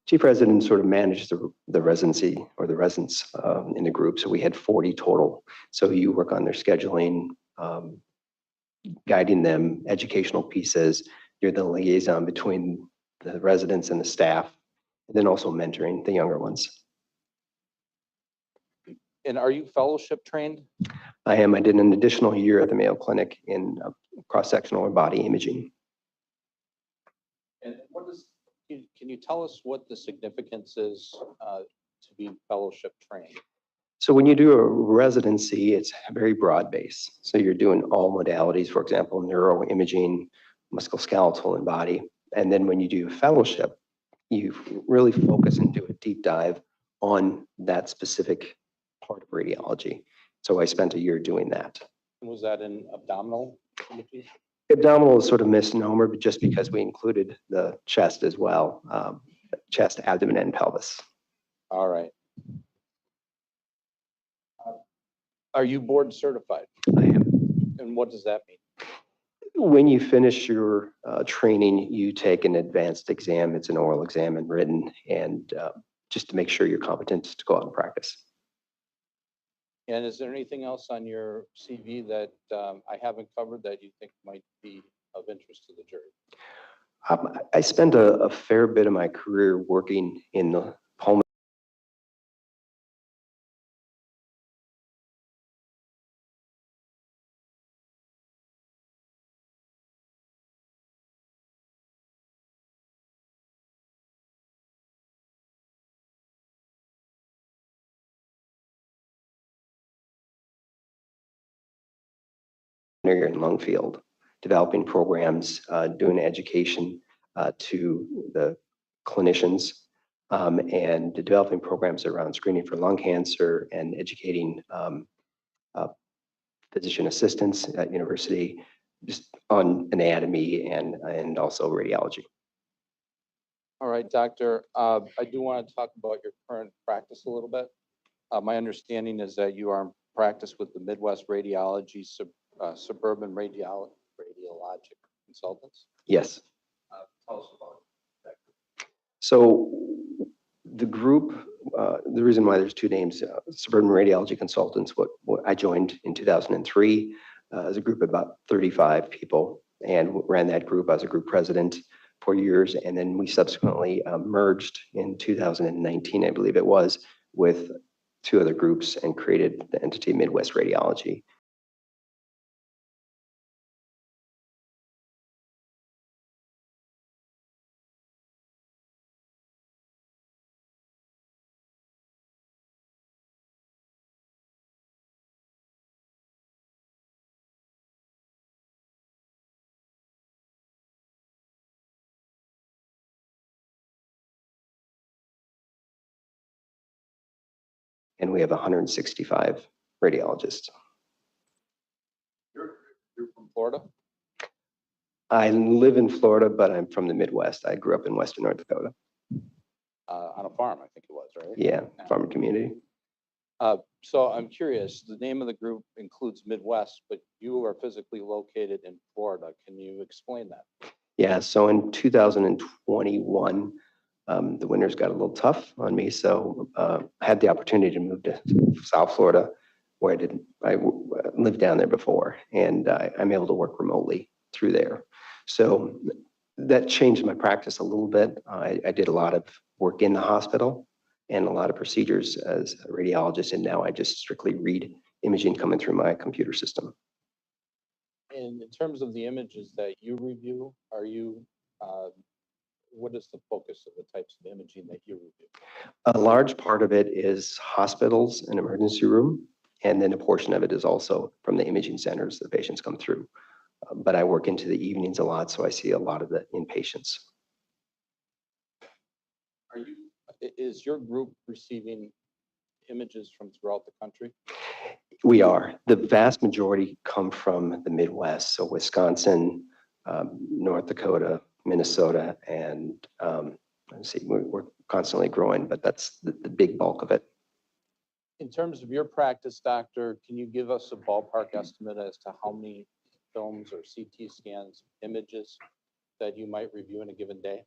Chief resident sort of managed the residency or the residents in the group. So we had 40 total. So you work on their scheduling, guiding them, educational pieces. You're the liaison between the residents and the staff, and then also mentoring the younger ones. And are you fellowship trained? I am. I did an additional year at the Mayo Clinic in cross-sectional or body imaging. And what is, can you tell us what the significance is to be fellowship trained? So when you do a residency, it's very broad base. So you're doing all modalities, for example, neuroimaging, musculoskeletal and body. And then when you do fellowship, you really focus and do a deep dive on that specific part of radiology. So I spent a year doing that. Was that in abdominal imaging? Abdominal is sort of misnomer, but just because we included the chest as well, chest, abdomen, and pelvis. All right. Are you board certified? I am. And what does that mean? When you finish your training, you take an advanced exam. It's an oral exam and written, and just to make sure you're competent to go out and practice. And is there anything else on your CV that I haven't covered that you think might be of interest to the jury? I spent a fair bit of my career working in the pulmonary. And lung field, developing programs, doing education to the clinicians, and developing programs around screening for lung cancer and educating physician assistants at university just on anatomy and also radiology. All right, doctor, I do want to talk about your current practice a little bit. My understanding is that you are in practice with the Midwest Radiology Suburban Radiologic Consultants. Yes. Tell us about that group. So the group, the reason why there's two names, Suburban Radiology Consultants, what I joined in 2003 as a group of about 35 people and ran that group as a group president for years. And then we subsequently merged in 2019, I believe it was, with two other groups and created the entity Midwest Radiology. And we have 165 radiologists. You're from Florida? I live in Florida, but I'm from the Midwest. I grew up in Western North Dakota. On a farm, I think it was, right? Yeah, farming community. So I'm curious, the name of the group includes Midwest, but you are physically located in Florida. Can you explain that? Yeah, so in 2021, the winters got a little tough on me, so I had the opportunity to move to South Florida, where I lived down there before, and I'm able to work remotely through there. So that changed my practice a little bit. I did a lot of work in the hospital and a lot of procedures as a radiologist, and now I just strictly read imaging coming through my computer system. And in terms of the images that you review, are you what is the focus of the types of imaging that you review? A large part of it is hospitals and emergency room, and then a portion of it is also from the imaging centers the patients come through. But I work into the evenings a lot, so I see a lot of the inpatients. Is your group receiving images from throughout the country? We are. The vast majority come from the Midwest, so Wisconsin, North Dakota, Minnesota, and let's see, we're constantly growing, but that's the big bulk of it. In terms of your practice, doctor, can you give us a ballpark estimate as to how many films or CT scans, images that you might review in a given day?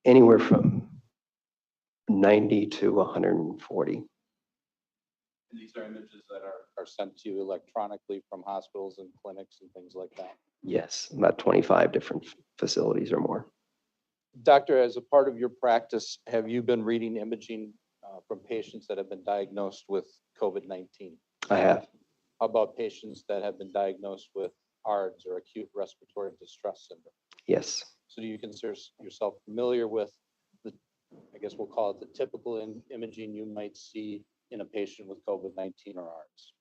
Anywhere from 90 to 140. And these are images that are sent to you electronically from hospitals and clinics and things like that. Yes, about 25 different facilities or more. Doctor, as a part of your practice, have you been reading imaging from patients that have been diagnosed with COVID-19? I have. How about patients that have been diagnosed with ARDS or acute respiratory distress syndrome? Yes. So do you consider yourself familiar with the, I guess we'll call it the typical imaging you might see in a patient with COVID-19 or ARDS?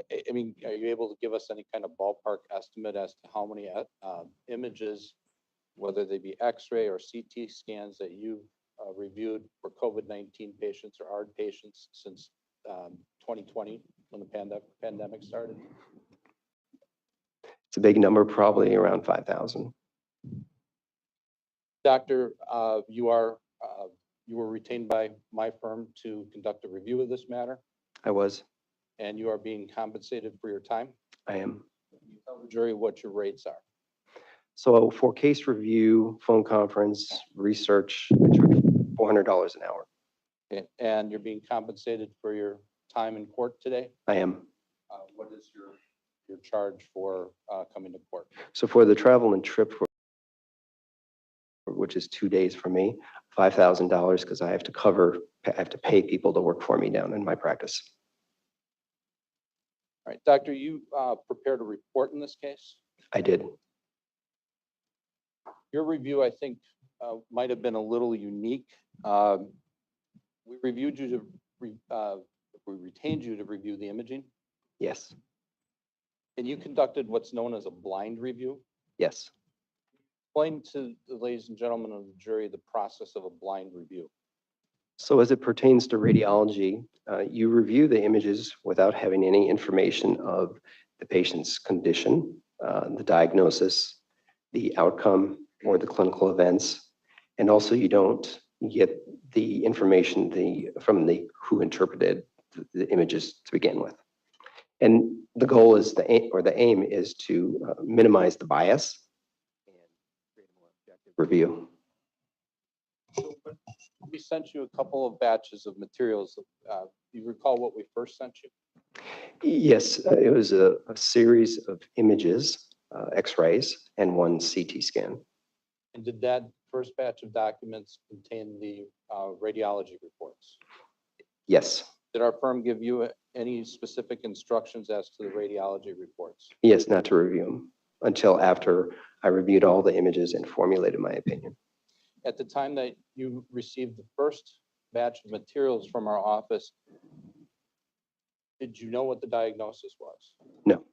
I mean, are you able to give us any kind of ballpark estimate as to how many images, whether they be X-ray or CT scans, that you've reviewed for COVID-19 patients or ARD patients since 2020 when the pandemic started? It's a big number, probably around 5,000. Doctor, you were retained by my firm to conduct a review of this matter, I was. and you are being compensated for your time. I am. Can you tell the jury what your rates are? So for case review, phone conference, research, I charge $400 an hour. Okay, and you're being compensated for your time in court today? I am. What is your charge for coming to court? So for the travel and trip, which is 2 days for me, $5,000, because I have to pay people to work for me down in my practice. All right, doctor, you prepared a report in this case. I did. Your review, I think, might have been a little unique. We reviewed you to, we retained you to review the imaging, Yes. and you conducted what's known as a blind review. Yes. Explain to the ladies and gentlemen of the jury the process of a blind review. So as it pertains to radiology, you review the images without having any information of the patient's condition, the diagnosis, the outcome, or the clinical events. And also you don't get the information from the who interpreted the images to begin with. And the goal is the aim is to minimize the bias and create a more objective review. We sent you a couple of batches of materials. Do you recall what we first sent you? Yes, it was a series of images, X-rays, and one CT scan. And did that first batch of documents contain the radiology reports? Yes. Did our firm give you any specific instructions as to the radiology reports? Yes, not to review them until after I reviewed all the images and formulated my opinion. At the time that you received the first batch of materials from our office, did you know what the diagnosis was? No.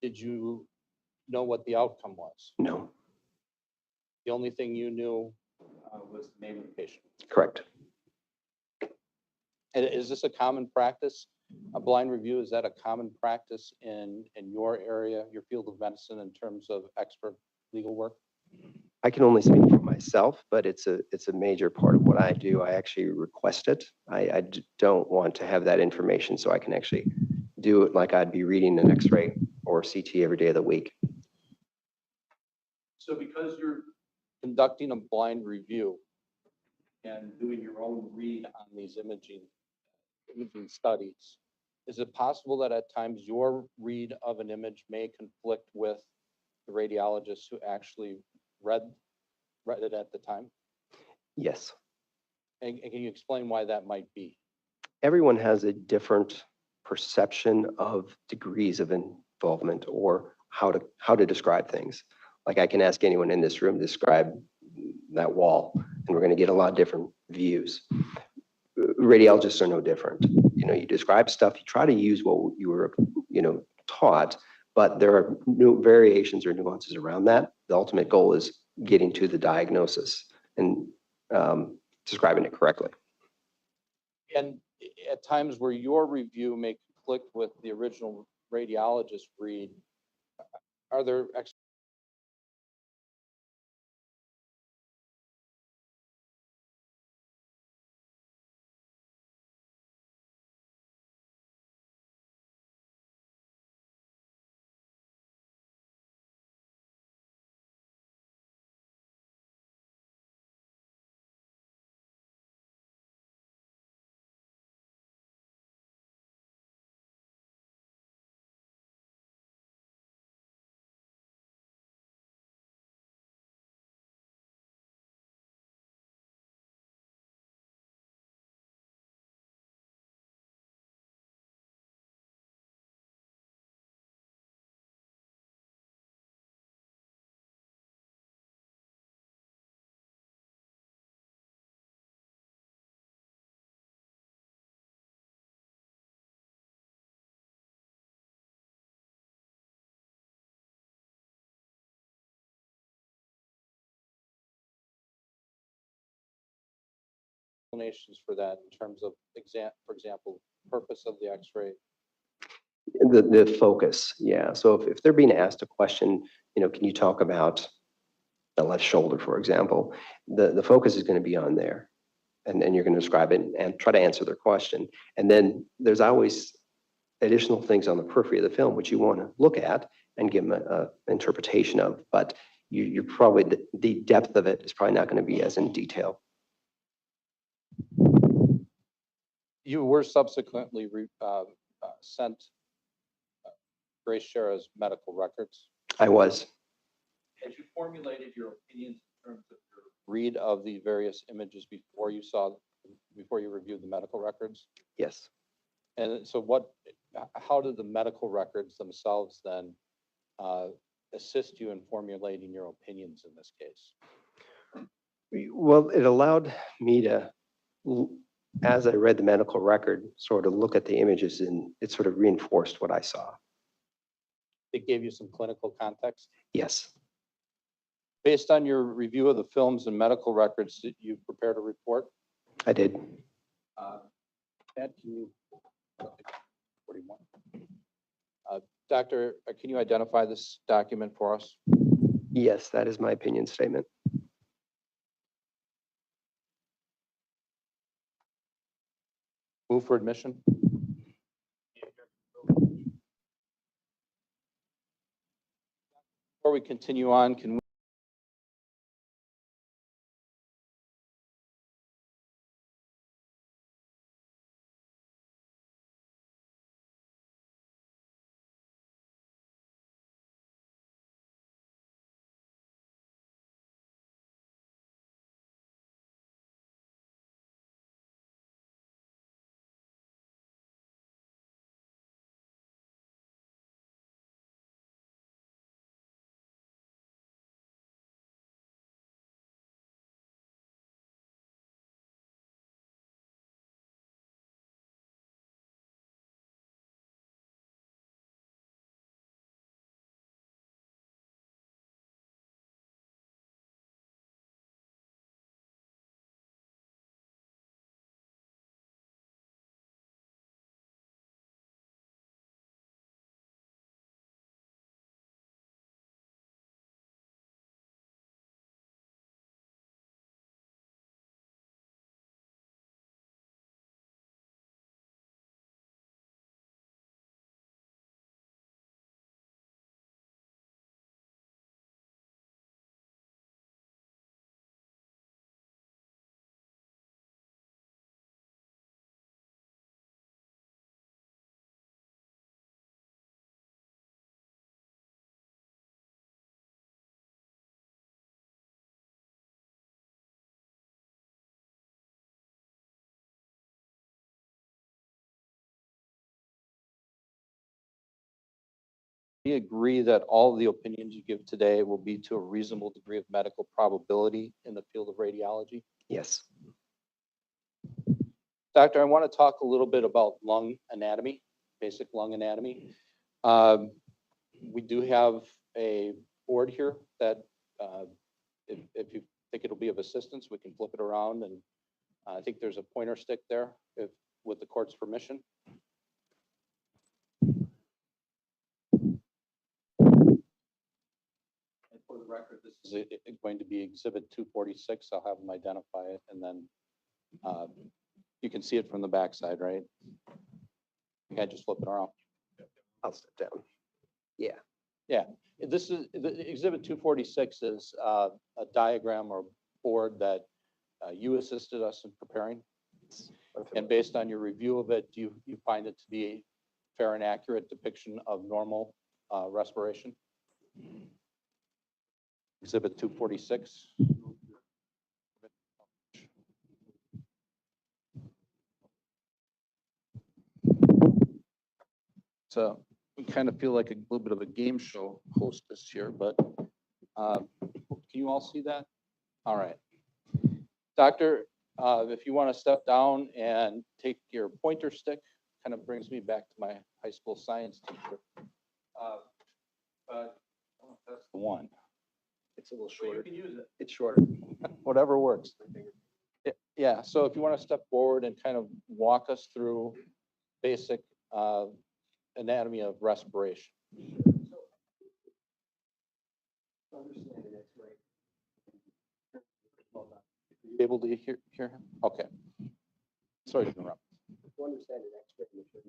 Did you know what the outcome was? No. The only thing you knew was the name of the patient. Correct. And is this a common practice? A blind review, is that a common practice in your area, your field of medicine, in terms of expert legal work? I can only speak for myself, but it's a major part of what I do. I actually request it. I don't want to have that information, so I can actually do it like I'd be reading an X-ray or CT every day of the week. So because you're conducting a blind review and doing your own read on these imaging studies, is it possible that at times your read of an image may conflict with the radiologist who actually read it at the time? Yes. And can you explain why that might be? Everyone has a different perception of degrees of involvement or how to describe things. Like I can ask anyone in this room to describe that wall, and we're going to get a lot of different views. Radiologists are no different. You know, you describe stuff, you try to use what you were, you know, taught, but there are new variations or nuances around that. The ultimate goal is getting to the diagnosis and describing it correctly. And at times where your review may conflict with the original radiologist read, are there explanations for that in terms of for example, purpose of the X-ray? The focus, yeah. So if they're being asked a question, you know, can you talk about the left shoulder, for example, the focus is going to be on there, and you're going to describe it and try to answer their question. And then there's always additional things on the periphery of the film which you want to look at and give them an interpretation of, but you're probably, the depth of it is probably not going to be as in detail. You were subsequently sent Grace Schara's medical records. I was. Had you formulated your opinions in terms of your read of the various images before you reviewed the medical records? Yes. And so how did the medical records themselves then assist you in formulating your opinions in this case? Well, it allowed me to, as I read the medical record, sort of look at the images, and it sort of reinforced what I saw. It gave you some clinical context? Yes. Based on your review of the films and medical records, did you prepare a report? I did. Ed, can you, 41. Doctor, can you identify this document for us? Yes, that is my opinion statement. Move for admission. Before we continue on, can we We agree that all of the opinions you give today will be to a reasonable degree of medical probability in the field of radiology. Yes. Doctor, I want to talk a little bit about lung anatomy, basic lung anatomy. We do have a board here that if you think it'll be of assistance, we can flip it around, and I think there's a pointer stick there with the court's permission. And for the record, this is going to be Exhibit 246. I'll have them identify it, and then you can see it from the backside, right? You can't just flip it around. I'll step down. Yeah. Yeah, this is the Exhibit 246 is a diagram or board that you assisted us in preparing. And based on your review of it, do you find it to be a fair and accurate depiction of normal respiration? Exhibit 246. So we kind of feel like a little bit of a game show hostess here, but can you all see that? All right. Doctor, if you want to step down and take your pointer stick, kind of brings me back to my high school science teacher. That's the one. It's a little Well, shorter. you can use it. It's shorter. Whatever works. Yeah, so if you want to step forward and kind of walk us through basic anatomy of respiration. You able to hear him? Okay. Sorry to interrupt. To understand an X-ray, you should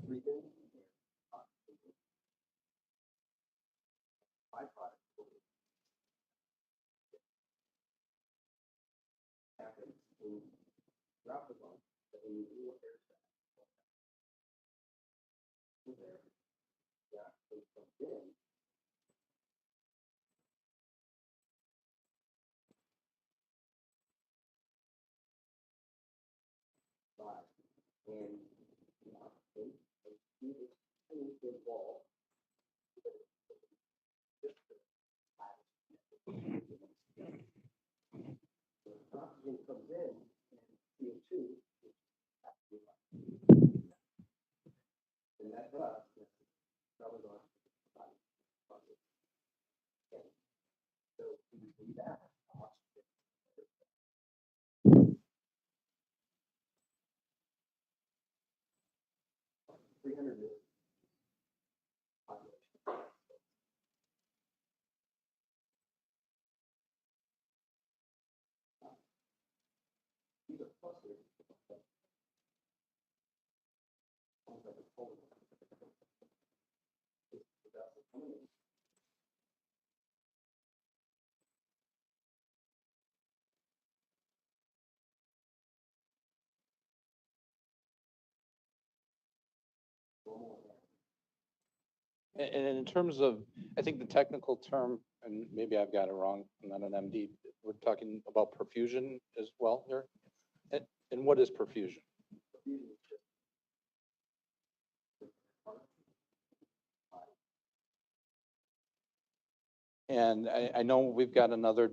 we breathe in byproduct happens in throughout the lung that when you do air there, that comes in. And wall. Oxygen comes in and CO2 and that dust travels on the body. So we breathe out oxygen. 300 million population. These are clusters. And in terms of, I think the technical term, and maybe I've got it wrong, I'm not an MD, we're talking about perfusion as well here. And what is perfusion? And I know we've got another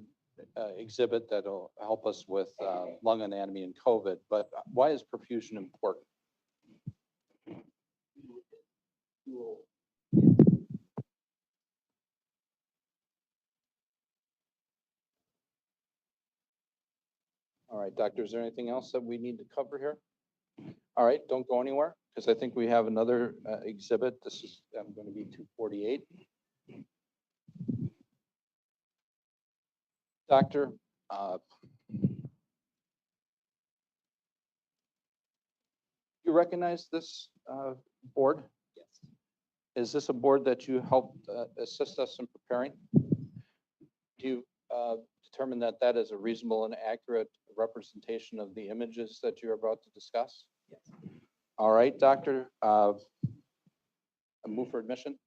exhibit that'll help us with lung anatomy and COVID, but why is perfusion important? All right, doctor, is there anything else that we need to cover here? All right, don't go anywhere, because I think we have another exhibit. This is going to be 248. Doctor, you recognize this board? Yes. Is this a board that you helped assist us in preparing? Do you determine that that is a reasonable and accurate representation of the images that you're about to discuss? Yes. All right, doctor, I move for admission.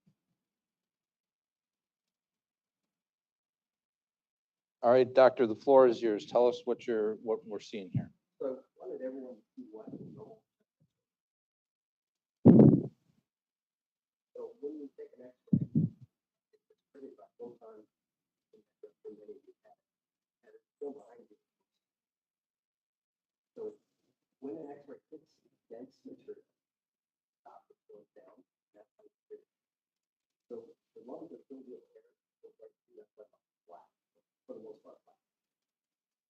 All right, doctor, the floor is yours. Tell us what we're seeing here. So I wanted everyone to see what is normal. So when you take an X-ray, it's pretty about both arms. And it's still behind you. So when an X-ray hits dense material, top it goes down. That's how it's treated. So the lungs are filled with air, so right through that like flat, for the most part. Flat.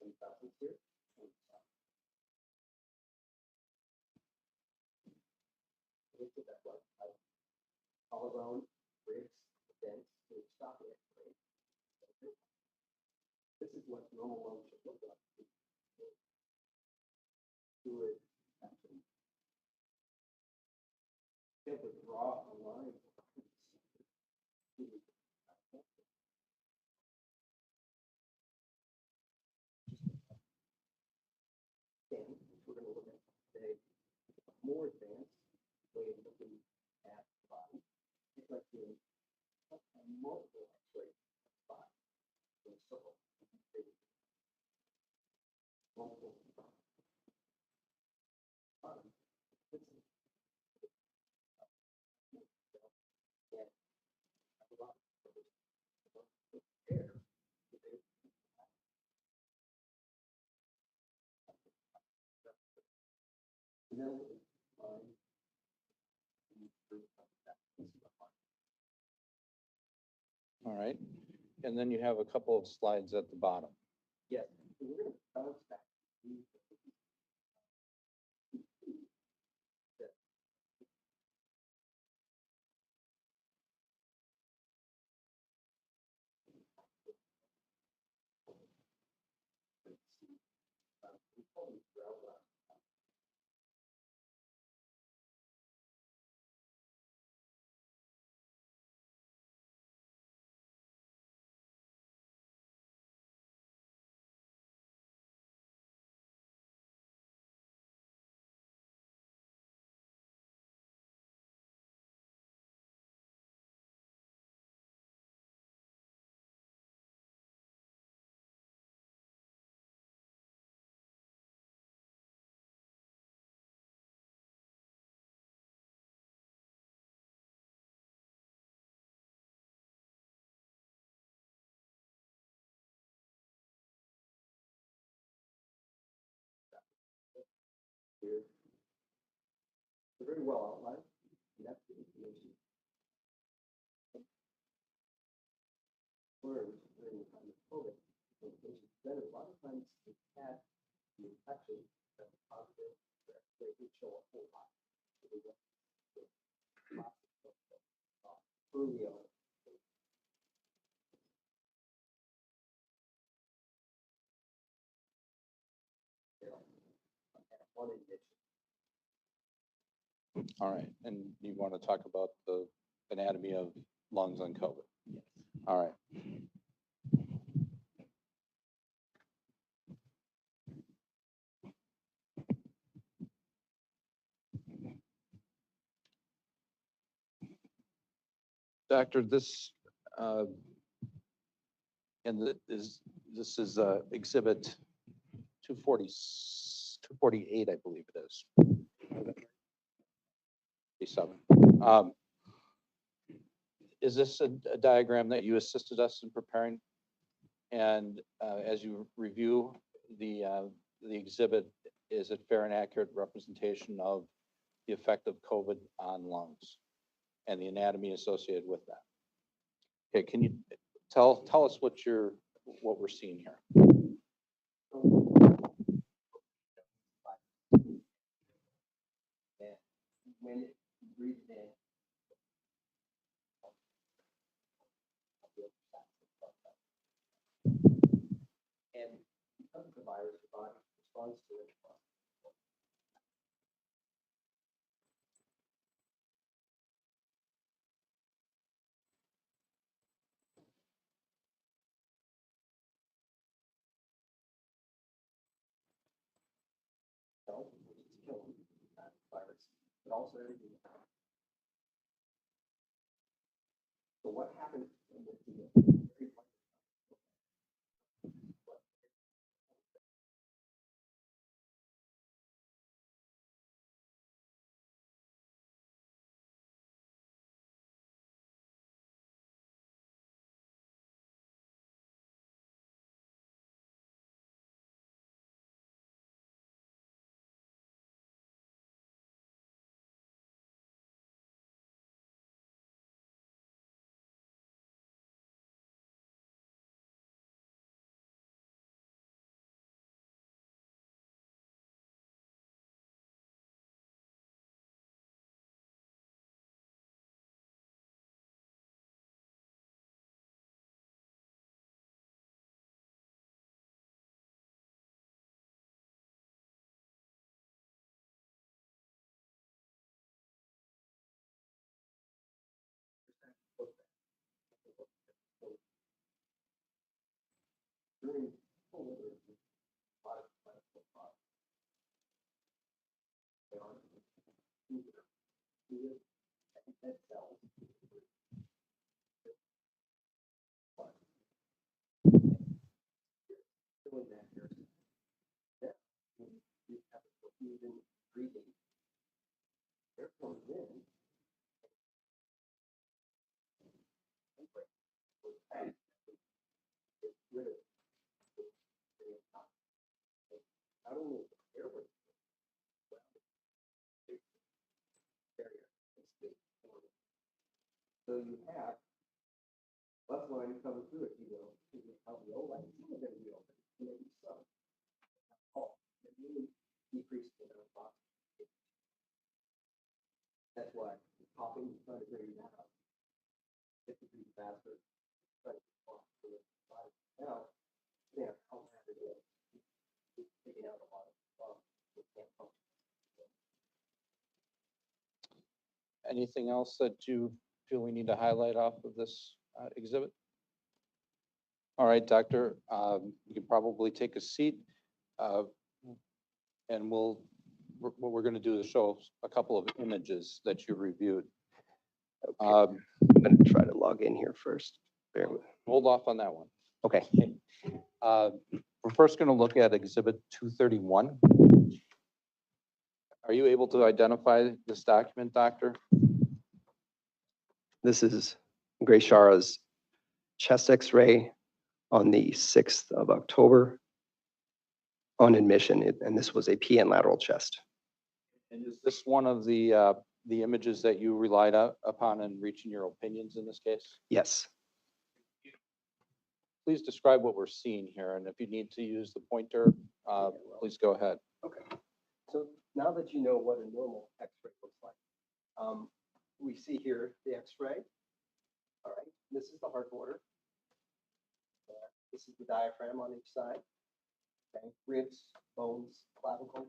And that's here. And into that blood pipe, all around breaks, dense, and stop it. This is what normal lungs should look like. Do it actually. Be able to draw a line. Then we're going to look at today more advanced way of looking at the body. It's like doing a multiple X-ray spot. So multiple. All right, and then you have a couple of slides at the bottom. Yes. So we're going to bounce back. Here. They're very well outlined. And that's the information. Words during the time of COVID. Then a lot of times the cat, the infection, that's positive, they would show a whole lot. So they get early on. One addiction. All right, and you want to talk about the anatomy of lungs on COVID? Yes. All right. Doctor, this this is exhibit 248, I believe it is. 47. Is this a diagram that you assisted us in preparing? And as you review the exhibit, is it fair and accurate representation of the effect of COVID on lungs and the anatomy associated with that? Okay, can you tell us what we're seeing here? when it breathes in, and because of the virus, the body responds to it. Which is killing that virus, but also everything. So what happens in the during cold weather, a lot of plentiful products. They are fluid and dead cells. But doing that here, yeah, you have a even breathing. Air comes in. Not only is the airway barrier, it's big. So you have less line coming through, if you will, to the alveoli. Some of them will be open, maybe some. Oh, it really decreases the amount of oxygen. That's why popping, trying to bring that up, 50 degrees faster, trying to pop to the body. Now, yeah, how bad it is. It's taking out a lot of it can't function. Anything else that you feel we need to highlight off of this exhibit? All right, Doctor, you can probably take a seat. And what we're going to do is show a couple of images that you reviewed. I'm going to try to log in here first. Bear with. Hold off on that one. Okay. We're first going to look at Exhibit 231. Are you able to identify this document, Doctor? This is Grace Schara's chest X-ray on the 6th of October on admission, and this was a PN lateral chest. And is this one of the images that you relied upon in reaching your opinions in this case? Yes. Please describe what we're seeing here, and if you need to use the pointer, please go ahead. Okay. So now that you know what a normal X-ray looks like, we see here the X-ray. All right. This is the heart border. This is the diaphragm on each side. Okay. Ribs, bones, clavicles.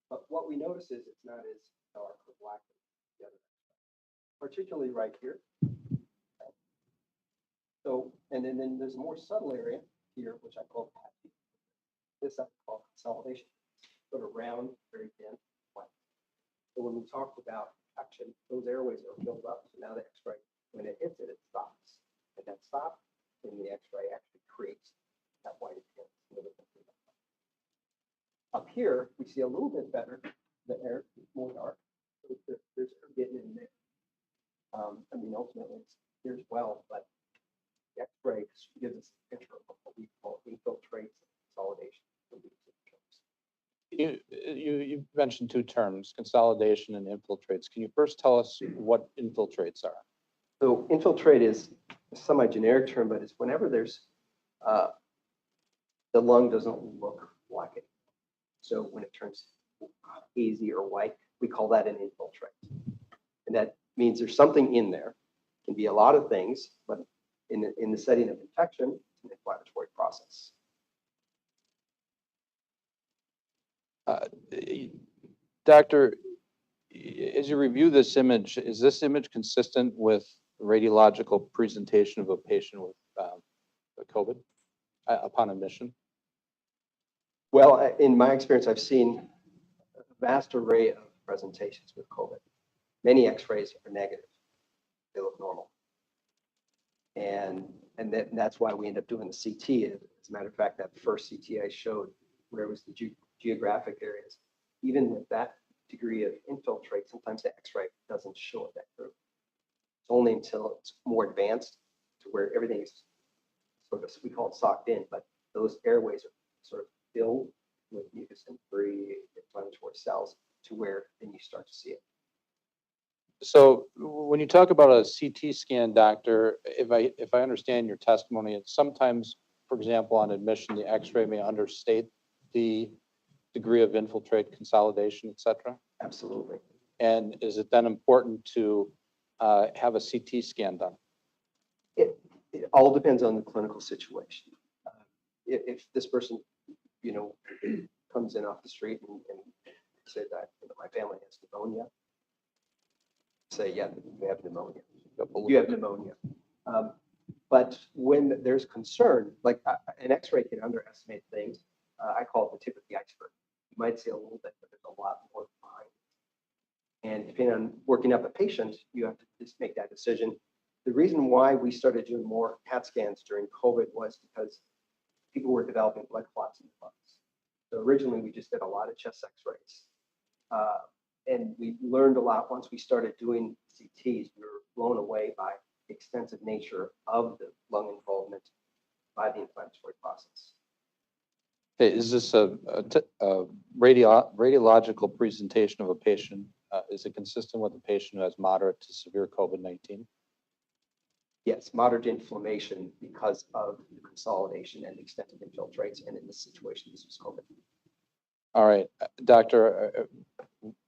But what we notice is it's not as dark or black as the other X-ray, particularly right here. Okay. So, and then there's a more subtle area here, which I call patchy. This I call consolidation. Sort of round, very thin, white. So when we talked about action, those airways are filled up. So now the X-ray, when it hits it, it stops. And that stop, then the X-ray actually creates that white appearance. Up here, we see a little bit better. The air is more dark. So there's air getting in there. I mean, ultimately, it's here as well, but the X-ray gives us a picture of what we call infiltrates and consolidation. You mentioned two terms, consolidation and infiltrates. Can you first tell us what infiltrates are? So infiltrate is a semi-generic term, but it's whenever there's the lung doesn't look like it. So when it turns hazy or white, we call that an infiltrate. And that means there's something in there. It can be a lot of things, but in the setting of infection, it's an inflammatory process. Doctor, as you review this image, is this image consistent with radiological presentation of a patient with COVID upon admission? Well, in my experience, I've seen a vast array of presentations with COVID. Many x-rays are negative. They look normal. And that's why we end up doing the CT. As a matter of fact, that first CT I showed, where it was the geographic areas, even with that degree of infiltrate, sometimes the x-ray doesn't show it that through. It's only until it's more advanced to where everything is sort of, we call it socked in, but those airways are sort of filled with mucus and free inflammatory cells to where then you start to see it. So when you talk about a CT scan, doctor, if I understand your testimony, it's sometimes, for example, on admission, the x-ray may understate the degree of infiltrate, consolidation, et cetera? Absolutely. And is it then important to have a CT scan done? It all depends on the clinical situation. If this person, comes in off the street and said that my family has pneumonia, say, yeah, you have pneumonia. You have pneumonia. But when there's concern, like an x-ray can underestimate things. I call it the tip of the iceberg. You might see a little bit, but there's a lot more behind. And depending on working up a patient, you have to just make that decision. The reason why we started doing more CAT scans during COVID was because people were developing blood clots in the lungs. So originally, we just did a lot of chest x-rays. And we learned a lot once we started doing CTs. We were blown away by the extensive nature of the lung involvement by the inflammatory process. Okay, is this a radiological presentation of a patient? Is it consistent with a patient who has moderate to severe COVID-19? Yes, moderate inflammation because of the consolidation and extensive infiltrates. And in this situation, this was COVID. All right, doctor,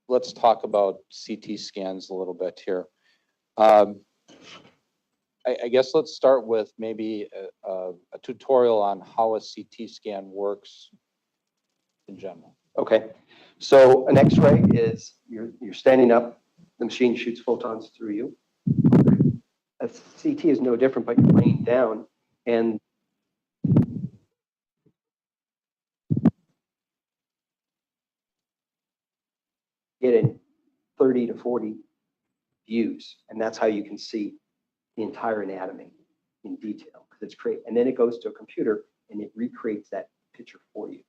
let's talk about CT scans a little bit here. I guess let's start with maybe a tutorial on how a CT scan works in general. Okay, so an x-ray is you're standing up, the machine shoots photons through you. A CT is no different, but you're laying down and getting 30 to 40 views, and that's how you can see the entire anatomy in detail, because it's great. And then it goes to a computer and it recreates that picture for you.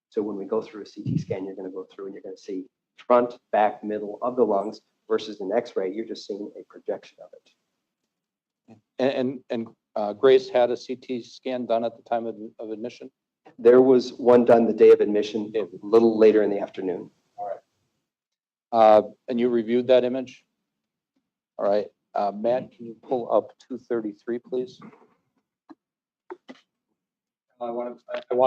So when we go through a CT scan, you're going to go through and you're going to see front, back, middle of the lungs versus an x-ray. You're just seeing a projection of it. And Grace had a CT scan done at the time of admission? There was one done the day of admission, a little later in the afternoon. All right. And you reviewed that image? All right. Matt, can you pull up 233, please? I want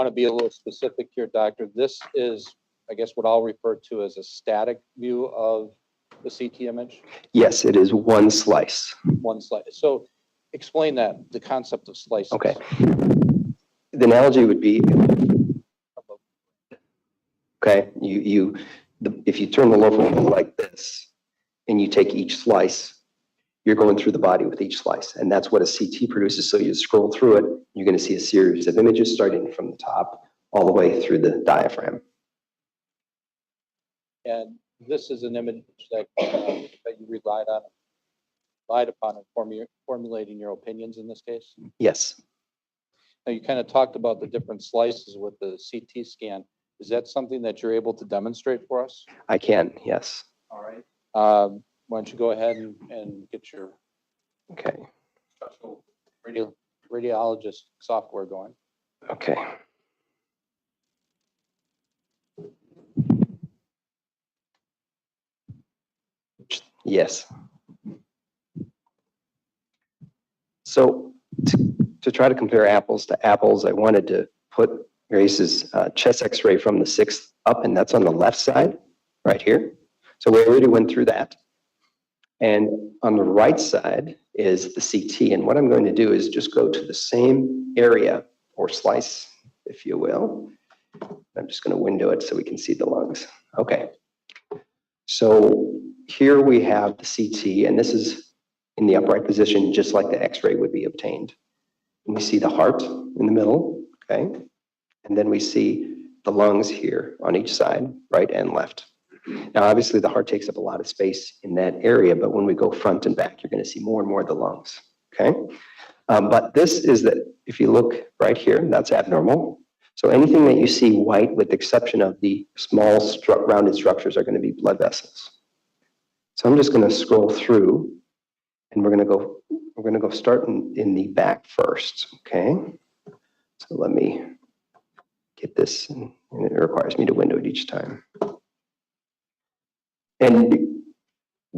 to be a little specific here, doctor. This is, I guess, what I'll refer to as a static view of the CT image? Yes, it is one slice. One slice. So explain that, the concept of slices. Okay. The analogy would be, okay, if you turn the loaf like this and you take each slice, you're going through the body with each slice. And that's what a CT produces. So you scroll through it, you're going to see a series of images starting from the top all the way through the diaphragm. And this is an image that you relied upon in formulating your opinions in this case? Yes. Now, you kind of talked about the different slices with the CT scan. Is that something that you're able to demonstrate for us? I can, yes. All right. Why don't you go ahead and get your special radiologist software going? Okay. Yes. So to try to compare apples to apples, I wanted to put Grace's chest x-ray from the 6th up, and that's on the left side, right here. So we already went through that. And on the right side is the CT. And what I'm going to do is just go to the same area or slice, if you will. I'm just going to window it so we can see the lungs. Okay. So here we have the CT, and this is in the upright position, just like the X-ray would be obtained. And we see the heart in the middle, okay? And then we see the lungs here on each side, right and left. Now, obviously, the heart takes up a lot of space in that area, but when we go front and back, you're going to see more and more of the lungs, okay? But this is that, if you look right here, that's abnormal. So anything that you see white, with the exception of the small rounded structures, are going to be blood vessels. So I'm just going to scroll through, and we're going to go start in the back first, okay? So let me get this, and it requires me to window it each time. And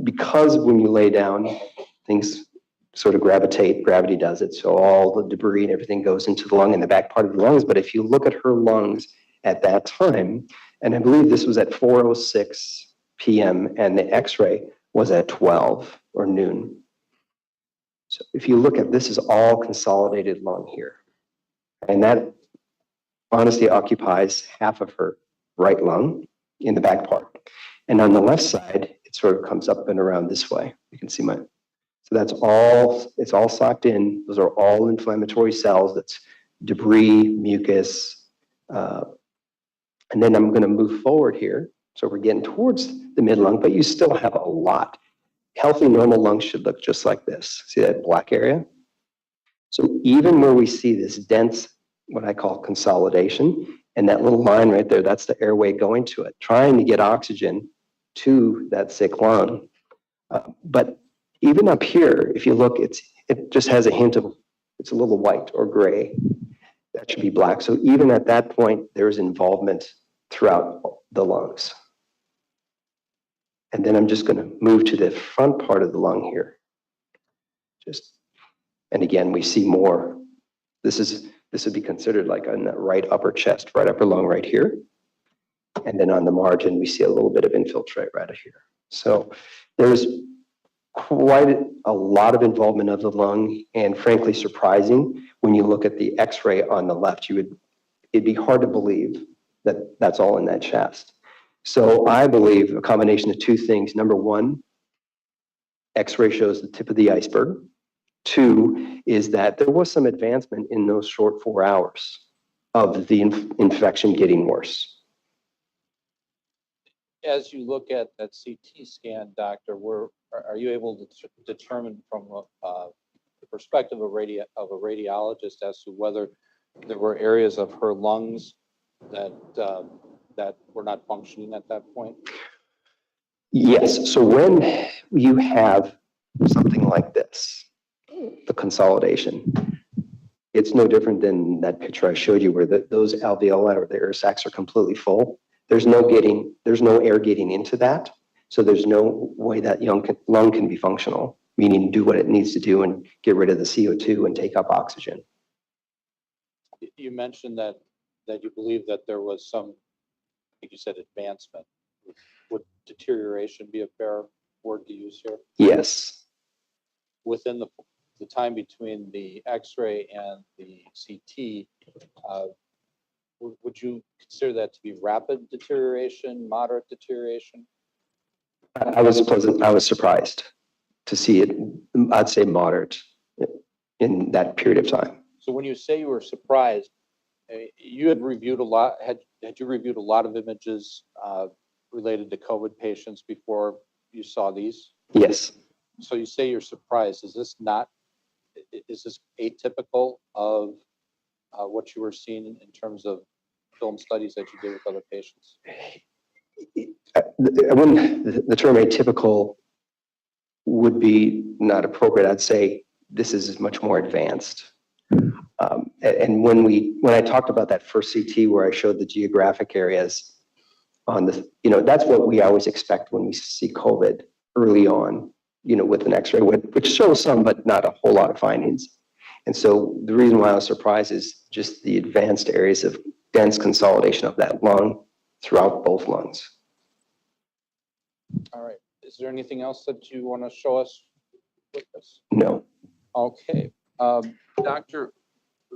because when you lay down, things sort of gravitate, gravity does it, so all the debris and everything goes into the lung and the back part of the lungs. But if you look at her lungs at that time, and I believe this was at 4:06 p.m. and the x-ray was at 12 or noon. So if you look at this, is all consolidated lung here. And that honestly occupies half of her right lung in the back part. And on the left side, it sort of comes up and around this way. You can see my, so that's all, it's all socked in. Those are all inflammatory cells. That's debris, mucus. And then I'm going to move forward here. So we're getting towards the mid lung, but you still have a lot. Healthy, normal lungs should look just like this. See that black area? So even where we see this dense, what I call consolidation, and that little line right there, that's the airway going to it, trying to get oxygen to that sick lung. But even up here, if you look, it just has a hint of, it's a little white or gray. That should be black. So even at that point, there's involvement throughout the lungs. And then I'm just going to move to the front part of the lung here. And again, we see more. This would be considered like on the right upper chest, right upper lung right here. And then on the margin, we see a little bit of infiltrate right here. So there's quite a lot of involvement of the lung, and frankly surprising when you look at the x-ray on the left. It'd be hard to believe that that's all in that chest. So I believe a combination of two things. Number one, x-ray shows the tip of the iceberg. Two is that there was some advancement in those short 4 hours of the infection getting worse. As you look at that CT scan, doctor, are you able to determine from the perspective of a radiologist as to whether there were areas of her lungs that were not functioning at that point? Yes. So when you have something like this, the consolidation, it's no different than that picture I showed you where those alveoli or the air sacs are completely full. There's no air getting into that. So there's no way that lung can be functional, meaning do what it needs to do and get rid of the CO2 and take up oxygen. You mentioned that you believe that there was some, I think you said advancement. Would deterioration be a fair word to use here? Yes. Within the time between the x-ray and the CT, would you consider that to be rapid deterioration, moderate deterioration? I was surprised to see it. I'd say moderate in that period of time. So when you say you were surprised, you had reviewed a lot. Had you reviewed a lot of images related to COVID patients before you saw these? Yes. So you say you're surprised. Is this atypical of what you were seeing in terms of film studies that you did with other patients? The term atypical would be not appropriate. I'd say this is much more advanced. And when I talked about that first CT where I showed the geographic areas on the, that's what we always expect when we see COVID early on, with an x-ray, which shows some, but not a whole lot of findings. And so the reason why I was surprised is just the advanced areas of dense consolidation of that lung throughout both lungs. All right. Is there anything else that you want to show us with this? No. Okay. Doctor,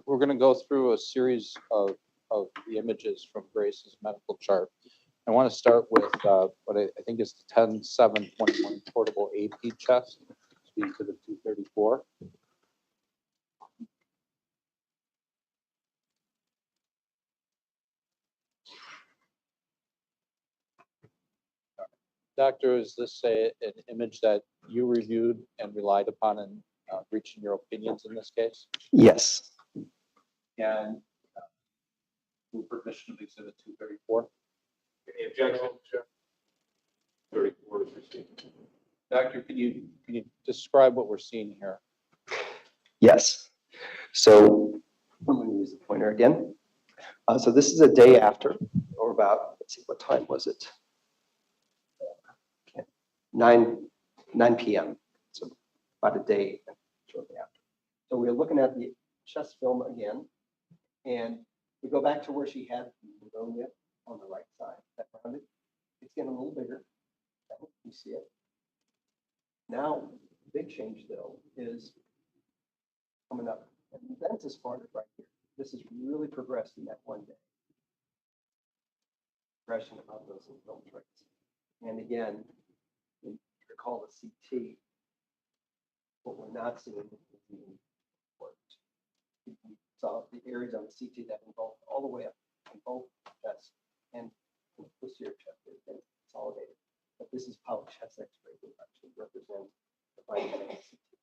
we're going to go through a series of the images from Grace's medical chart. I want to start with what I think is the 10-7-21 portable AP chest, speed to the 234. Doctor, is this an image that you reviewed and relied upon in reaching your opinions in this case? Yes. And with permission of exhibit 234? Any objection, Chair? 34 is received. Doctor, can you describe what we're seeing here? Yes. So I'm going to use the pointer again. So this is a day after, or about, let's see, what time was it? 9 p.m. So about a day shortly after. So we're looking at the chest film again, and we go back to where she had pneumonia on the right side. That rounded. It's getting a little bigger. You see it. Now, the big change though is coming up. And that's as far as right here. This has really progressed in that one day. Progression of those film traits. And again, you recall the CT. What we're not seeing is the report. We saw the areas on the CT that involved all the way up in both chest and posterior chest. They've been consolidated. But this is how chest X-ray would actually represent the finding of the CT.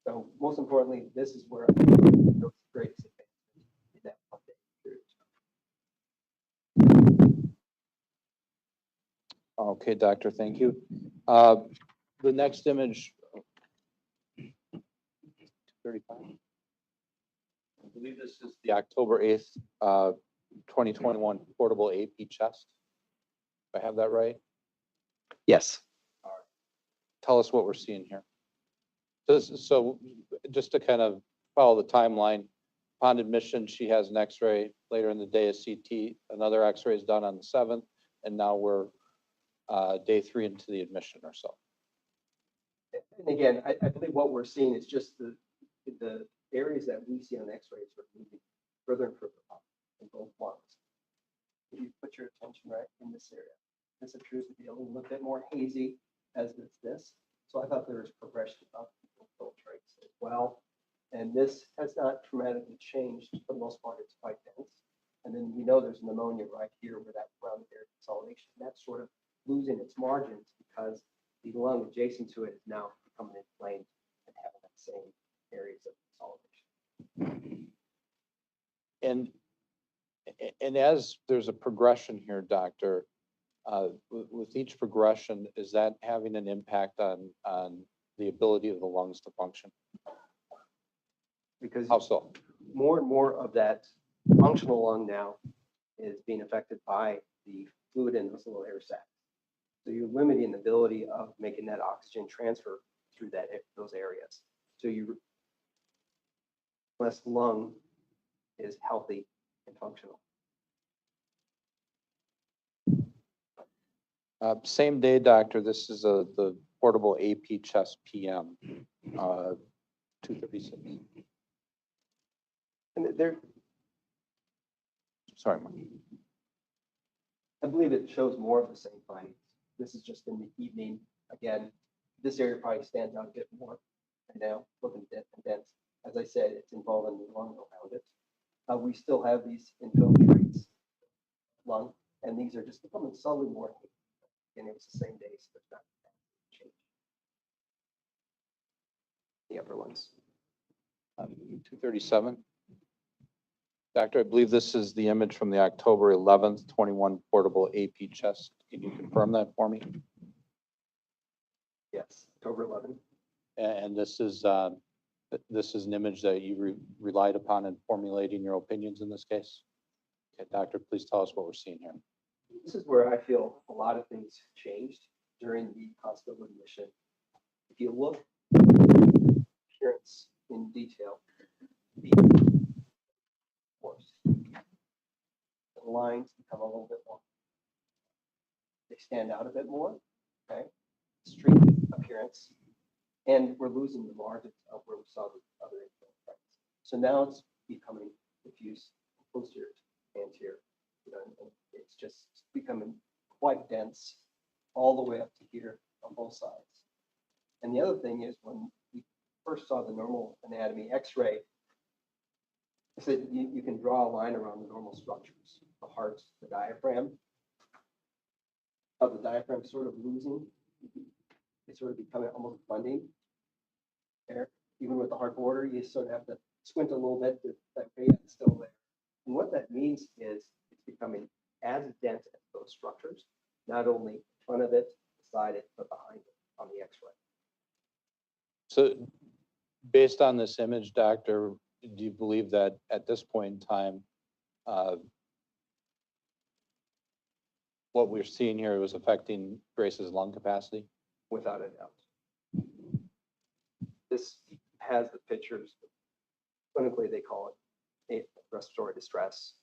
So most importantly, this is where those greatest advancement in that one day period. Okay, doctor, thank you. The next image, 35. I believe this is the October 8th, 2021 portable AP chest. If I have that right? Yes. Tell us what we're seeing here. So just to kind of follow the timeline, upon admission, she has an X-ray. Later in the day, a CT. Another X-ray is done on the 7th, and now we're day 3 into the admission or so. And again, I believe what we're seeing is just the areas that we see on X-rays are moving further and further up in both lungs. If you put your attention right in this area, this appears to be a little bit more hazy as it's this. So I thought there was progression of filtrates as well. And this has not dramatically changed. For the most part, it's quite dense. And then we know there's pneumonia right here where that round area consolidation, that's sort of losing its margins because the lung adjacent to it is now becoming inflamed and having that same areas of consolidation. And as there's a progression here, doctor, with each progression, is that having an impact on the ability of the lungs to function? Because How so? more and more of that functional lung now is being affected by the fluid in those little air sacs. So you're limiting the ability of making that oxygen transfer through those areas. So you less lung is healthy and functional. Same day, doctor, this is the portable AP chest PM, 236. And there, Sorry, Mike. I believe it shows more of the same findings. This is just in the evening. Again, this area probably stands out a bit more right now, looking dense. As I said, it's involving the lung around it. We still have these infiltrates lung, and these are just becoming subtly more. And it was the same day, so there's not change. The upper ones. 237. Doctor, I believe this is the image from the October 11th, 21 portable AP chest. Can you confirm that for me? Yes, October 11. And this is an image that you relied upon in formulating your opinions in this case? Okay, doctor, please tell us what we're seeing here. This is where I feel a lot of things changed during the hospital admission. If you look at the appearance in detail, the lines become a little bit more. They stand out a bit more. okay? Streak appearance. And we're losing the margins of where we saw the other infill effects. So now it's becoming diffuse, posterior to anterior. You know, and it's just becoming quite dense all the way up to here on both sides. And the other thing is when we first saw the normal anatomy X-ray, I said you can draw a line around the normal structures, the heart, the diaphragm. Of the diaphragm sort of losing, it's sort of becoming almost blending. There, even with the heart border, you sort of have to squint a little bit to that it's still there. And what that means is it's becoming as dense as those structures, not only in front of it, beside it, but behind it on the X-ray. So based on this image, doctor, do you believe that at this point in time, what we're seeing here was affecting Grace's lung capacity? Without a doubt. This has the pictures. Clinically, they call it respiratory distress,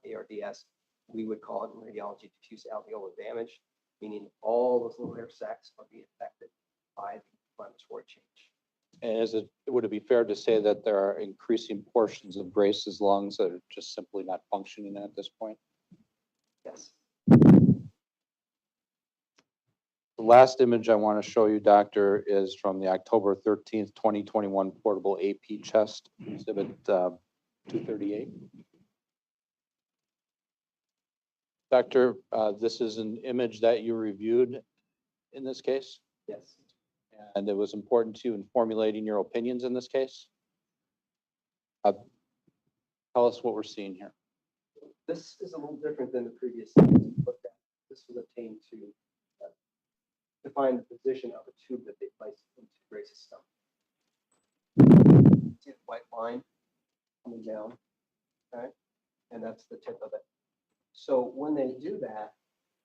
ARDS. We would call it in radiology diffuse alveolar damage, meaning all those little air sacs are being affected by the inflammatory change. And would it be fair to say that there are increasing portions of Grace's lungs that are just simply not functioning at this point? Yes. The last image I want to show you, doctor, is from the October 13th, 2021 portable AP chest, exhibit 238. Doctor, this is an image that you reviewed in this case, Yes. and it was important to you in formulating your opinions in this case. Tell us what we're seeing here. This is a little different than the previous studies we looked at. This was obtained to define the position of a tube that they placed into Grace's stomach. See the white line coming down, okay? And that's the tip of it. So when they do that,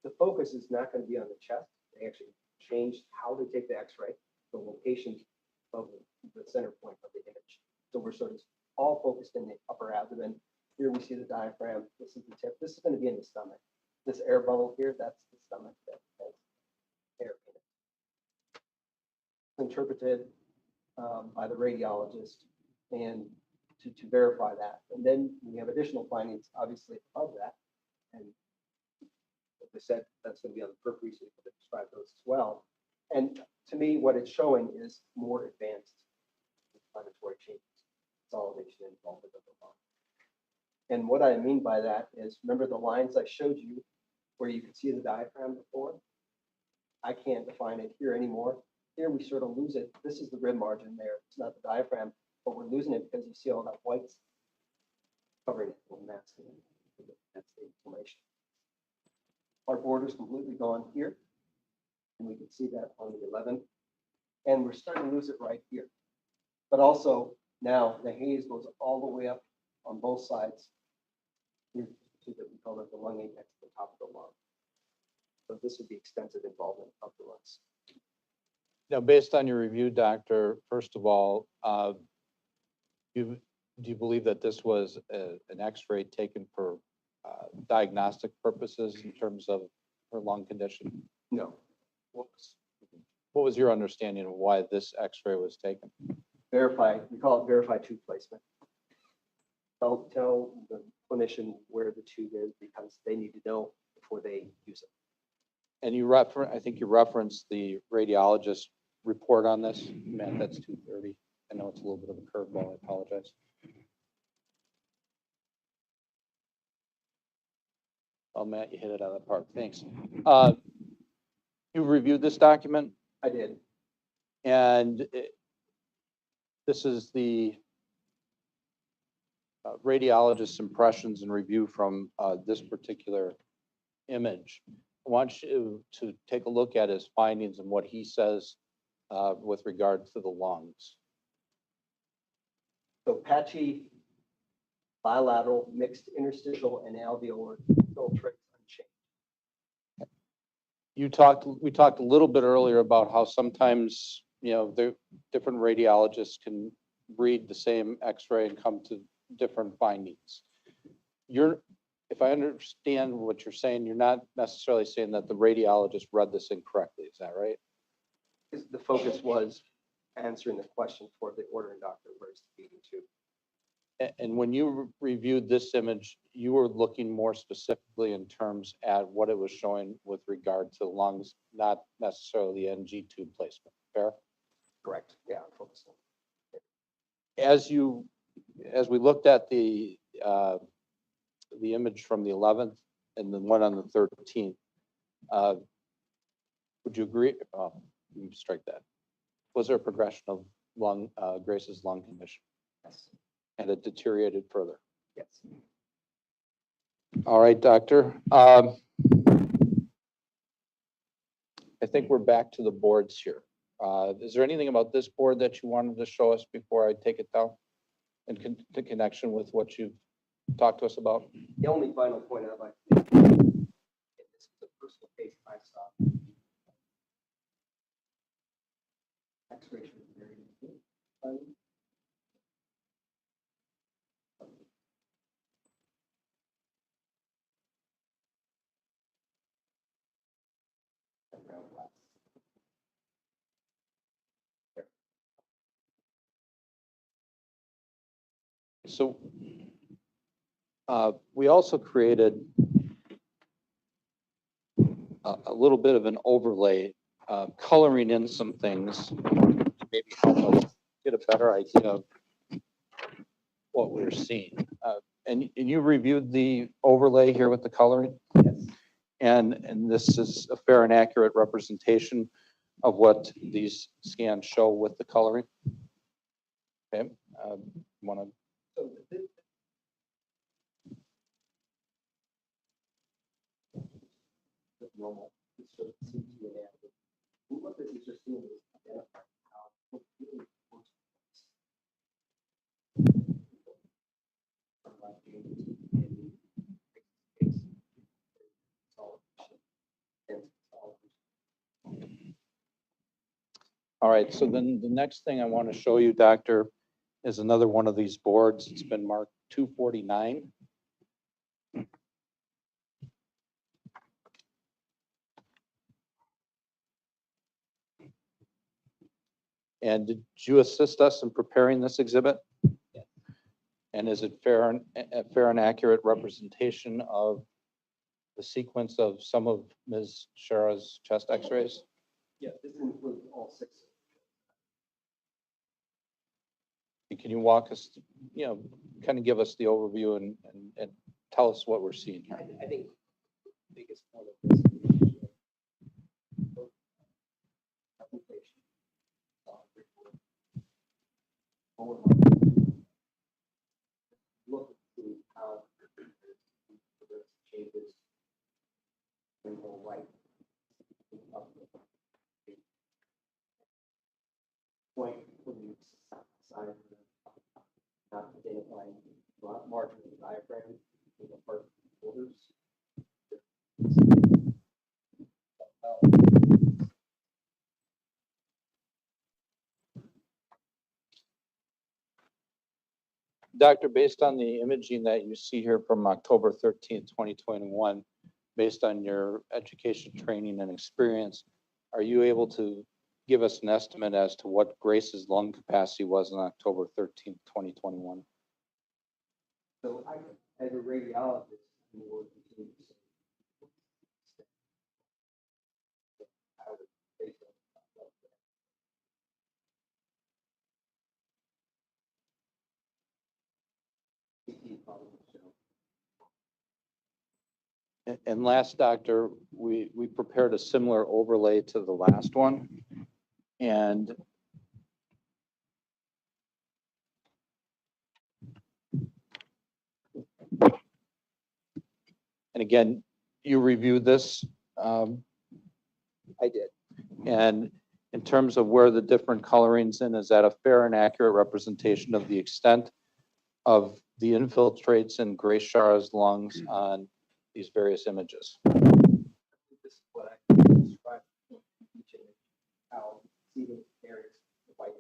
the focus is not going to be on the chest. They actually changed how to take the X-ray, the location of the center point of the image. So we're sort of all focused in the upper abdomen. Here we see the diaphragm. This is the tip. This is going to be in the stomach. This air bubble here, that's the stomach that has air in it. Interpreted by the radiologist and to verify that. And then we have additional findings, obviously, of that. And as I said, that's going to be on the periphery, so you can describe those as well. And to me, what it's showing is more advanced inflammatory changes, consolidation and involvement of the lung. And what I mean by that is, remember the lines I showed you where you could see the diaphragm before? I can't define it here anymore. Here we sort of lose it. This is the rib margin there. It's not the diaphragm, but we're losing it because you see all that white covering it with masking it. That's the inflammation. Our border's completely gone here, and we can see that on the 11th. And we're starting to lose it right here. But also now the haze goes all the way up on both sides. Here, we call it the lung apex, the top of the lung. So this would be extensive involvement of the lungs. Now, based on your review, doctor, first of all, do you believe that this was an X-ray taken for diagnostic purposes in terms of her lung condition? No. What was your understanding of why this X-ray was taken? Verify, we call it verify tube placement. Tell the clinician where the tube is because they need to know before they use it. And I think you referenced the radiologist report on this. Matt, that's 230. I know it's a little bit of a curveball. I apologize. Oh, Matt, you hit it out of the park. Thanks. You reviewed this document, I did. and this is the radiologist's impressions and review from this particular image. I want you to take a look at his findings and what he says with regard to the lungs. So patchy, bilateral, mixed interstitial, and alveolar filtrates unchanged. We talked a little bit earlier about how sometimes, the different radiologists can read the same X-ray and come to different findings. if I understand what you're saying, you're not necessarily saying that the radiologist read this incorrectly. Is that right? Because the focus was answering the question for the ordering doctor, where it's leading to. And when you reviewed this image, you were looking more specifically in terms at what it was showing with regard to lungs, not necessarily the NG tube placement. Fair? Correct. Yeah, I'm focusing. As we looked at the image from the 11th and the one on the 13th, would you agree? Let me strike that. Was there a progression of Grace's lung condition? Yes. And it deteriorated further? Yes. All right, doctor. I think we're back to the boards here. Is there anything about this board that you wanted to show us before I take it down in connection with what you've talked to us about? The only final point I'd like to make, and this is a personal case I saw. X-ray should be very important. So we also created a little bit of an overlay, coloring in some things, to maybe help us get a better idea of what we're seeing. And you reviewed the overlay here with the coloring? Yes. And this is a fair and accurate representation of what these scans show with the coloring? Okay, want to? So this is normal. This sort of seems to be an average. What this is just doing is identifying how completely works. All right, so then the next thing I want to show you, doctor, is another one of these boards. It's been marked 249. And did you assist us in preparing this exhibit? Yes. And is it a fair and accurate representation of the sequence of some of Ms. Schara's chest x-rays? Yeah, this includes all 6. And can you walk us, kind of give us the overview and tell us what we're seeing here? I think the biggest part of this is application. Look to how the changes in the right point when you sign not identifying margin of the diaphragm in the part borders. Doctor, based on the imaging that you see here from October 13th, 2021, based on your education, training, and experience, are you able to give us an estimate as to what Grace's lung capacity was on October 13th, 2021? So I, as a radiologist, I'm more concerned with I would base it on CT probably show. And last, doctor, we prepared a similar overlay to the last one. And again, you reviewed this. I did. And in terms of where the different colorings in, is that a fair and accurate representation of the extent of the infiltrates in Grace Schara's lungs on these various images? This is what I described in each image, how seating areas, the white areas.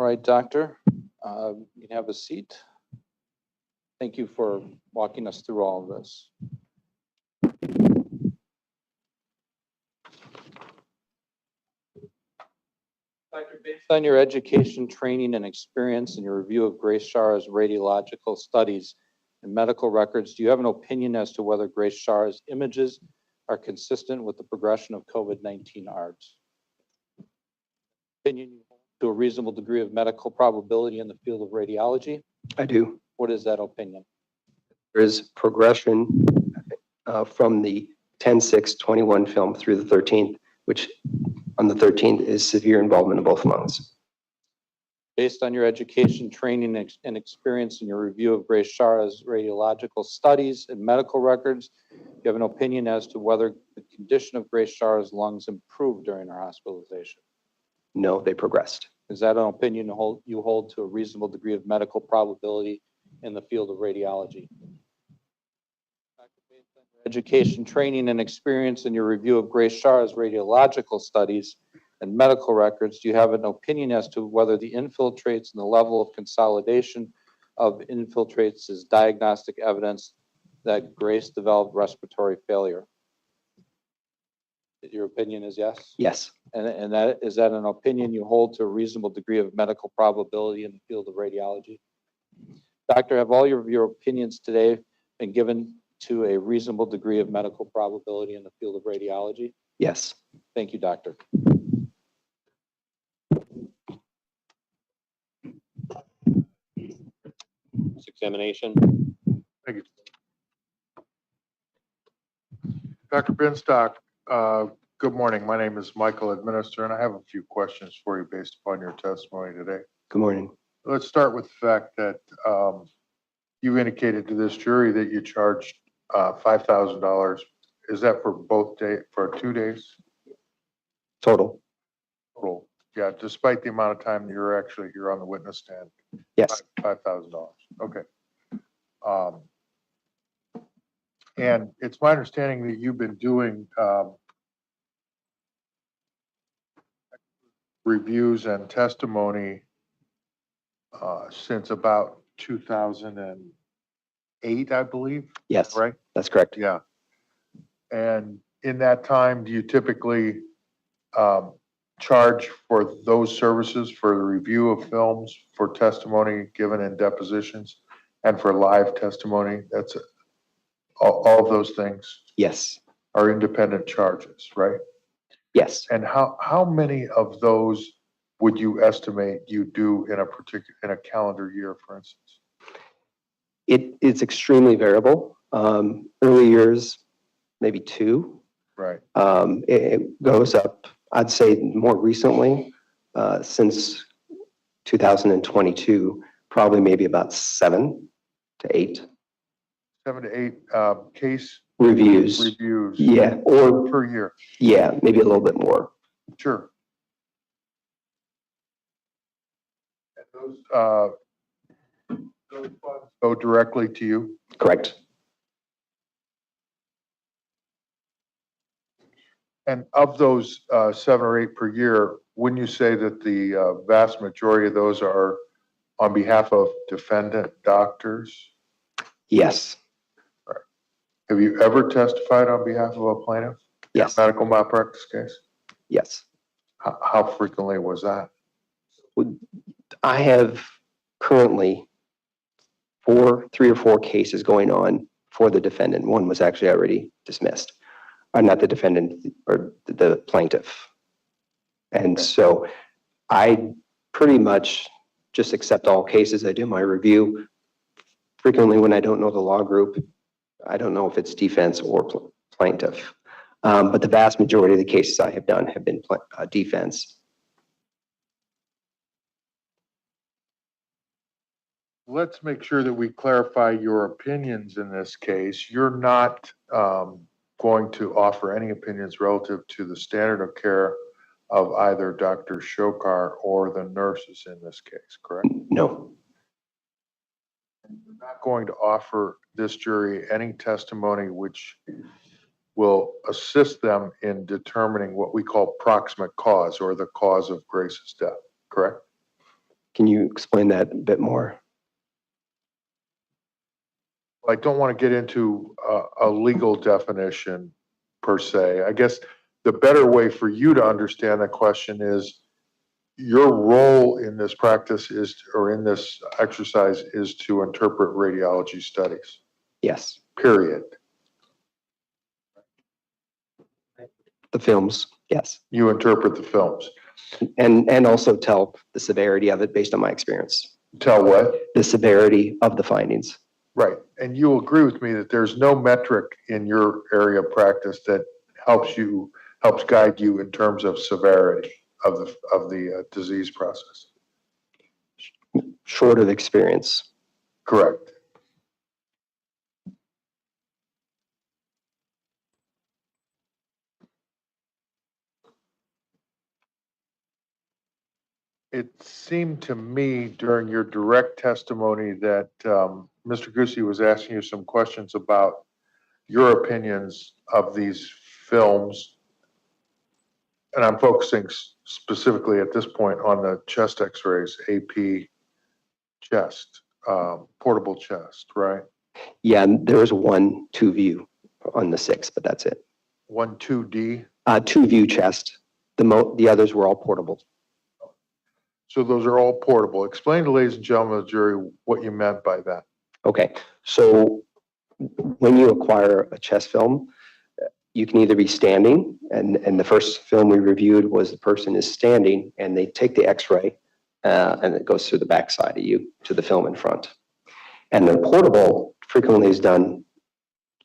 right, doctor. You can have a seat. Thank you for walking us through all of this. Doctor, based on your education, training, and experience in your review of Grace Schara's radiological studies and medical records, do you have an opinion as to whether Grace Schara's images are consistent with the progression of COVID-19 ARDS? Opinion you hold to a reasonable degree of medical probability in the field of radiology? I do. What is that opinion? There is progression from the 10/6/21 film through the 13th, which on the 13th is severe involvement of both lungs. Based on your education, training, and experience in your review of Grace Schara's radiological studies and medical records, you have an opinion as to whether the condition of Grace Schara's lungs improved during her hospitalization? No, they progressed. Is that an opinion you hold to a reasonable degree of medical probability in the field of radiology? Based on your education, training, and experience in your review of Grace Schara's radiological studies and medical records, do you have an opinion as to whether the infiltrates and the level of consolidation of infiltrates is diagnostic evidence that Grace developed respiratory failure? Your opinion is yes? Yes. And is that an opinion you hold to a reasonable degree of medical probability in the field of radiology? Doctor, have all your opinions today been given to a reasonable degree of medical probability in the field of radiology? Yes. Thank you, doctor. Examination. Thank you. Dr. Binstock, good morning. My name is Michael Administrator, and I have a few questions for you based upon your testimony today. Good morning. Let's start with the fact that you indicated to this jury that you charged $5,000. Is that for for 2 days? Total. Total. Yeah, despite the amount of time you're actually here on the witness stand. Yes. $5,000. Okay. And it's my understanding that you've been doing reviews and testimony since about 2008, I believe. Yes. Right? That's correct. Yeah. And in that time, do you typically charge for those services, for the review of films, for testimony given in depositions, and for live testimony? That's all of those things Yes. are independent charges, right? Yes. And how many of those would you estimate you do in a calendar year, for instance? It's extremely variable. Early years, maybe 2. Right. It goes up, I'd say more recently, since 2022, probably maybe about 7 to 8. 7 to 8 case Reviews. Yeah. Or per year. yeah, maybe a little bit more. Sure. And those funds go directly to you? Correct. And of those 7 or 8 per year, wouldn't you say that the vast majority of those are on behalf of defendant doctors? Yes. Have you ever testified on behalf of a plaintiff? Yes. Medical malpractice case? Yes. How frequently was that? I have currently 3 or 4 cases going on for the defendant. One was actually already dismissed. Not the defendant, or the plaintiff. And so I pretty much just accept all cases. I do my review. Frequently when I don't know the law group, I don't know if it's defense or plaintiff. But the vast majority of the cases I have done have been defense. Let's make sure that we clarify your opinions in this case. You're not going to offer any opinions relative to the standard of care of either Dr. Schara or the nurses in this case, correct? No. You're not going to offer this jury any testimony which will assist them in determining what we call proximate cause, or the cause of Grace's death, correct? Can you explain that a bit more? I don't want to get into a legal definition per se. I guess the better way for you to understand the question is your role in this practice is, or in this exercise is to interpret radiology studies, Yes, period. the films, yes. You interpret the films. And also tell the severity of it based on my experience, Tell what? the severity of the findings. Right. And you'll agree with me that there's no metric in your area of practice that helps guide you in terms of severity of the disease process. Short of experience. Correct. It seemed to me during your direct testimony that Mr. Goosey was asking you some questions about your opinions of these films. And I'm focusing specifically at this point on the chest x-rays, AP chest, portable chest, right? Yeah, and there was 1-2 view on the 6, but that's it. 1-2D. 2 view chest. The others were all portable. So those are all portable. Explain to ladies and gentlemen of the jury what you meant by that. Okay, so when you acquire a chest film, you can either be standing, and the first film we reviewed was the person is standing, and they take the x-ray, and it goes through the backside of you to the film in front. And the portable frequently is done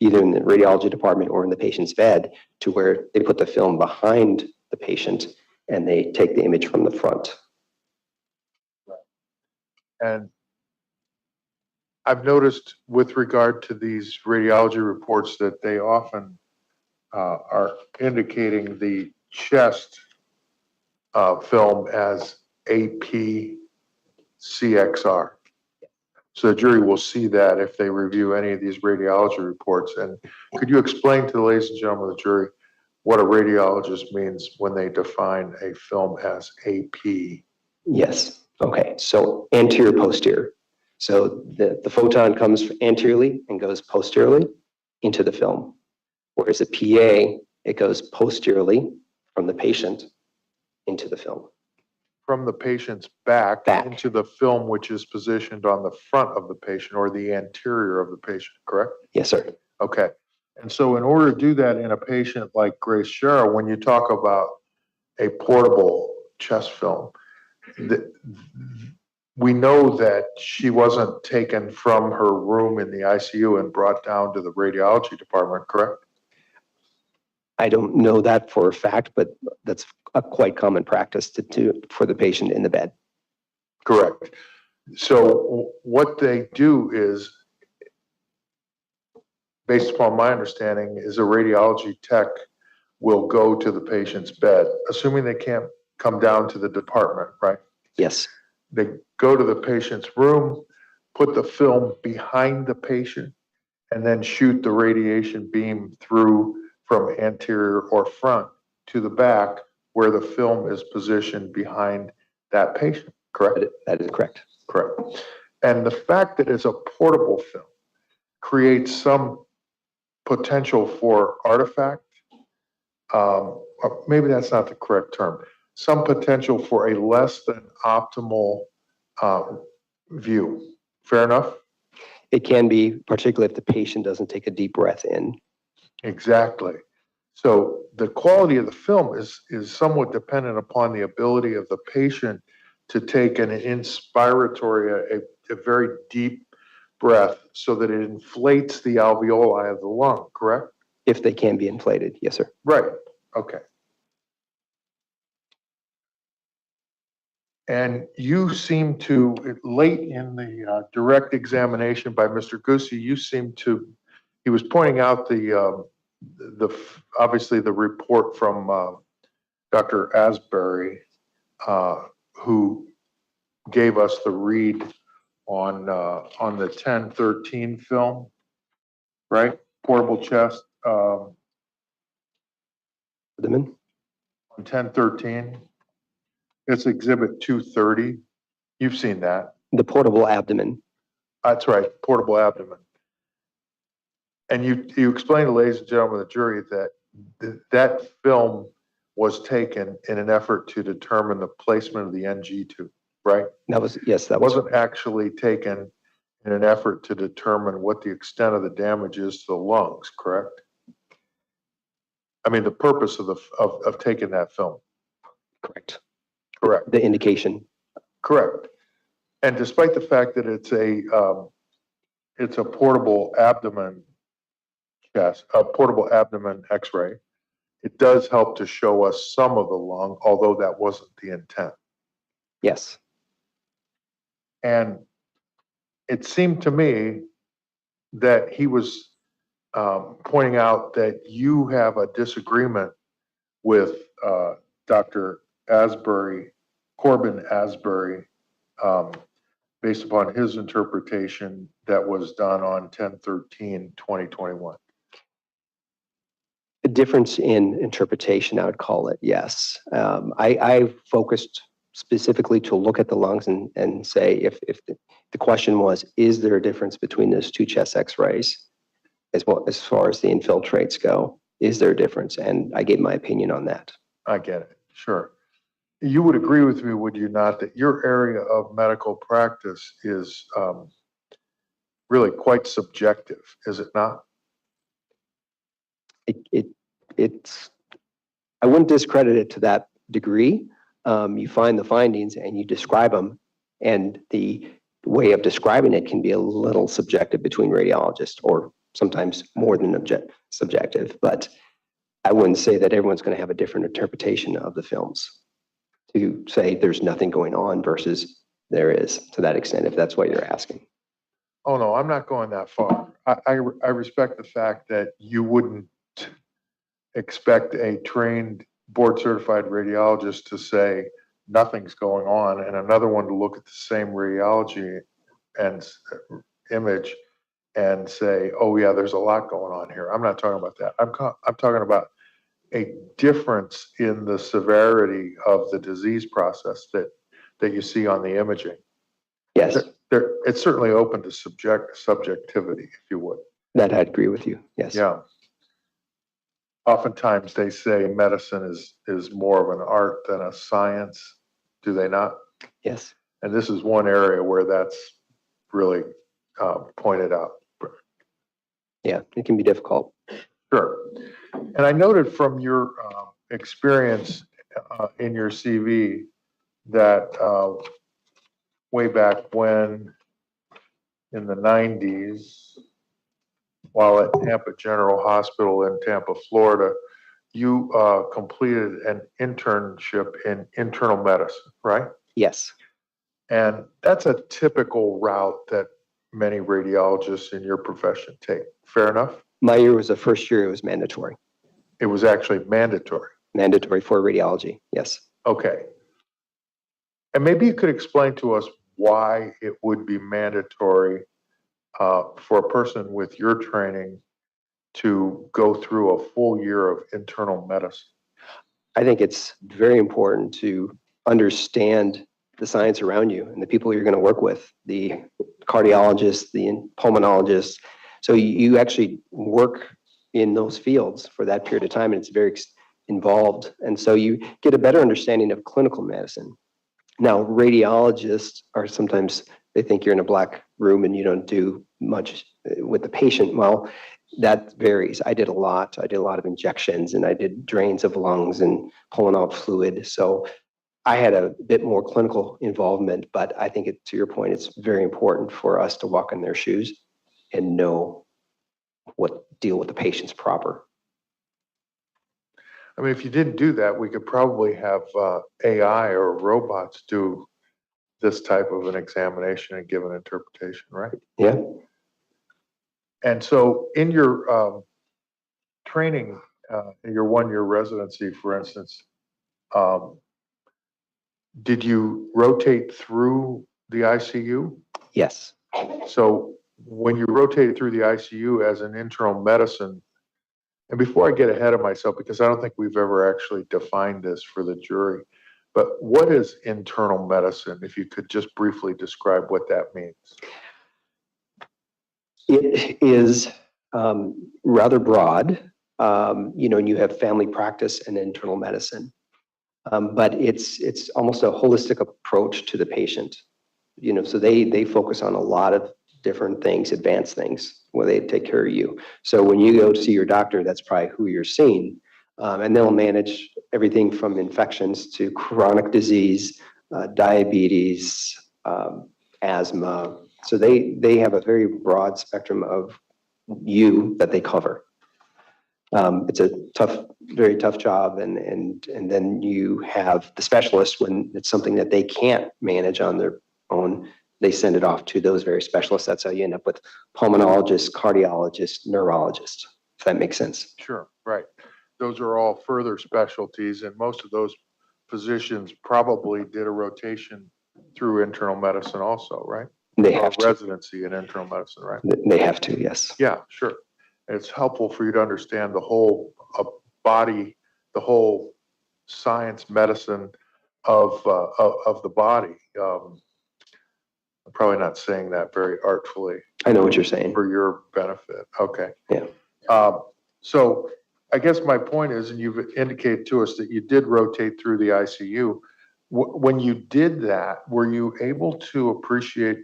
either in the radiology department or in the patient's bed, to where they put the film behind the patient and they take the image from the front. And I've noticed with regard to these radiology reports that they often are indicating the chest film as AP CXR. So the jury will see that if they review any of these radiology reports. And could you explain to the ladies and gentlemen of the jury what a radiologist means when they define a film as AP? Yes. Okay. So anterior, posterior. So the photon comes anteriorly and goes posteriorly into the film. Whereas a PA, it goes posteriorly from the patient into the film. From the patient's back Back. into the film, which is positioned on the front of the patient or the anterior of the patient, correct? Yes, sir. Okay. And so in order to do that in a patient like Grace Schara, when you talk about a portable chest film, we know that she wasn't taken from her room in the ICU and brought down to the radiology department, correct? I don't know that for a fact, but that's a quite common practice to do for the patient in the bed. Correct. So what they do is, based upon my understanding, is a radiology tech will go to the patient's bed, assuming they can't come down to the department, right? Yes. They go to the patient's room, put the film behind the patient, and then shoot the radiation beam through from anterior or front to the back where the film is positioned behind that patient, correct? That is correct. Correct. And the fact that it's a portable film creates some potential for artifact, or maybe that's not the correct term, some potential for a less than optimal view. Fair enough? It can be, particularly if the patient doesn't take a deep breath in. Exactly. So the quality of the film is somewhat dependent upon the ability of the patient to take an inspiratory, a very deep breath so that it inflates the alveoli of the lung, correct? If they can be inflated. Yes, sir. Right. Okay. And you seem to, late in the direct examination by Mr. Goosey, he was pointing out obviously the report from Dr. Asbury, who gave us the read on the 1013 film, right? Portable chest, on Abdomen. 1013. It's exhibit 230. You've seen that. The portable abdomen. That's right, portable abdomen. And you explained to ladies and gentlemen of the jury that that film was taken in an effort to determine the placement of the NG tube, right? That was, yes, It that was, wasn't actually taken in an effort to determine what the extent of the damage is to the lungs, correct? I mean, the purpose of taking that film. correct. Correct. The indication. Correct. And despite the fact that it's a portable abdomen chest, a portable abdomen X-ray, it does help to show us some of the lung, although that wasn't the intent. Yes. And it seemed to me that he was pointing out that you have a disagreement with Dr. Corbin Asbury, based upon his interpretation that was done on 10/13/2021. A difference in interpretation, I would call it, yes. I focused specifically to look at the lungs and say, if the question was, is there a difference between those two chest x-rays as well as far as the infiltrates go? Is there a difference? And I gave my opinion on that. I get it, sure. You would agree with me, would you not, that your area of medical practice is really quite subjective, is it not? It's, I wouldn't discredit it to that degree. You find the findings and you describe them, and the way of describing it can be a little subjective between radiologists, or sometimes more than subjective, but I wouldn't say that everyone's going to have a different interpretation of the films to say there's nothing going on versus there is, to that extent, if that's what you're asking. Oh, no, I'm not going that far. I respect the fact that you wouldn't expect a trained board certified radiologist to say nothing's going on and another one to look at the same radiology and image and say, oh yeah, there's a lot going on here. I'm not talking about that. I'm talking about a difference in the severity of the disease process that you see on the imaging. Yes, It's certainly open to subjectivity, if you would. that I'd agree with you. Yes. Yeah. Oftentimes they say medicine is more of an art than a science, do they not? Yes. And this is one area where that's really pointed out. Yeah, it can be difficult. Sure. And I noted from your experience in your CV that way back when, in the 90s, while at Tampa General Hospital in Tampa, Florida, you completed an internship in internal medicine, right? Yes. And that's a typical route that many radiologists in your profession take. Fair enough? My year was the first year it was mandatory. It was actually mandatory. Mandatory for radiology. Yes. Okay. And maybe you could explain to us why it would be mandatory for a person with your training to go through a full year of internal medicine. I think it's very important to understand the science around you and the people you're going to work with, the cardiologists, the pulmonologists. So you actually work in those fields for that period of time, and it's very involved. And so you get a better understanding of clinical medicine. Now, radiologists are sometimes, they think you're in a black room and you don't do much with the patient. Well, that varies. I did a lot. I did a lot of injections, and I did drains of lungs and pulling out fluid. So I had a bit more clinical involvement, but I think to your point, it's very important for us to walk in their shoes and know what deal with the patients proper. I mean, if you didn't do that, we could probably have AI or robots do this type of an examination and give an interpretation, right? Yeah. And so in your training, in your one-year residency, for instance, did you rotate through the ICU? Yes. So when you rotated through the ICU as an internal medicine, and before I get ahead of myself, because I don't think we've ever actually defined this for the jury, But what is internal medicine? If you could just briefly describe what that means. It is rather broad, and you have family practice and internal medicine. But it's almost a holistic approach to the patient. So they focus on a lot of different things, advanced things, where they take care of you. So when you go to see your doctor, that's probably who you're seeing. And they'll manage everything from infections to chronic disease, diabetes, asthma. So they have a very broad spectrum of you that they cover. It's a very tough job, and then you have the specialists when it's something that they can't manage on their own. They send it off to those very specialists. That's how you end up with pulmonologists, cardiologists, neurologists. If that makes sense. Sure, right. Those are all further specialties, and most of those physicians probably did a rotation through internal medicine also, right? They Or have to. residency in internal medicine, right? They have to. Yes. Yeah, sure. It's helpful for you to understand the whole body, the whole science medicine of the body. I'm probably not saying that very artfully I know what you're saying. for your benefit. Okay. Yeah. So I guess my point is, and you've indicated to us that you did rotate through the ICU. When you did that, were you able to appreciate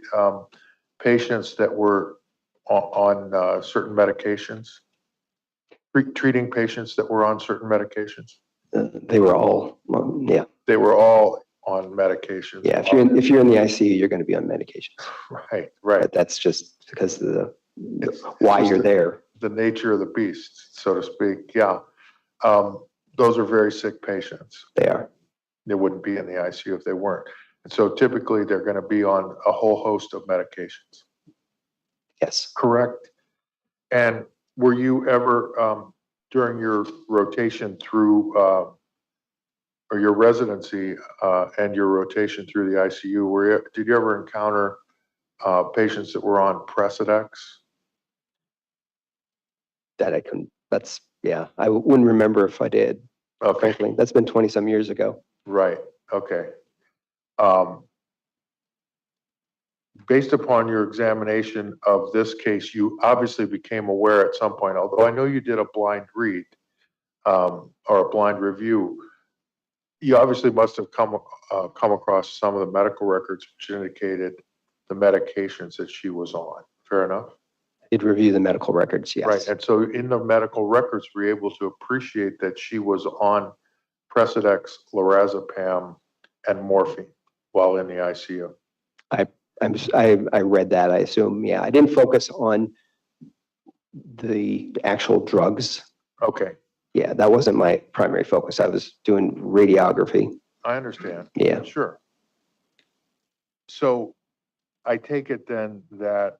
patients that were on certain medications? Treating patients that were on certain medications? They were all. Yeah. They were all on medications. Yeah. If you're in the ICU, you're going to be on medications. Right. Right. But that's just because of It's why just you're there. The nature of the beast, so to speak. Yeah. Those are very sick patients. They are. They wouldn't be in the ICU if they weren't. And so typically they're going to be on a whole host of medications. Yes. Correct. And were you ever, during your rotation through, or your residency and your rotation through the ICU, did you ever encounter patients that were on Precedex? That I couldn't. Yeah. I wouldn't remember if I did. Okay. Frankly, that's been 20 some years ago. Right. Okay. Based upon your examination of this case, you obviously became aware at some point, although I know you did a blind read or a blind review, you obviously must have come across some of the medical records which indicated the medications that she was on. Fair enough? Did review the medical records, yes. Right. And so in the medical records, were you able to appreciate that she was on Precedex, lorazepam, and morphine while in the ICU? I read that, I assume. Yeah. I didn't focus on the actual drugs. Okay. Yeah, that wasn't my primary focus. I was doing radiography. I understand. Yeah. Sure. So I take it then that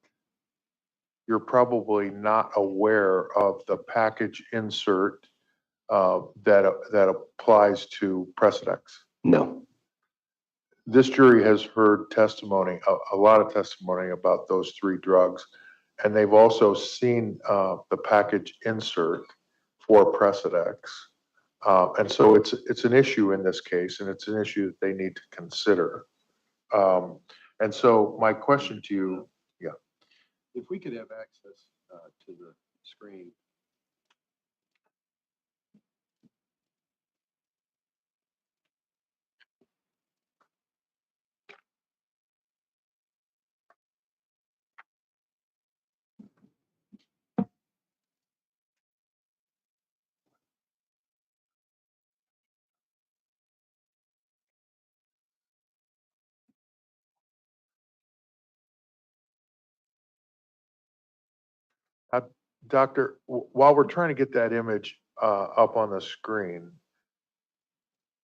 you're probably not aware of the package insert that applies to Precedex. No. This jury has heard testimony, a lot of testimony about those three drugs, and they've also seen the package insert for Precedex. And so it's an issue in this case, and it's an issue that they need to consider. And so my question to you, yeah. If we could have access to the screen. Doctor, while we're trying to get that image up on the screen,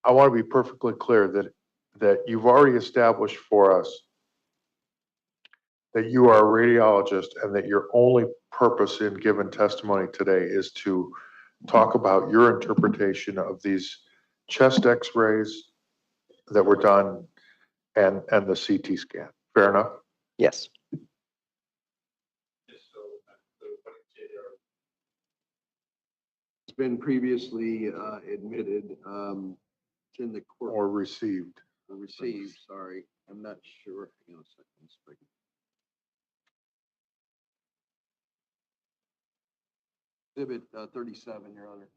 I want to be perfectly clear that you've already established for us that you are a radiologist and that your only purpose in given testimony today is to talk about your interpretation of these chest x-rays that were done and the CT scan. Fair enough? Yes. It's been previously admitted It's in the court, or received? or received, sorry, I'm not sure. Hang on a second. See if I can- Exhibit 37, Your Honor.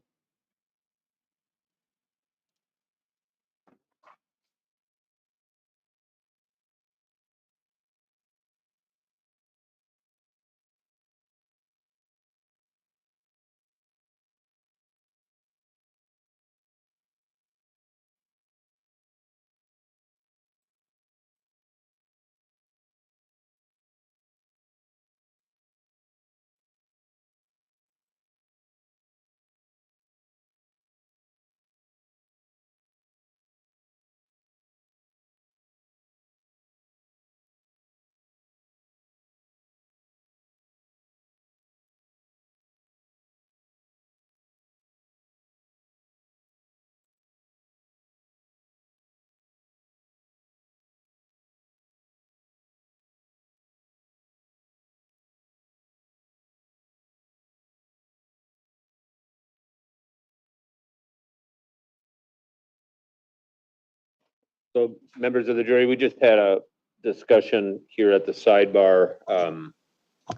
So members of the jury, we just had a discussion here at the sidebar.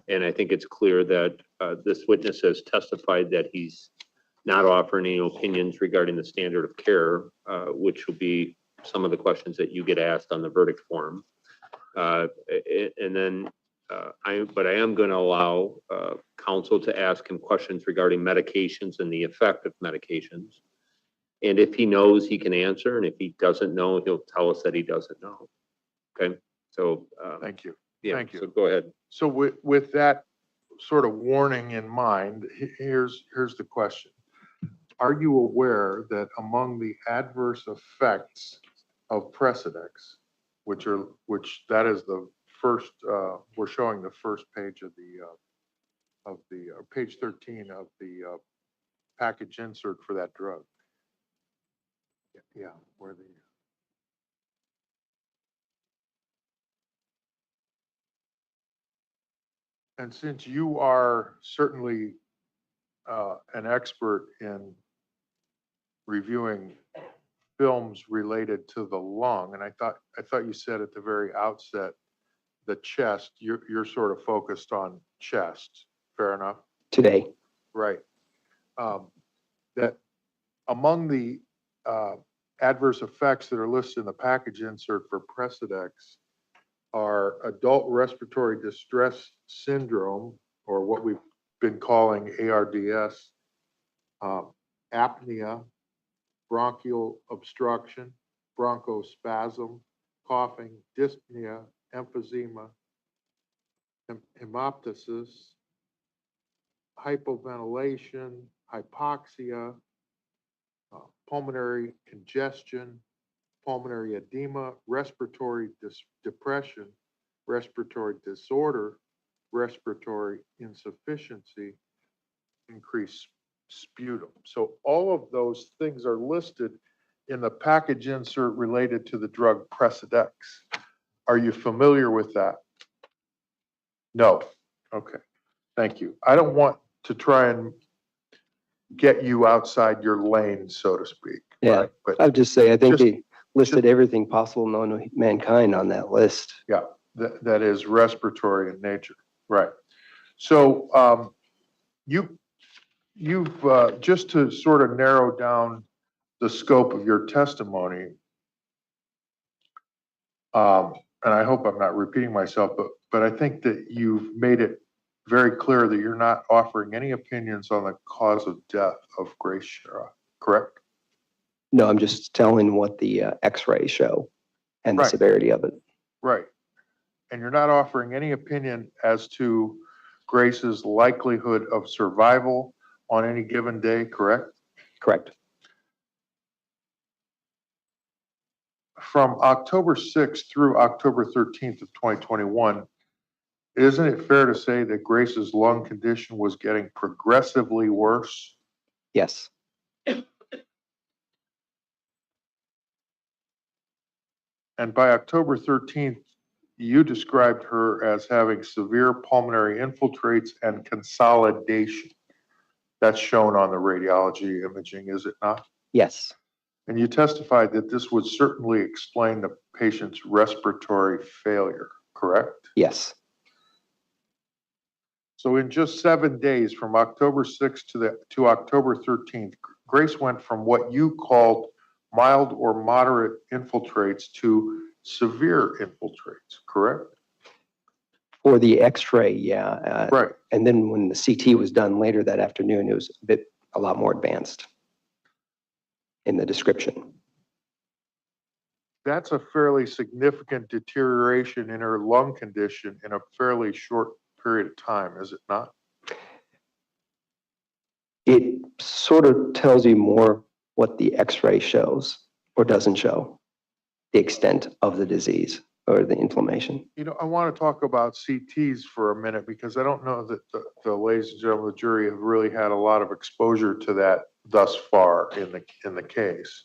And I think it's clear that this witness has testified that he's not offering any opinions regarding the standard of care, which will be some of the questions that you get asked on the verdict form. And then I am going to allow counsel to ask him questions regarding medications and the effect of medications. And if he knows, he can answer. And if he doesn't know, he'll tell us that he doesn't know. Okay, so. Thank you. Yeah, Thank you. so go ahead. So with that sort of warning in mind, here's the question. Are you aware that among the adverse effects of Precedex, which that is the first, we're showing the first page of page 13 of the package insert for that drug. Yeah, where the. And since you are certainly an expert in reviewing films related to the lung, and I thought you said at the very outset, the chest, you're sort of focused on chest, fair enough? Today, Right. That among the adverse effects that are listed in the package insert for Precedex are adult respiratory distress syndrome, or what we've been calling ARDS, apnea, bronchial obstruction, bronchospasm, coughing, dyspnea, emphysema, hemoptysis, hypoventilation, hypoxia, pulmonary congestion, pulmonary edema, respiratory depression, respiratory disorder, respiratory insufficiency, increased sputum. So all of those things are listed in the package insert related to the drug Precedex. Are you familiar with that? No. Okay. Thank you. I don't want to try and get you outside your lane, so to speak. Yeah. Right? But I would just say, I think Just- they listed everything possible known to mankind on that list. yeah, that is respiratory in nature. Right. So you've just to sort of narrow down the scope of your testimony, and I hope I'm not repeating myself, but I think that you've made it very clear that you're not offering any opinions on the cause of death of Grace Schara, correct? No, I'm just telling what the x-rays show and the Right. severity of it. Right. And you're not offering any opinion as to Grace's likelihood of survival on any given day, correct? Correct. From October 6th through October 13th of 2021, isn't it fair to say that Grace's lung condition was getting progressively worse? Yes. And by October 13th, you described her as having severe pulmonary infiltrates and consolidation. That's shown on the radiology imaging, is it not? Yes. And you testified that this would certainly explain the patient's respiratory failure, correct? Yes, So in just 7 days, from October 6th to October 13th, Grace went from what you called mild or moderate infiltrates to severe infiltrates, correct? for the X-ray, yeah. Right. And then when the CT was done later that afternoon, it was a lot more advanced in the description. That's a fairly significant deterioration in her lung condition in a fairly short period of time, is it not? It sort of tells you more what the X-ray shows or doesn't show, the extent of the disease or the inflammation. You know, I want to talk about CTs for a minute because I don't know that the ladies and gentlemen of the jury have really had a lot of exposure to that thus far in the case.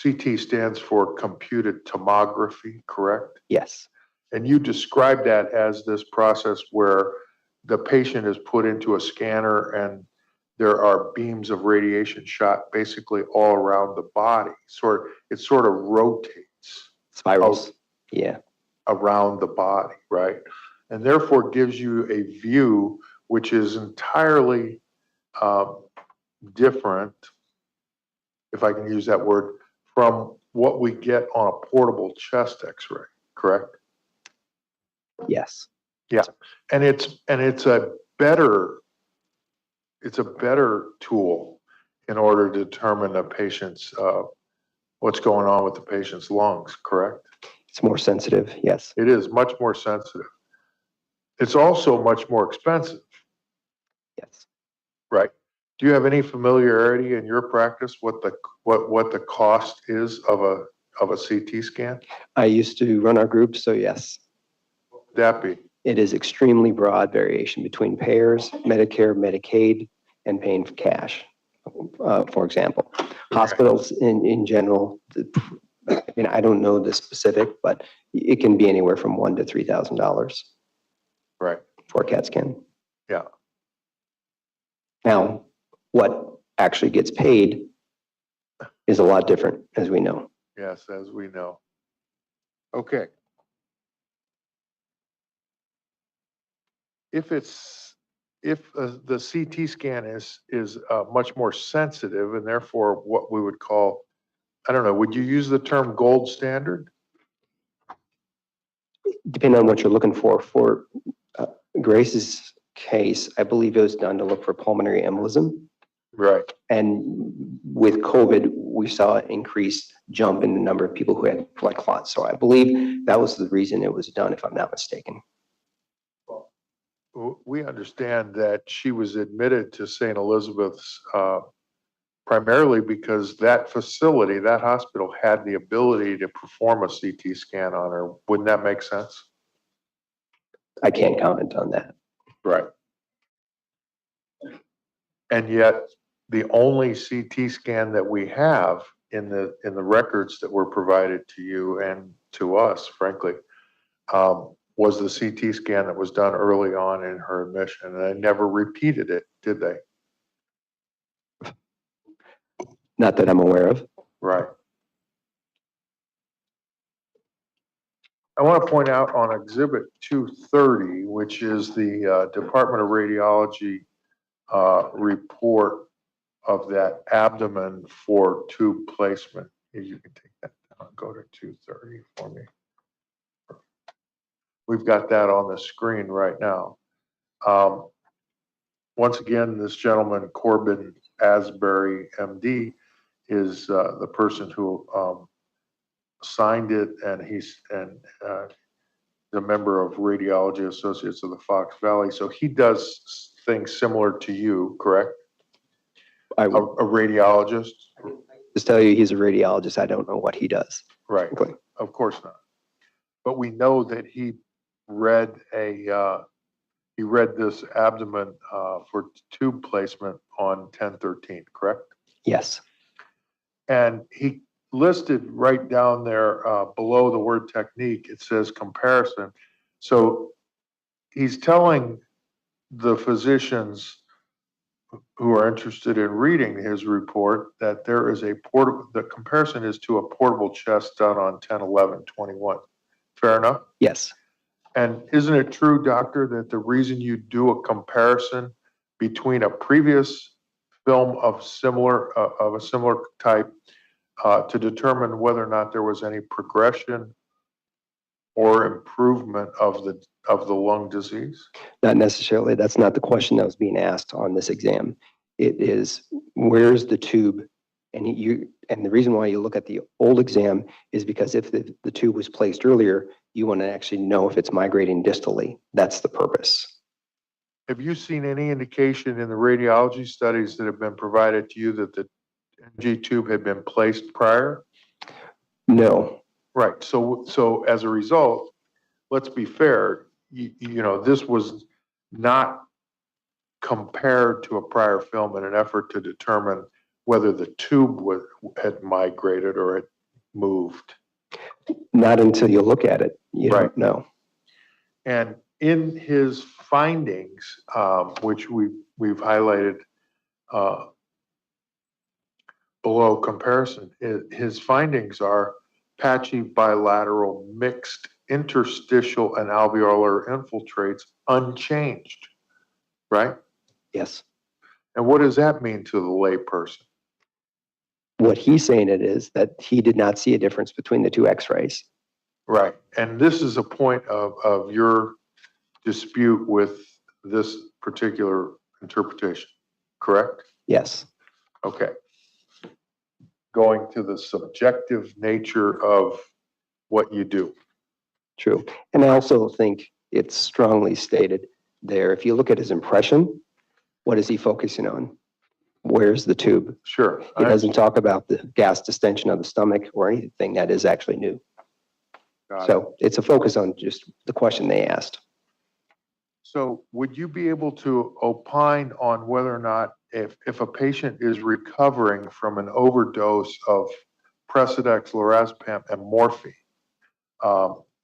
CT stands for computed tomography, correct? Yes, And you describe that as this process where the patient is put into a scanner and there are beams of radiation shot basically all around the body. It sort of rotates spirals. Yeah, around the body, right? And therefore gives you a view which is entirely different, if I can use that word, from what we get on a portable chest X-ray, correct? yes. Yeah, and it's a better tool in order to determine a patient's what's going on with the patient's lungs, correct? It's more sensitive, yes. It is much more sensitive. It's also much more expensive, Yes. right? Do you have any familiarity in your practice what the cost is of a CT scan? I used to run our group, so yes. That be? It is extremely broad variation between payers, Medicare, Medicaid, and paying for cash. For example, hospitals in general, I don't know the specific, but it can be anywhere from $1,000 to $3,000 Right. for a CAT scan. Yeah. Now, what actually gets paid is a lot different, as we know. Yes, as we know. Okay. If the CT scan is much more sensitive and therefore what we would call, I don't know, would you use the term gold standard? Depending on what you're looking for. For Grace's case, I believe it was done to look for pulmonary embolism. Right. And with COVID, we saw an increased jump in the number of people who had blood clots. So I believe that was the reason it was done, if I'm not mistaken. We understand that she was admitted to St. Elizabeth's primarily because that facility, that hospital, had the ability to perform a CT scan on her. Wouldn't that make sense? I can't comment on that. Right. And yet, the only CT scan that we have in the records that were provided to you and to us, frankly, was the CT scan that was done early on in her admission, and they never repeated it, did they? Not that I'm aware of. Right. I want to point out on Exhibit 230, which is the Department of Radiology report of that abdomen for tube placement. If you can take that down, go to 230 for me. We've got that on the screen right now. Once again, this gentleman, Corbin Asbury, MD, is the person who signed it, and he's the member of Radiology Associates of the Fox Valley. So he does things similar to you, correct? I A will radiologist? just tell you he's a radiologist. I don't know what he does. Right, Okay. of course not. But we know that he read this abdomen for tube placement on 10/13, correct? Yes. And he listed right down there below the word technique, it says comparison. So he's telling the physicians who are interested in reading his report, that there is a portable, the comparison is to a portable chest done on 10/11/21. Fair enough? Yes, And isn't it true, doctor, that the reason you do a comparison between a previous film of a similar type to determine whether or not there was any progression or improvement of the lung disease? not necessarily. That's not the question that was being asked on this exam. It is, where's the tube? And the reason why you look at the old exam is because if the tube was placed earlier, you want to actually know if it's migrating distally. That's the purpose. Have you seen any indication in the radiology studies that have been provided to you that the NG tube had been placed prior? No, Right, so as a result, let's be fair, this was not compared to a prior film in an effort to determine whether the tube had migrated or had moved. not until you look at it. You Right. don't know. And in his findings, which we've highlighted below comparison, his findings are patchy bilateral mixed interstitial and alveolar infiltrates unchanged, right? Yes. And what does that mean to the layperson? What he's saying it is that he did not see a difference between the two x-rays. Right. And this is a point of your dispute with this particular interpretation, correct? Yes, Okay. Going to the subjective nature of what you do. true. And I also think it's strongly stated there. If you look at his impression, what is he focusing on? Where's the tube? Sure. He doesn't talk about the gas distension of the stomach or anything that is actually new. Got it. So it's a focus on just the question they asked. So would you be able to opine on whether or not if a patient is recovering from an overdose of Precedex, lorazepam, and morphine,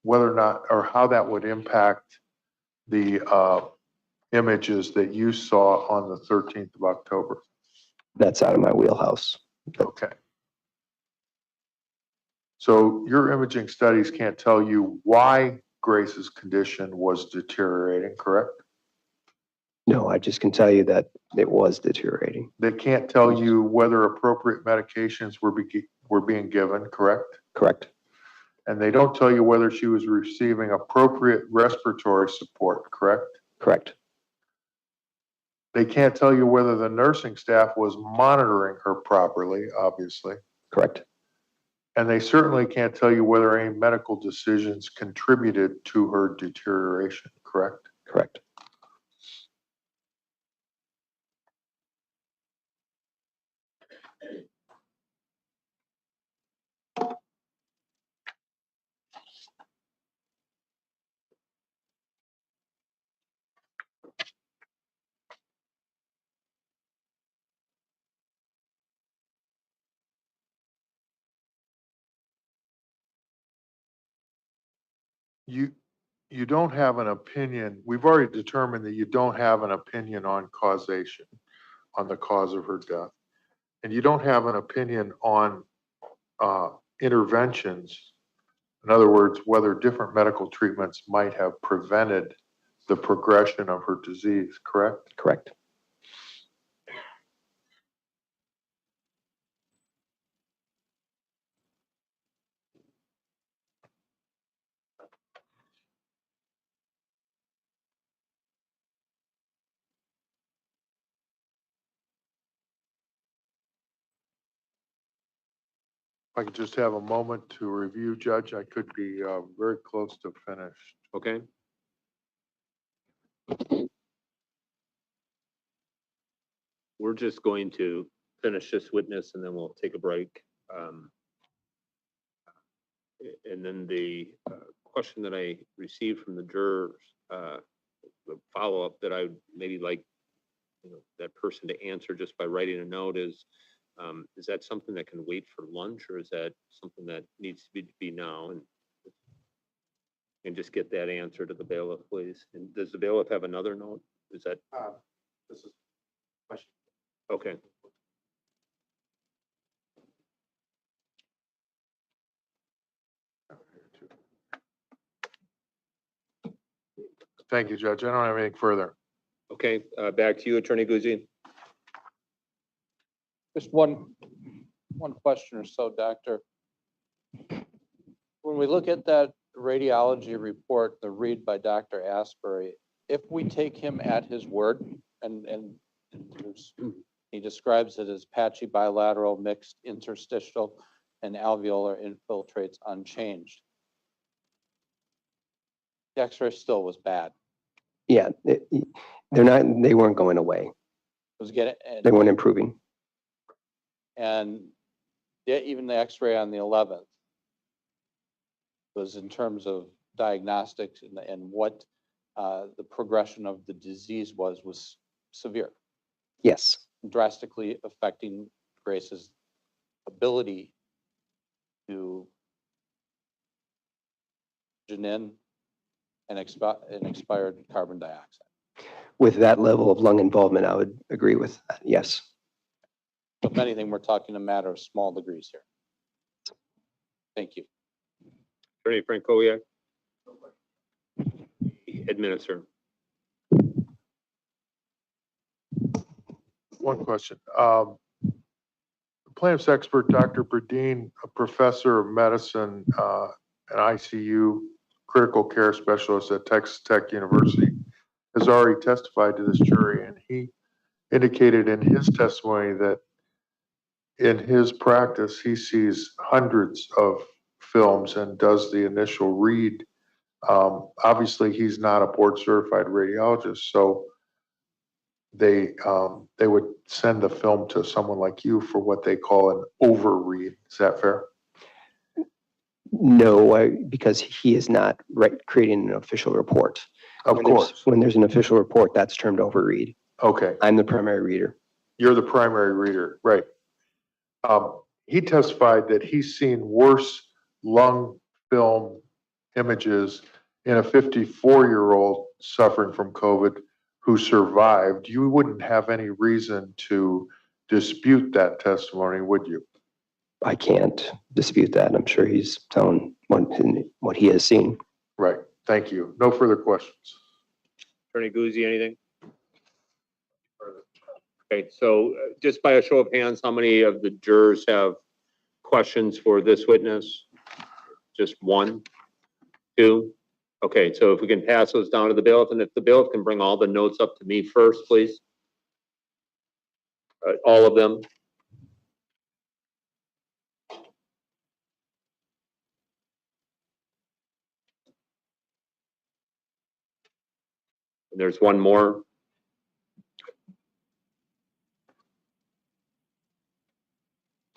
whether or not, or how that would impact the images that you saw on the 13th of October? That's out of my wheelhouse. Okay. So your imaging studies can't tell you why Grace's condition was deteriorating, correct? No, I just can tell you that it was deteriorating. They can't tell you whether appropriate medications were being given, correct? Correct. And they don't tell you whether she was receiving appropriate respiratory support, correct? Correct. They can't tell you whether the nursing staff was monitoring her properly, obviously. Correct. And they certainly can't tell you whether any medical decisions contributed to her deterioration, correct? Correct. You don't have an opinion. We've already determined that you don't have an opinion on causation, on the cause of her death. And you don't have an opinion on interventions. In other words, whether different medical treatments might have prevented the progression of her disease, correct? Correct. If I could just have a moment to review, Judge, I could be very close to finished. Okay. We're just going to finish this witness and then we'll take a break. And then the question that I received from the jurors, the follow-up that I would maybe like, that person to answer just by writing a note is that something that can wait for lunch, or is that something that needs to be now? And just get that answer to the bailiff, please. And does the bailiff have another note? Is that? This is Okay. Thank you, Judge. I don't have anything further. Okay, back to you, Attorney Guzzi. Just one question or so, Doctor. When we look at that radiology report, the read by Dr. Asbury, if we take him at his word and he describes it as patchy bilateral, mixed interstitial, and alveolar infiltrates unchanged. The X-ray still was bad. Yeah, they weren't going away. Was getting, They weren't improving. and even the X-ray on the 11th was in terms of diagnostics and what the progression of the disease was severe, Yes. drastically affecting Grace's ability to in and expired carbon dioxide. With that level of lung involvement, I would agree with that. Yes. If anything, we're talking a matter of small degrees here. Thank you. Attorney Francowiak. Administer. One question. The plaintiff's expert, Dr. Berdeen, a professor of medicine, an ICU critical care specialist at Texas Tech University, has already testified to this jury, and he indicated in his testimony that in his practice, he sees hundreds of films and does the initial read. Obviously, he's not a board certified radiologist, so they would send the film to someone like you for what they call an overread. Is that fair? No, because he is not creating an official report. Of course. When there's an official report, that's termed overread. Okay. I'm the primary reader. You're the primary reader, right? He testified that he's seen worse lung film images in a 54-year-old suffering from COVID who survived. You wouldn't have any reason to dispute that testimony, would you? I can't dispute that. I'm sure he's telling what he has seen. Right. Thank you. No further questions. Attorney Guzzi, anything? Okay, so just by a show of hands, how many of the jurors have questions for this witness? Just one, two? Okay, so if we can pass those down to the bailiff, and if the bailiff can bring all the notes up to me first, please. All of them. And there's one more.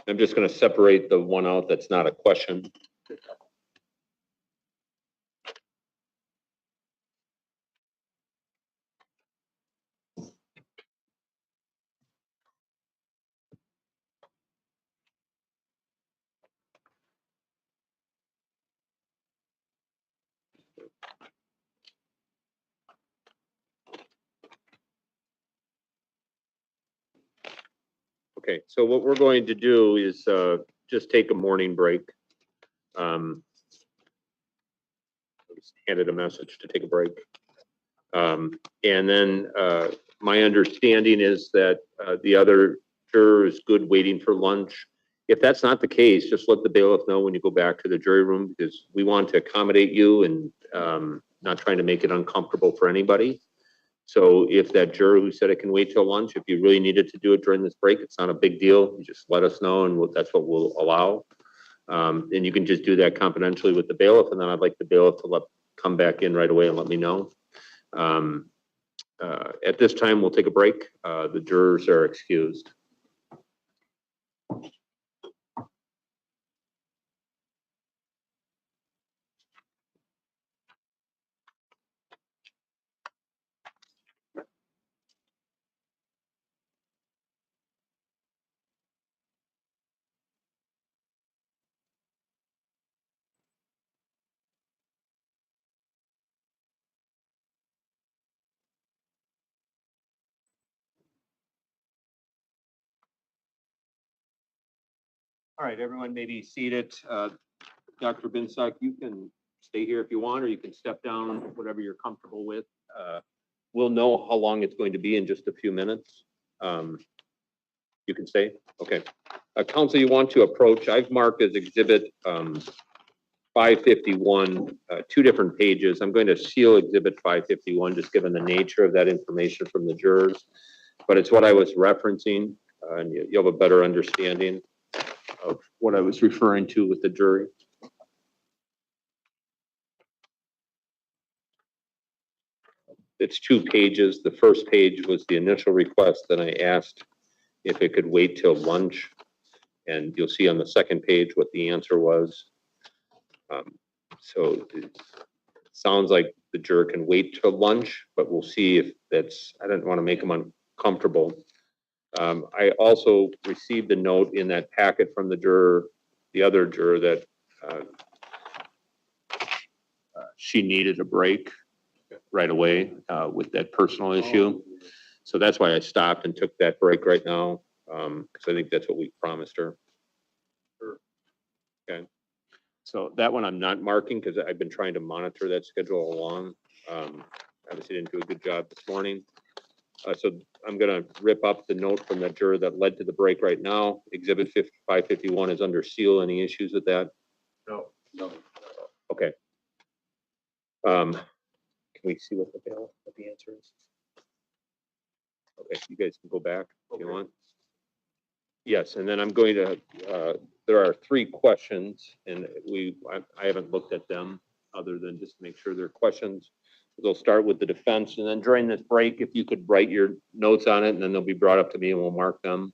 I'm just going to separate the one out that's not a question. Okay, so what we're going to do is just take a morning break. Just handed a message to take a break. And then my understanding is that the other juror is good waiting for lunch. If that's not the case, just let the bailiff know when you go back to the jury room, because we want to accommodate you and not trying to make it uncomfortable for anybody. So if that juror who said it can wait till lunch, if you really needed to do it during this break, it's not a big deal. You just let us know, and that's what we'll allow. And you can just do that confidentially with the bailiff, and then I'd like the bailiff to come back in right away and let me know. At this time, we'll take a break. The jurors are excused. All right, everyone may be seated. Dr. Binstock, you can stay here if you want, or you can step down, whatever you're comfortable with. We'll know how long it's going to be in just a few minutes. You can stay? Okay. Council, you want to approach, I've marked as exhibit 551, two different pages. I'm going to seal exhibit 551, just given the nature of that information from the jurors. But it's what I was referencing, and you'll have a better understanding of what I was referring to with the jury. It's 2 pages. The first page was the initial request. Then I asked if it could wait till lunch. And you'll see on the second page what the answer was. So it sounds like the juror can wait till lunch, but we'll see if that's, I don't want to make them uncomfortable. I also received a note in that packet from the juror, the other juror, that she needed a break right away with that personal issue. So that's why I stopped and took that break right now, because I think that's what we promised her. Sure. Okay. So that one I'm not marking because I've been trying to monitor that schedule along. Obviously didn't do a good job this morning. So I'm going to rip up the note from that juror that led to the break right now. Exhibit 551 is under seal. Any issues with that? No. Okay. Can we see what the answer is? Okay, you guys can go back if you want. Yes, and then I'm going to, there are 3 questions, and I haven't looked at them other than just to make sure they're questions. They'll start with the defense, and then during this break, if you could write your notes on it, and then they'll be brought up to me and we'll mark them.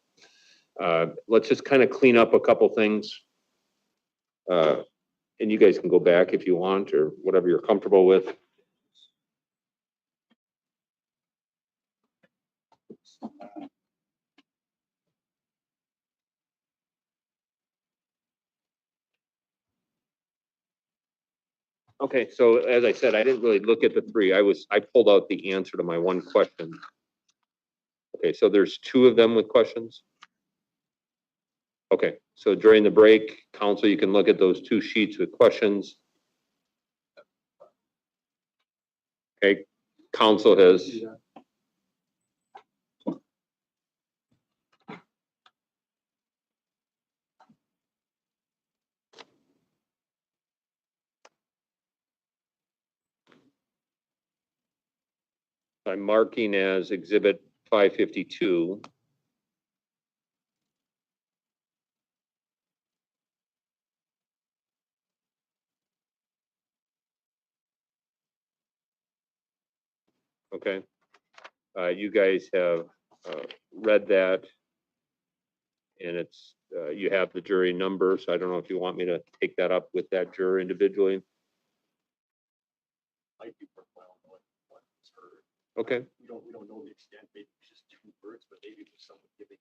Let's just kind of clean up a couple things. And you guys can go back if you want, or whatever you're comfortable with. Okay, so as I said, I didn't really look at the 3. I pulled out the answer to my 1 question. Okay, so there's 2 of them with questions. Okay, so during the break, council, you can look at those 2 sheets with questions. Okay, council has. I'm marking as exhibit 552. Okay, you guys have read that, and it's you have the jury number, so I don't know if you want me to take that up with that juror individually. Might be worthwhile knowing what was heard. Okay. We don't know the extent, maybe it's just 2 words, but maybe it was someone giving.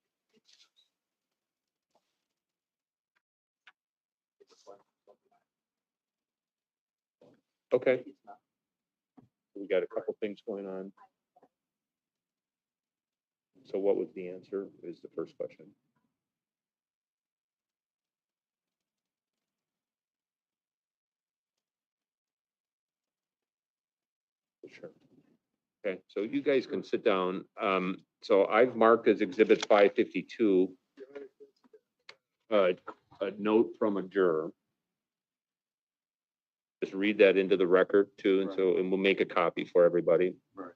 Okay. We got a couple things going on. So what was the answer is the first question. Sure. Okay, so you guys can sit down. So I've marked as exhibit 552 a note from a juror. Just read that into the record too, and and we'll make a copy for everybody. Right.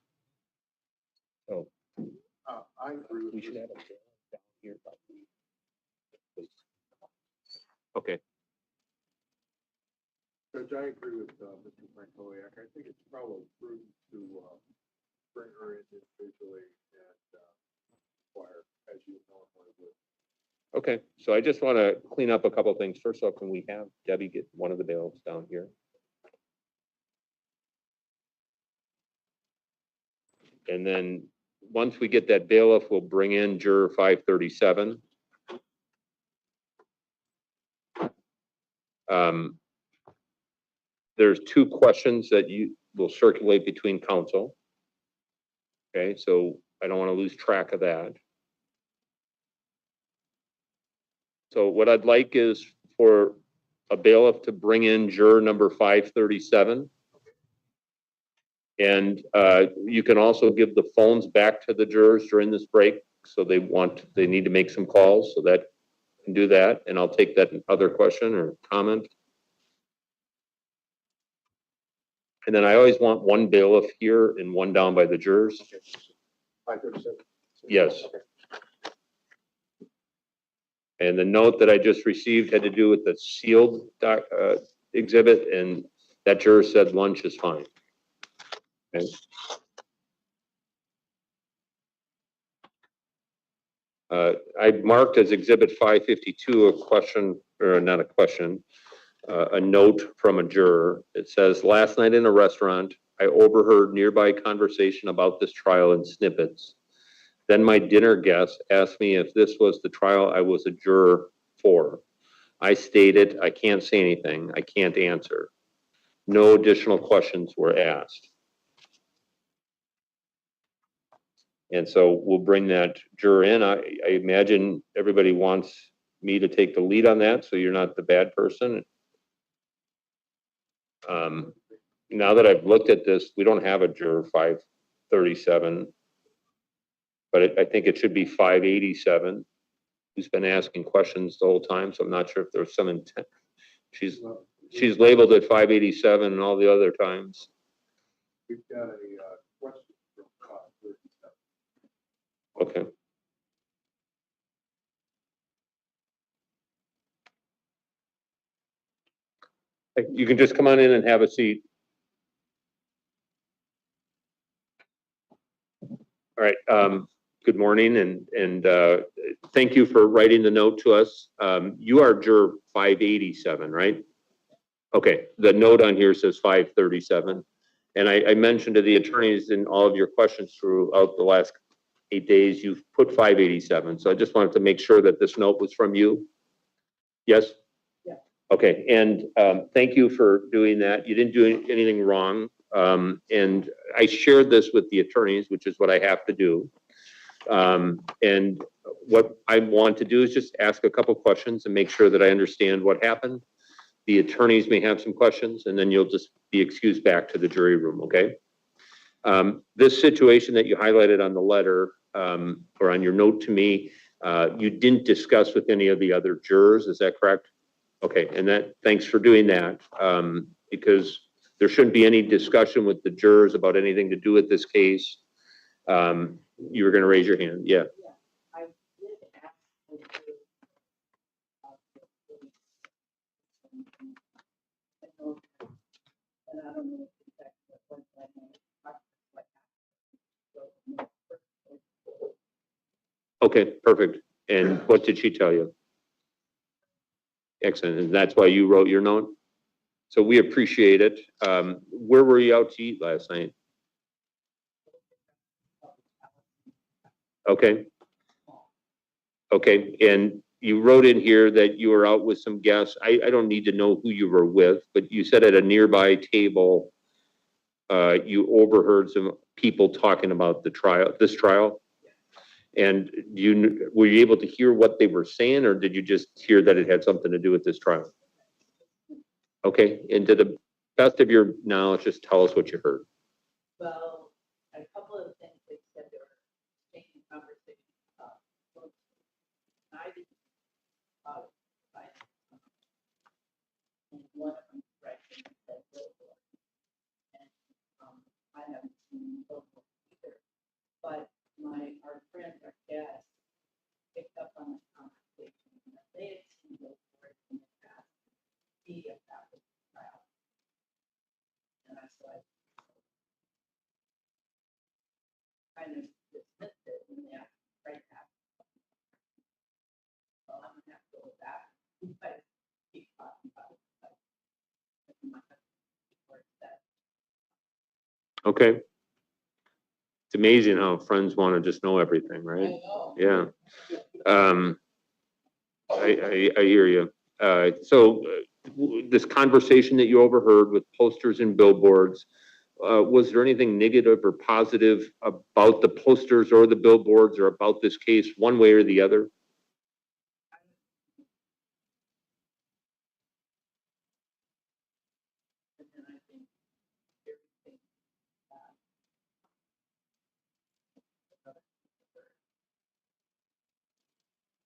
So I agree with we should have it down here. Okay. Judge, I agree with Mr. Frankowiak. I think it's probably prudent to bring her in individually and inquire as you normally would. Okay, so I just want to clean up a couple of things. First off, can we have Debbie get one of the bailiffs down here? And then once we get that bailiff, we'll bring in juror 537. There's 2 questions that you will circulate between council. Okay, so I don't want to lose track of that. So what I'd like is for a bailiff to bring in juror number 537. And you can also give the phones back to the jurors during this break. So they need to make some calls, so that can do that. And I'll take that other question or comment. And then I always want one bailiff here and one down by the jurors. 537. Yes. And the note that I just received had to do with the sealed exhibit, and that juror said lunch is fine. Okay. I marked as exhibit 552 a question, or not a question, a note from a juror. It says, last night in a restaurant, I overheard nearby conversation about this trial in snippets. Then my dinner guest asked me if this was the trial I was a juror for. I stated, I can't say anything. I can't answer. No additional questions were asked. And so we'll bring that juror in. I imagine everybody wants me to take the lead on that, so you're not the bad person. Now that I've looked at this, we don't have a juror 537, but I think it should be 587, who's been asking questions the whole time, so I'm not sure if there's some intent. She's labeled at 587 and all the other times. We've got a question from 537. Okay. You can just come on in and have a seat. All right. Good morning, and thank you for writing the note to us. You are juror 587, right? Okay. The note on here says 537. And I mentioned to the attorneys in all of your questions throughout the last 8 days, you've put 587. So I just wanted to make sure that this note was from you. Yes? Yeah. Okay. And thank you for doing that. You didn't do anything wrong. And I shared this with the attorneys, which is what I have to do. And what I want to do is just ask a couple questions and make sure that I understand what happened. The attorneys may have some questions, and then you'll just be excused back to the jury room, okay? This situation that you highlighted on the letter, or on your note to me, you didn't discuss with any of the other jurors, is that correct? Okay, and thanks for doing that, because there shouldn't be any discussion with the jurors about anything to do with this case. You were gonna raise your hand, yeah. I did ask the jury, and I don't know exactly what that meant. Okay, perfect. And what did she tell you? Excellent, and that's why you wrote your note? So we appreciate it. Where were you out to eat last night? Okay. Okay, and you wrote in here that you were out with some guests. I don't need to know who you were with, but you said at a nearby table, you overheard some people talking about this trial. And were you able to hear what they were saying, or did you just hear that it had something to do with this trial? Okay, and to the best of your knowledge, just tell us what you heard. Well, a couple of things they said they were taking conversations about. I didn't and one of them corrected and said billboard. And I haven't seen billboard either. But our friend, our guest, picked up on the conversation that they had seen billboard in the past. He if that was the trial. And I said, kind of dismissed it when they asked right back. Well, I'm gonna have to go with that. But keep talking about it. Okay. It's amazing how friends want to just know everything, right? Yeah. I hear you. So this conversation that you overheard with posters and billboards, was there anything negative or positive about the posters or the billboards or about this case, one way or the other?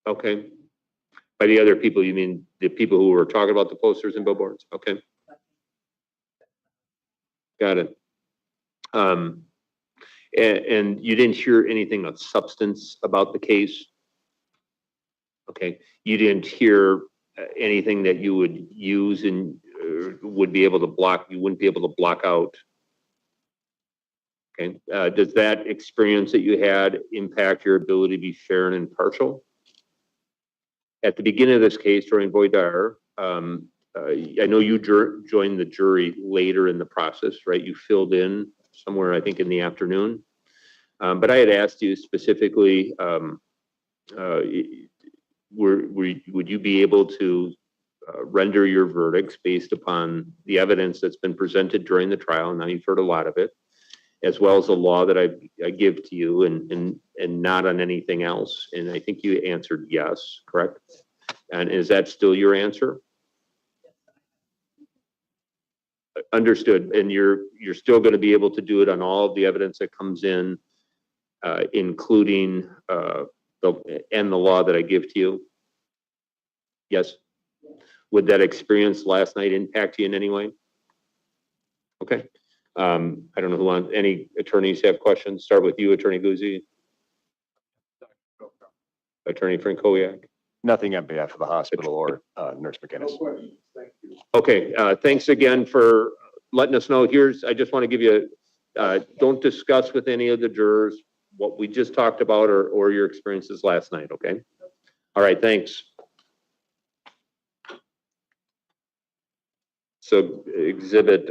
Okay. By the other people, you mean the people who were talking about the posters and billboards? Okay. Got it. And you didn't hear anything of substance about the case? Okay. You didn't hear anything that you would use and would be able to block, you wouldn't be able to block out? Okay. Does that experience that you had impact your ability to be fair and impartial? At the beginning of this case, during voir dire, I know you joined the jury later in the process, right? You filled in somewhere, I think, in the afternoon. But I had asked you specifically, would you be able to render your verdicts based upon the evidence that's been presented during the trial? Now you've heard a lot of it, as well as the law that I give to you, and not on anything else. And I think you answered yes, correct? And is that still your answer? Understood. And you're still going to be able to do it on all of the evidence that comes in, including the law that I give to you? Yes. Would that experience last night impact you in any way? Okay. I don't know who wants, any attorneys have questions? Start with you, Attorney Guzzi. Attorney Frankowiak. Nothing on behalf of the hospital or Nurse McGinnis. Okay, thanks again for letting us know. I just want to give you, don't discuss with any of the jurors what we just talked about or your experiences last night, okay? All right, thanks. So Exhibit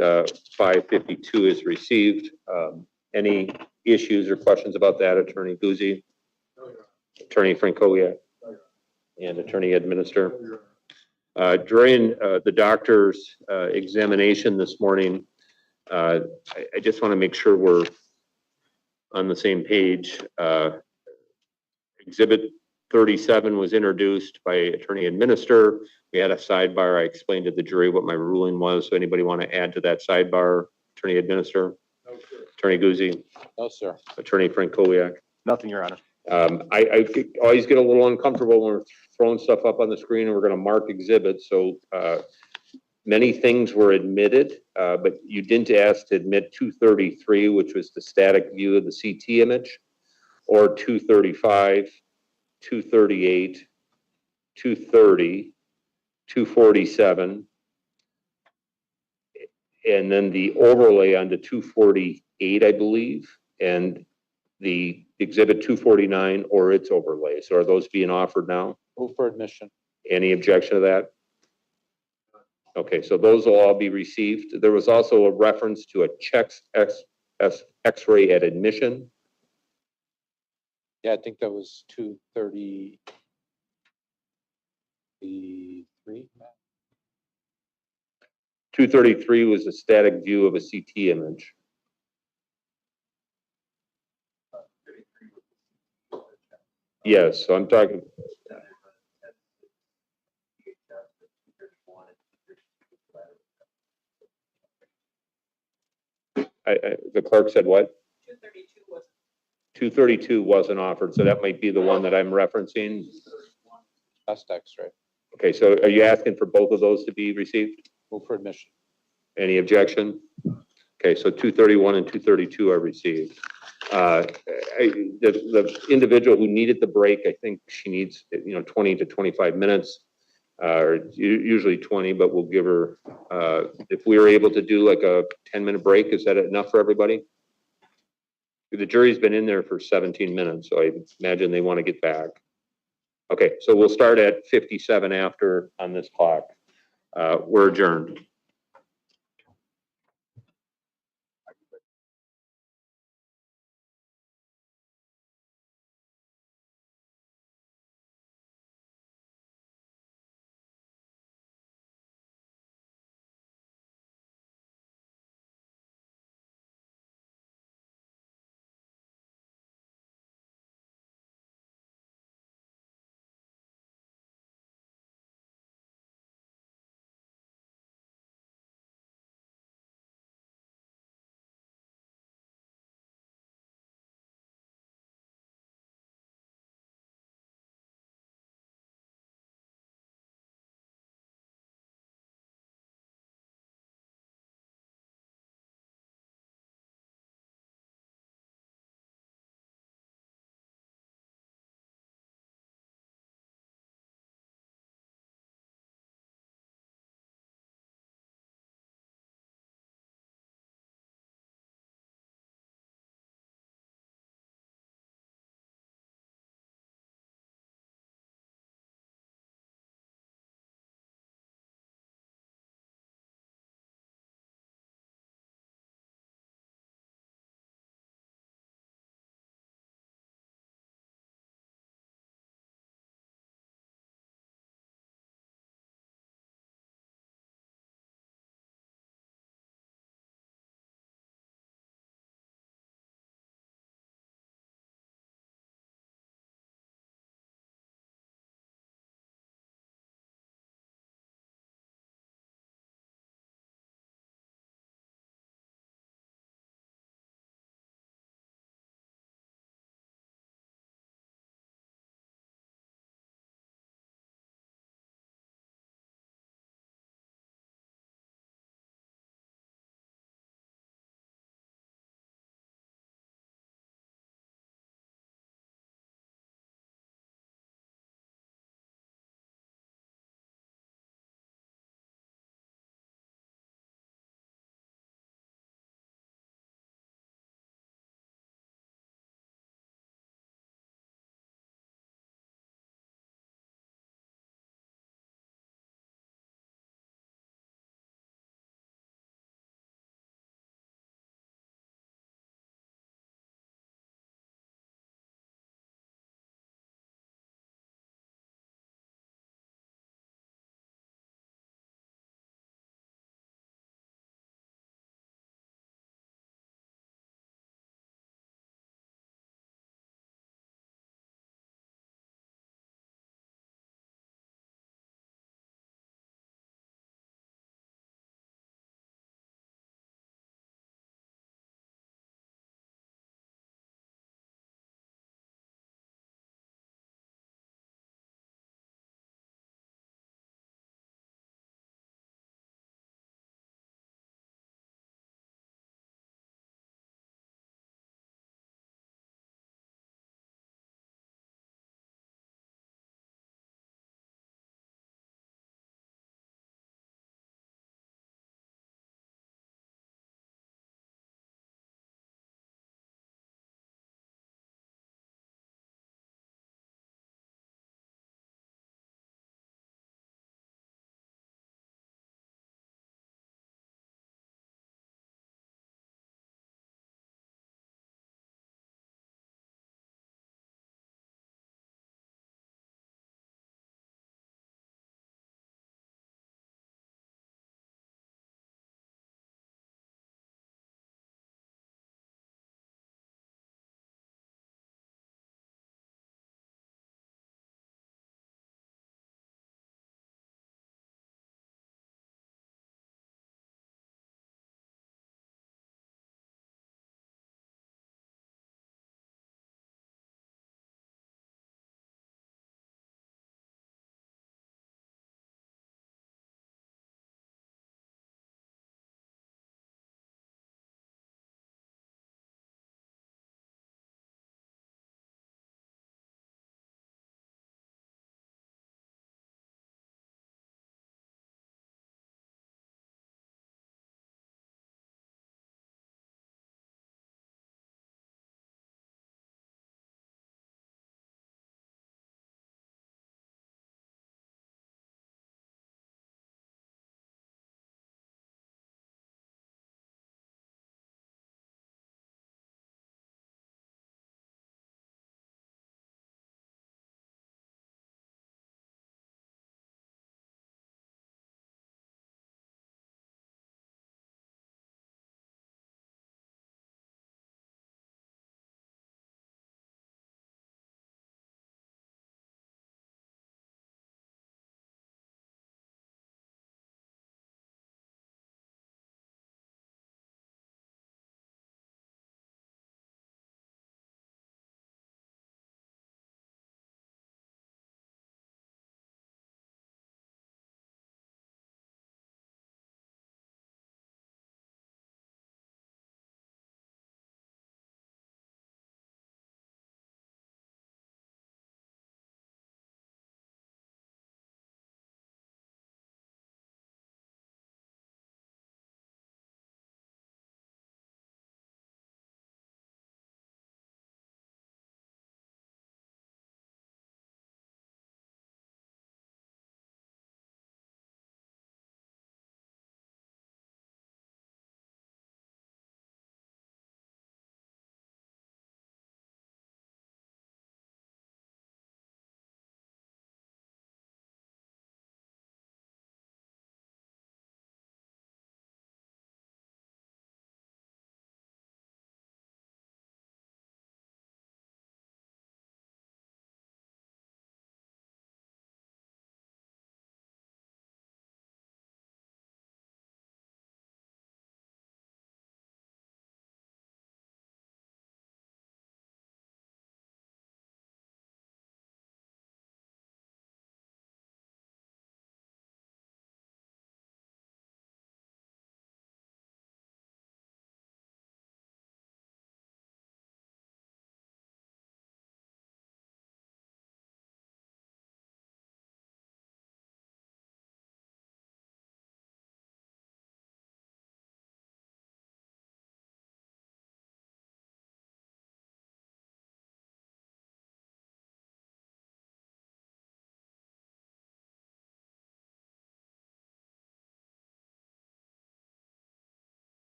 552 is received. Any issues or questions about that, Attorney Guzzi? Attorney Frankowiak? And Attorney Administrator? During the doctor's examination this morning, I just want to make sure we're on the same page. Exhibit 37 was introduced by Attorney Administrator. We had a sidebar. I explained to the jury what my ruling was. So anybody want to add to that sidebar? Attorney Administrator? No, sir. Attorney Guzzi? No, sir. Attorney Frankowiak? Nothing, Your Honor. I always get a little uncomfortable when we're throwing stuff up on the screen and we're going to mark exhibits. So many things were admitted, but you didn't ask to admit 233, which was the static view of the CT image, or 235, 238, 230, 247, and then the overlay onto 248, I believe, and the exhibit 249 or its overlay. So are those being offered now? Move for admission. Any objection to that? Okay, so those will all be received. There was also a reference to a chest X-ray at admission. Yeah, I think that was 233. 233 was a static view of a CT image. Yes, so I'm talking. The clerk said what? 232 wasn't offered, so that might be the one that I'm referencing. Chest X-ray. Okay, so are you asking for both of those to be received? Move for admission. Any objection? Okay, so 231 and 232 are received. The individual who needed the break, I think she needs 20 to 25 minutes, or usually 20, but we'll give her, if we were able to do like a 10-minute break, is that enough for everybody? The jury's been in there for 17 minutes, so I imagine they want to get back. Okay, so we'll start at 57 after on this clock. We're adjourned.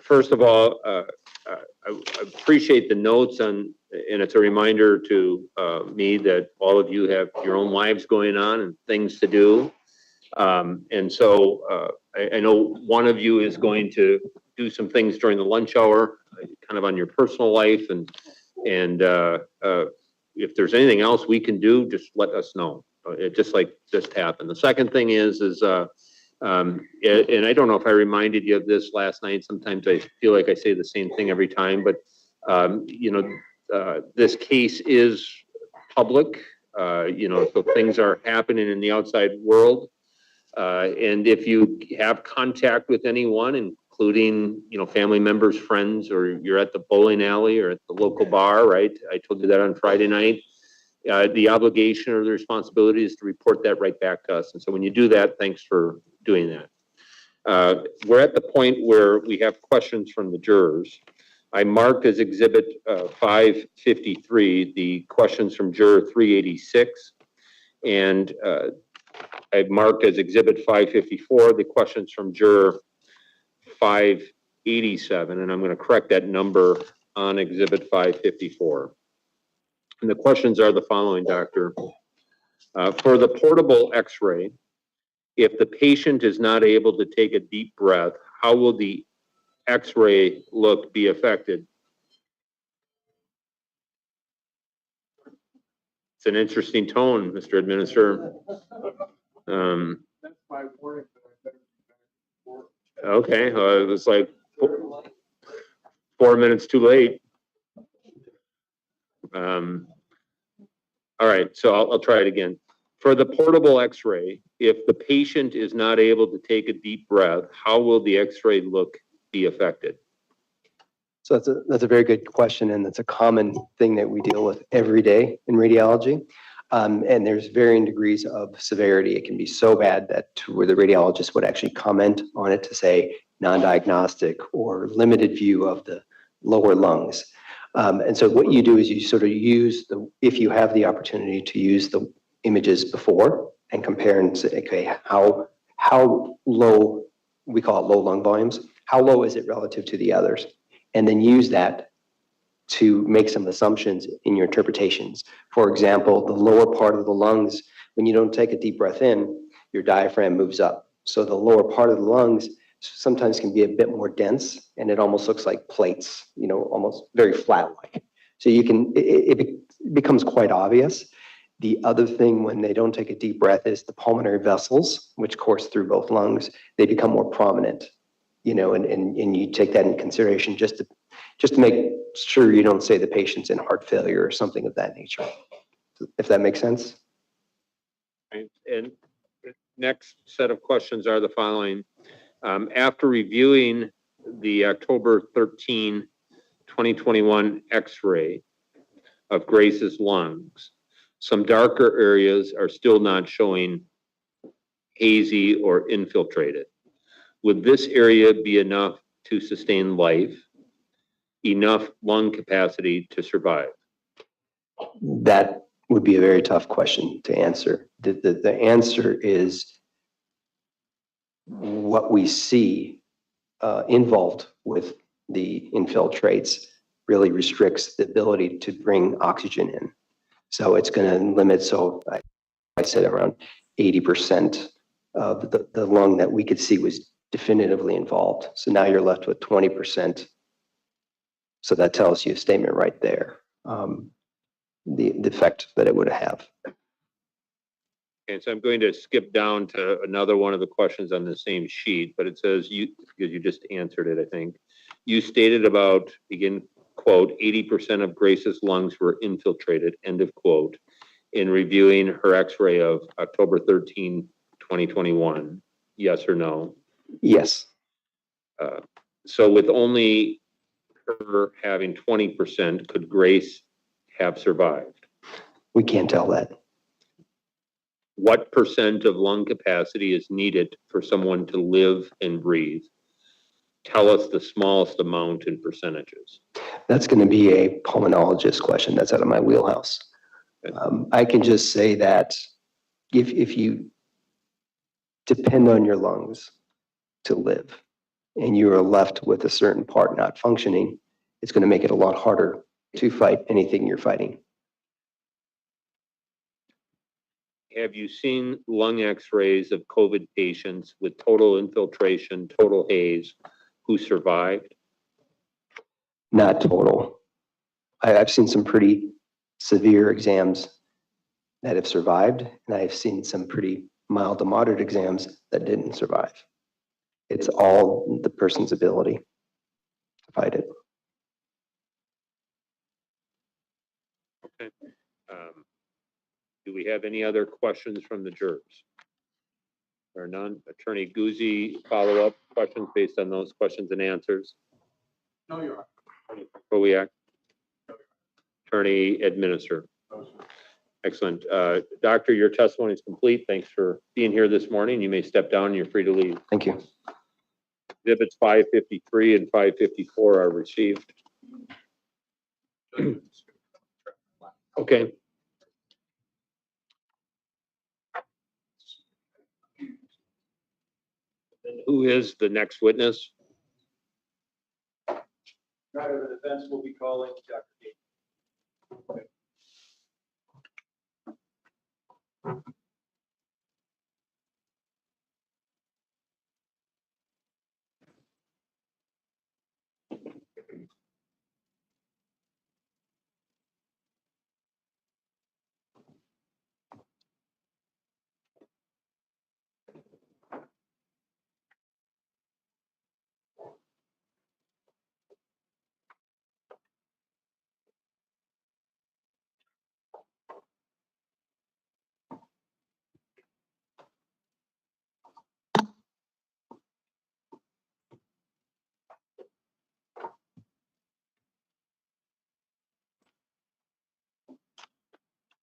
First of all, I appreciate the notes on, and it's a reminder to me that all of you have your own lives going on and things to do. And so I know one of you is going to do some things during the lunch hour, kind of on your personal life, and if there's anything else we can do, just let us know. It just like just happened. The second thing is and I don't know if I reminded you of this last night. Sometimes I feel like I say the same thing every time, but you know, this case is public. You know, so things are happening in the outside world. And if you have contact with anyone, including, you know, family members, friends, or you're at the bowling alley or at the local bar, right? I told you that on Friday night. The obligation or the responsibility is to report that right back to us. And so when you do that, thanks for doing that. We're at the point where we have questions from the jurors. I marked as exhibit 553 the questions from juror 386, and I've marked as exhibit 554 the questions from juror 587, and I'm going to correct that number on exhibit 554. And the questions are the following, Doctor. For the portable X-ray, if the patient is not able to take a deep breath, how will the X-ray look be affected? It's an interesting tone, Mr. Administrator. That's my warning that I better be back for. Okay, it was like 4 minutes too late. All right, so I'll try it again. For the portable X-ray, if the patient is not able to take a deep breath, how will the X-ray look be affected? So that's a very good question, and it's a common thing that we deal with every day in radiology. And there's varying degrees of severity. It can be so bad that to where the radiologist would actually comment on it to say non-diagnostic or limited view of the lower lungs. And so what you do is you sort of use if you have the opportunity to use the images before and compare and say, okay, how low, we call it low lung volumes, how low is it relative to the others? And then use that to make some assumptions in your interpretations. For example, the lower part of the lungs, when you don't take a deep breath in, your diaphragm moves up. So the lower part of the lungs sometimes can be a bit more dense, and it almost looks like plates, you know, almost very flat-like. So you can, it becomes quite obvious. The other thing when they don't take a deep breath is the pulmonary vessels, which course through both lungs, they become more prominent, you know, and you take that into consideration just to make sure you don't say the patient's in heart failure or something of that nature, if that makes sense. Right. And next set of questions are the following. After reviewing the October 13, 2021 X-ray of Grace's lungs, some darker areas are still not showing hazy or infiltrated. Would this area be enough to sustain life, enough lung capacity to survive? That would be a very tough question to answer. The answer is what we see involved with the infiltrates really restricts the ability to bring oxygen in. So it's going to limit, so I said around 80% of the lung that we could see was definitively involved. So now you're left with 20%. So that tells you a statement right there, the effect that it would have. Okay, so I'm going to skip down to another one of the questions on the same sheet, but it says because you just answered it, I think. You stated about, begin quote, 80% of Grace's lungs were infiltrated, end of quote, in reviewing her X-ray of October 13, 2021. Yes or no? Yes. So with only her having 20%, could Grace have survived? We can't tell that. What percent of lung capacity is needed for someone to live and breathe? Tell us the smallest amount in percentages. That's going to be a pulmonologist question. That's out of my wheelhouse. I can just say that if you depend on your lungs to live, and you are left with a certain part not functioning, it's going to make it a lot harder to fight anything you're fighting. Have you seen lung x-rays of COVID patients with total infiltration, total haze, who survived? Not total. I've seen some pretty severe exams that have survived, and I've seen some pretty mild to moderate exams that didn't survive. It's all the person's ability to fight it. Okay. Do we have any other questions from the jurors? There are none. Attorney Guzzi, follow-up questions based on those questions and answers? No, Your Honor. Attorney Frankowiak? Attorney Administrator? No, sir. Excellent. Doctor, your testimony is complete. Thanks for being here this morning. You may step down and you're free to leave. Thank you. Exhibits 553 and 554 are received. Okay. And who is the next witness? Matter of defense will be calling Dr. Gates.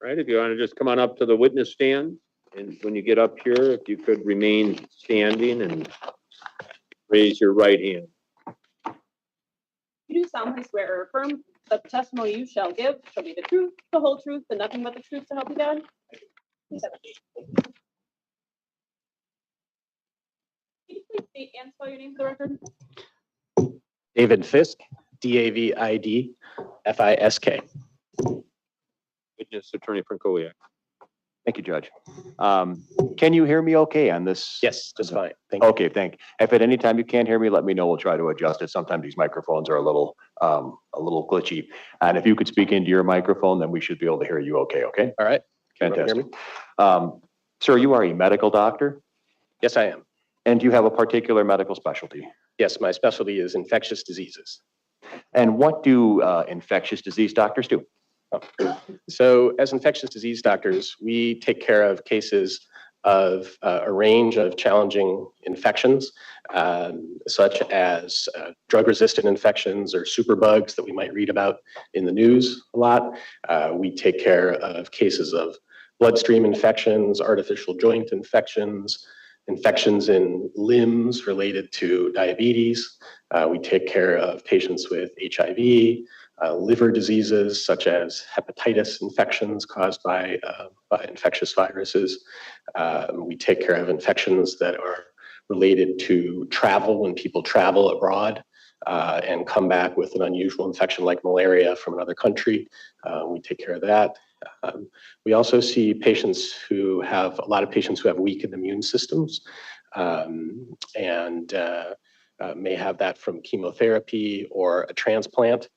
Right, if you want to just come on up to the witness stand, and when you get up here, if you could remain standing and raise your right hand. You do solemnly swear or affirm that the testimony you shall give shall be the truth, the whole truth, and nothing but the truth to help you God? Please have a seat. Can you please state and spell your name for the record? David Fisk, David Fisk. Witness Attorney Frankowiak. Thank you, Judge. Can you hear me okay on this? Yes, just fine. Thank you. Okay, if at any time you can't hear me, let me know. We'll try to adjust it. Sometimes these microphones are a little glitchy. And if you could speak into your microphone, then we should be able to hear you okay, okay? All right. Can you hear Fantastic. me? Sir, you are a medical doctor, Yes, I am. and you have a particular medical specialty. Yes, my specialty is infectious diseases. And what do infectious disease doctors do? So as infectious disease doctors, we take care of cases of a range of challenging infections, such as drug-resistant infections or superbugs that we might read about in the news a lot. We take care of cases of bloodstream infections, artificial joint infections, infections in limbs related to diabetes. We take care of patients with HIV, liver diseases such as hepatitis infections caused by infectious viruses. We take care of infections that are related to travel when people travel abroad and come back with an unusual infection like malaria from another country. We take care of that. We also see a lot of patients who have weakened immune systems and may have that from chemotherapy or a transplant.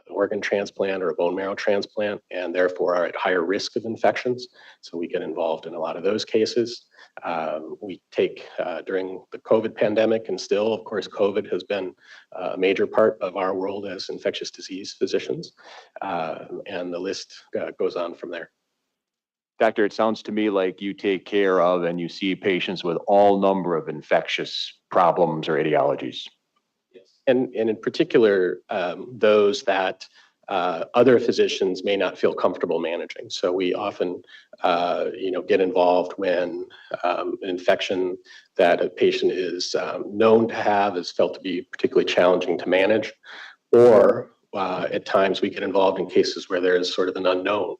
Organ transplant or a bone marrow transplant, and therefore are at higher risk of infections. So we get involved in a lot of those cases. We take during the COVID pandemic, and still, of course, COVID has been a major part of our world as infectious disease physicians, and the list goes on from there. Doctor, it sounds to me like you take care of and you see patients with all number of infectious problems or etiologies. And in particular, those that other physicians may not feel comfortable managing. So we often, get involved when an infection that a patient is known to have is felt to be particularly challenging to manage, or at times we get involved in cases where there is sort of an unknown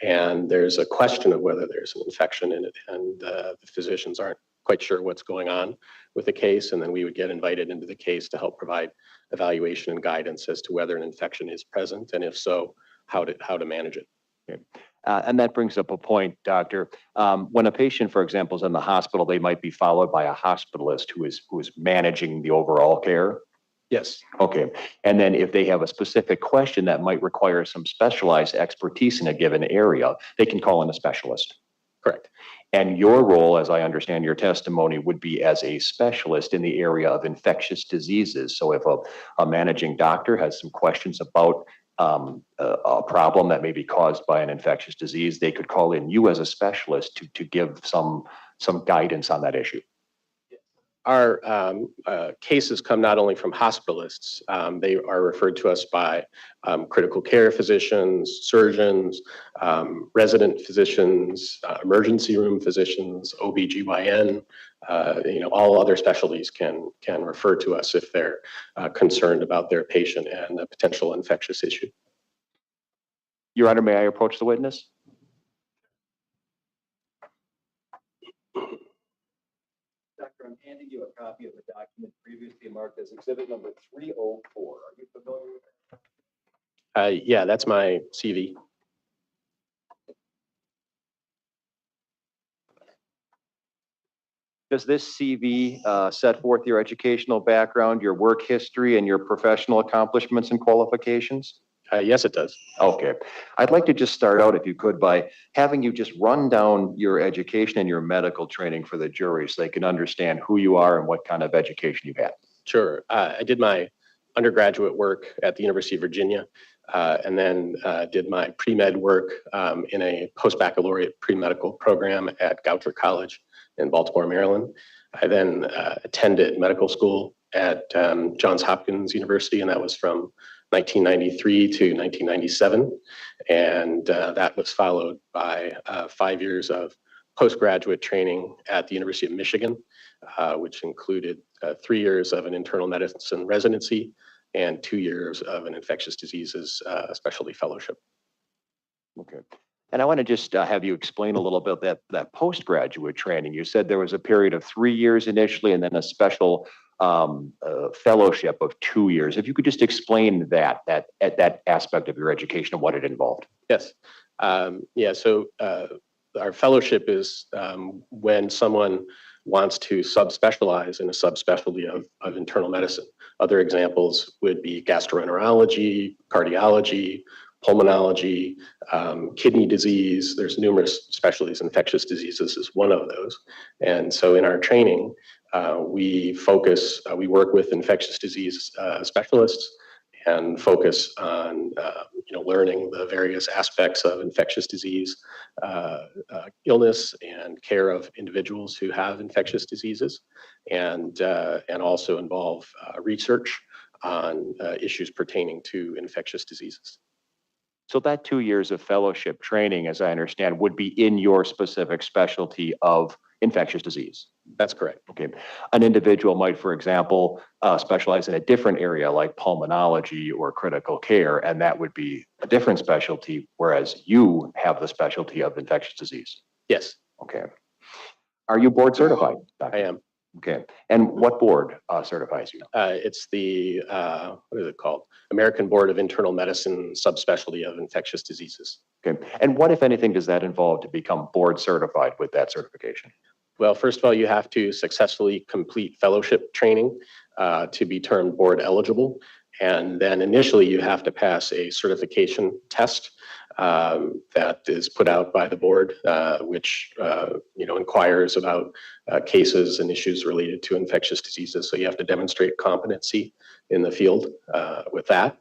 and there's a question of whether there's an infection in it, and the physicians aren't quite sure what's going on with the case, and then we would get invited into the case to help provide evaluation and guidance as to whether an infection is present, and if so, how to manage it. Okay. And that brings up a point, doctor. When a patient, for example, is in the hospital, they might be followed by a hospitalist who is managing the overall care. Yes. Okay. And then if they have a specific question that might require some specialized expertise in a given area, they can call in a specialist. Correct. And your role, as I understand your testimony, would be as a specialist in the area of infectious diseases. So if a managing doctor has some questions about a problem that may be caused by an infectious disease, they could call in you as a specialist to give some guidance on that issue. Our cases come not only from hospitalists, they are referred to us by critical care physicians, surgeons, resident physicians, emergency room physicians, OBGYN, all other specialties can refer to us if they're concerned about their patient and a potential infectious issue. Your Honor, may I approach the witness? Doctor, I'm handing you a copy of the document previously marked as exhibit number 304. Are you familiar with that? Yeah, that's my CV. Does this CV set forth your educational background, your work history, and your professional accomplishments and qualifications? Yes, it does. Okay. I'd like to just start out, if you could, by having you just run down your education and your medical training for the jury so they can understand who you are and what kind of education you've had. Sure. I did my undergraduate work at the University of Virginia, and then did my pre-med work in a post-baccalaureate pre-medical program at Goucher College in Baltimore, Maryland. I then attended medical school at Johns Hopkins University, and that was from 1993 to 1997. And that was followed by 5 years of postgraduate training at the University of Michigan, which included 3 years of an internal medicine residency and 2 years of an infectious diseases specialty fellowship. Okay. And I want to just have you explain a little bit that postgraduate training. You said there was a period of 3 years initially and then a special fellowship of 2 years. If you could just explain that aspect of your education and what it involved. Yes. So our fellowship is when someone wants to subspecialize in a subspecialty of internal medicine. Other examples would be gastroenterology, cardiology, pulmonology, kidney disease. There's numerous specialties. Infectious diseases is one of those. And so in our training, we work with infectious disease specialists and focus on learning the various aspects of infectious disease illness and care of individuals who have infectious diseases, and also involve research on issues pertaining to infectious diseases. So that 2 years of fellowship training, as I understand, would be in your specific specialty of infectious disease. That's correct. Okay. An individual might, for example, specialize in a different area like pulmonology or critical care, and that would be a different specialty, whereas you have the specialty of infectious disease. Yes. Okay. Are you board certified, Doctor? I am. Okay. And what board certifies you? It's the, what is it called? American Board of Internal Medicine subspecialty of infectious diseases. Okay. And what, if anything, does that involve to become board certified with that certification? Well, first of all, you have to successfully complete fellowship training to be termed board eligible. And then initially you have to pass a certification test that is put out by the board, which inquires about cases and issues related to infectious diseases. So you have to demonstrate competency in the field with that.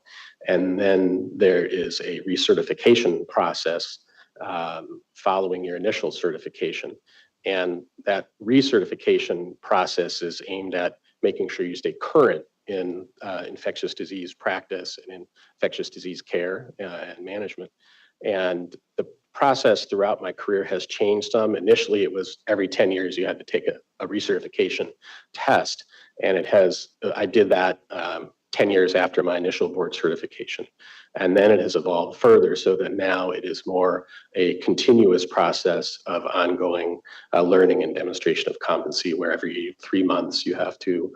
And then there is a recertification process following your initial certification. And that recertification process is aimed at making sure you stay current in infectious disease practice and in infectious disease care and management. And the process throughout my career has changed some. Initially, it was every 10 years you had to take a recertification test. And I did that 10 years after my initial board certification. And then it has evolved further so that now it is more a continuous process of ongoing learning and demonstration of competency, where every 3 months you have to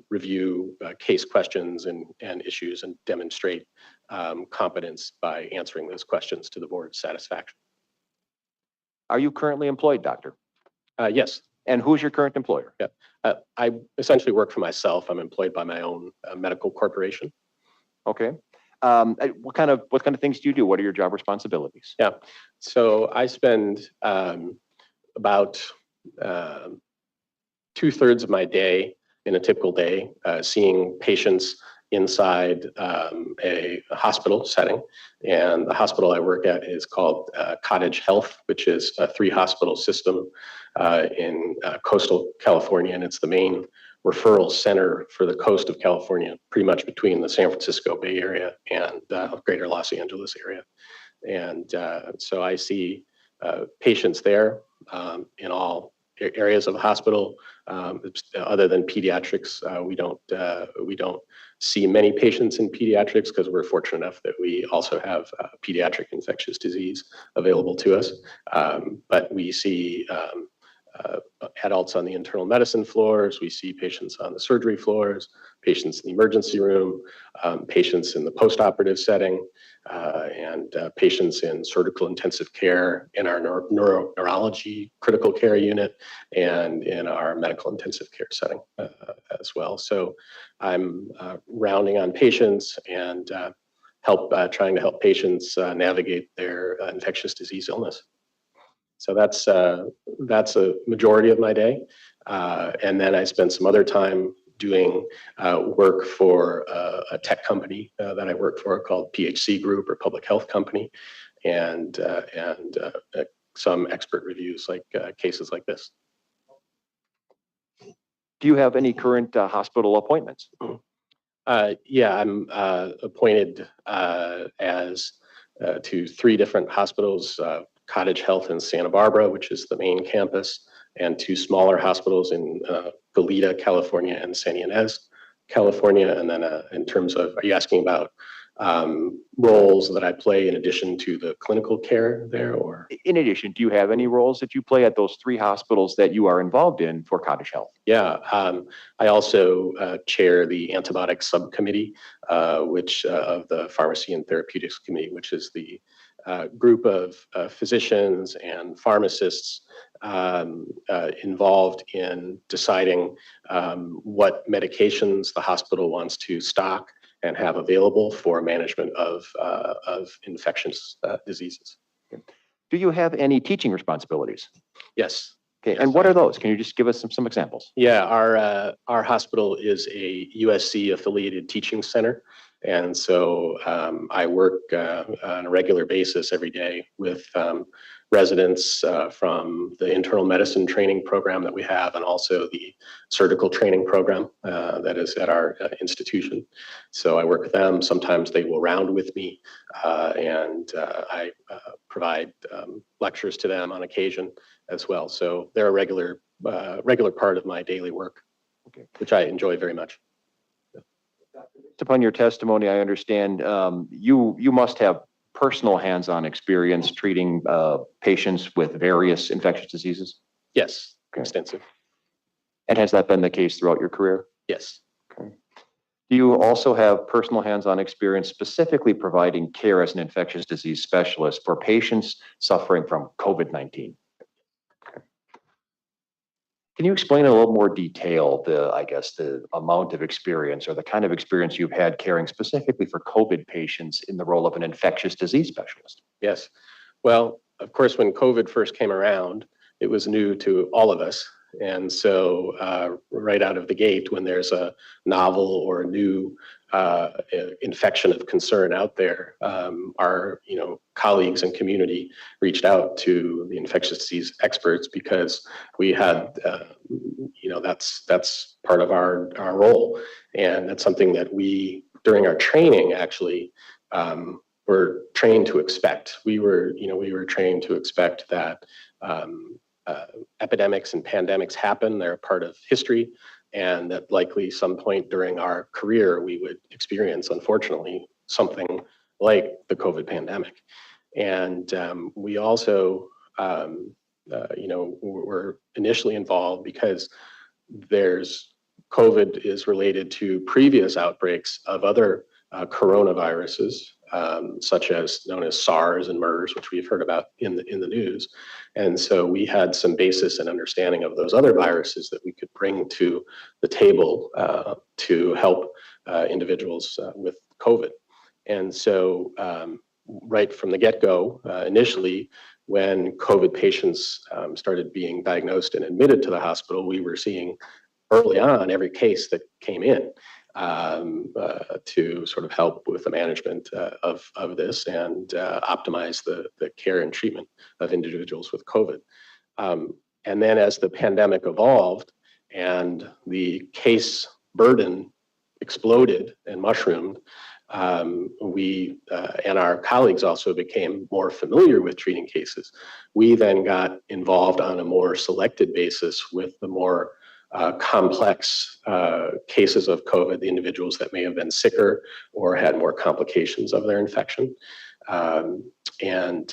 review case questions and issues and demonstrate competence by answering those questions to the board's satisfaction. Are you currently employed, doctor? Yes. And who's your current employer? Yeah. I essentially work for myself. I'm employed by my own medical corporation. Okay. What kind of things do you do? What are your job responsibilities? Yeah. So I spend about 2/3 of my day in a typical day seeing patients inside a hospital setting. And the hospital I work at is called Cottage Health, which is a 3-hospital system in coastal California. And it's the main referral center for the coast of California, pretty much between the San Francisco Bay Area and greater Los Angeles area. And so I see patients there in all areas of the hospital. Other than pediatrics, we don't see many patients in pediatrics because we're fortunate enough that we also have pediatric infectious disease available to us. But we see adults on the internal medicine floors. We see patients on the surgery floors, patients in the emergency room, patients in the post-operative setting, and patients in surgical intensive care in our neurology critical care unit and in our medical intensive care setting as well. So I'm rounding on patients and trying to help patients navigate their infectious disease illness. So that's a majority of my day. And then I spend some other time doing work for a tech company that I work for called PHC Group, or Public Health Company, and some expert reviews like cases like this. Do you have any current hospital appointments? Yeah, I'm appointed as to 3 different hospitals, Cottage Health in Santa Barbara, which is the main campus, and 2 smaller hospitals in Goleta, California, and San Ynez, California. And then in terms of, are you asking about roles that I play in addition to the clinical care there, or? In addition, do you have any roles that you play at those 3 hospitals that you are involved in for Cottage Health? Yeah, I also chair the antibiotic subcommittee, which of the Pharmacy and Therapeutics Committee, which is the group of physicians and pharmacists involved in deciding what medications the hospital wants to stock and have available for management of infectious diseases. Do you have any teaching responsibilities? Yes. Okay, and what are those? Can you just give us some examples? Yeah, our hospital is a USC affiliated teaching center. And so I work on a regular basis every day with residents from the internal medicine training program that we have, and also the surgical training program that is at our institution. So I work with them. Sometimes they will round with me, and I provide lectures to them on occasion as well. So they're a regular part of my daily work, which I enjoy very much. Upon your testimony, I understand you must have personal hands-on experience treating patients with various infectious diseases? Yes, extensive. And has that been the case throughout your career? Yes. Okay. Do you also have personal hands-on experience specifically providing care as an infectious disease specialist for patients suffering from COVID-19? Okay. Can you explain in a little more detail the amount of experience or the kind of experience you've had caring specifically for COVID patients in the role of an infectious disease specialist? Yes. Well, of course, when COVID first came around, it was new to all of us. And so right out of the gate, when there's a novel or a new infection of concern out there, our colleagues and community reached out to the infectious disease experts, because we had that's part of our role, and that's something that we, during our training, actually were trained to expect. We were trained to expect that epidemics and pandemics happen. They're a part of history. and that likely some point during our career we would experience, unfortunately, something like the COVID pandemic. And we also, were initially involved because there's COVID is related to previous outbreaks of other coronaviruses, such as known as SARS and MERS, which we've heard about in the news. And so we had some basis and understanding of those other viruses that we could bring to the table to help individuals with COVID. And so right from the get-go, initially, when COVID patients started being diagnosed and admitted to the hospital, we were seeing early on every case that came in to sort of help with the management of this and optimize the care and treatment of individuals with COVID. And then as the pandemic evolved and the case burden exploded and mushroomed, we and our colleagues also became more familiar with treating cases. We then got involved on a more selected basis with the more complex cases of COVID, the individuals that may have been sicker or had more complications of their infection. And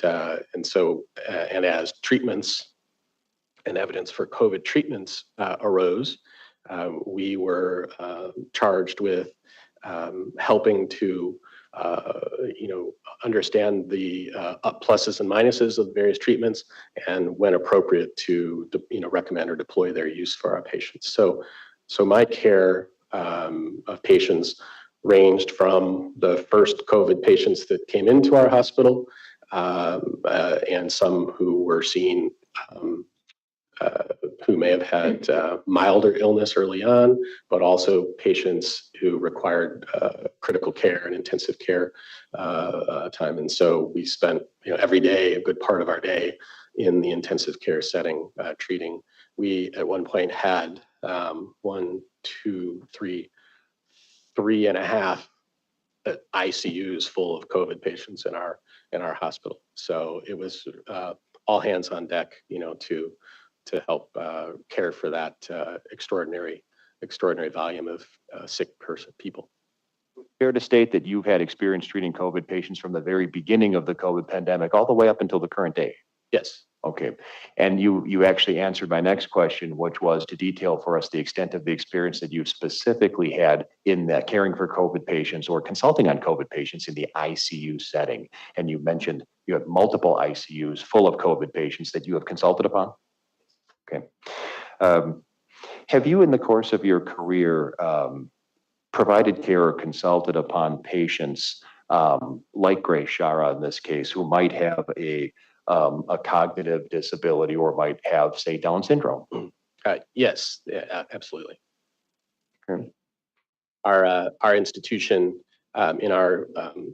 as treatments and evidence for COVID treatments arose, we were charged with helping to understand the pluses and minuses of the various treatments, and when appropriate to recommend or deploy their use for our patients. So my care of patients ranged from the first COVID patients that came into our hospital and some who were seen who may have had milder illness early on, but also patients who required critical care and intensive care time. And so we spent every day, a good part of our day, in the intensive care setting treating. We at one point had 3.5 ICUs full of COVID patients in our hospital. So it was all hands on deck, to help care for that extraordinary volume of sick people. Fair to state that you've had experience treating COVID patients from the very beginning of the COVID pandemic all the way up until the current day? Yes. Okay. And you actually answered my next question, which was to detail for us the extent of the experience that you've specifically had in caring for COVID patients or consulting on COVID patients in the ICU setting. And you mentioned you have multiple ICUs full of COVID patients that you have consulted upon? Okay. Have you, in the course of your career, provided care or consulted upon patients like Grace Schara in this case, who might have a cognitive disability or might have, say, Down syndrome? Yes, absolutely. Okay. Our institution in our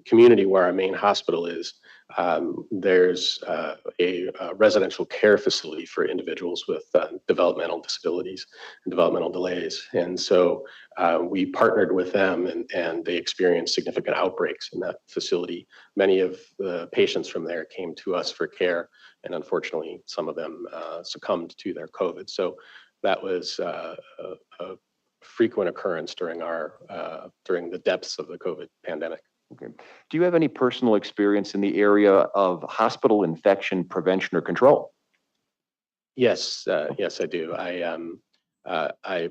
community where our main hospital is, there's a residential care facility for individuals with developmental disabilities and developmental delays. And so we partnered with them and they experienced significant outbreaks in that facility. Many of the patients from there came to us for care, and unfortunately, some of them succumbed to their COVID. So that was a frequent occurrence during the depths of the COVID pandemic. Okay. Do you have any personal experience in the area of hospital infection prevention or control? Yes, yes, I do. I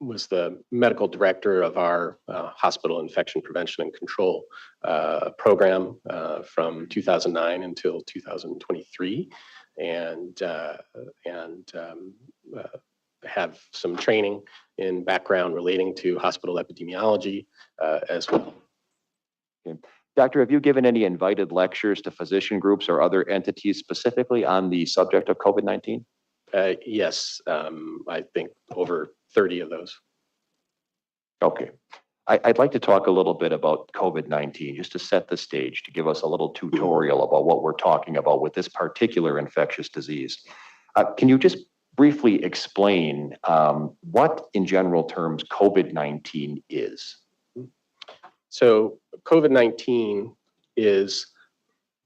was the medical director of our hospital infection prevention and control program from 2009 until 2023, and have some training in background relating to hospital epidemiology as well. Okay. Doctor, have you given any invited lectures to physician groups or other entities specifically on the subject of COVID-19? Yes, I think over 30 of those. Okay. I'd like to talk a little bit about COVID-19, just to set the stage, to give us a little tutorial about what we're talking about with this particular infectious disease. Can you just briefly explain what, in general terms, COVID-19 is? So COVID-19 is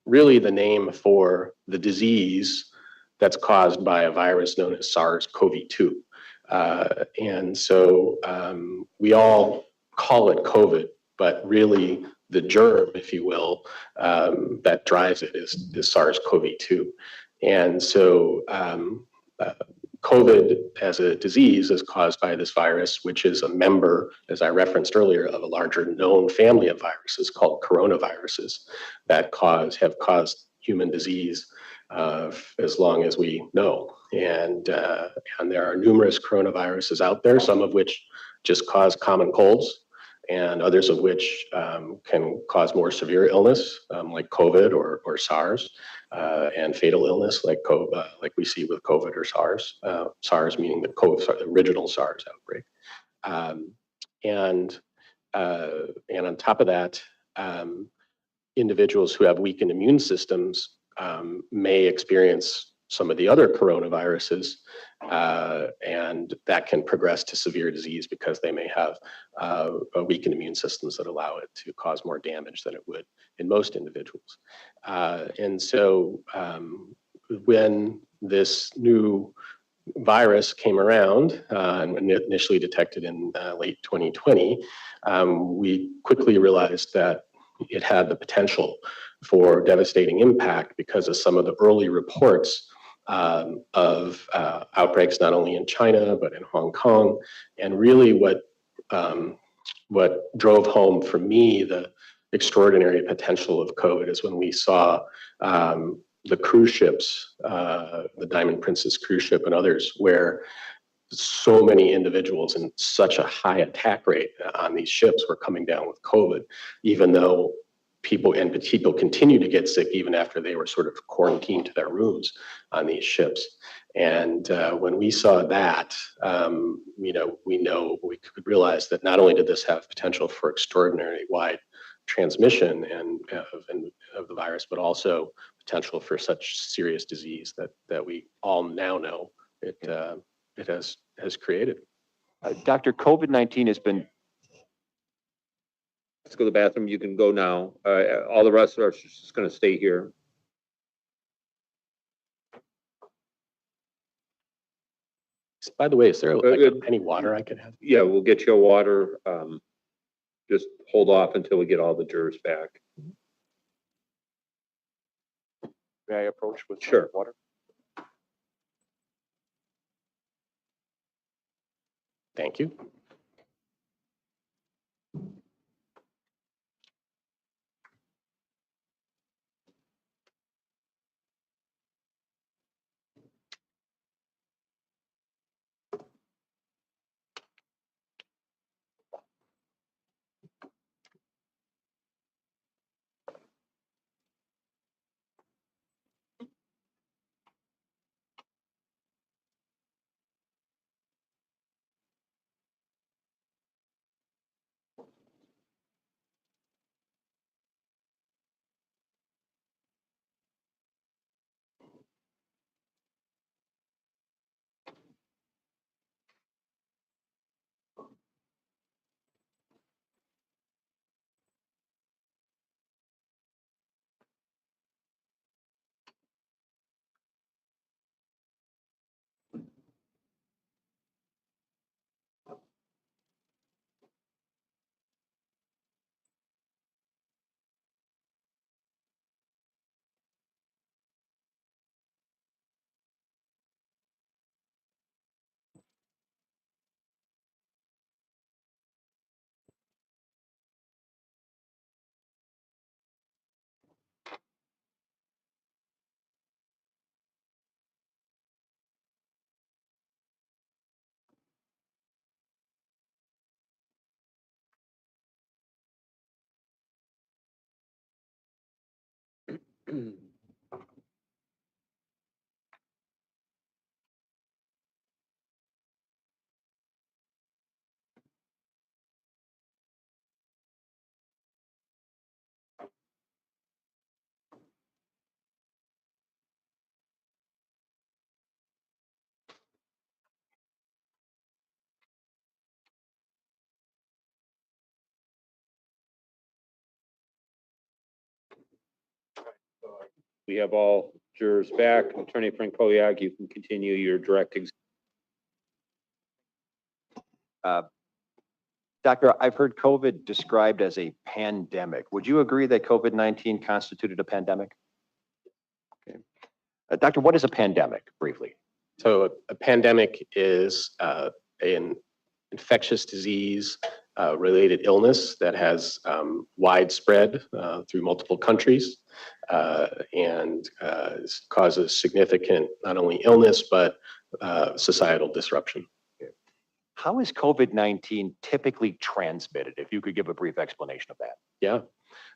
really the name for the disease that's caused by a virus known as SARS-CoV-2. And so we all call it COVID, but really the germ, if you will, that drives it is SARS-CoV-2. And so COVID as a disease is caused by this virus, which is a member, as I referenced earlier, of a larger known family of viruses called coronaviruses that have caused human disease as long as we know. And there are numerous coronaviruses out there, some of which just cause common colds, and others of which can cause more severe illness, like COVID or SARS, and fatal illness like we see with COVID or SARS. SARS meaning the original SARS outbreak. And on top of that, individuals who have weakened immune systems may experience some of the other coronaviruses, and that can progress to severe disease because they may have weakened immune systems that allow it to cause more damage than it would in most individuals. And so when this new virus came around and initially detected in late 2020, we quickly realized that it had the potential for devastating impact because of some of the early reports of outbreaks, not only in China, but in Hong Kong. And really what drove home for me the extraordinary potential of COVID is when we saw the cruise ships, the Diamond Princess cruise ship and others, where so many individuals and such a high attack rate on these ships were coming down with COVID, even though people continue to get sick even after they were sort of quarantined to their rooms on these ships. And when we saw that, we could realize that not only did this have potential for extraordinary wide transmission of the virus, but also potential for such serious disease that we all now know it has created. Dr. COVID-19 has been. Let's go to the bathroom. You can go now. All the rest are just going to stay here. By the way, is there any water I could have? Yeah, we'll get you a water. Just hold off until we get all the jurors back. May I approach with Sure. water? Thank you. We have all jurors back. Attorney Frankowiak, you can continue your direct exam. Doctor, I've heard COVID described as a pandemic. Would you agree that COVID-19 constituted a pandemic? Okay. Doctor, what is a pandemic, briefly? So a pandemic is an infectious disease related illness that has widespread through multiple countries and causes significant not only illness but societal disruption. How is COVID-19 typically transmitted? If you could give a brief explanation of that. Yeah.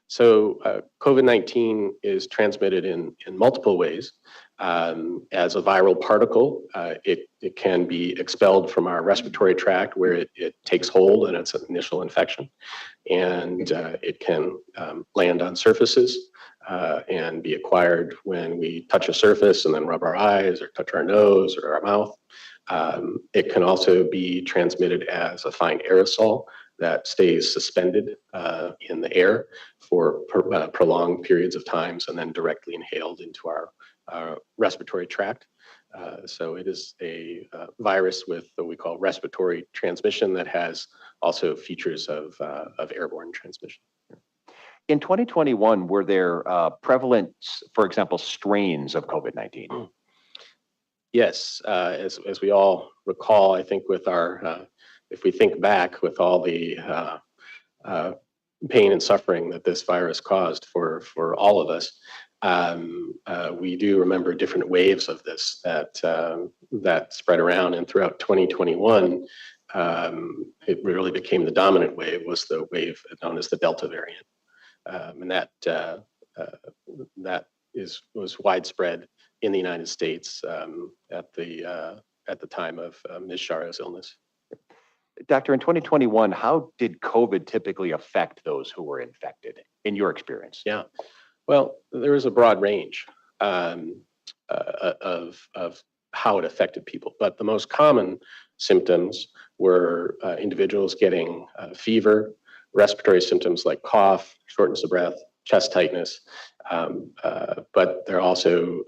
So COVID-19 is transmitted in multiple ways. As a viral particle, it can be expelled from our respiratory tract where it takes hold and it's an initial infection. And it can land on surfaces and be acquired when we touch a surface and then rub our eyes or touch our nose or our mouth. It can also be transmitted as a fine aerosol that stays suspended in the air for prolonged periods of times and then directly inhaled into our respiratory tract. So it is a virus with what we call respiratory transmission that has also features of airborne transmission. In 2021, were there prevalent, for example, strains of COVID-19? Yes, as we all recall, I think with our, if we think back with all the pain and suffering that this virus caused for all of us, we do remember different waves of this that spread around, and throughout 2021, it really became the dominant wave was the wave known as the Delta variant, and that was widespread in the United States at the time of Ms. Schara's illness. Doctor, in 2021, how did COVID typically affect those who were infected, in your experience? Yeah, well, there was a broad range of how it affected people, but the most common symptoms were individuals getting fever, respiratory symptoms like cough, shortness of breath, chest tightness, but there also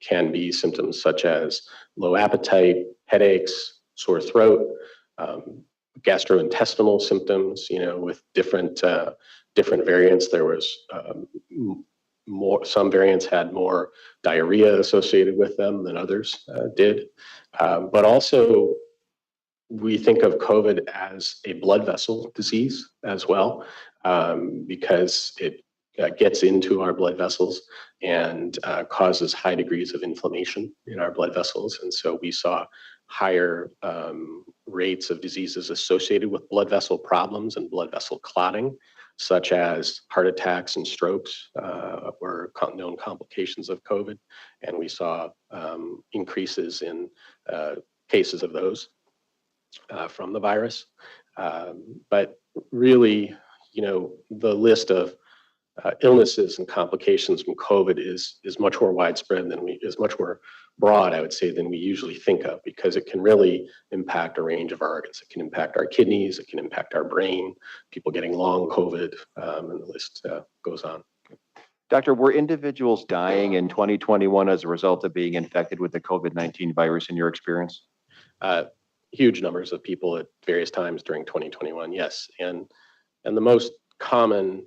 can be symptoms such as low appetite, headaches, sore throat, gastrointestinal symptoms. You know, with different variants, there was more. Some variants had more diarrhea associated with them than others did, but also we think of COVID as a blood vessel disease as well, because it gets into our blood vessels and causes high degrees of inflammation in our blood vessels. And so we saw higher rates of diseases associated with blood vessel problems and blood vessel clotting, such as heart attacks and strokes were known complications of COVID. And we saw increases in cases of those from the virus. But really, you know, the list of illnesses and complications from COVID is much more widespread is much more broad, I would say, than we usually think of, because it can really impact a range of organs. It can impact our kidneys, it can impact our brain, people getting long COVID, and the list goes on. Doctor, were individuals dying in 2021 as a result of being infected with the COVID-19 virus in your experience? Huge numbers of people at various times during 2021, yes. And the most common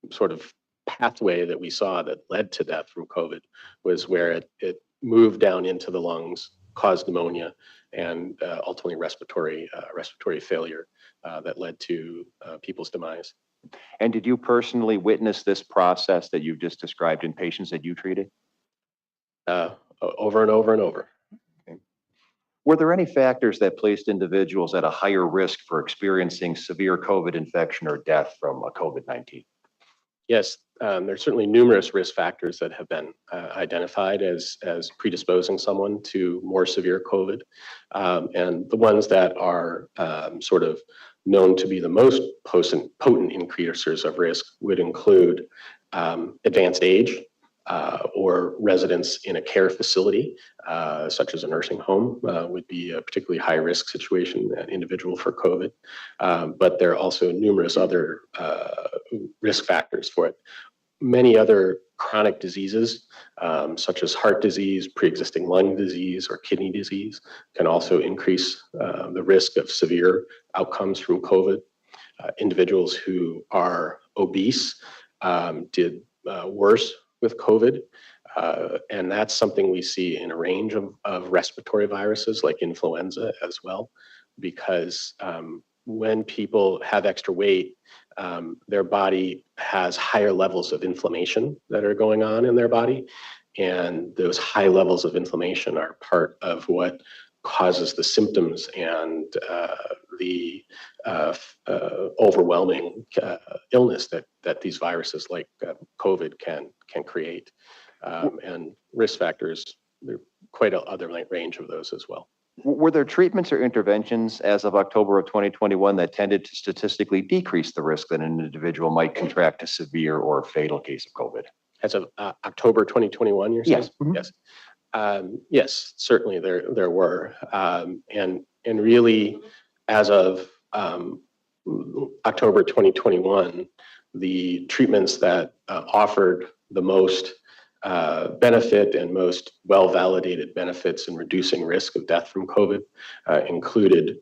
sort of pathway that we saw that led to death from COVID was where it moved down into the lungs, caused pneumonia, and ultimately respiratory failure that led to people's demise. And did you personally witness this process that you've just described in patients that you treated? Over and over and over. Were there any factors that placed individuals at a higher risk for experiencing severe COVID infection or death from COVID-19? Yes, there's certainly numerous risk factors that have been identified as predisposing someone to more severe COVID. And the ones that are sort of known to be the most potent increasers of risk would include advanced age, or residence in a care facility, such as a nursing home, would be a particularly high risk situation, an individual for COVID. But there are also numerous other risk factors for it. many other chronic diseases, such as heart disease, pre-existing lung disease, or kidney disease, can also increase the risk of severe outcomes from COVID. Individuals who are obese did worse with COVID. And that's something we see in a range of respiratory viruses like influenza as well, because when people have extra weight, their body has higher levels of inflammation that are going on in their body. And those high levels of inflammation are part of what causes the symptoms and the overwhelming illness that these viruses like COVID can create. And risk factors, there are quite a other range of those as well. Were there treatments or interventions as of October of 2021 that tended to statistically decrease the risk that an individual might contract a severe or fatal case of COVID? As of October 2021, you're saying? Yes. Mm-hmm. Yes. Yes, certainly there were. And really, as of October 2021, the treatments that offered the most benefit and most well-validated benefits in reducing risk of death from COVID included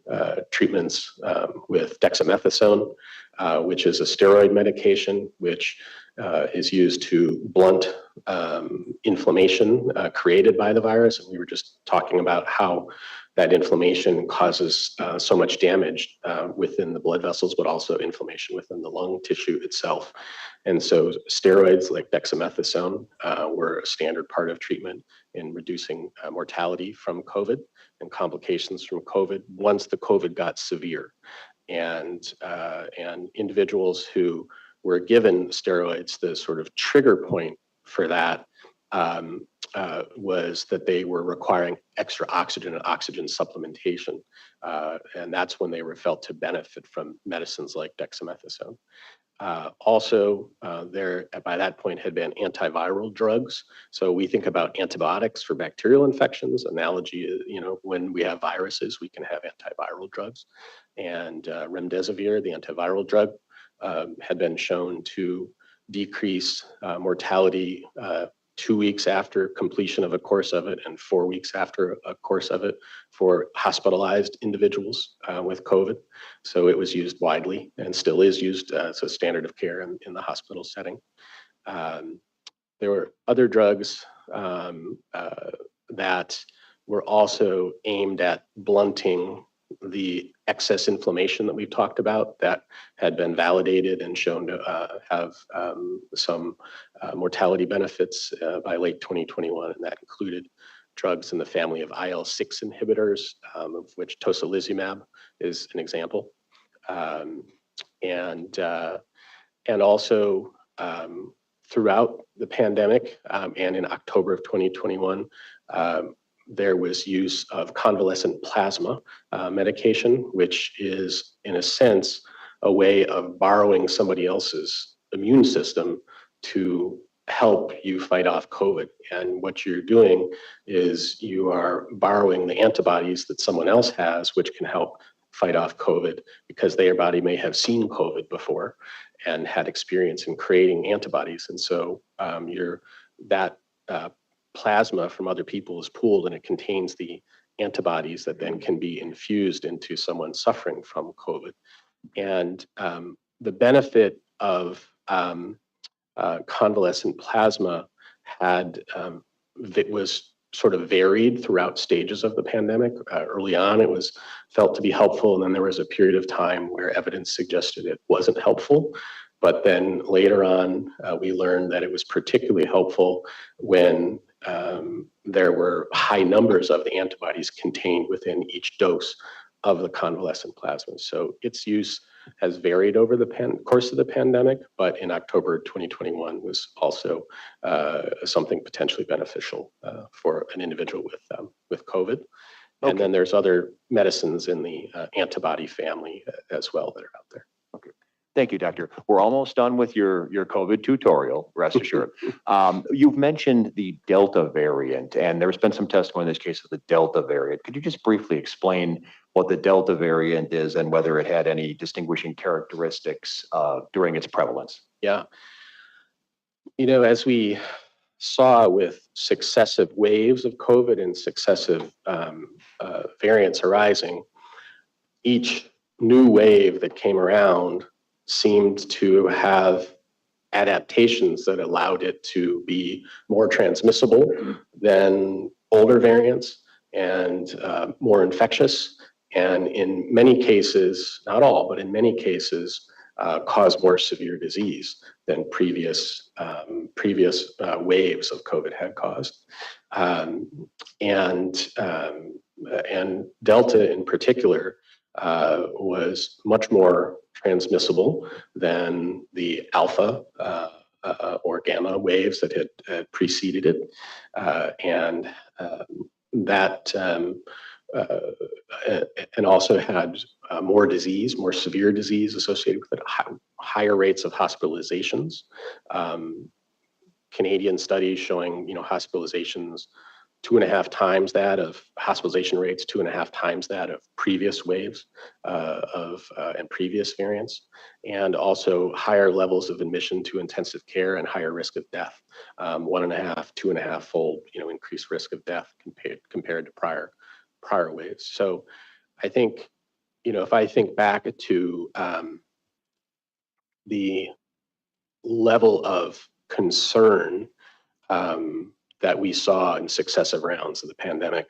treatments with dexamethasone, which is a steroid medication, which is used to blunt inflammation created by the virus. And we were just talking about how that inflammation causes so much damage within the blood vessels, but also inflammation within the lung tissue itself. And so steroids like dexamethasone were a standard part of treatment in reducing mortality from COVID and complications from COVID once the COVID got severe. And individuals who were given steroids, the sort of trigger point for that was that they were requiring extra oxygen and oxygen supplementation. And that's when they were felt to benefit from medicines like dexamethasone. Also, there by that point had been antiviral drugs. So we think about antibiotics for bacterial infections. Analogy, when we have viruses, we can have antiviral drugs. And remdesivir, the antiviral drug, had been shown to decrease mortality 2 weeks after completion of a course of it and 4 weeks after a course of it for hospitalized individuals with COVID. So it was used widely and still is used as a standard of care in the hospital setting. There were other drugs that were also aimed at blunting the excess inflammation that we've talked about that had been validated and shown to have some mortality benefits by late 2021, and that included drugs in the family of IL-6 inhibitors, of which tocilizumab is an example, and also throughout the pandemic and in October of 2021. There was use of convalescent plasma medication, which is, in a sense, a way of borrowing somebody else's immune system to help you fight off COVID. And what you're doing is you are borrowing the antibodies that someone else has, which can help fight off COVID because their body may have seen COVID before and had experience in creating antibodies. And so that plasma from other people is pooled and it contains the antibodies that then can be infused into someone suffering from COVID. And the benefit of convalescent plasma was sort of varied throughout stages of the pandemic. Early on, it was felt to be helpful, and then there was a period of time where evidence suggested it wasn't helpful. But then later on, we learned that it was particularly helpful when there were high numbers of the antibodies contained within each dose of the convalescent plasma. So its use has varied over the course of the pandemic, but in October 2021 was also something potentially beneficial for an individual with COVID. Okay. And then there's other medicines in the antibody family as well that are out there. Okay. Thank you, Doctor. We're almost done with your COVID tutorial, rest assured. You've mentioned the Delta variant, and there's been some testimony in this case of the Delta variant. Could you just briefly explain what the Delta variant is and whether it had any distinguishing characteristics during its prevalence? Yeah. As we saw with successive waves of COVID and successive variants arising, each new wave that came around seemed to have adaptations that allowed it to be more transmissible than older variants and more infectious. And in many cases, not all, but in many cases, cause more severe disease than previous waves of COVID had caused. And Delta in particular was much more transmissible than the Alpha or Gamma waves that had preceded it. And also had more disease, more severe disease associated with it, higher rates of hospitalizations. Canadian studies showing, hospitalizations 2.5 times that of hospitalization rates, 2.5 times that of previous waves and previous variants, and also higher levels of admission to intensive care and higher risk of death, 1.5, 2.5 fold, increased risk of death compared to prior waves. So I think, if I think back to the level of concern that we saw in successive rounds of the pandemic,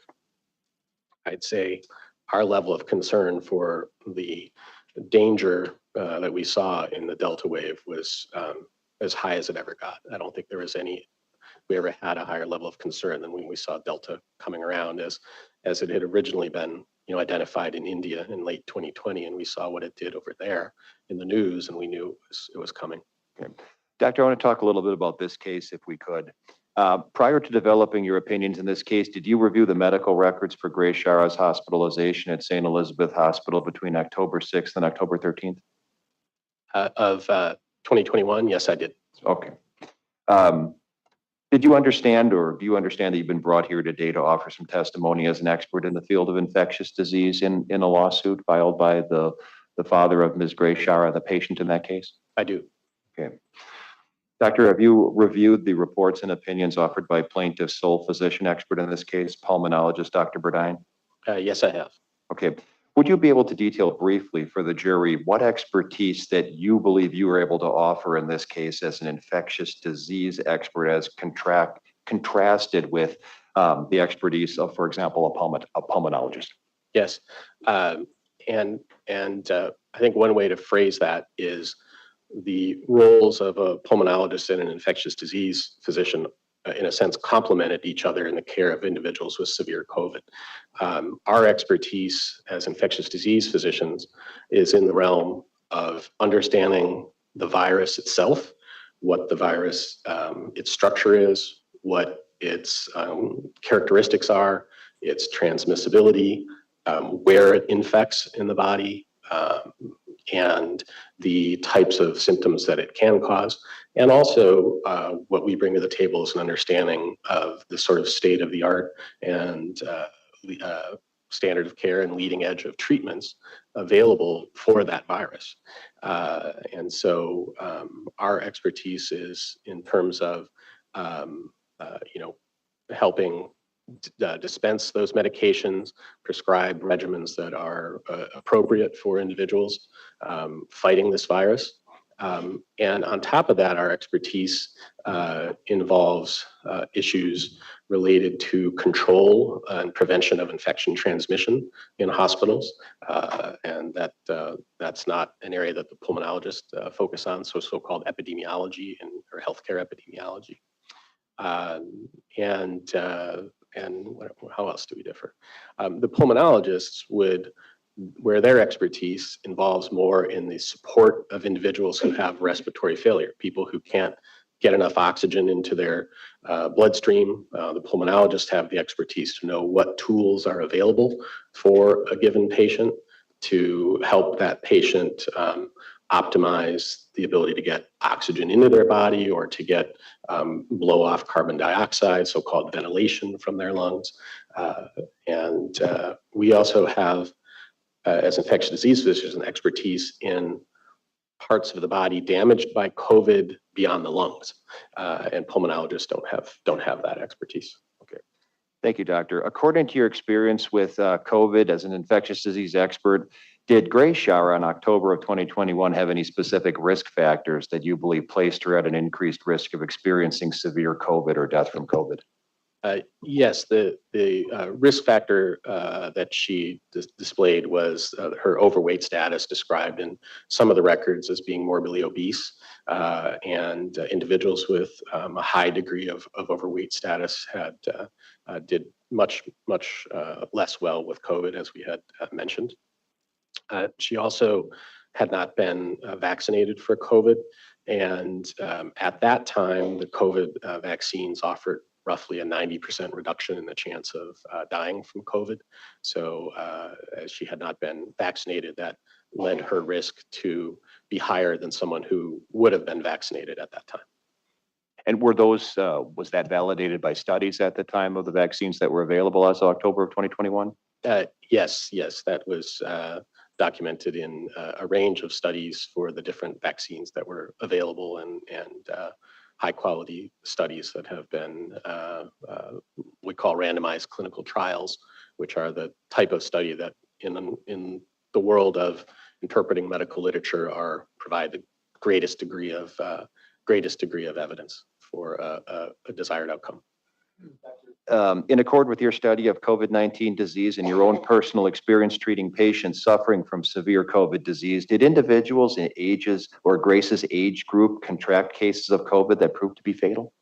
I'd say our level of concern for the danger that we saw in the Delta wave was as high as it ever got. I don't think we ever had a higher level of concern than when we saw Delta coming around as it had originally been, identified in India in late 2020, and we saw what it did over there in the news, and we knew it was coming. Okay. Doctor, I want to talk a little bit about this case, if we could. Prior to developing your opinions in this case, did you review the medical records for Grace Schara's hospitalization at St. Elizabeth Hospital between October 6th and October 13th? Of 2021, yes, I did. Okay. Did you understand, or do you understand that you've been brought here today to offer some testimony as an expert in the field of infectious disease in a lawsuit filed by the father of Ms. Grace Schara, the patient in that case? I do. Okay. Doctor, have you reviewed the reports and opinions offered by plaintiff's sole physician expert in this case, pulmonologist Dr. Burdine? Yes, I have. Okay. Would you be able to detail briefly for the jury what expertise that you believe you were able to offer in this case as an infectious disease expert as contrasted with the expertise of, for example, a pulmonologist? Yes. And I think one way to phrase that is the roles of a pulmonologist and an infectious disease physician, in a sense, complemented each other in the care of individuals with severe COVID. Our expertise as infectious disease physicians is in the realm of understanding the virus itself, what the virus, its structure is, what its characteristics are, its transmissibility, where it infects in the body, and the types of symptoms that it can cause. And also what we bring to the table is an understanding of the sort of state of the art and standard of care and leading edge of treatments available for that virus. And so our expertise is in terms of, helping dispense those medications, prescribe regimens that are appropriate for individuals fighting this virus. And on top of that, our expertise involves issues related to control and prevention of infection transmission in hospitals. And that's not an area that the pulmonologists focus on, so-called epidemiology or healthcare epidemiology. And how else do we differ? The pulmonologists where their expertise involves more in the support of individuals who have respiratory failure, people who can't get enough oxygen into their bloodstream. The pulmonologists have the expertise to know what tools are available for a given patient to help that patient optimize the ability to get oxygen into their body or to get blow off carbon dioxide, so-called ventilation from their lungs. And we also have, as infectious disease physicians, an expertise in parts of the body damaged by COVID beyond the lungs. And pulmonologists don't have that expertise. Thank you, Doctor. According to your experience with COVID as an infectious disease expert, did Grace Schara in October of 2021 have any specific risk factors that you believe placed her at an increased risk of experiencing severe COVID or death from COVID? Yes, the risk factor that she displayed was her overweight status, described in some of the records as being morbidly obese, and individuals with a high degree of overweight status did much less well with COVID, as we had mentioned. She also had not been vaccinated for COVID, and at that time, the COVID vaccines offered roughly a 90% reduction in the chance of dying from COVID. So as she had not been vaccinated, that led her risk to be higher than someone who would have been vaccinated at that time. And were those, was that validated by studies at the time of the vaccines that were available as of October of 2021? Yes, that was documented in a range of studies for the different vaccines that were available, and high quality studies that have been, we call randomized clinical trials, which are the type of study that in the world of interpreting medical literature provide the greatest degree of evidence for a desired outcome. In accord with your study of COVID-19 disease and your own personal experience treating patients suffering from severe COVID disease, did individuals in ages or Grace's age group contract cases of COVID that proved to be fatal?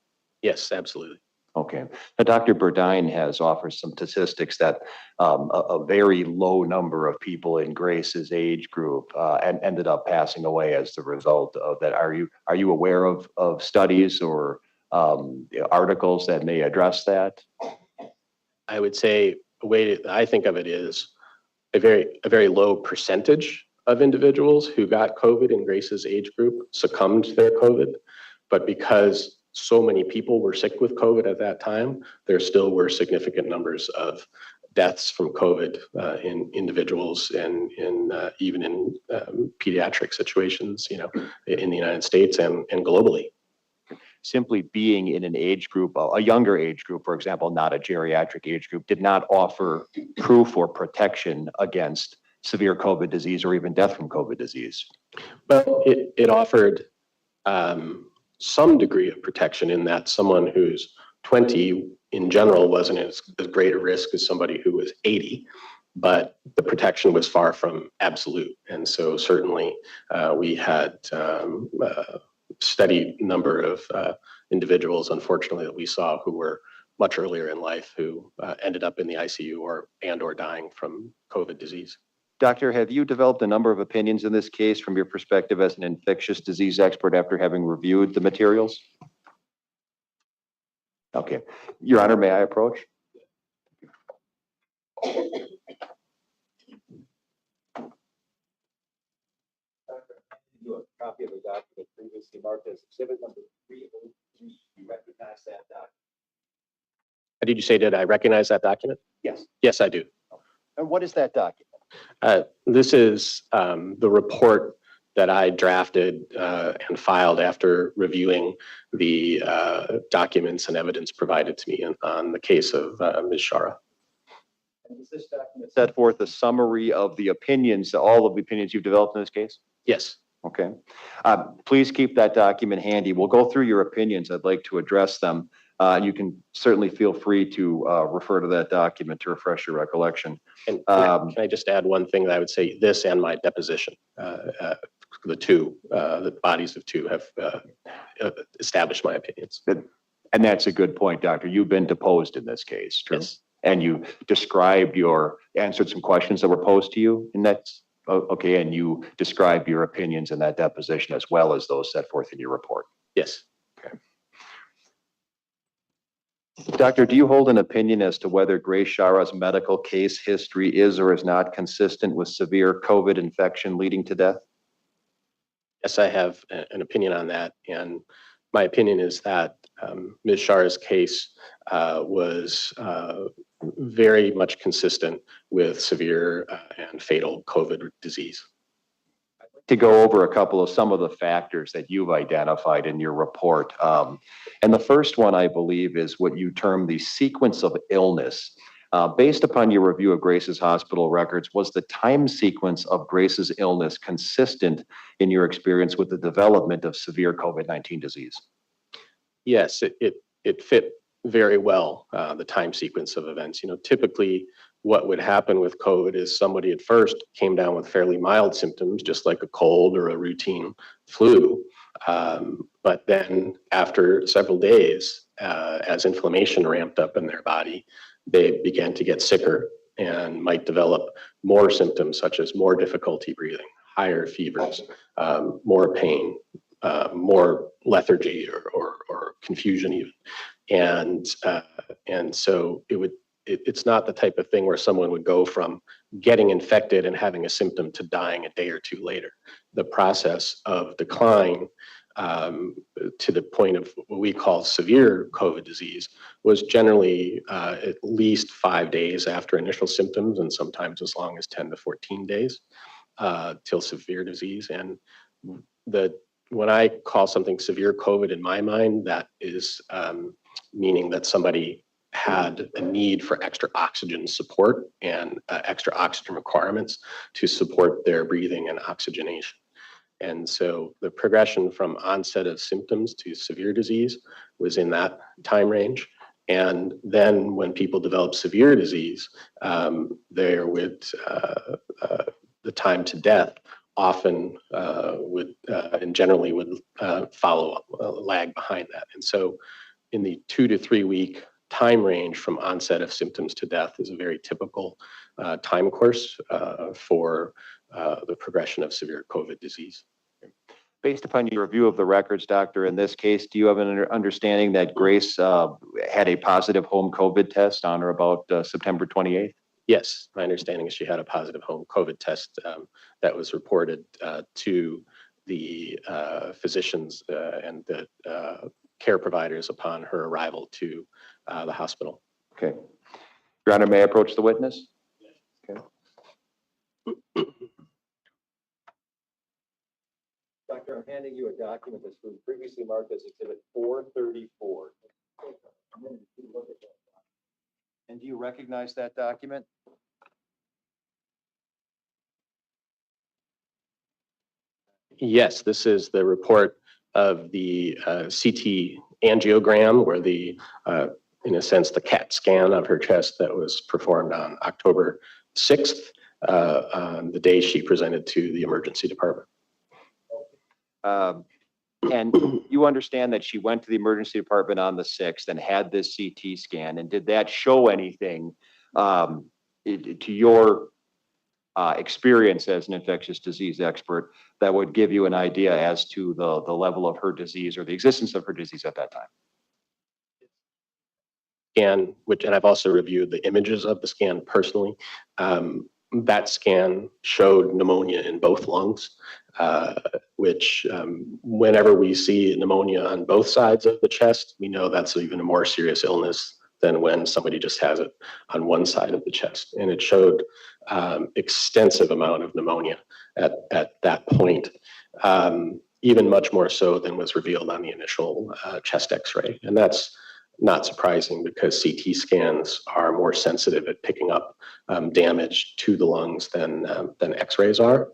Yes, absolutely. Okay. Now, Dr. Burdine has offered some statistics that a very low number of people in Grace's age group and ended up passing away as the result of that. Are you aware of studies or articles that may address that? I would say the way that I think of it is a very low percentage of individuals who got COVID in Grace's age group succumbed to their COVID, but because so many people were sick with COVID at that time, there still were significant numbers of deaths from COVID in individuals and even in pediatric situations, in the United States and globally. Simply being in an age group, a younger age group, for example, not a geriatric age group, did not offer proof or protection against severe COVID disease or even death from COVID disease. But it offered some degree of protection in that someone who's 20 in general wasn't as great a risk as somebody who was 80, but the protection was far from absolute. And so certainly we had steady number of individuals, unfortunately, that we saw who were much earlier in life who ended up in the ICU or dying from COVID disease. Doctor, have you developed a number of opinions in this case from your perspective as an infectious disease expert after having reviewed the materials? Okay. Your Honor, may I approach? You a copy of the document previously marked as exhibit number 303. You recognize that document? Did you say, did I recognize that document? Yes. Yes, I do. And what is that document? This is the report that I drafted and filed after reviewing the documents and evidence provided to me on the case of Ms. Schara. And does this document Set forth a summary of the opinions, all of the opinions you've developed in this case? Yes. Okay. Please keep that document handy. We'll go through your opinions. I'd like to address them. You can certainly feel free to refer to that document to refresh your recollection. And can I just add one thing that I would say, this and my deposition, the bodies of two have established my opinions. And that's a good point, Doctor. You've been deposed in this case, true? Yes. And you answered some questions that were posed to you, and that's okay. And you described your opinions in that deposition as well as those set forth in your report. Yes. Okay. Doctor, do you hold an opinion as to whether Grace Schara's medical case history is or is not consistent with severe COVID infection leading to death? Yes, I have an opinion on that. And my opinion is that Ms. Schara's case was very much consistent with severe and fatal COVID disease. I'd like to go over a couple of some of the factors that you've identified in your report. And the first one, I believe, is what you term the sequence of illness. Based upon your review of Grace's hospital records, was the time sequence of Grace's illness consistent in your experience with the development of severe COVID-19 disease? Yes, it fit very well, the time sequence of events. You know, typically what would happen with COVID is somebody at first came down with fairly mild symptoms, just like a cold or a routine flu. But then after several days, as inflammation ramped up in their body, they began to get sicker and might develop more symptoms such as more difficulty breathing, higher fevers, more pain, more lethargy or confusion even. And so it's not the type of thing where someone would go from getting infected and having a symptom to dying a day or two later. The process of decline to the point of what we call severe COVID disease was generally at least 5 days after initial symptoms, and sometimes as long as 10 to 14 days till severe disease. And when I call something severe COVID in my mind, that is meaning that somebody had a need for extra oxygen support and extra oxygen requirements to support their breathing and oxygenation. And so the progression from onset of symptoms to severe disease was in that time range. And then when people develop severe disease, there would the time to death often would and generally would follow up, lag behind that. And so in the 2 to 3 week time range from onset of symptoms to death is a very typical time course for the progression of severe COVID disease. Based upon your review of the records, doctor, in this case, do you have an understanding that Grace had a positive home COVID test on or about September 28th? Yes, my understanding is she had a positive home COVID test that was reported to the physicians and the care providers upon her arrival to the hospital. Okay. Your Honor, may I approach the witness? Okay. Doctor, I'm handing you a document that's been previously marked as Exhibit 434. And do you recognize that document? Yes, this is the report of the CT angiogram, where the, in a sense, the CAT scan of her chest that was performed on October 6th, on the day she presented to the emergency department. And you understand that she went to the emergency department on the 6th and had this CT scan, and did that show anything to your experience as an infectious disease expert that would give you an idea as to the level of her disease or the existence of her disease at that time? And I've also reviewed the images of the scan personally. That scan showed pneumonia in both lungs, which whenever we see pneumonia on both sides of the chest, we know that's even a more serious illness than when somebody just has it on one side of the chest. And it showed extensive amount of pneumonia at that point, even much more so than was revealed on the initial chest x-ray. And that's not surprising because CT scans are more sensitive at picking up damage to the lungs than x-rays are.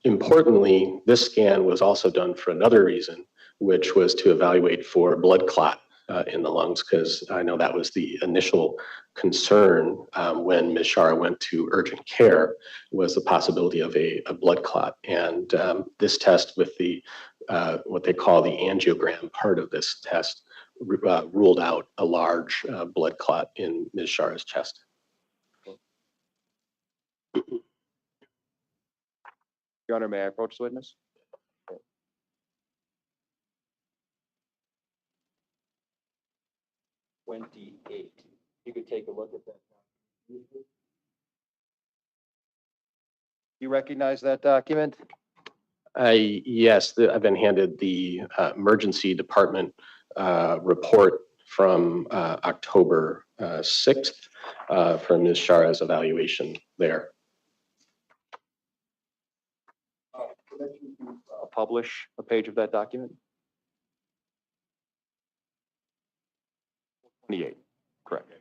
Importantly, this scan was also done for another reason, which was to evaluate for blood clot in the lungs, because I know that was the initial concern when Ms. Schara went to urgent care, was the possibility of a blood clot. And this test with the what they call the angiogram part of this test ruled out a large blood clot in Ms. Schara's chest. Your Honor, may I approach the witness? 28. You could take a look at that. You recognize that document? Yes, I've been handed the emergency department report from October 6th from Ms. Schara's evaluation there. publish a page of that document? 28, correct.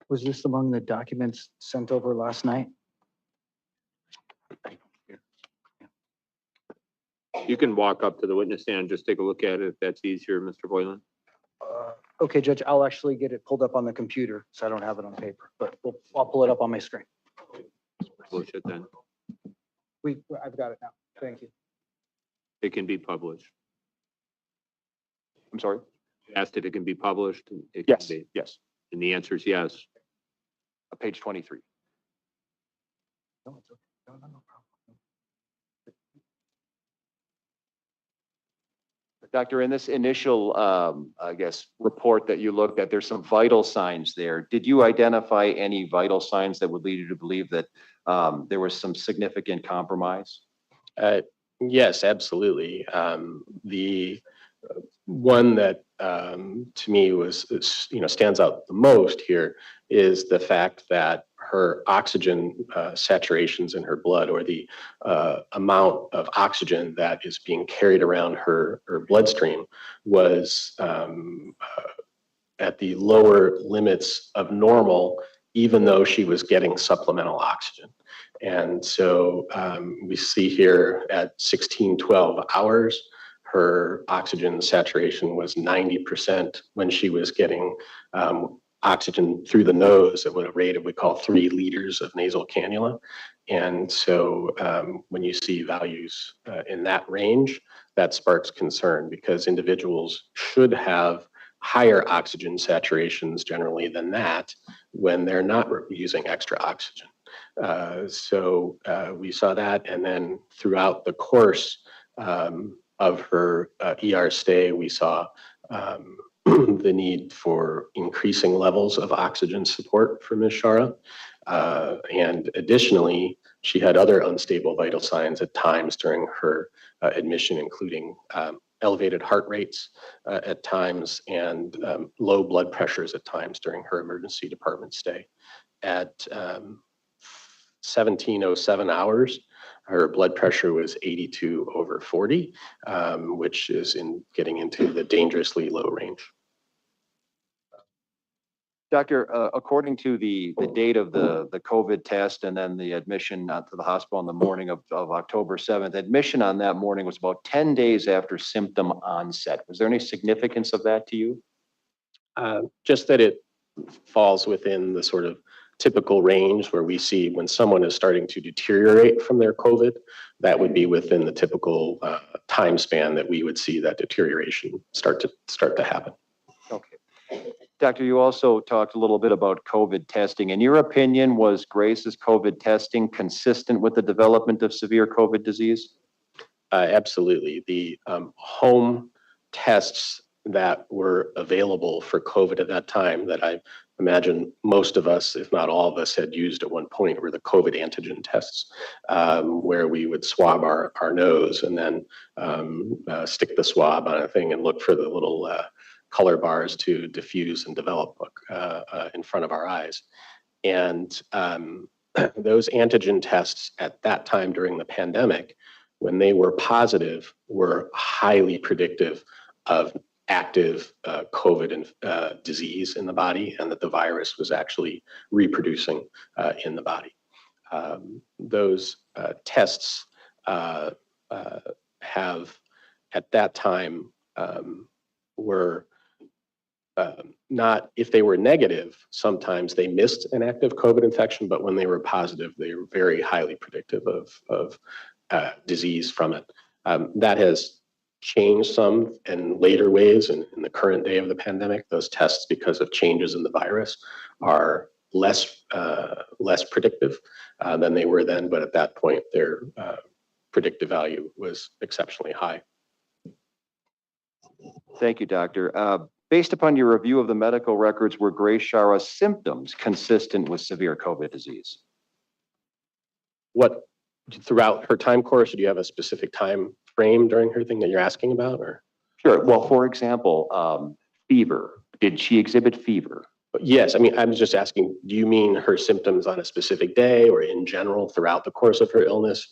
Was this among the documents sent over last night? You can walk up to the witness stand and just take a look at it if that's easier, Mr. Boylan. Okay, Judge, I'll actually get it pulled up on the computer, so I don't have it on paper, but I'll pull it up on my screen. Publish it then. I've got it now. Thank you. It can be published. I'm sorry? Asked if it can be published. It can Yes, be. yes, And the answer is yes. page 23. No, it's okay. No problem. Doctor, in this initial, I guess, report that you looked at, there's some vital signs there. Did you identify any vital signs that would lead you to believe that there was some significant compromise? Yes, absolutely. The one that to me stands out the most here is the fact that her oxygen saturations in her blood, or the amount of oxygen that is being carried around her bloodstream, was at the lower limits of normal, even though she was getting supplemental oxygen. And so we see here at 16-12 hours, her oxygen saturation was 90% when she was getting oxygen through the nose at what a rate of, we call 3 liters of nasal cannula. And so when you see values in that range, that sparks concern, because individuals should have higher oxygen saturations generally than that when they're not using extra oxygen. So we saw that, and then throughout the course of her ER stay, we saw the need for increasing levels of oxygen support for Ms. Schara. And additionally, she had other unstable vital signs at times during her admission, including elevated heart rates at times, and low blood pressures at times during her emergency department stay. At 17:07 hours, her blood pressure was 82/40, which is getting into the dangerously low range. Doctor, according to the date of the COVID test and then the admission to the hospital on the morning of October 7th, admission on that morning was about 10 days after symptom onset. Was there any significance of that to you? Just that it falls within the sort of typical range where we see when someone is starting to deteriorate from their COVID, that would be within the typical time span that we would see that deterioration start to happen. Okay. Doctor, you also talked a little bit about COVID testing. In your opinion, was Grace's COVID testing consistent with the development of severe COVID disease? Absolutely. The home tests that were available for COVID at that time, that I imagine most of us, if not all of us, had used at one point, were the COVID antigen tests, where we would swab our nose and then stick the swab on a thing and look for the little color bars to diffuse and develop in front of our eyes. And those antigen tests at that time during the pandemic, when they were positive, were highly predictive of active COVID disease in the body, and that the virus was actually reproducing in the body. Those tests have, at that time, were not, if they were negative, sometimes they missed an active COVID infection, but when they were positive, they were very highly predictive of disease from it. That has changed some in later ways in the current day of the pandemic. Those tests, because of changes in the virus, are less predictive than they were then, but at that point, their predictive value was exceptionally high. Thank you, Doctor. Based upon your review of the medical records, were Grace Schara's symptoms consistent with severe COVID disease? What, throughout her time course, do you have a specific time frame during her thing that you're asking about, or? Sure. Well, for example, Fever. Did she exhibit fever? Yes, I mean, I was just asking, do you mean her symptoms on a specific day or in general throughout the course of her illness?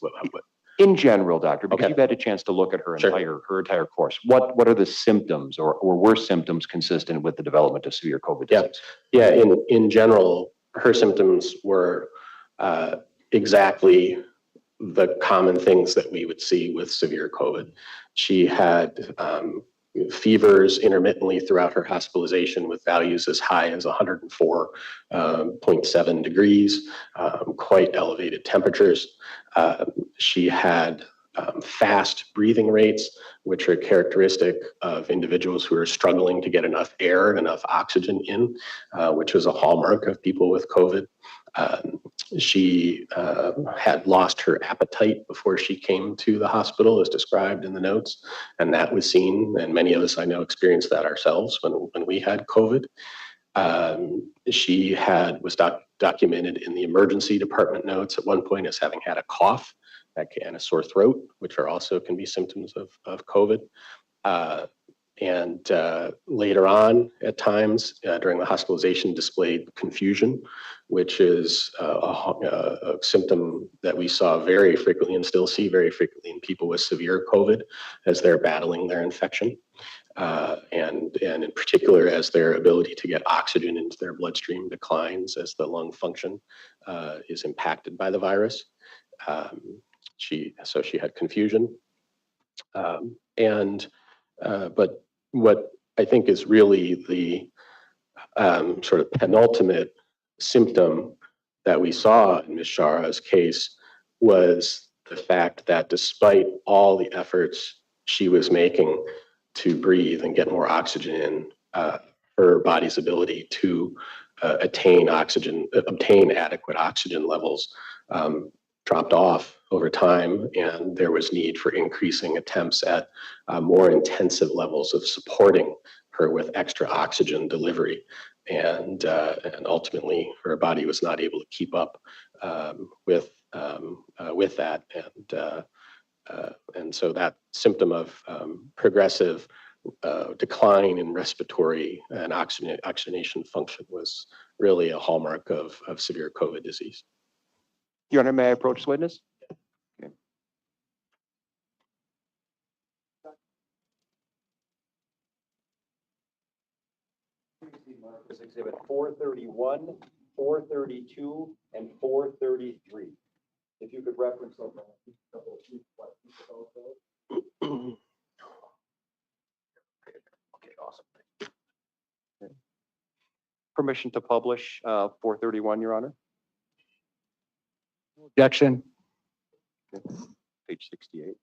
In general, doctor, because Okay. you've had a chance to look at her Sure. entire course. What are the symptoms or were symptoms consistent with the development of severe COVID Yeah. disease? Yeah, in general, her symptoms were exactly the common things that we would see with severe COVID. She had fevers intermittently throughout her hospitalization with values as high as 104.7 degrees, quite elevated temperatures. She had fast breathing rates, which are characteristic of individuals who are struggling to get enough air and enough oxygen in, which was a hallmark of people with COVID. She had lost her appetite before she came to the hospital, as described in the notes, and that was seen, and many of us I know experienced that ourselves when we had COVID. She was documented in the emergency department notes at one point as having had a cough and a sore throat, which are also can be symptoms of COVID. And later on, at times during the hospitalization, displayed confusion, which is a symptom that we saw very frequently and still see very frequently in people with severe COVID as they're battling their infection. And in particular, as their ability to get oxygen into their bloodstream declines as the lung function is impacted by the virus. So she had confusion. But what I think is really the sort of penultimate symptom that we saw in Ms. Schara's case was the fact that despite all the efforts she was making to breathe and get more oxygen in, her body's ability to obtain adequate oxygen levels dropped off over time, and there was need for increasing attempts at more intensive levels of supporting her with extra oxygen delivery. And ultimately, her body was not able to keep up with that. And so that symptom of progressive decline in respiratory and oxygenation function was really a hallmark of severe COVID disease. Your Honor, may I approach the witness? Okay. Markers exhibit 431, 432, and 433. If you could reference them. Okay, awesome. Okay. Permission to publish 431, Your Honor? Objection. Okay. Page 68.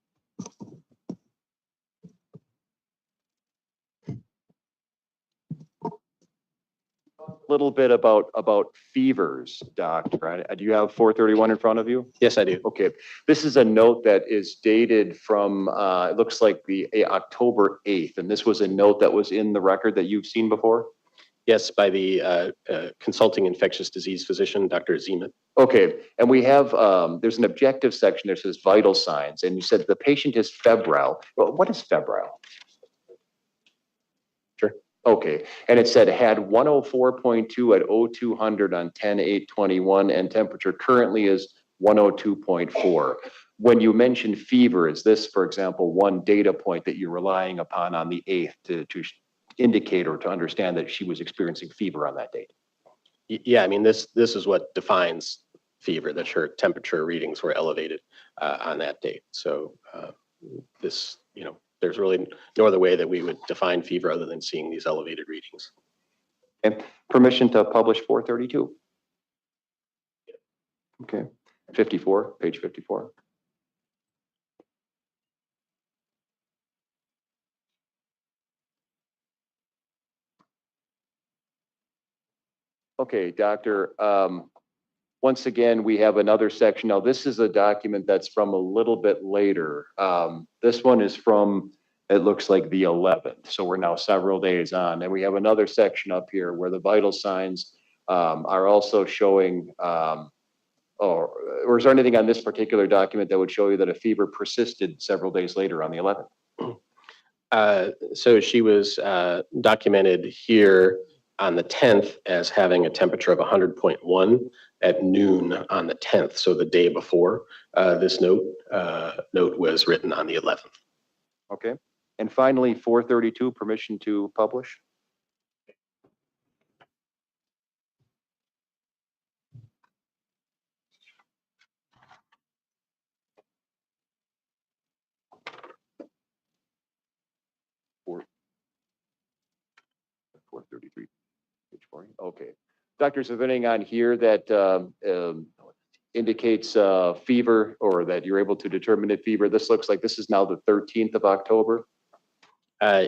A little bit about fevers, doctor. Do you have 431 in front of you? Yes, I do. Okay, this is a note that is dated from, it looks like the October 8th, and this was a note that was in the record that you've seen before? Yes, by the consulting infectious disease physician, Dr. Zeman. Okay, and we have, there's an objective section that says vital signs, and you said the patient is febrile. Well, what is febrile? Sure. Okay, and it said had 104.2 at 0200 on 10/8/21, and temperature currently is 102.4. When you mention fever, is this, for example, one data point that you're relying upon on the 8th to indicate or to understand that she was experiencing fever on that date? Yeah, I mean, this is what defines fever, that her temperature readings were elevated on that date. So this, there's really no other way that we would define fever other than seeing these elevated readings. And permission to publish 432. Okay, 54, page 54. Okay, doctor, once again, we have another section. Now, this is a document that's from a little bit later. This one is from, it looks like the 11th. So we're now several days on. And we have another section up here where the vital signs are also showing, or is there anything on this particular document that would show you that a fever persisted several days later on the 11th? So she was documented here on the 10th as having a temperature of 100.1 at noon on the 10th, so the day before. This note was written on the 11th. Okay. And finally, 432, permission to publish. Four- 433, page 40. Okay. Doctor, is there anything on here that indicates fever, or that you're able to determine a fever? This looks like this is now the 13th of October.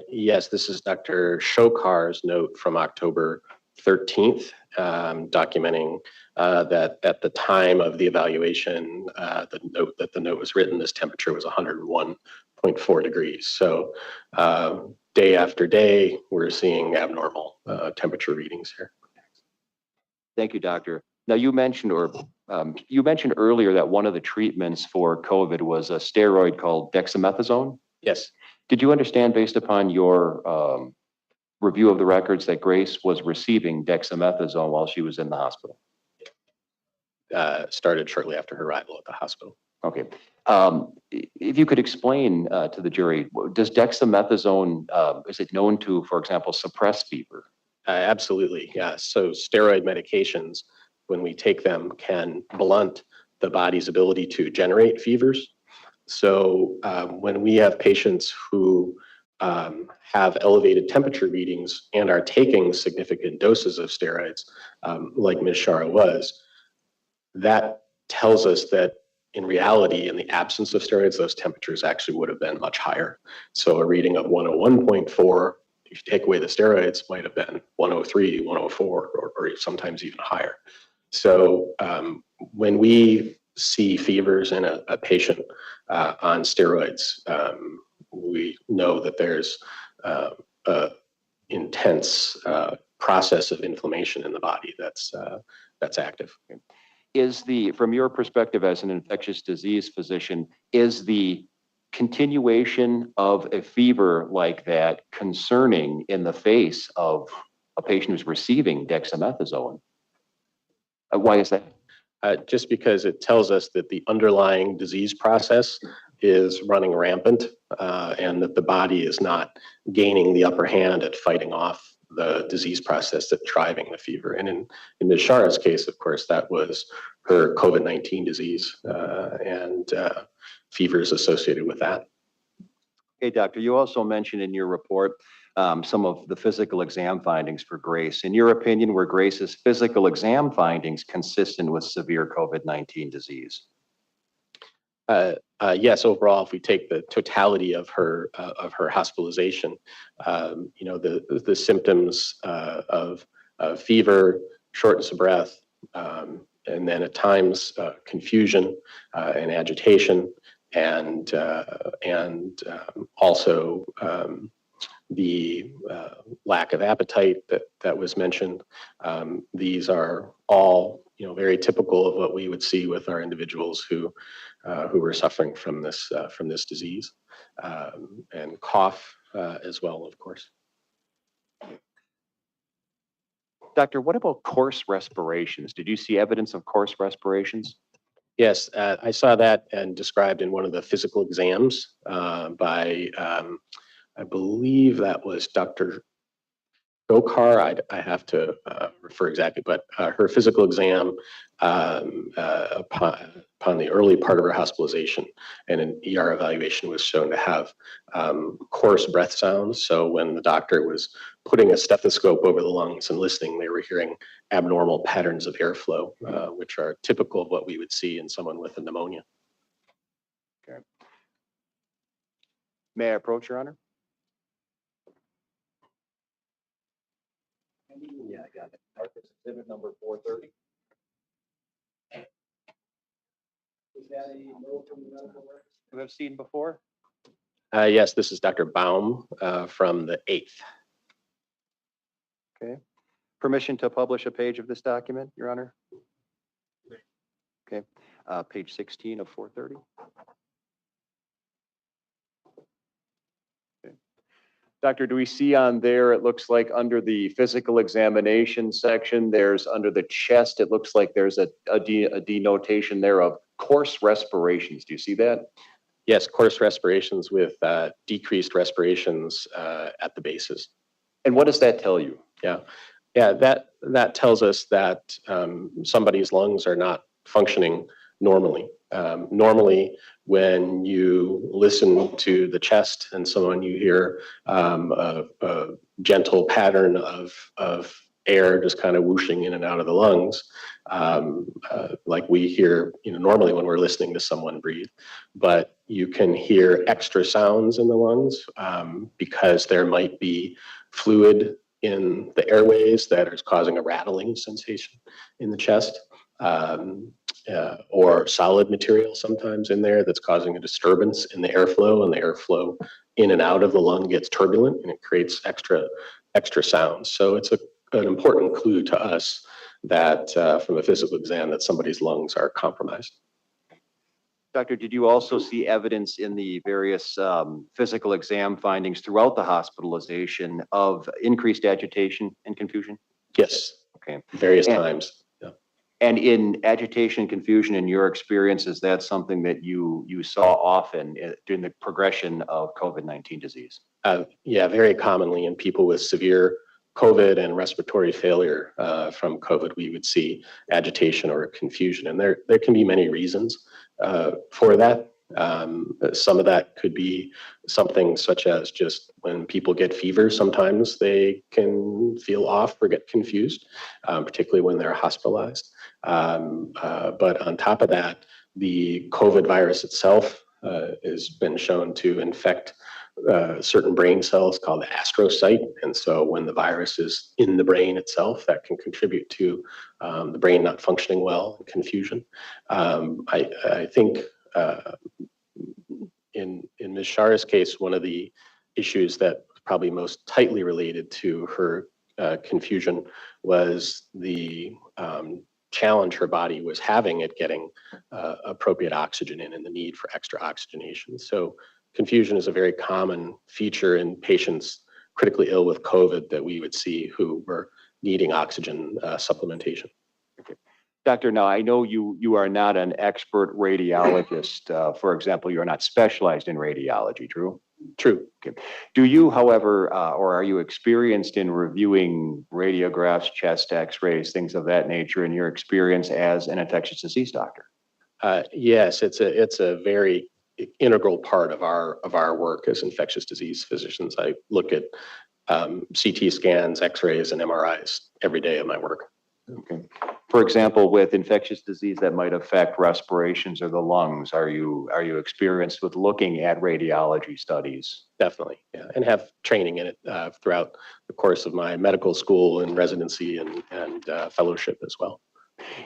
Yes, this is Dr. Shokar's note from October 13th, documenting that at the time of the evaluation, the note was written, this temperature was 101.4 degrees. So day after day, we're seeing abnormal temperature readings here. Thank you, doctor. Now you mentioned, you mentioned earlier that one of the treatments for COVID was a steroid called dexamethasone. Yes. Did you understand, based upon your review of the records, that Grace was receiving dexamethasone while she was in the hospital? Started shortly after her arrival at the hospital. Okay. If you could explain to the jury, does dexamethasone, is it known to, for example, suppress fever? Absolutely, yeah. So steroid medications, when we take them, can blunt the body's ability to generate fevers. So when we have patients who have elevated temperature readings and are taking significant doses of steroids, like Ms. Schara was, that tells us that in reality, in the absence of steroids, those temperatures actually would have been much higher. So a reading of 101.4, if you take away the steroids, might have been 103, 104, or sometimes even higher. So when we see fevers in a patient on steroids, we know that there's a intense process of inflammation in the body that's active. Is from your perspective as an infectious disease physician, is the continuation of a fever like that concerning in the face of a patient who's receiving dexamethasone? Why is that? Just because it tells us that the underlying disease process is running rampant and that the body is not gaining the upper hand at fighting off the disease process that's driving the fever. And in Ms. Schara's case, of course, that was her COVID-19 disease and fevers associated with that. Okay, doctor, you also mentioned in your report some of the physical exam findings for Grace. In your opinion, were Grace's physical exam findings consistent with severe COVID-19 disease? Yes, overall, if we take the totality of her hospitalization, you know, the symptoms of fever, shortness of breath, and then at times confusion and agitation, and also the lack of appetite that was mentioned. These are all, you know, very typical of what we would see with our individuals who were suffering from this disease, and cough as well, of course. Doctor, what about coarse respirations? Did you see evidence of coarse respirations? Yes, I saw that and described in one of the physical exams by, I believe that was Dr. Gokar. I have to refer exactly, but her physical exam upon the early part of her hospitalization and an ER evaluation was shown to have coarse breath sounds. So when the doctor was putting a stethoscope over the lungs and listening, they were hearing abnormal patterns of airflow, which are typical of what we would see in someone with a pneumonia. Okay. May I approach, Your Honor? Yeah, I got it. Marcus exhibit number 430. Is that a note from the medical records You have seen before? Yes, this is Dr. Baum from the 8th. Okay. Permission to publish a page of this document, Your Honor? Okay. Page 16 of 430. Okay. Doctor, do we see on there, it looks like under the physical examination section, there's under the chest, it looks like there's a denotation there of coarse respirations. Do you see that? Yes, coarse respirations with decreased respirations at the bases. And what does that tell you? Yeah, that tells us that somebody's lungs are not functioning normally. Normally, when you listen to the chest and so on, you hear a gentle pattern of air just kind of whooshing in and out of the lungs, like we hear, normally when we're listening to someone breathe. But you can hear extra sounds in the lungs because there might be fluid in the airways that is causing a rattling sensation in the chest, or solid material sometimes in there that's causing a disturbance in the airflow, and the airflow in and out of the lung gets turbulent and it creates extra sounds. So it's an important clue to us that from a physical exam that somebody's lungs are compromised. Doctor, did you also see evidence in the various physical exam findings throughout the hospitalization of increased agitation and confusion? Yes. Okay. Various times. Yeah. And in agitation and confusion, in your experience, is that something that you saw often during the progression of COVID-19 disease? Yeah, very commonly in people with severe COVID and respiratory failure from COVID, we would see agitation or confusion. And there can be many reasons for that. Some of that could be something such as just when people get fever, sometimes they can feel off or get confused, particularly when they're hospitalized. But on top of that, the COVID virus itself has been shown to infect certain brain cells called the astrocyte. And so when the virus is in the brain itself, that can contribute to the brain not functioning well and confusion. I think in Ms. Schara's case, one of the issues that was probably most tightly related to her confusion was the challenge her body was having at getting appropriate oxygen in and the need for extra oxygenation. So confusion is a very common feature in patients critically ill with COVID that we would see who were needing oxygen supplementation. Doctor, now I know you are not an expert radiologist. For example, you're not specialized in radiology, true? True. Okay. Do you, however, or are you experienced in reviewing radiographs, chest x-rays, things of that nature in your experience as an infectious disease doctor? Yes, it's a very integral part of our work as infectious disease physicians. I look at CT scans, x-rays, and MRIs every day of my work. Okay. For example, with infectious disease that might affect respirations or the lungs, are you experienced with looking at radiology studies? Definitely, yeah, and have training in it throughout the course of my medical school and residency and fellowship as well.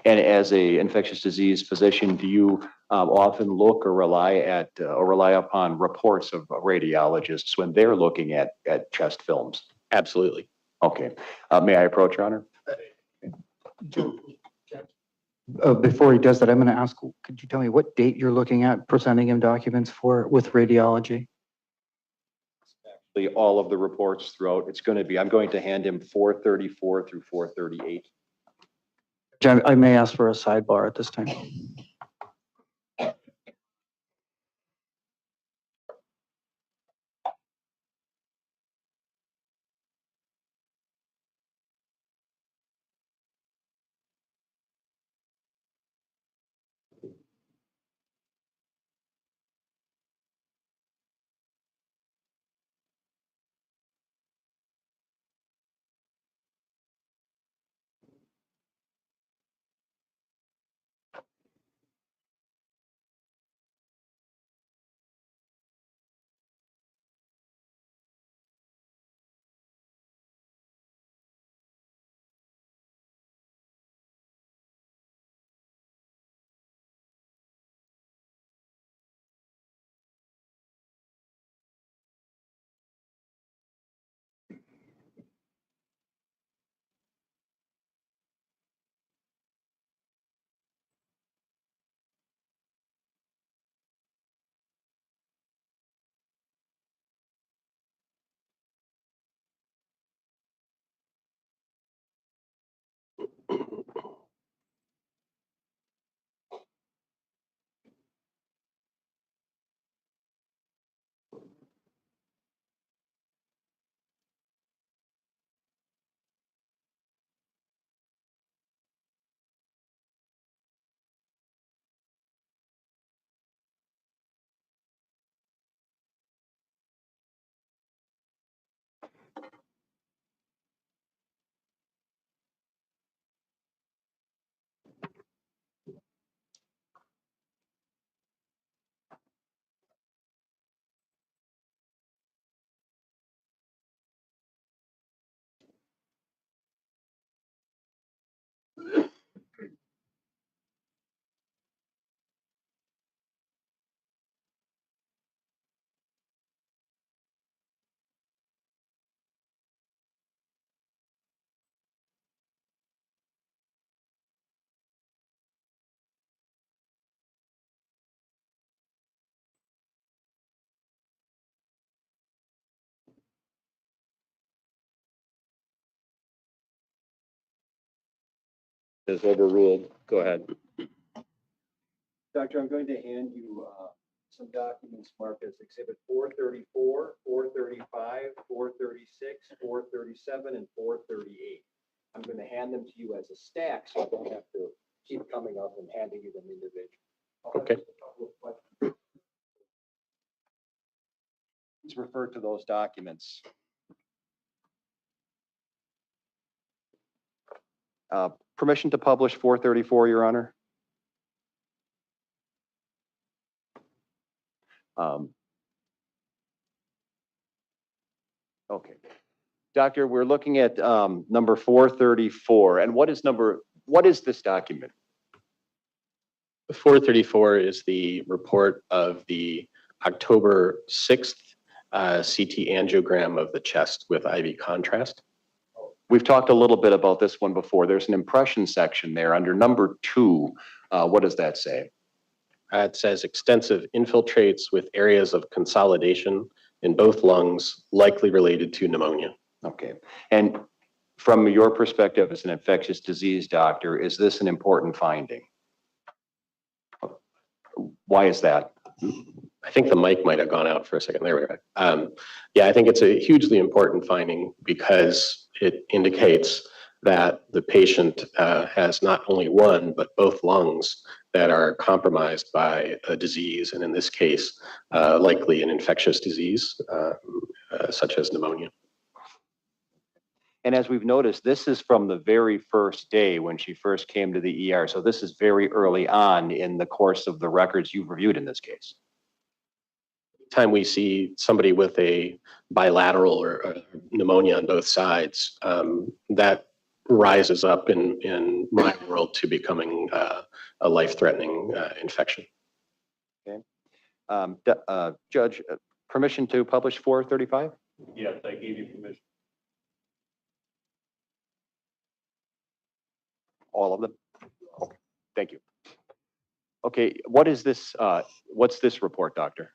And as a infectious disease physician, do you often look or rely upon reports of radiologists when they're looking at chest films? Absolutely. Okay. May I approach, Your Honor? Before he does that, I'm going to ask, could you tell me what date you're looking at presenting him documents for with radiology? All of the reports throughout. I'm going to hand him 434 through 438. I may ask for a sidebar at this time. is overruled. Go ahead. Doctor, I'm going to hand you some documents marked as Exhibit 434, 435, 436, 437, and 438. I'm going to hand them to you as a stack, so I don't have to keep coming up and handing you them individually. Okay. Let's refer to those documents. Permission to publish 434, Your Honor? Okay. Doctor, we're looking at number 434. And what is this document? 434 is the report of the October 6th CT angiogram of the chest with IV contrast. We've talked a little bit about this one before. There's an impression section there under number 2. What does that say? It says extensive infiltrates with areas of consolidation in both lungs, likely related to pneumonia. Okay. And from your perspective as an infectious disease doctor, is this an important finding? Why is that? I think the mic might have gone out for a second. There we go. Yeah, I think it's a hugely important finding because it indicates that the patient has not only one, but both lungs that are compromised by a disease, and in this case, likely an infectious disease such as pneumonia. And as we've noticed, this is from the very first day when she first came to the ER. So this is very early on in the course of the records you've reviewed in this case. Time we see somebody with a bilateral or pneumonia on both sides, that rises up in my world to becoming a life-threatening infection. Okay. Judge, permission to publish 435? Yes, I gave you permission. All of them? Okay, thank you. Okay, what is this, what's this report, doctor?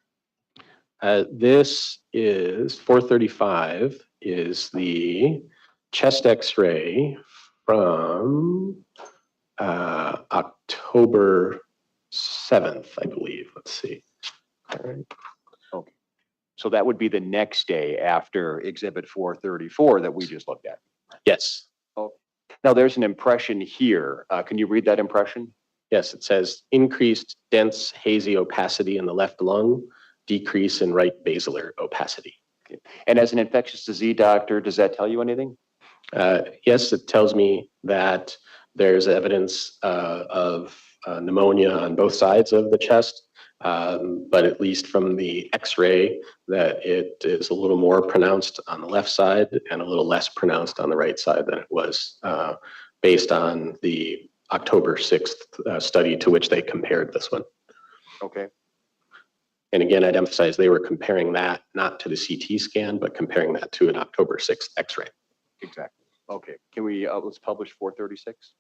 This is 435 is the chest x-ray from October 7th, I believe. Let's see. All right. Okay. So that would be the next day after exhibit 434 that we just looked at. Yes. Oh. Now there's an impression here. Can you read that impression? Yes, it says increased dense hazy opacity in the left lung, decrease in right basilar opacity. Okay. And as an infectious disease doctor, does that tell you anything? Yes, it tells me that there's evidence of pneumonia on both sides of the chest, but at least from the x-ray that it is a little more pronounced on the left side and a little less pronounced on the right side than it was based on the October 6th study to which they compared this one. Okay. And again, I'd emphasize they were comparing that not to the CT scan, but comparing that to an October 6th x-ray. Exactly. Okay. Can we, let's publish 436?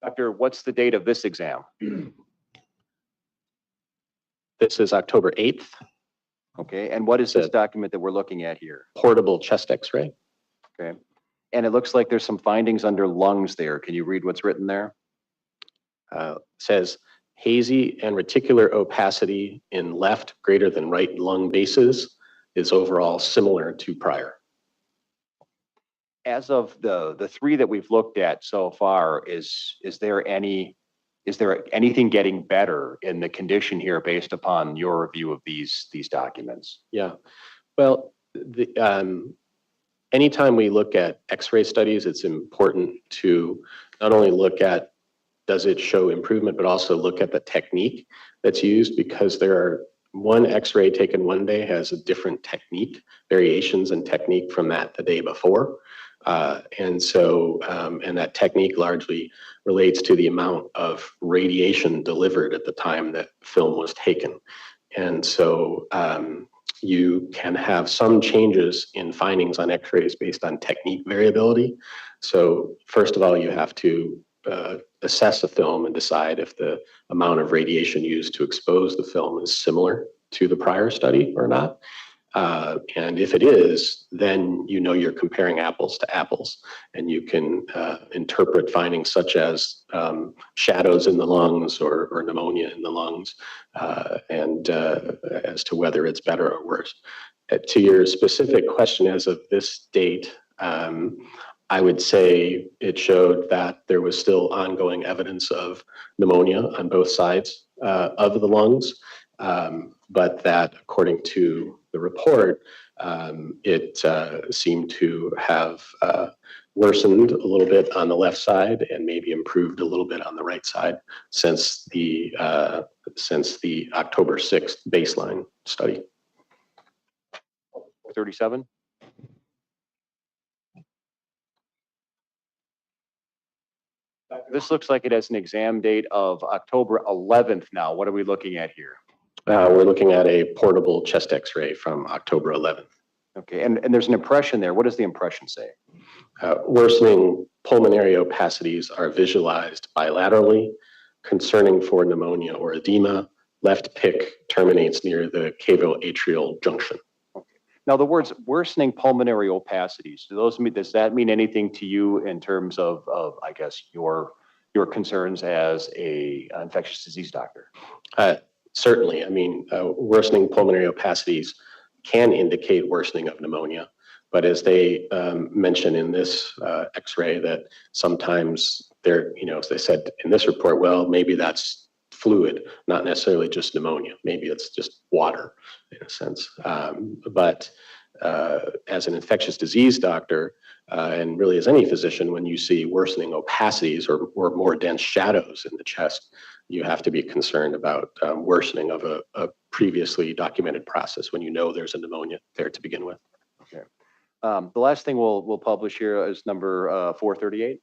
Doctor, what's the date of this exam? This is October 8th. Okay. And what is this document that we're looking at here? Portable chest x-ray. Okay. And it looks like there's some findings under lungs there. Can you read what's written there? Says hazy and reticular opacity in left greater than right lung bases is overall similar to prior. As of the three that we've looked at so far, is there anything getting better in the condition here based upon your review of these documents? Yeah, well, anytime we look at x-ray studies, it's important to not only look at does it show improvement, but also look at the technique that's used, because there are one x-ray taken one day has a different technique, variations in technique from that the day before. And that technique largely relates to the amount of radiation delivered at the time that film was taken. And so you can have some changes in findings on x-rays based on technique variability. So first of all, you have to assess the film and decide if the amount of radiation used to expose the film is similar to the prior study or not. And if it is, then you know you're comparing apples to apples, and you can interpret findings such as shadows in the lungs or pneumonia in the lungs, and as to whether it's better or worse. To your specific question, as of this date, I would say it showed that there was still ongoing evidence of pneumonia on both sides of the lungs, but that according to the report, it seemed to have worsened a little bit on the left side and maybe improved a little bit on the right side since the October 6th baseline study. 37? This looks like it has an exam date of October 11th now. What are we looking at here? We're looking at a portable chest X-ray from October 11th. Okay, and there's an impression there. What does the impression say? Worsening pulmonary opacities are visualized bilaterally, concerning for pneumonia or edema. Left pic terminates near the cavo-atrial junction. Now, the words worsening pulmonary opacities, does that mean anything to you in terms of I guess, your concerns as a infectious disease doctor? Certainly. I mean, worsening pulmonary opacities can indicate worsening of pneumonia, but as they mention in this X-ray, that sometimes they're, as they said in this report, well, maybe that's fluid, not necessarily just pneumonia. Maybe it's just water in a sense. But as an infectious disease doctor, and really as any physician, when you see worsening opacities or more dense shadows in the chest, you have to be concerned about worsening of a previously documented process when you know there's a pneumonia there to begin with. Okay. The last thing we'll publish here is number 438.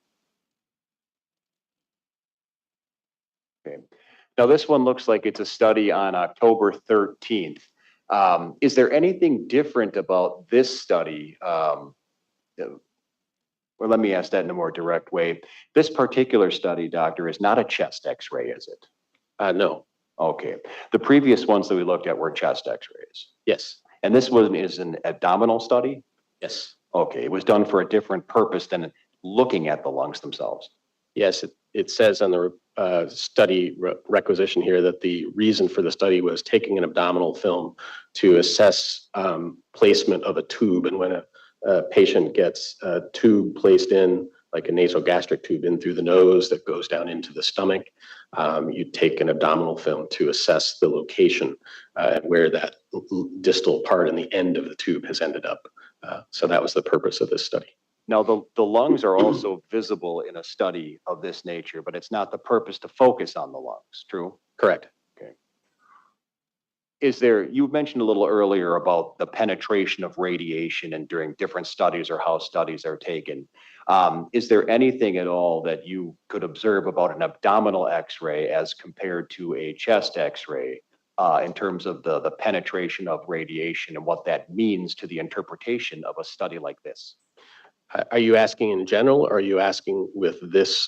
Okay. Now this one looks like it's a study on October 13th. Is there anything different about this study? Well, let me ask that in a more direct way. This particular study, doctor, is not a chest X-ray, is it? No. Okay. The previous ones that we looked at were chest X-rays. Yes. And this one is an abdominal study? Yes. Okay. It was done for a different purpose than looking at the lungs themselves. Yes. It says on the study requisition here that the reason for the study was taking an abdominal film to assess placement of a tube. And when a patient gets a tube placed in, like a nasogastric tube in through the nose that goes down into the stomach, you take an abdominal film to assess the location where that distal part in the end of the tube has ended up. So that was the purpose of this study. Now, the lungs are also visible in a study of this nature, but it's not the purpose to focus on the lungs, true? Correct. Okay. You mentioned a little earlier about the penetration of radiation and during different studies or how studies are taken. Is there anything at all that you could observe about an abdominal X-ray as compared to a chest X-ray in terms of the penetration of radiation and what that means to the interpretation of a study like this? Are you asking in general, or are you asking with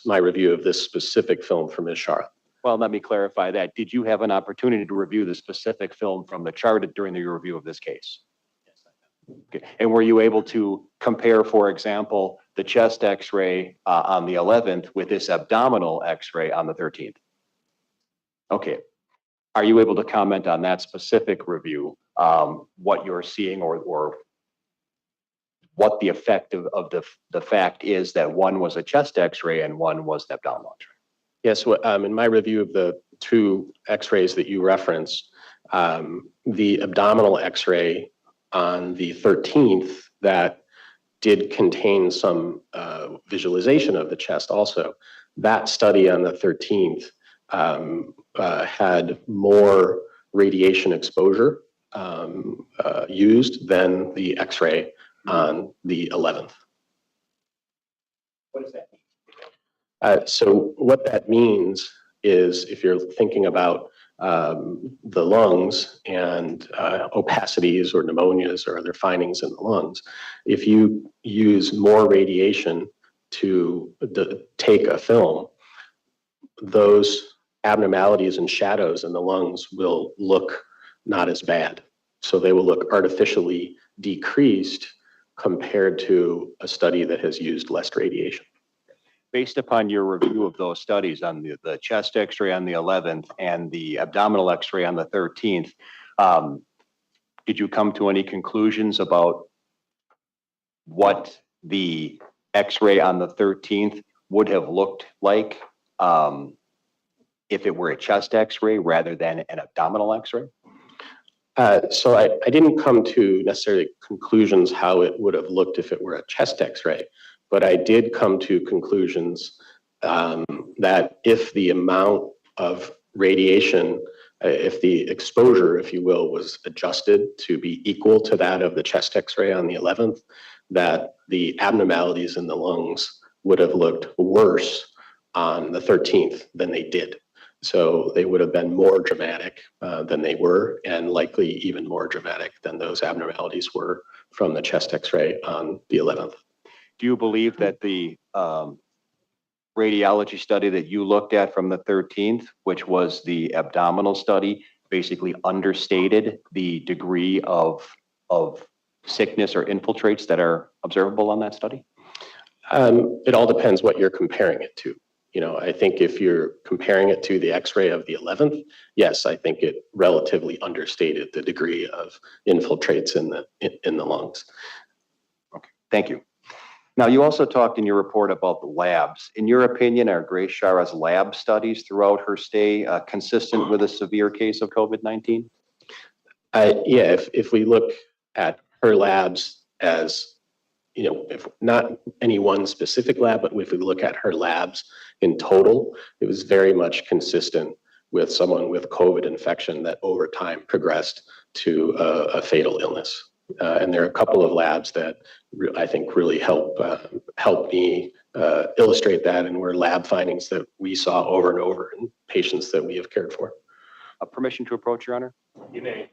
my review of this specific film from Ms. Schara? Well, let me clarify that. Did you have an opportunity to review the specific film from the chart during your review of this case? Yes, I have. Okay. And were you able to compare, for example, the chest X-ray on the 11th with this abdominal X-ray on the 13th? Okay. Are you able to comment on that specific review, what you're seeing or what the effect of the fact is that one was a chest X-ray and one was the abdominal X-ray? Yes, in my review of the two X-rays that you referenced, the abdominal X-ray on the 13th that did contain some visualization of the chest also, that study on the 13th had more radiation exposure used than the X-ray on the 11th. What does that mean? So what that means is, if you're thinking about the lungs and opacities or pneumonias or other findings in the lungs, if you use more radiation to take a film, those abnormalities and shadows in the lungs will look not as bad. So they will look artificially decreased compared to a study that has used less radiation. Based upon your review of those studies on the chest x-ray on the 11th and the abdominal x-ray on the 13th, did you come to any conclusions about what the x-ray on the 13th would have looked like if it were a chest x-ray rather than an abdominal x-ray? So I didn't come to necessarily conclusions how it would have looked if it were a chest x-ray, but I did come to conclusions that if the amount of radiation, if the exposure, if you will, was adjusted to be equal to that of the chest x-ray on the 11th, that the abnormalities in the lungs would have looked worse on the 13th than they did. So they would have been more dramatic than they were, and likely even more dramatic than those abnormalities were from the chest x-ray on the 11th. Do you believe that the radiology study that you looked at from the 13th, which was the abdominal study, basically understated the degree of sickness or infiltrates that are observable on that study? It all depends what you're comparing it to. You know, I think if you're comparing it to the x-ray of the 11th, yes, I think it relatively understated the degree of infiltrates in the lungs. Okay, thank you. Now, you also talked in your report about the labs. In your opinion, are Grace Schara's lab studies throughout her stay consistent with a severe case of COVID-19? Yeah, if we look at her labs as, you know, if not any one specific lab, but if we look at her labs in total, it was very much consistent with someone with COVID infection that over time progressed to a fatal illness. And there are a couple of labs that I think really help me illustrate that, and were lab findings that we saw over and over in patients that we have cared for. Permission to approach, Your Honor? You may.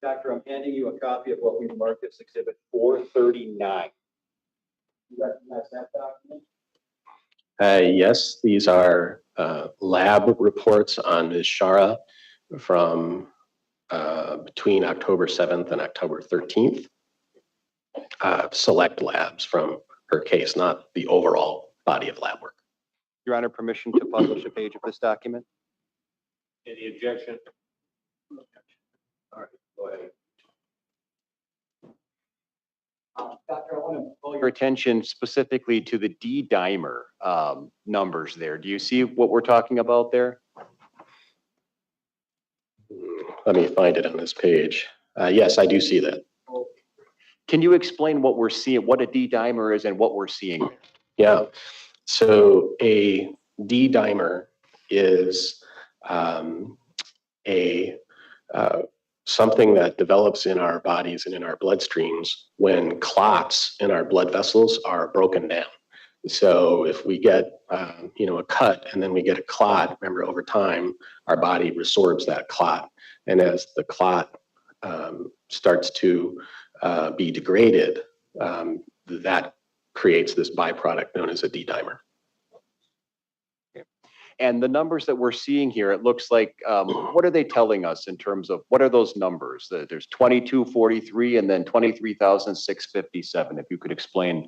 Doctor, I'm handing you a copy of what we marked as Exhibit 439. You recognize that document? Yes, these are lab reports on Ms. Schara from between October 7th and October 13th. Select labs from her case, not the overall body of lab work. Your Honor, permission to publish a page of this document? Any objection? All right, go ahead. Doctor, I want to call your attention specifically to the D-dimer numbers there. Do you see what we're talking about there? Let me find it on this page. Yes, I do see that. Can you explain what we're seeing, what a D-dimer is and what we're seeing there? Yeah, so a D-dimer is something that develops in our bodies and in our bloodstreams when clots in our blood vessels are broken down. So if we get, a cut and then we get a clot, remember over time, our body resorbs that clot. And as the clot starts to be degraded, that creates this byproduct known as a D-dimer. And the numbers that we're seeing here, it looks like, what are they telling us in terms of, what are those numbers? There's 2243 and then 23,657. If you could explain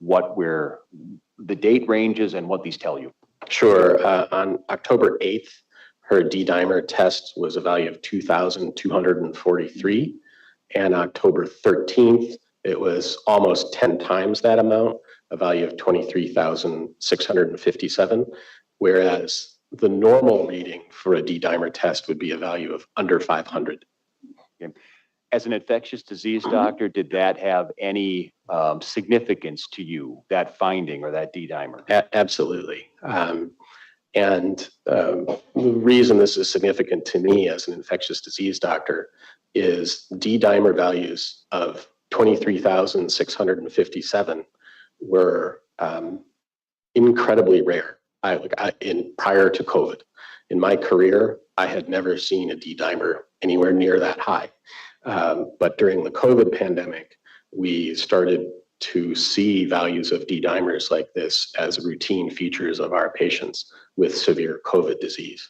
what the date ranges and what these tell you. Sure. On October 8th, her D-dimer test was a value of 2,243. And October 13th, it was almost 10 times that amount, a value of 23,657. Whereas the normal reading for a D-dimer test would be a value of under 500. Okay. As an infectious disease doctor, did that have any significance to you, that finding or that D-dimer? Absolutely. And the reason this is significant to me as an infectious disease doctor is D-dimer values of 23,657 were incredibly rare. Prior to COVID, in my career, I had never seen a D-dimer anywhere near that high. But during the COVID pandemic, we started to see values of D-dimers like this as routine features of our patients with severe COVID disease.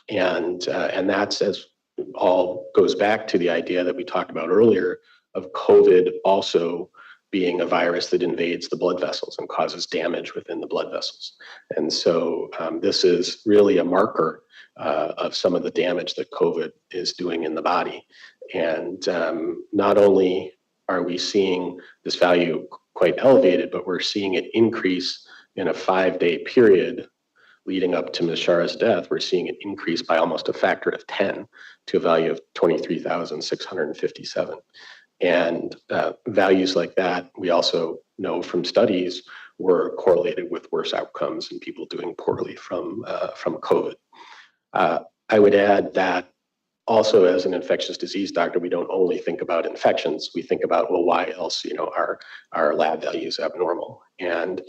And that's as all goes back to the idea that we talked about earlier of COVID also being a virus that invades the blood vessels and causes damage within the blood vessels. And so this is really a marker of some of the damage that COVID is doing in the body. And not only are we seeing this value quite elevated, but we're seeing it increase in a 5-day period leading up to Ms. Schara's death. We're seeing it increase by almost a factor of 10 to a value of 23,657. And values like that, we also know from studies, were correlated with worse outcomes in people doing poorly from COVID. I would add that also as an infectious disease doctor, we don't only think about infections. We think about, well, why else, our lab values abnormal? And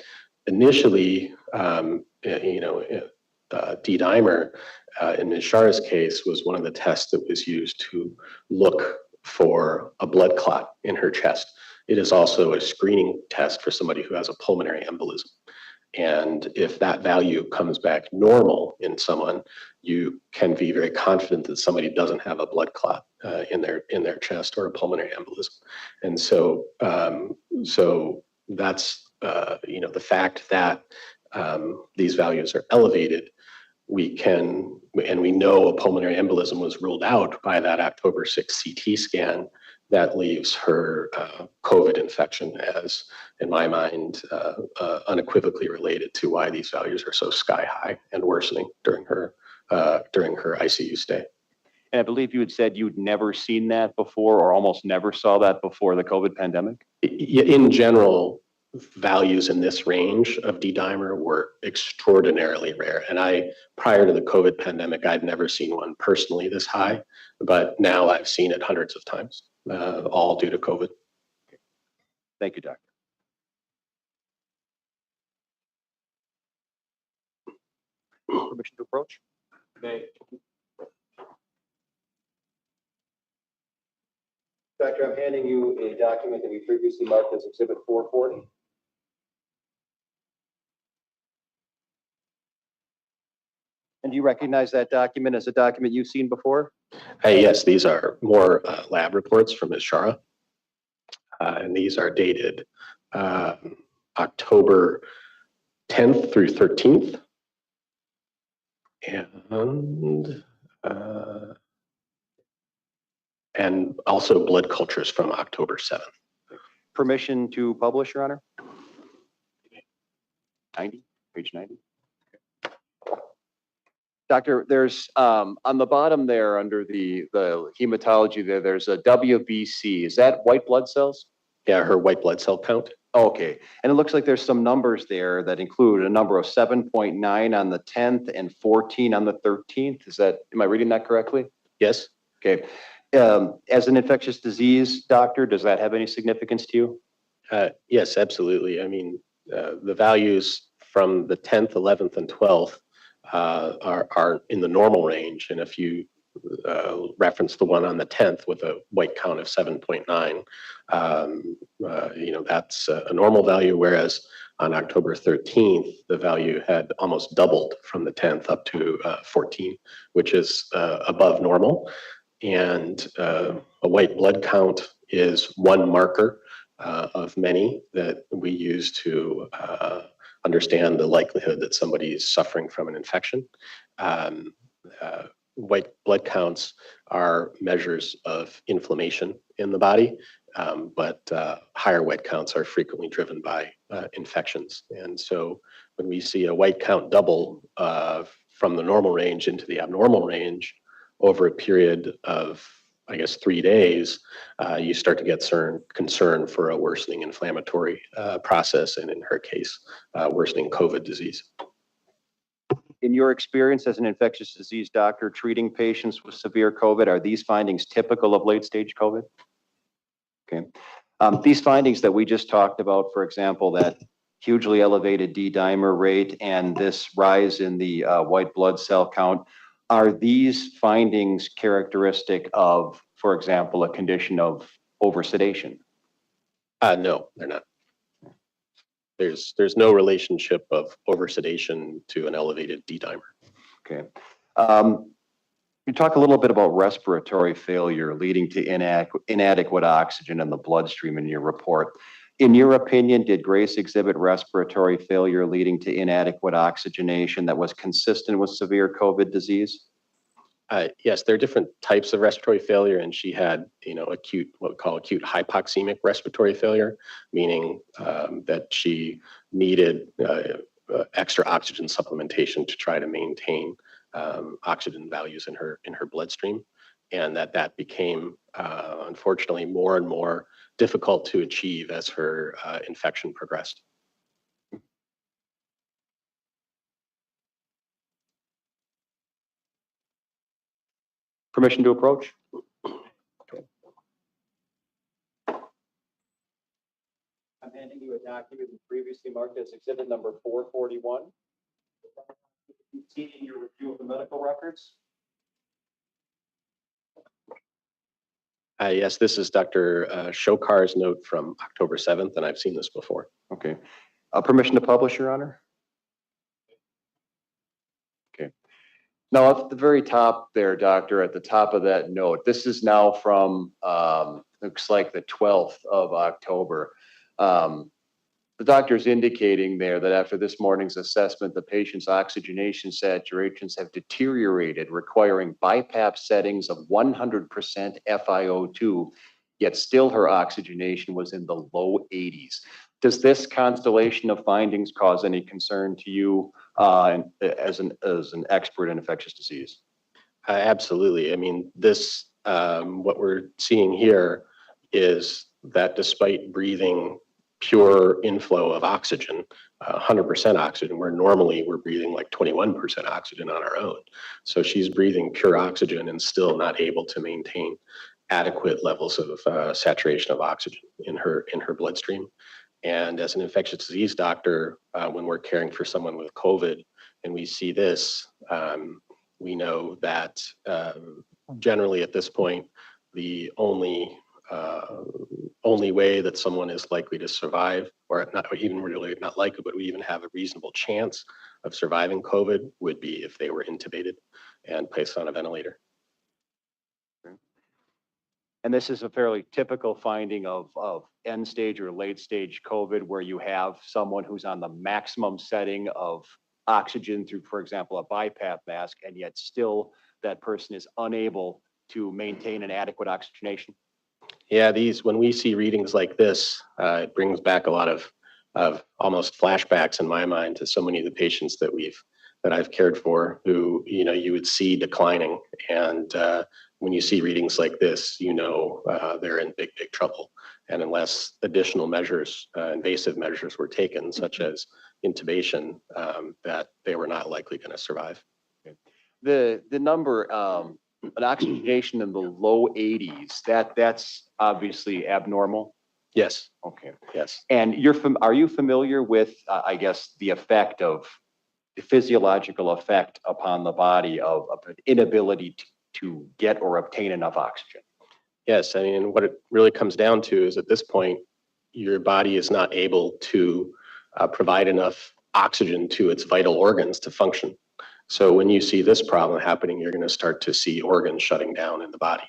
initially, D-dimer in Ms. Schara's case was one of the tests that was used to look for a blood clot in her chest. It is also a screening test for somebody who has a pulmonary embolism. And if that value comes back normal in someone, you can be very confident that somebody doesn't have a blood clot in their chest or a pulmonary embolism. And so, that's the fact that these values are elevated. We know a pulmonary embolism was ruled out by that October 6 CT scan that leaves her COVID infection as, in my mind, unequivocally related to why these values are so sky high and worsening during her ICU stay. And I believe you had said you'd never seen that before, or almost never saw that before the COVID pandemic? In general, values in this range of D-dimer were extraordinarily rare. And prior to the COVID pandemic, I'd never seen one personally this high, but now I've seen it hundreds of times, all due to COVID. Thank you, Doctor. Permission to approach? Doctor, I'm handing you a document that we previously marked as Exhibit 440. And do you recognize that document as a document you've seen before? Yes, these are more lab reports from Ms. Schara. And these are dated October 10th through 13th. And also blood cultures from October 7th. Permission to publish, Your Honor? 90, page 90. Doctor, there's on the bottom there under the hematology there's a WBC. Is that white blood cells? Yeah, her white blood cell count. Okay, and it looks like there's some numbers there that include a number of 7.9 on the 10th and 14 on the 13th. Am I reading that correctly? Yes. Okay. As an infectious disease doctor, does that have any significance to you? Yes, absolutely. I mean, the values from the 10th, 11th, and 12th are in the normal range. And if you reference the one on the 10th with a white count of 7.9, that's a normal value, whereas on October 13th, the value had almost doubled from the 10th up to 14, which is above normal. And a white blood count is one marker of many that we use to understand the likelihood that somebody is suffering from an infection. White blood counts are measures of inflammation in the body, but higher white counts are frequently driven by infections. And so when we see a white count double from the normal range into the abnormal range over a period of, 3 days, you start to get concern for a worsening inflammatory process, and in her case, worsening COVID disease. In your experience as an infectious disease doctor treating patients with severe COVID, are these findings typical of late stage COVID? Okay. These findings that we just talked about, for example, that hugely elevated D-dimer rate and this rise in the white blood cell count, are these findings characteristic of, for example, a condition of oversedation? No, they're not. There's no relationship of oversedation to an elevated D-dimer. Okay. You talk a little bit about respiratory failure leading to inadequate oxygen in the bloodstream in your report. In your opinion, did Grace exhibit respiratory failure leading to inadequate oxygenation that was consistent with severe COVID disease? Yes, there are different types of respiratory failure, and she had, acute, what we call acute hypoxemic respiratory failure, meaning that she needed extra oxygen supplementation to try to maintain oxygen values in her bloodstream, and that became unfortunately more and more difficult to achieve as her infection progressed. Permission to approach? I'm handing you a document previously marked as exhibit number 441. You've seen in your review of the medical records. Yes, this is Dr. Shokar's note from October 7th, and I've seen this before. Okay. Permission to publish, Your Honor? Okay. Now, at the very top there, Doctor, at the top of that note, this is now from, looks like the 12th of October. The doctor's indicating there that after this morning's assessment, the patient's oxygenation saturations have deteriorated, requiring BiPAP settings of 100% FiO2, yet still her oxygenation was in the low 80s. Does this constellation of findings cause any concern to you as an expert in infectious disease? Absolutely. I mean, this, what we're seeing here is that despite breathing pure inflow of oxygen, 100% oxygen, where normally we're breathing like 21% oxygen on our own. So she's breathing pure oxygen and still not able to maintain adequate levels of saturation of oxygen in her bloodstream. And as an infectious disease doctor, when we're caring for someone with COVID and we see this, we know that generally at this point, the only way that someone is likely to survive, or not even really not likely, but we even have a reasonable chance of surviving COVID, would be if they were intubated and placed on a ventilator. And this is a fairly typical finding of end stage or late stage COVID, where you have someone who's on the maximum setting of oxygen through, for example, a BiPAP mask, and yet still that person is unable to maintain an adequate oxygenation. Yeah, when we see readings like this, it brings back a lot of almost flashbacks in my mind to so many of the patients that I've cared for, who you would see declining, and when you see readings like this, they're in big trouble. And unless additional measures, invasive measures, were taken, such as intubation, that they were not likely going to survive. The number, an oxygenation in the low 80s, that's obviously abnormal. Yes. Okay. Yes. And are you familiar with, I guess, the physiological effect upon the body of an inability to get or obtain enough oxygen? Yes. I mean, what it really comes down to is at this point, your body is not able to provide enough oxygen to its vital organs to function. So when you see this problem happening, you're going to start to see organs shutting down in the body,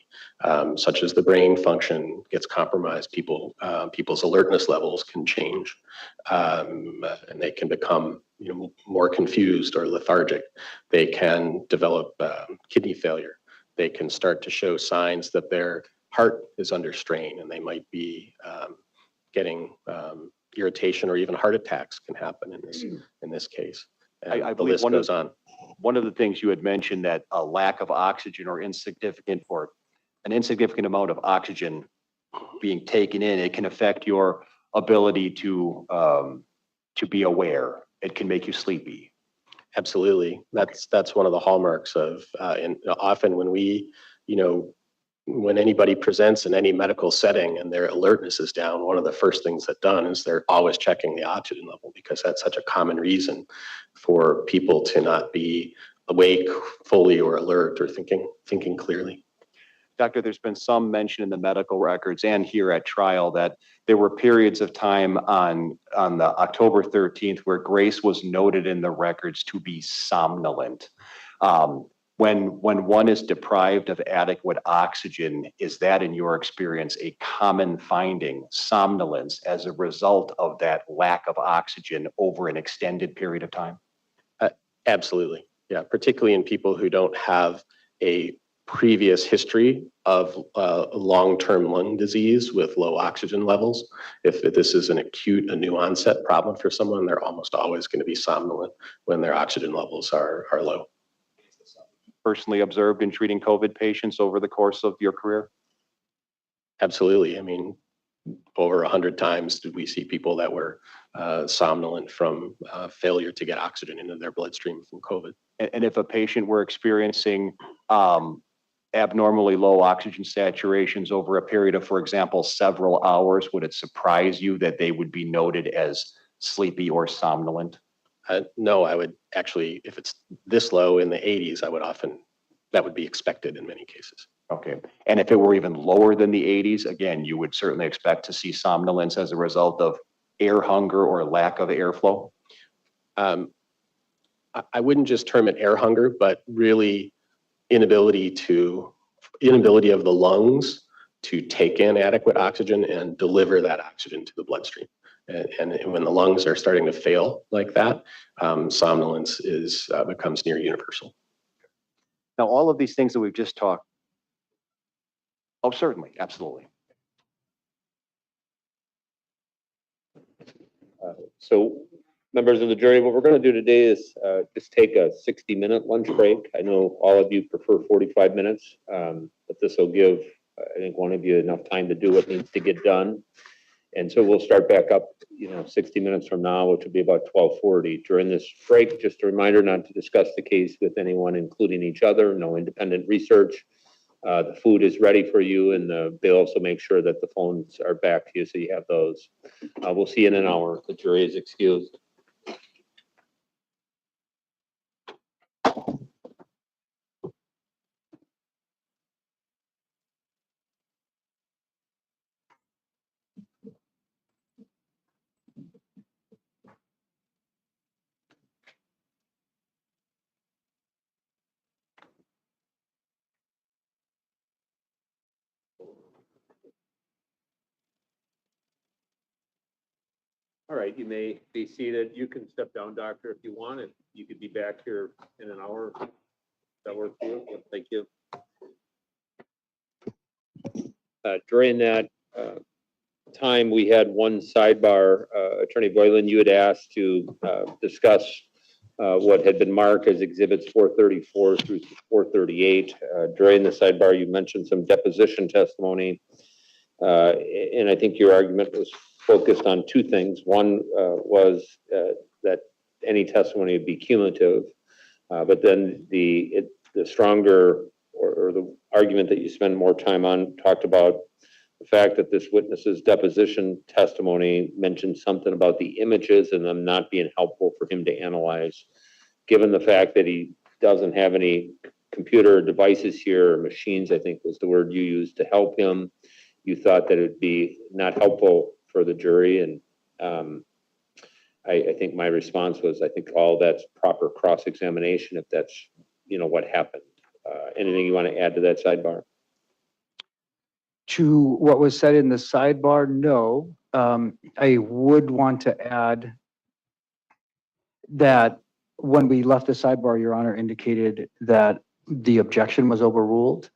such as the brain function gets compromised. People's alertness levels can change, and they can become more confused or lethargic. They can develop kidney failure. They can start to show signs that their heart is under strain, and they might be getting irritation, or even heart attacks can happen in this case. And I the list goes on. One of the things you had mentioned, that a lack of oxygen or an insignificant amount of oxygen being taken in, it can affect your ability to be aware. It can make you sleepy. Absolutely. That's one of the hallmarks of, and often when anybody presents in any medical setting and their alertness is down, one of the first things that's done is they're always checking the oxygen level, because that's such a common reason for people to not be awake fully or alert or thinking clearly. Doctor, there's been some mention in the medical records and here at trial that there were periods of time on the October 13th where Grace was noted in the records to be somnolent. When one is deprived of adequate oxygen, is that in your experience a common finding, somnolence, as a result of that lack of oxygen over an extended period of time? Absolutely. Yeah, particularly in people who don't have a previous history of long-term lung disease with low oxygen levels. If this is a new onset problem for someone, they're almost always going to be somnolent when their oxygen levels are low. Personally observed in treating COVID patients over the course of your career? Absolutely. I mean, over 100 times did we see people that were somnolent from failure to get oxygen into their bloodstream from COVID. And if a patient were experiencing abnormally low oxygen saturations over a period of, for example, several hours, would it surprise you that they would be noted as sleepy or somnolent? No, I would actually, if it's this low in the 80s, that would be expected in many cases. Okay. And if it were even lower than the 80s, again, you would certainly expect to see somnolence as a result of air hunger or lack of airflow? I wouldn't just term it air hunger, but really inability of the lungs to take in adequate oxygen and deliver that oxygen to the bloodstream. And when the lungs are starting to fail like that, somnolence becomes near universal. Now, all of these things that we've just talked. Oh, certainly, absolutely. So members of the jury, what we're going to do today is just take a 60-minute lunch break. I know all of you prefer 45 minutes, but this will give, I think, one of you enough time to do what needs to get done. And so we'll start back up, 60 minutes from now, which will be about 12:40. During this break, just a reminder not to discuss the case with anyone, including each other, no independent research. The food is ready for you, and they'll also make sure that the phones are back to you so you have those. We'll see you in an hour. The jury is excused. All right, you may be seated. You can step down, doctor, if you want, and you could be back here in an hour. Does that work for you? Thank you. During that time, we had one sidebar. Attorney Boylan, you had asked to discuss what had been marked as exhibits 434 through 438. During the sidebar, you mentioned some deposition testimony, and I think your argument was focused on two things. One was that any testimony would be cumulative, but then the stronger or the argument that you spend more time on talked about the fact that this witness's deposition testimony mentioned something about the images and them not being helpful for him to analyze. Given the fact that he doesn't have any computer devices here, or machines, I think was the word you used, to help him, you thought that it would be not helpful for the jury. And I think my response was, I think all that's proper cross-examination if that's, what happened. Anything you want to add to that sidebar? To what was said in the sidebar, no. I would want to add that when we left the sidebar, Your Honor indicated that the objection was overruled.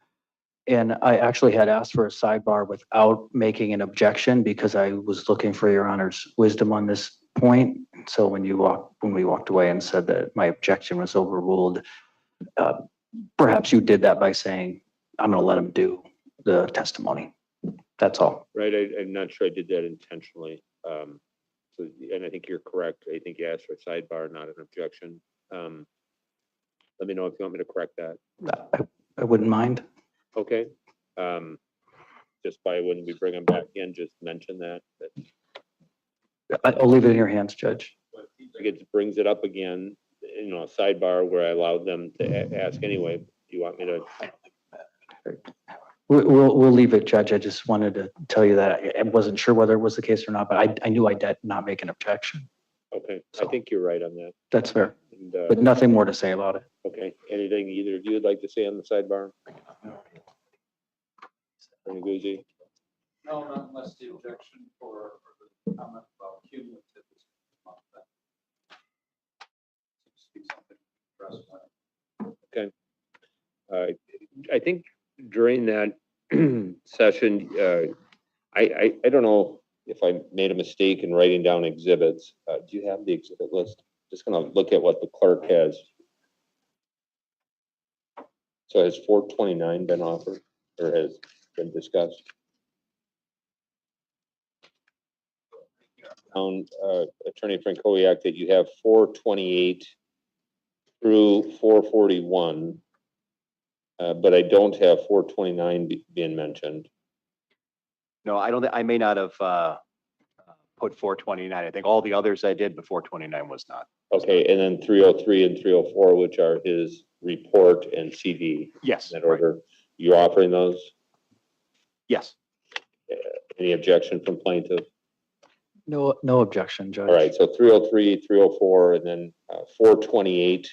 And I actually had asked for a sidebar without making an objection because I was looking for Your Honor's wisdom on this point. So when we walked away and said that my objection was overruled, perhaps you did that by saying, I'm going to let him do the testimony. That's all. Right. I'm not sure I did that intentionally. And I think you're correct. I think you asked for a sidebar, not an objection. Let me know if you want me to correct that. I wouldn't mind. Okay. Just by when we bring them back in, just mention that. I'll leave it in your hands, Judge. It brings it up again, a sidebar where I allowed them to ask anyway. Do you want me to? We'll leave it, Judge. I just wanted to tell you that I wasn't sure whether it was the case or not, but I knew I did not make an objection. Okay, so I think you're right on that. That's fair, And, but nothing more to say about it. Okay, Anything either of you would like to say on the sidebar? Attorney Guzzi? No, not unless the objection or the comment about cumulative is not that. Seems to be something addressed by. I think during that session, I don't know if I made a mistake in writing down exhibits. Do you have the exhibit list? Just gonna look at what the clerk has. So has 429 been offered or has been discussed? Attorney Francowiak, that you have 428 through 441, but I don't have 429 being mentioned. No, I don't, I may not have put 429. I think all the others I did, but 429 was not. Okay, and then 303 and 304, which are his report and CV. Yes. In that order. You offering those? Yes. Any objection from plaintiff? No, no objection, Judge. All right, so 303, 304, and then 428,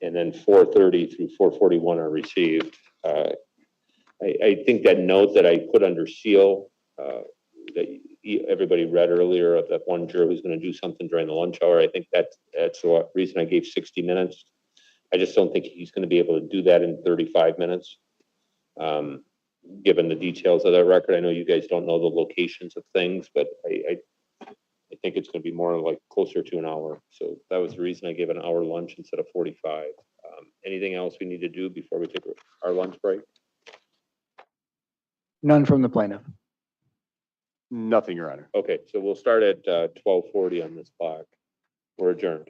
and then 430 through 441 are received. I think that note that I put under seal that everybody read earlier of that one juror who's going to do something during the lunch hour, I think that's the reason I gave 60 minutes. I just don't think he's going to be able to do that in 35 minutes. Given the details of that record, I know you guys don't know the locations of things, but I think it's going to be more like closer to an hour. So that was the reason I gave an hour lunch instead of 45. Anything else we need to do before we take our lunch break? None from the plaintiff. Nothing, Your Honor. Okay, so we'll start at 12:40 on this clock. We're adjourned.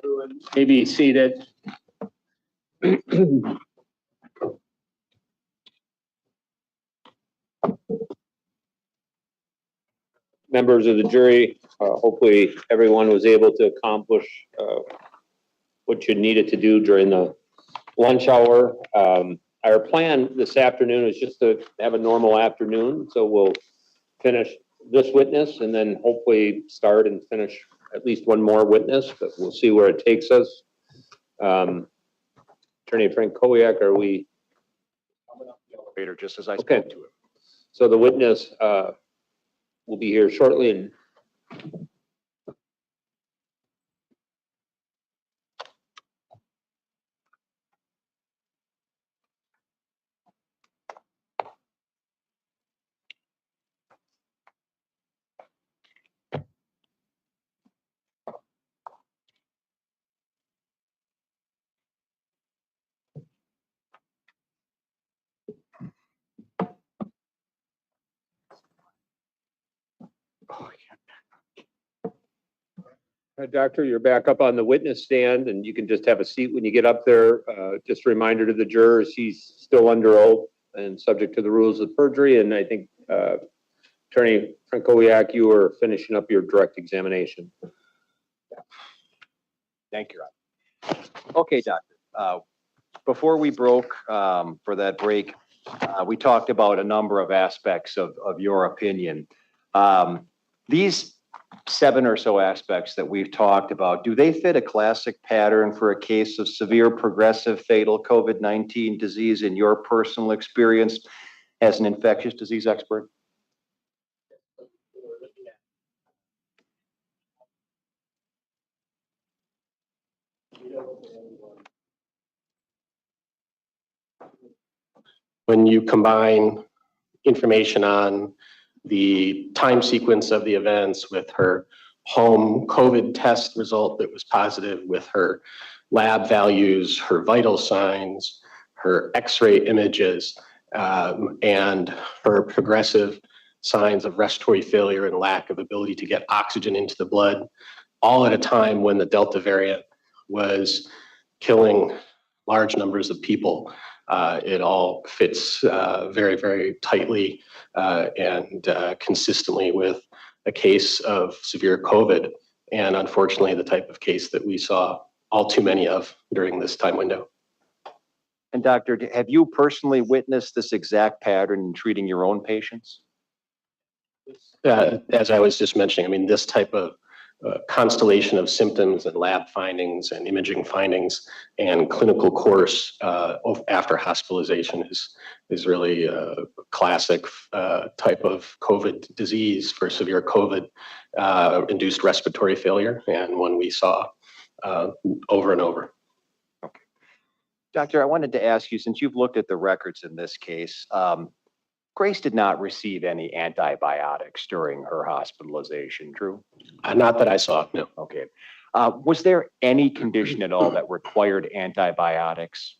Everyone may be seated. Members of the jury, hopefully everyone was able to accomplish what you needed to do during the lunch hour. Our plan this afternoon is just to have a normal afternoon, so we'll finish this witness and then hopefully start and finish at least one more witness, but we'll see where it takes us. Attorney Frank Kowiak, are we? Elevator, just as I Okay. spoke to him. So the witness will be here shortly, and Doctor, you're back up on the witness stand, and you can just have a seat when you get up there. Just a reminder to the jurors, he's still under oath and subject to the rules of perjury, and I think Attorney Frankowiak, you are finishing up your direct examination. Thank you, Rob. Okay, Doctor. Before we broke for that break, we talked about a number of aspects of your opinion. These 7 or so aspects that we've talked about, do they fit a classic pattern for a case of severe progressive fatal COVID-19 disease in your personal experience as an infectious disease expert? When you combine information on the time sequence of the events with her home COVID test result that was positive, with her lab values, her vital signs, her X-ray images, and her progressive signs of respiratory failure and lack of ability to get oxygen into the blood, all at a time when the Delta variant was killing large numbers of people. It all fits very, very tightly and consistently with a case of severe COVID, and unfortunately the type of case that we saw all too many of during this time window. And Doctor, have you personally witnessed this exact pattern in treating your own patients? As I was just mentioning, I mean, this type of constellation of symptoms and lab findings and imaging findings and clinical course after hospitalization is really a classic type of COVID disease for severe COVID induced respiratory failure, and one we saw over and over. Okay. Doctor, I wanted to ask you, since you've looked at the records in this case, Grace did not receive any antibiotics during her hospitalization, true? Not that I saw, no. Okay. Was there any condition at all that required antibiotics?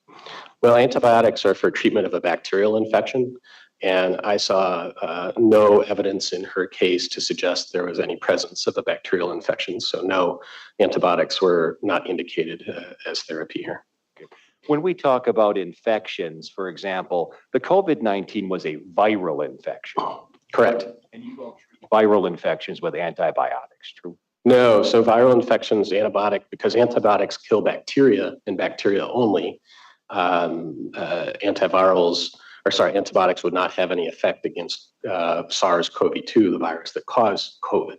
Well, antibiotics are for treatment of a bacterial infection, and I saw no evidence in her case to suggest there was any presence of a bacterial infection. So no, antibiotics were not indicated as therapy here. When we talk about infections, for example, the COVID-19 was a viral infection. Correct. And you don't treat viral infections with antibiotics, true? No, so viral infections, because antibiotics kill bacteria and bacteria only, antibiotics would not have any effect against SARS-CoV-2, the virus that caused COVID.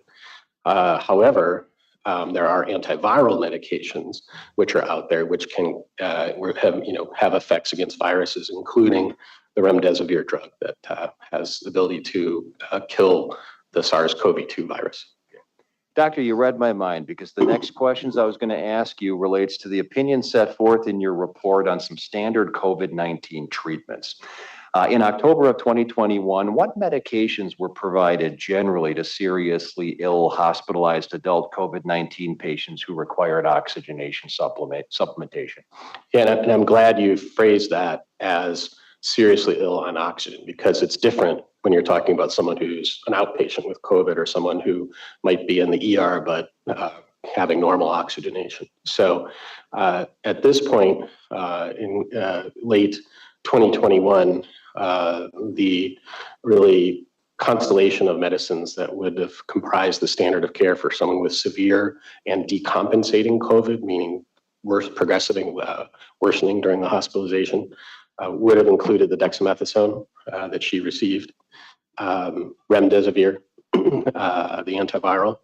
However, there are antiviral medications which are out there which can have effects against viruses, including the remdesivir drug that has the ability to kill the SARS-CoV-2 virus. Doctor, you read my mind because the next questions I was going to ask you relates to the opinion set forth in your report on some standard COVID-19 treatments. In October of 2021, what medications were provided generally to seriously ill hospitalized adult COVID-19 patients who required oxygenation supplementation? Yeah, and I'm glad you phrased that as seriously ill on oxygen, because it's different when you're talking about someone who's an outpatient with COVID or someone who might be in the ER but having normal oxygenation. So at this point in late 2021, the really constellation of medicines that would have comprised the standard of care for someone with severe and decompensating COVID, meaning progressing, worsening during the hospitalization, would have included the dexamethasone that she received, remdesivir, the antiviral,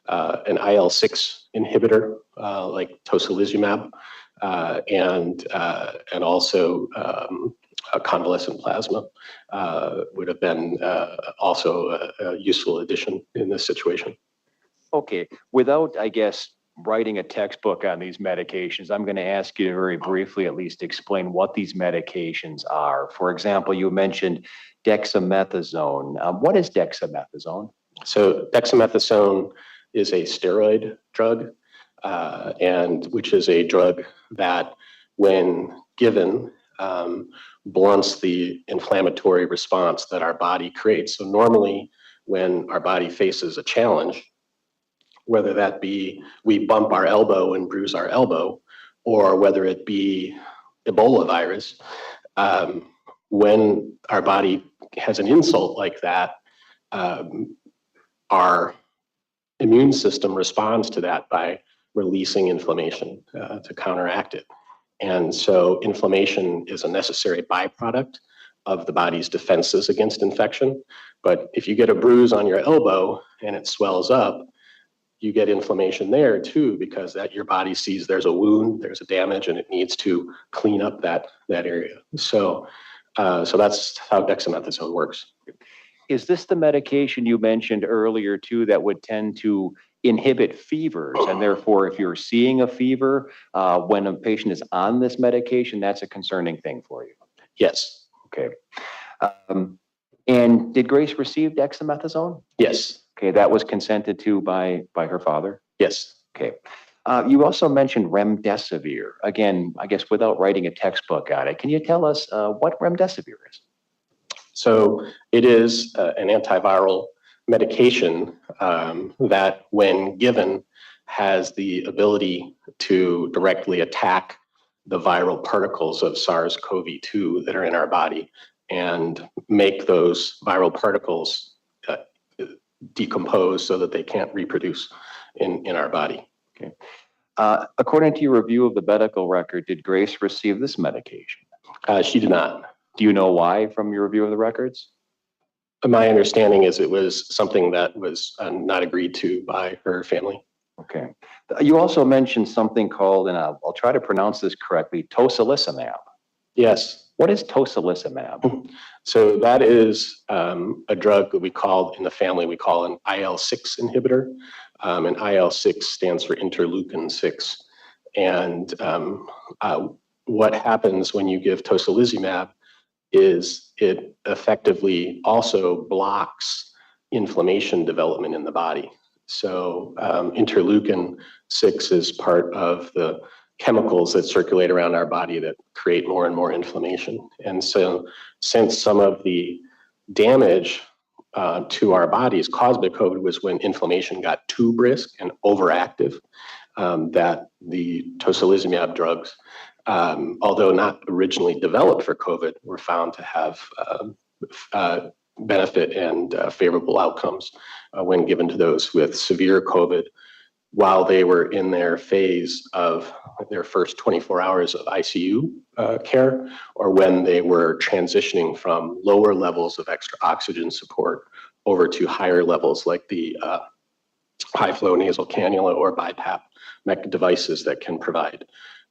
an IL-6 inhibitor like tocilizumab, and also convalescent plasma would have been also a useful addition in this situation. Okay, without, I guess, writing a textbook on these medications, I'm going to ask you to very briefly at least explain what these medications are. For example, you mentioned dexamethasone. What is dexamethasone? So dexamethasone is a steroid drug, and which is a drug that, when given, blunts the inflammatory response that our body creates. So normally, when our body faces a challenge, whether that be we bump our elbow and bruise our elbow, or whether it be Ebola virus, when our body has an insult like that, our immune system responds to that by releasing inflammation to counteract it. And so inflammation is a necessary byproduct of the body's defenses against infection. But if you get a bruise on your elbow and it swells up, you get inflammation there too, because that your body sees there's a wound, there's a damage, and it needs to clean up that area. So that's how dexamethasone works. Is this the medication you mentioned earlier too that would tend to inhibit fevers? And therefore, if you're seeing a fever when a patient is on this medication, that's a concerning thing for you? Yes. Okay. And did Grace receive dexamethasone? Yes. Okay, that was consented to by her father? Yes. Okay. You also mentioned remdesivir. Again, I guess without writing a textbook on it, can you tell us what remdesivir is? So it is an antiviral medication that, when given, has the ability to directly attack the viral particles of SARS-CoV-2 that are in our body and make those viral particles decompose so that they can't reproduce in our body. Okay. According to your review of the medical record, did Grace receive this medication? She did not. Do you know why from your review of the records? My understanding is it was something that was not agreed to by her family. Okay. You also mentioned something called, and I'll try to pronounce this correctly, tocilizumab. Yes. What is tocilizumab? So that is a drug that we call in the family, we call an IL-6 inhibitor. And IL-6 stands for interleukin-6. And what happens when you give tocilizumab is it effectively also blocks inflammation development in the body. So interleukin-6 is part of the chemicals that circulate around our body that create more and more inflammation. And so since some of the damage to our bodies caused by COVID was when inflammation got too brisk and overactive, that the tocilizumab drugs, although not originally developed for COVID, were found to have benefit and favorable outcomes when given to those with severe COVID while they were in their phase of their first 24 hours of ICU care, or when they were transitioning from lower levels of extra oxygen support over to higher levels like the high flow nasal cannula or BiPAP devices that can provide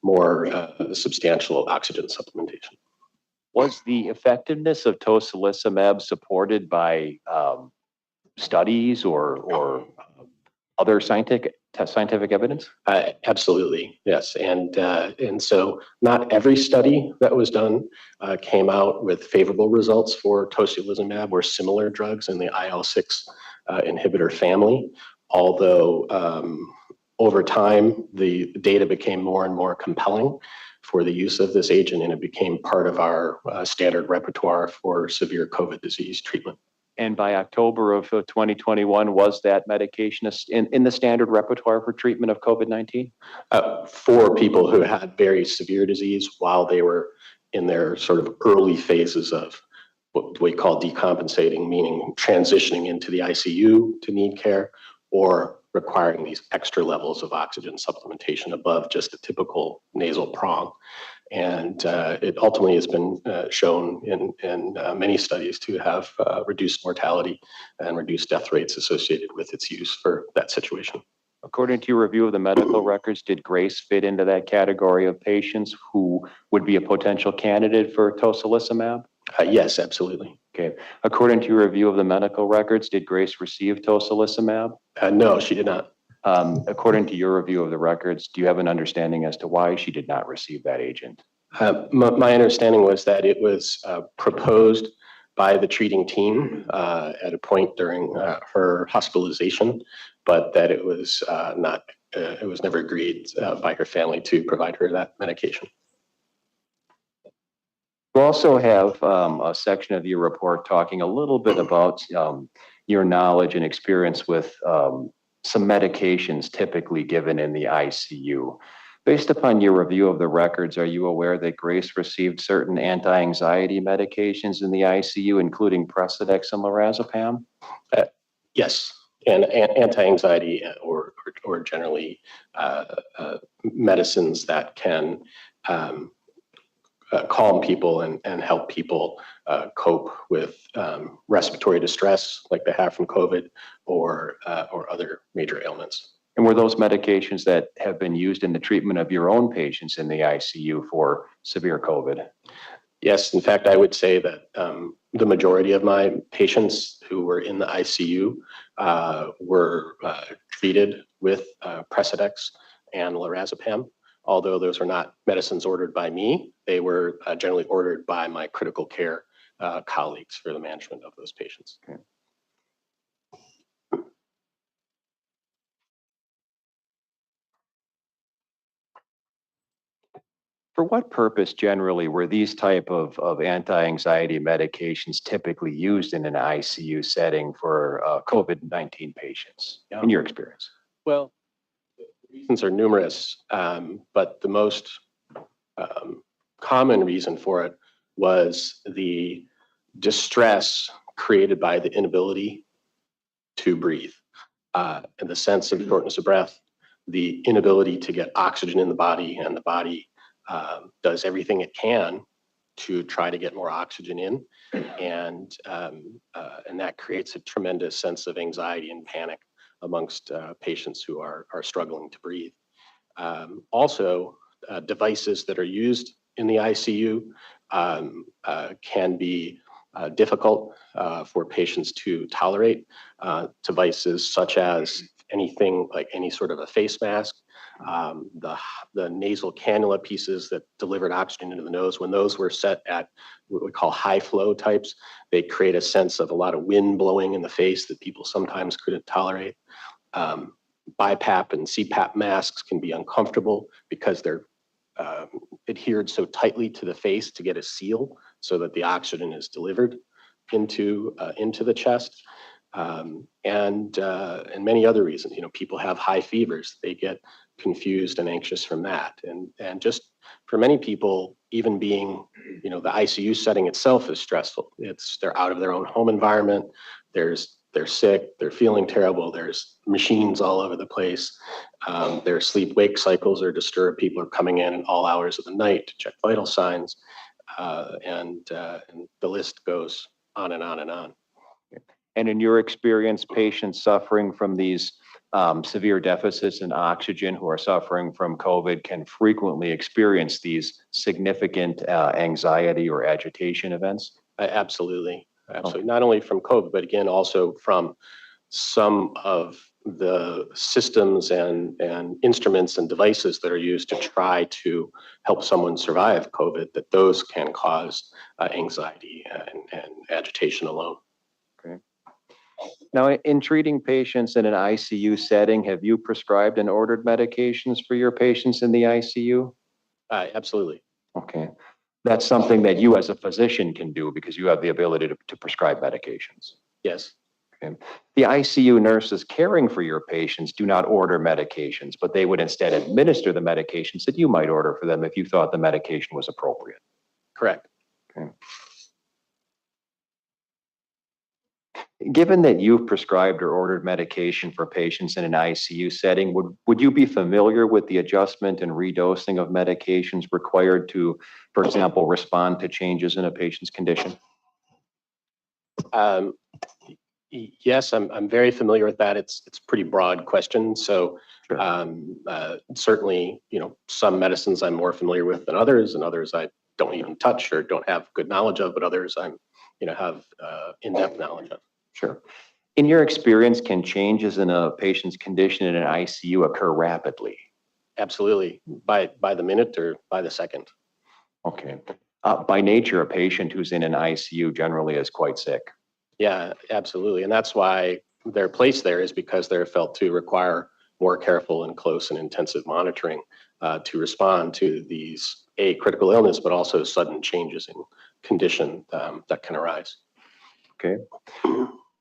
more substantial oxygen supplementation. Was the effectiveness of tocilizumab supported by studies or other scientific evidence? Absolutely, yes. And so not every study that was done came out with favorable results for tocilizumab or similar drugs in the IL-6 inhibitor family, although over time, the data became more and more compelling for the use of this agent, and it became part of our standard repertoire for severe COVID disease treatment. And by October of 2021, was that medication in the standard repertoire for treatment of COVID-19? For people who had very severe disease while they were in their sort of early phases of what we call decompensating, meaning transitioning into the ICU to need care or requiring these extra levels of oxygen supplementation above just a typical nasal prong. And it ultimately has been shown in many studies to have reduced mortality and reduced death rates associated with its use for that situation. According to your review of the medical records, did Grace fit into that category of patients who would be a potential candidate for tocilizumab? Yes, absolutely. Okay. According to your review of the medical records, did Grace receive tocilizumab? No, she did not. According to your review of the records, do you have an understanding as to why she did not receive that agent? My understanding was that it was proposed by the treating team at a point during her hospitalization, but that it was it was never agreed by her family to provide her that medication. You also have a section of your report talking a little bit about your knowledge and experience with some medications typically given in the ICU. Based upon your review of the records, are you aware that Grace received certain anti-anxiety medications in the ICU, including Precedex and lorazepam? Yes, and anti-anxiety or generally medicines that can calm people and help people cope with respiratory distress like they have from COVID or other major ailments. And were those medications that have been used in the treatment of your own patients in the ICU for severe COVID? Yes, in fact, I would say that the majority of my patients who were in the ICU were treated with Precedex and lorazepam. Although those are not medicines ordered by me, they were generally ordered by my critical care colleagues for the management of those patients. Okay. For what purpose generally were these type of anti-anxiety medications typically used in an ICU setting for COVID-19 patients, in your experience? Well, reasons are numerous, but the most common reason for it was the distress created by the inability to breathe, and the sense of shortness of breath, the inability to get oxygen in the body, and the body does everything it can to try to get more oxygen in, and that creates a tremendous sense of anxiety and panic amongst patients who are struggling to breathe. Also, devices that are used in the ICU can be difficult for patients to tolerate. Devices such as anything like any sort of a face mask, the nasal cannula pieces that delivered oxygen into the nose, when those were set at what we call high flow types, they create a sense of a lot of wind blowing in the face that people sometimes couldn't tolerate. BiPAP and CPAP masks can be uncomfortable because they're adhered so tightly to the face to get a seal so that the oxygen is delivered into the chest. And many other reasons. You know, people have high fevers. They get confused and anxious from that. And just for many people, even being, you know, the ICU setting itself is stressful. They're out of their own home environment. They're sick. They're feeling terrible. There's machines all over the place. Their sleep-wake cycles are disturbed. People are coming in at all hours of the night to check vital signs, and the list goes on and on and on. And in your experience, patients suffering from these severe deficits in oxygen who are suffering from COVID can frequently experience these significant anxiety or agitation events? Absolutely, absolutely. Not only from COVID, but again, also from some of the systems and instruments and devices that are used to try to help someone survive COVID, that those can cause anxiety and agitation alone. Okay. Now, in treating patients in an ICU setting, have you prescribed and ordered medications for your patients in the ICU? Absolutely. Okay. That's something that you as a physician can do because you have the ability to prescribe medications. Yes. Okay. The ICU nurses caring for your patients do not order medications, but they would instead administer the medications that you might order for them if you thought the medication was appropriate. Correct. Okay. Given that you've prescribed or ordered medication for patients in an ICU setting, would you be familiar with the adjustment and redosing of medications required to, for example, respond to changes in a patient's condition? Yes, I'm very familiar with that. It's a pretty broad question. So Sure. certainly, some medicines I'm more familiar with than others, and others I don't even touch or don't have good knowledge of, but others I'm, have in-depth knowledge of. Sure. In your experience, can changes in a patient's condition in an ICU occur rapidly? Absolutely, by the minute or by the second. Okay. By nature, a patient who's in an ICU generally is quite sick. Yeah, absolutely. And that's why their place there is because they're felt to require more careful and close and intensive monitoring to respond to these critical illness, but also sudden changes in condition that can arise. Okay.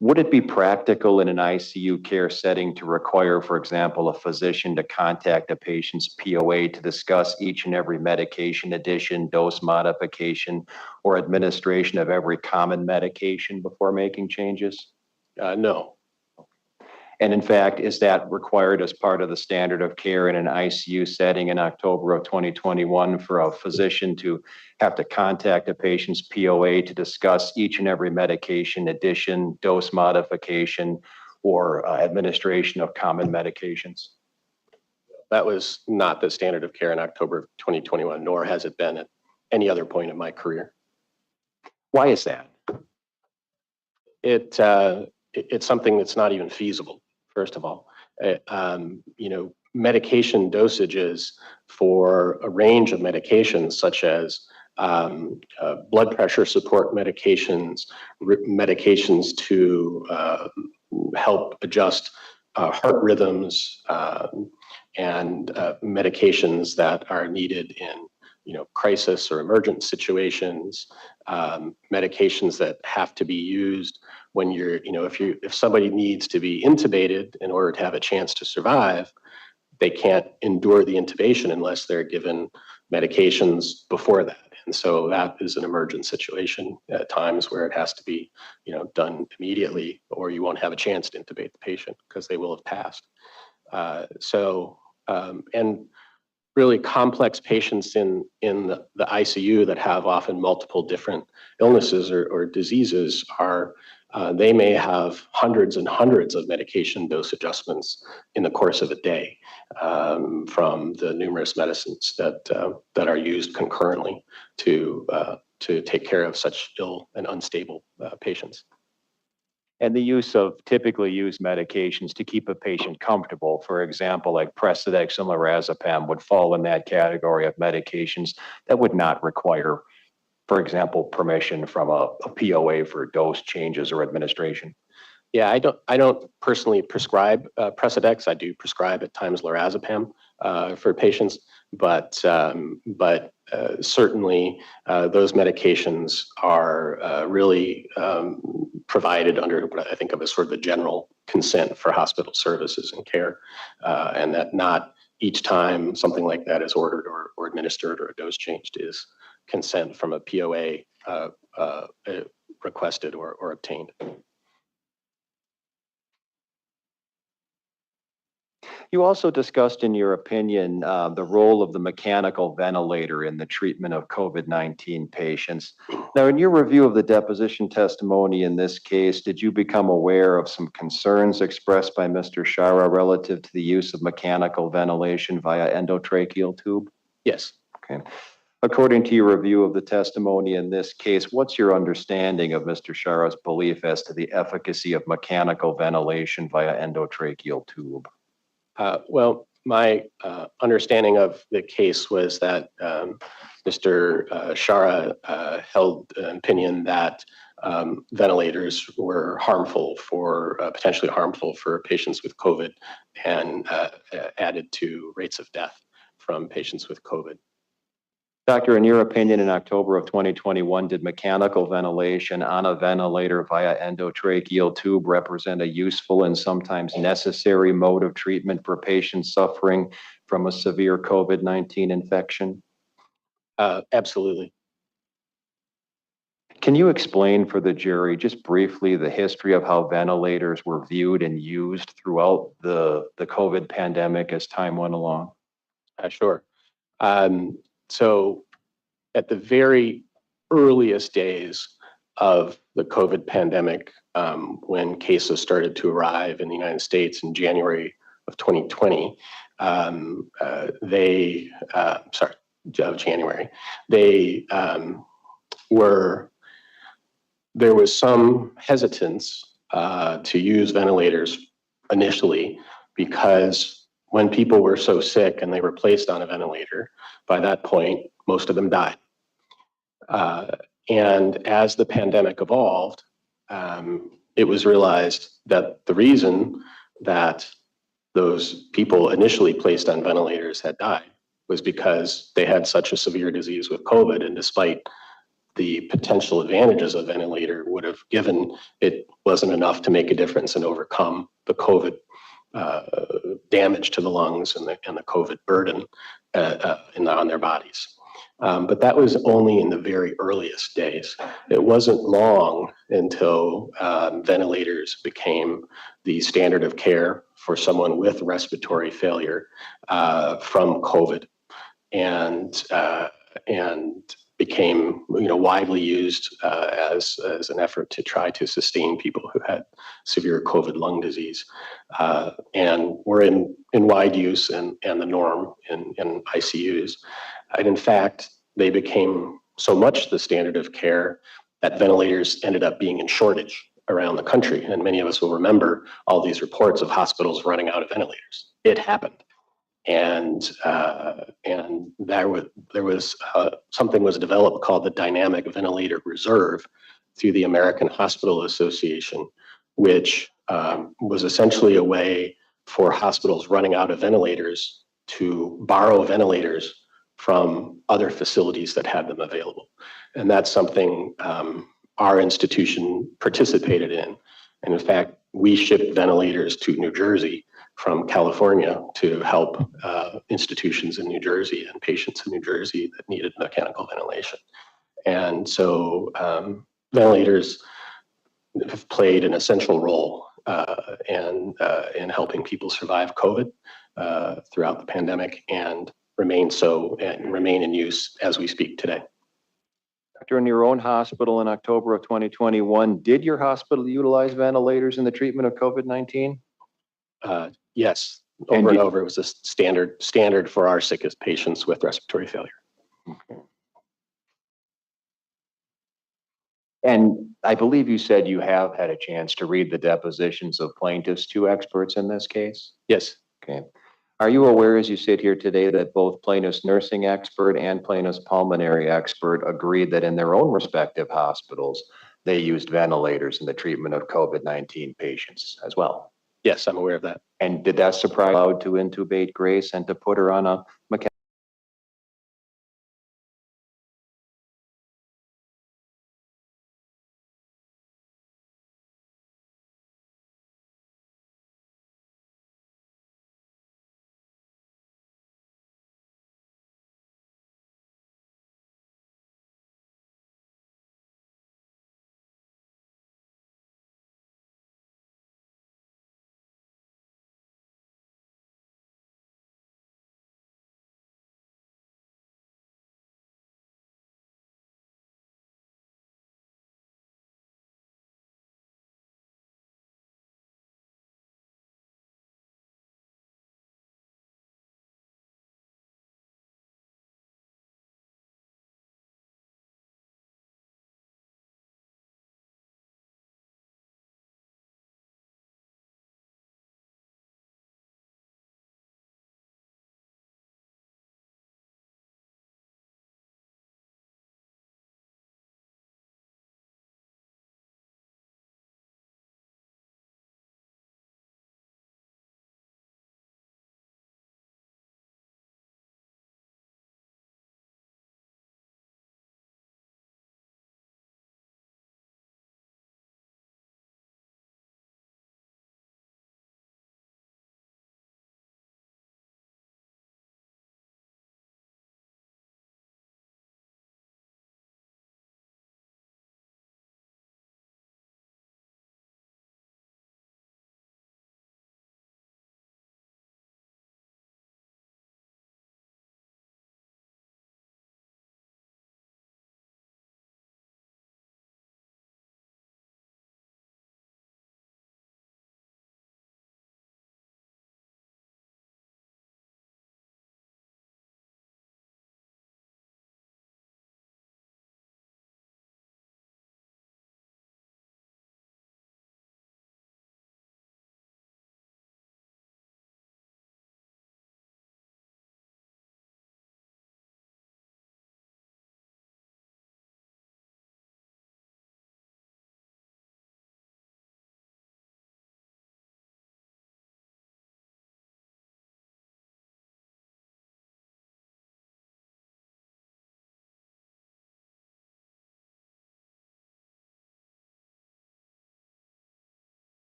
Would it be practical in an ICU care setting to require, for example, a physician to contact a patient's POA to discuss each and every medication addition, dose modification, or administration of every common medication before making changes? No. And in fact, is that required as part of the standard of care in an ICU setting in October of 2021 for a physician to have to contact a patient's POA to discuss each and every medication addition, dose modification, or administration of common medications? That was not the standard of care in October of 2021, nor has it been at any other point in my career. Why is that? It's something that's not even feasible. First of all, medication dosages for a range of medications, such as blood pressure support medications, medications to help adjust heart rhythms, and medications that are needed in crisis or emergent situations, medications that have to be used when if somebody needs to be intubated in order to have a chance to survive, they can't endure the intubation unless they're given medications before that. And so that is an emergent situation at times where it has to be, done immediately, or you won't have a chance to intubate the patient because they will have passed. And really complex patients in the ICU that have often multiple different illnesses or diseases they may have hundreds and hundreds of medication dose adjustments in the course of a day from the numerous medicines that are used concurrently to take care of such ill and unstable patients. And the use of typically used medications to keep a patient comfortable, for example, like Precedex and lorazepam would fall in that category of medications that would not require, for example, permission from a POA for dose changes or administration. Yeah, I don't personally prescribe Precedex. I do prescribe at times lorazepam for patients, but certainly those medications are really provided under what I think of as sort of a general consent for hospital services and care, and that not each time something like that is ordered or administered or a dose changed is consent from a POA requested or obtained. You also discussed in your opinion the role of the mechanical ventilator in the treatment of COVID-19 patients. Now, in your review of the deposition testimony in this case, did you become aware of some concerns expressed by Mr. Schara relative to the use of mechanical ventilation via endotracheal tube? Yes. Okay. According to your review of the testimony in this case, what's your understanding of Mr. Schara's belief as to the efficacy of mechanical ventilation via endotracheal tube? Well, my understanding of the case was that Mr. Schara held an opinion that ventilators were harmful for, potentially harmful for patients with COVID and added to rates of death from patients with COVID. Doctor, in your opinion, in October of 2021, did mechanical ventilation on a ventilator via endotracheal tube represent a useful and sometimes necessary mode of treatment for patients suffering from a severe COVID-19 infection? Absolutely. Can you explain for the jury just briefly the history of how ventilators were viewed and used throughout the COVID pandemic as time went along? Sure. So at the very earliest days of the COVID pandemic, when cases started to arrive in the United States in January of 2020, there was some hesitance to use ventilators initially because when people were so sick and they were placed on a ventilator, by that point, most of them died. And as the pandemic evolved, it was realized that the reason that those people initially placed on ventilators had died was because they had such a severe disease with COVID, and despite the potential advantages a ventilator would have given, it wasn't enough to make a difference and overcome the COVID damage to the lungs and the COVID burden on their bodies. But that was only in the very earliest days. It wasn't long until ventilators became the standard of care for someone with respiratory failure from COVID, and became widely used as an effort to try to sustain people who had severe COVID lung disease, and were in wide use and the norm in ICUs. And in fact, they became so much the standard of care that ventilators ended up being in shortage around the country. And many of us will remember all these reports of hospitals running out of ventilators. It happened. And there was something was developed called the Dynamic Ventilator Reserve through the American Hospital Association, which was essentially a way for hospitals running out of ventilators to borrow ventilators from other facilities that had them available. And that's something our institution participated in. And in fact, we shipped ventilators to New Jersey from California to help institutions in New Jersey and patients in New Jersey that needed mechanical ventilation. And so ventilators have played an essential role in helping people survive COVID throughout the pandemic, and remain in use as we speak today. Doctor, in your own hospital in October of 2021, did your hospital utilize ventilators in the treatment of COVID-19? Yes, over and over. It was a standard for our sickest patients with respiratory failure. Okay. And I believe you said you have had a chance to read the depositions of plaintiffs, two experts in this case? Yes. Okay. Are you aware, as you sit here today, that both plaintiff's nursing expert and plaintiff's pulmonary expert agreed that in their own respective hospitals, they used ventilators in the treatment of COVID-19 patients as well? Yes, I'm aware of that. And did that surprise you allowed to intubate Grace and to put her on a mechanical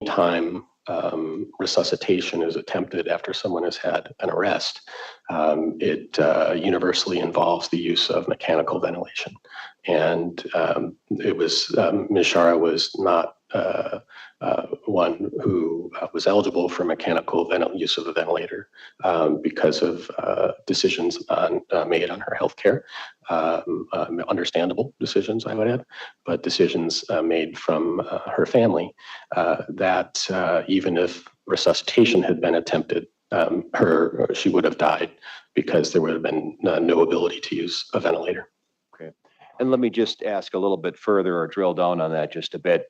time resuscitation is attempted after someone has had an arrest, it universally involves the use of mechanical ventilation. And it was, Ms. Schara was not one who was eligible for mechanical use of a ventilator because of decisions made on her health care. Understandable decisions, I would add, but decisions made from her family that even if resuscitation had been attempted, she would have died because there would have been no ability to use a ventilator. Okay. And let me just ask a little bit further or drill down on that just a bit.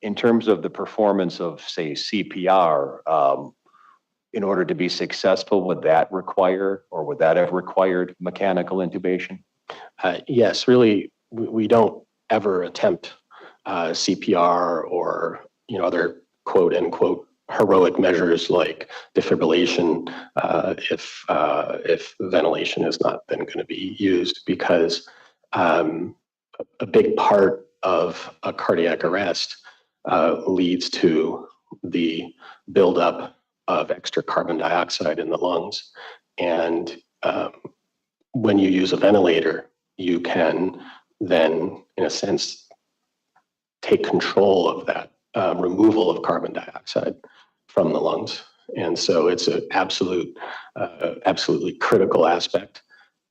In terms of the performance of, say, CPR, in order to be successful, would that require, or would that have required mechanical intubation? Yes, really, we don't ever attempt CPR or other quote unquote heroic measures like defibrillation if ventilation is not then going to be used, because a big part of a cardiac arrest leads to the buildup of extra carbon dioxide in the lungs. And when you use a ventilator, you can then, in a sense, take control of that removal of carbon dioxide from the lungs. And so it's an absolutely critical aspect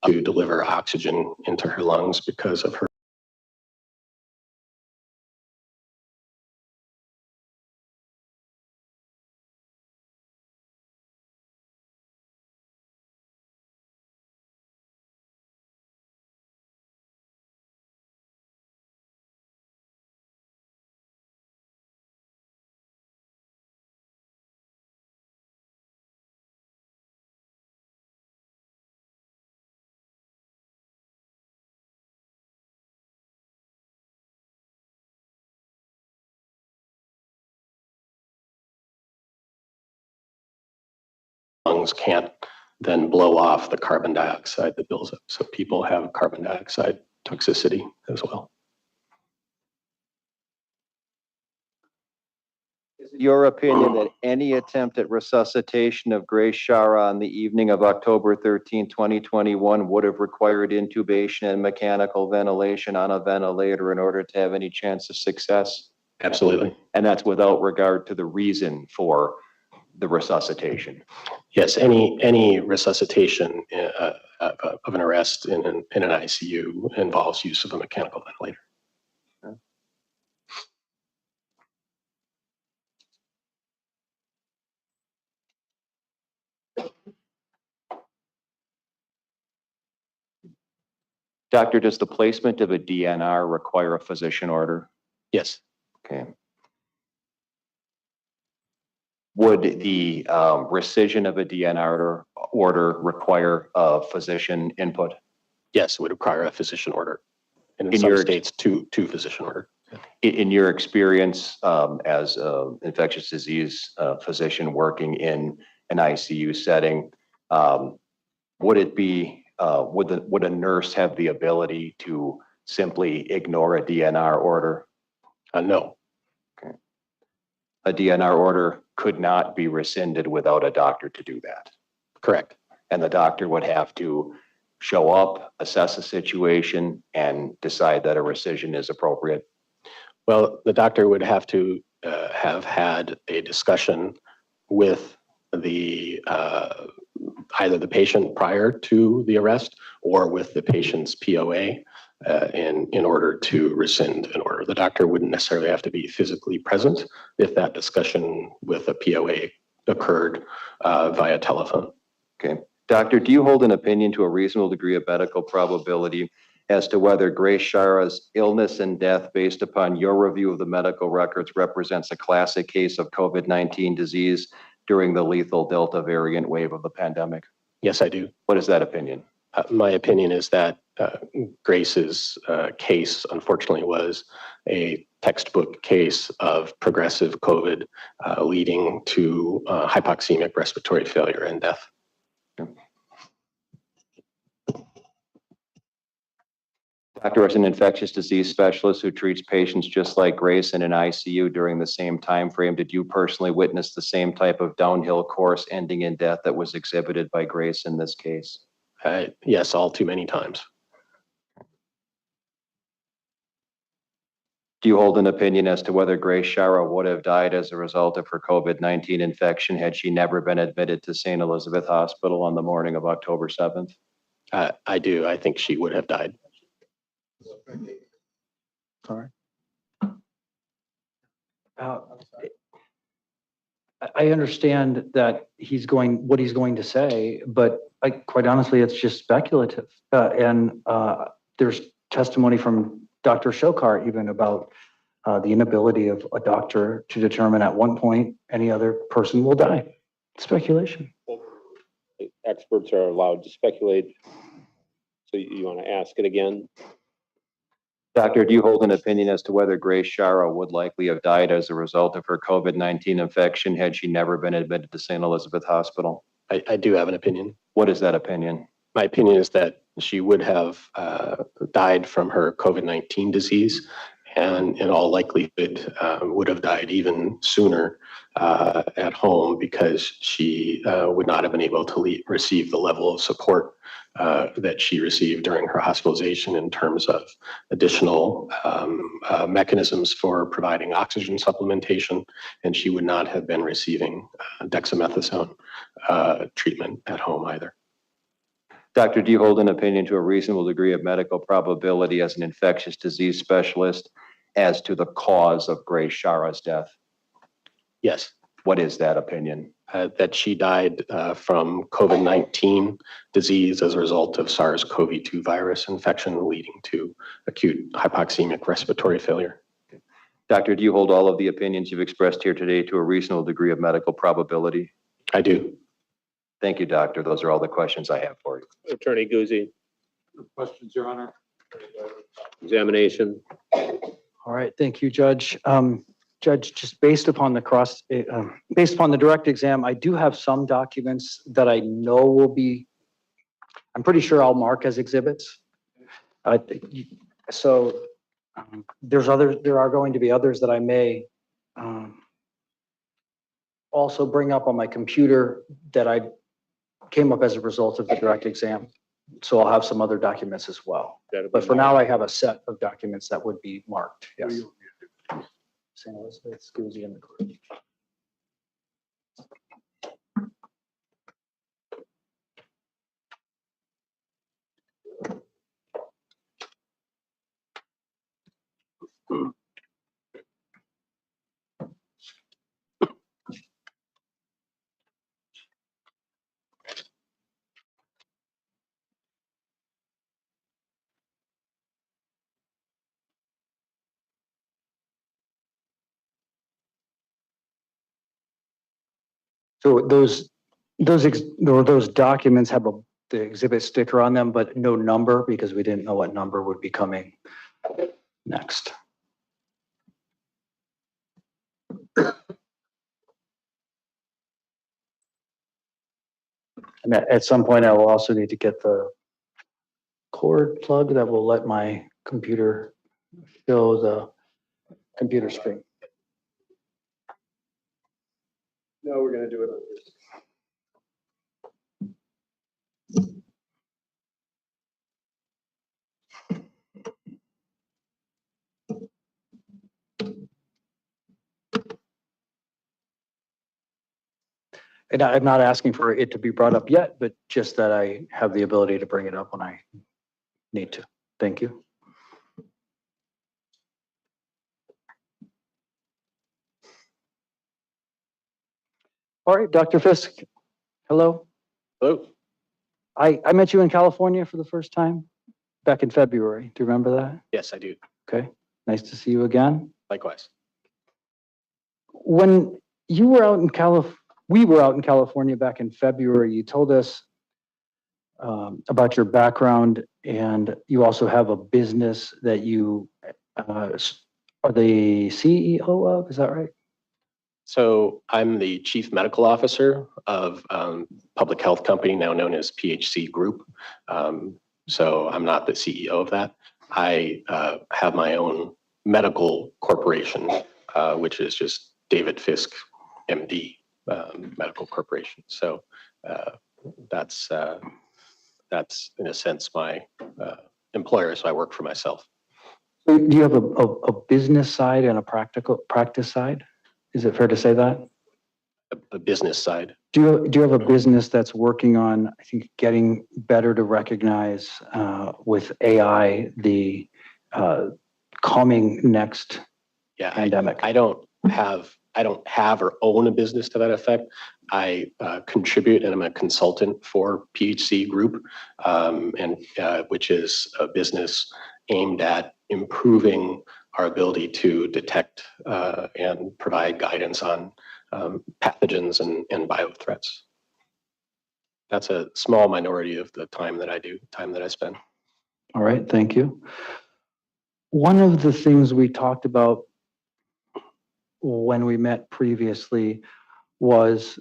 to deliver oxygen into her lungs because of her. Lungs can't then blow off the carbon dioxide that builds up. So people have carbon dioxide toxicity as well. Is it your opinion that any attempt at resuscitation of Grace Schara on the evening of October 13, 2021 would have required intubation and mechanical ventilation on a ventilator in order to have any chance of success? Absolutely. And that's without regard to the reason for the resuscitation? Yes, any resuscitation of an arrest in an ICU involves use of a mechanical ventilator. Doctor, does the placement of a DNR require a physician order? Yes. Okay. Would the rescission of a DNR order require a physician input? Yes, it would require a physician order. And in In some your states, two physician order. In your experience as an infectious disease physician working in an ICU setting, would it be, would a nurse have the ability to simply ignore a DNR order? No. Okay. A DNR order could not be rescinded without a doctor to do that. Correct. And the doctor would have to show up, assess the situation, and decide that a rescission is appropriate. Well, the doctor would have to have had a discussion with the either the patient prior to the arrest or with the patient's POA in order to rescind an order. The doctor wouldn't necessarily have to be physically present if that discussion with a POA occurred via telephone. Okay. Doctor, do you hold an opinion to a reasonable degree of medical probability as to whether Grace Schara's illness and death based upon your review of the medical records represents a classic case of COVID-19 disease during the lethal Delta variant wave of the pandemic? Yes, I do. What is that opinion? My opinion is that Grace's case, unfortunately, was a textbook case of progressive COVID leading to hypoxemic respiratory failure and death. Doctor is an infectious disease specialist who treats patients just like Grace in an ICU during the same time frame. Did you personally witness the same type of downhill course ending in death that was exhibited by Grace in this case? Yes, all too many times. Do you hold an opinion as to whether Grace Schara would have died as a result of her COVID-19 infection had she never been admitted to St. Elizabeth Hospital on the morning of October 7th? I do. I think she would have died. Sorry. I understand that what he's going to say, but quite honestly, it's just speculative. There's testimony from Dr. Shokar even about the inability of a doctor to determine at one point any other person will die. Speculation. Experts are allowed to speculate. So you want to ask it again? Doctor, do you hold an opinion as to whether Grace Schara would likely have died as a result of her COVID-19 infection had she never been admitted to St. Elizabeth Hospital? I do have an opinion. What is that opinion? My opinion is that she would have died from her COVID-19 disease, and in all likelihood would have died even sooner at home because she would not have been able to receive the level of support that she received during her hospitalization in terms of additional mechanisms for providing oxygen supplementation, and she would not have been receiving dexamethasone treatment at home either. Doctor, do you hold an opinion to a reasonable degree of medical probability as an infectious disease specialist as to the cause of Grace Schara's death? Yes. What is that opinion? That she died from COVID-19 disease as a result of SARS-CoV-2 virus infection leading to acute hypoxemic respiratory failure. Doctor, do you hold all of the opinions you've expressed here today to a reasonable degree of medical probability? I do. Thank you, doctor. Those are all the questions I have for you. Attorney Guzzi, Questions, Your Honor? examination. All right, thank you, Judge. Judge, just based upon the direct exam, I do have some documents that I know will be, I'm pretty sure I'll mark as exhibits. So there are going to be others that I may also bring up on my computer that I came up as a result of the direct exam. So I'll have some other documents as well. But for now, I have a set of documents that would be marked, yes. St. Elizabeth, Guzzi, and the court. So those documents have the exhibit sticker on them, but no number because we didn't know what number would be coming next. And at some point, I will also need to get the cord plug that will let my computer show the computer screen. No, we're gonna do it on this. And I'm not asking for it to be brought up yet, but just that I have the ability to bring it up when I need to. Thank you. All right, Dr. Fisk, hello. Hello. I met you in California for the first time back in February. Do you remember that? Yes, I do. Okay, nice to see you again. Likewise. When you were out in we were out in California back in February, you told us about your background, and you also have a business that you are the CEO of, is that right? So I'm the chief medical officer of public health company now known as PHC Group. So I'm not the CEO of that. I have my own medical corporation, which is just David Fisk, MD, Medical Corporation. So that's in a sense my employer. So I work for myself. So do you have a business side and a practice side? Is it fair to say that? A business side. Do you have a business that's working on, I think, getting better to recognize with AI the coming next pandemic? I don't have or own a business to that effect. I contribute and I'm a consultant for PHC Group, and which is a business aimed at improving our ability to detect and provide guidance on pathogens and biothreats. That's a small minority of the time that I spend. All right, thank you. One of the things we talked about when we met previously was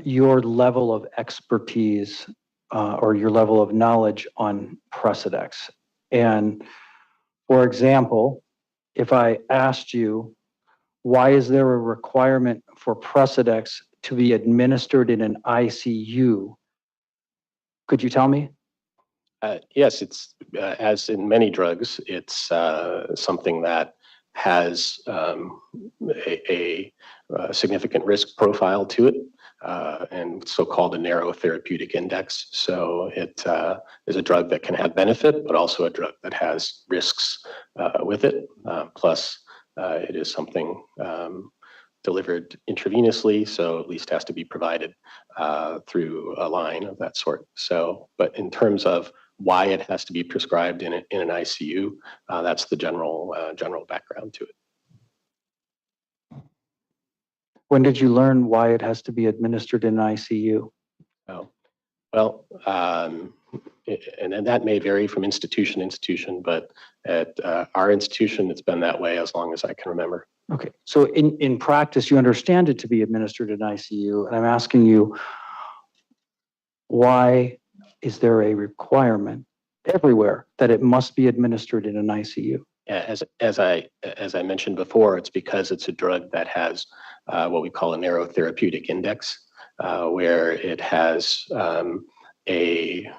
your level of expertise or your level of knowledge on Precedex. And for example, if I asked you, why is there a requirement for Precedex to be administered in an ICU? Could you tell me? Yes, it's as in many drugs, it's something that has a significant risk profile to it, and so-called a narrow therapeutic index. So it is a drug that can have benefit, but also a drug that has risks with it. Plus, it is something delivered intravenously, so at least has to be provided through a line of that sort. So, but in terms of why it has to be prescribed in an ICU, that's the general background to it. When did you learn why it has to be administered in an ICU? Oh, well, and that may vary from institution to institution, but at our institution, it's been that way as long as I can remember. Okay, so in practice, you understand it to be administered in ICU, and I'm asking you, why is there a requirement everywhere that it must be administered in an ICU? As I mentioned before, it's because it's a drug that has what we call a narrow therapeutic index, where it has a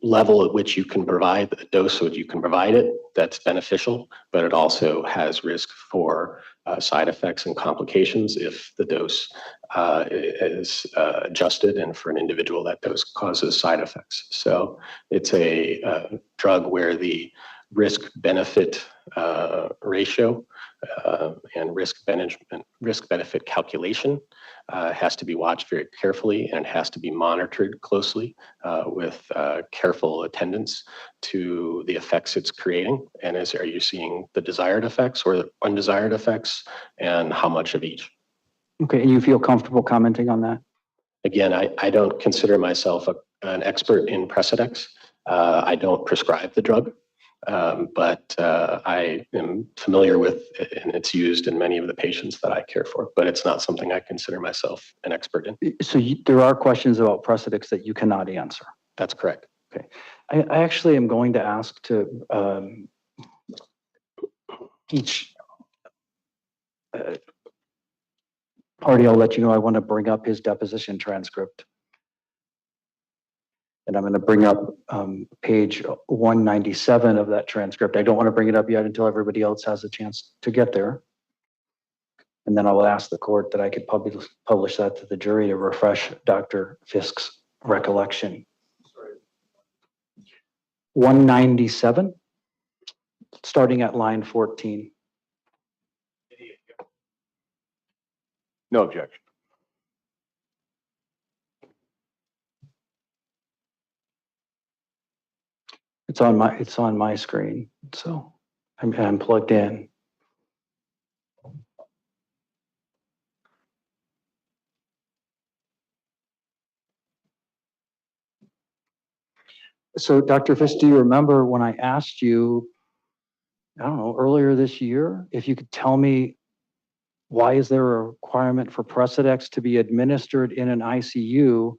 level at which you can provide a dose at which you can provide it that's beneficial, but it also has risk for side effects and complications if the dose is adjusted, and for an individual that dose causes side effects. So it's a drug where the risk benefit ratio and risk benefit calculation has to be watched very carefully, and it has to be monitored closely with careful attendance to the effects it's creating. And are you seeing the desired effects or the undesired effects, and how much of each? Okay, and you feel comfortable commenting on that? Again, I don't consider myself an expert in Precedex. I don't prescribe the drug. But I am familiar with it, and it's used in many of the patients that I care for, but it's not something I consider myself an expert in. So there are questions about Precedex that you cannot answer? That's correct. Okay. I actually am going to ask to each party, I'll let you know, I want to bring up his deposition transcript. And I'm going to bring up page 197 of that transcript. I don't want to bring it up yet until everybody else has a chance to get there. And then I will ask the court that I could publish that to the jury to refresh Dr. Fisk's recollection. 197, starting at line 14. No objection. It's on my screen, so I'm plugged in. So Dr. Fisk, do you remember when I asked you, I don't know, earlier this year, if you could tell me why is there a requirement for Precedex to be administered in an ICU?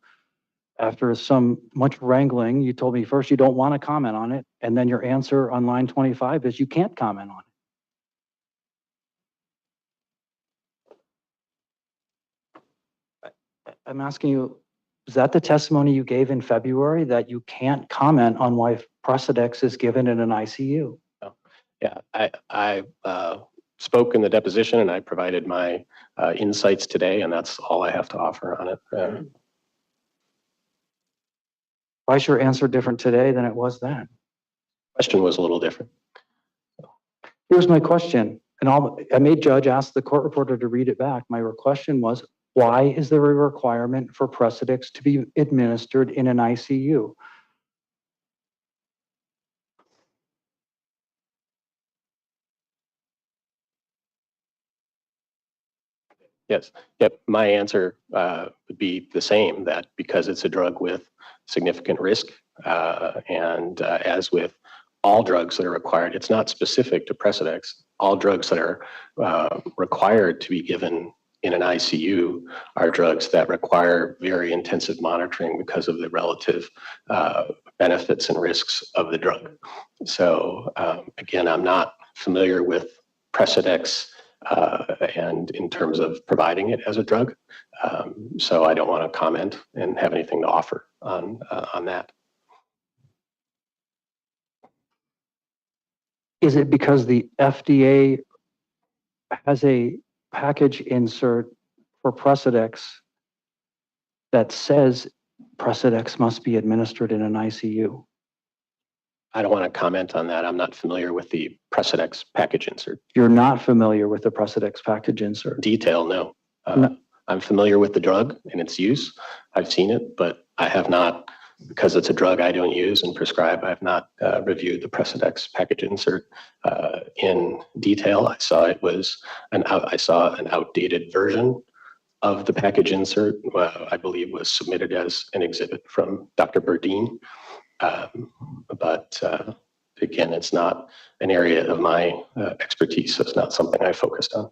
After some much wrangling, you told me first you don't want to comment on it, and then your answer on line 25 is you can't comment on it. I'm asking you, is that the testimony you gave in February, that you can't comment on why Precedex is given in an ICU? Yeah, I spoke in the deposition and I provided my insights today, and that's all I have to offer on it. Why is your answer different today than it was then? Question was a little different. Here's my question, and I made Judge ask the court reporter to read it back. My question was, why is there a requirement for Precedex to be administered in an ICU? Yes. Yep. My answer would be the same, that because it's a drug with significant risk, and as with all drugs that are required, it's not specific to Precedex. All drugs that are required to be given in an ICU are drugs that require very intensive monitoring because of the relative benefits and risks of the drug. So again, I'm not familiar with Precedex and in terms of providing it as a drug. So I don't want to comment and have anything to offer on that. Is it because the FDA has a package insert for Precedex that says Precedex must be administered in an ICU? I don't want to comment on that. I'm not familiar with the Precedex package insert. You're not familiar with the Precedex package insert? Detail, no. No. I'm familiar with the drug and its use. I've seen it, but I have not, because it's a drug I don't use and prescribe, I've not reviewed the Precedex package insert in detail. I saw an outdated version of the package insert, I believe was submitted as an exhibit from Dr. Berdeen. But again, it's not an area of my expertise, so it's not something I focused on.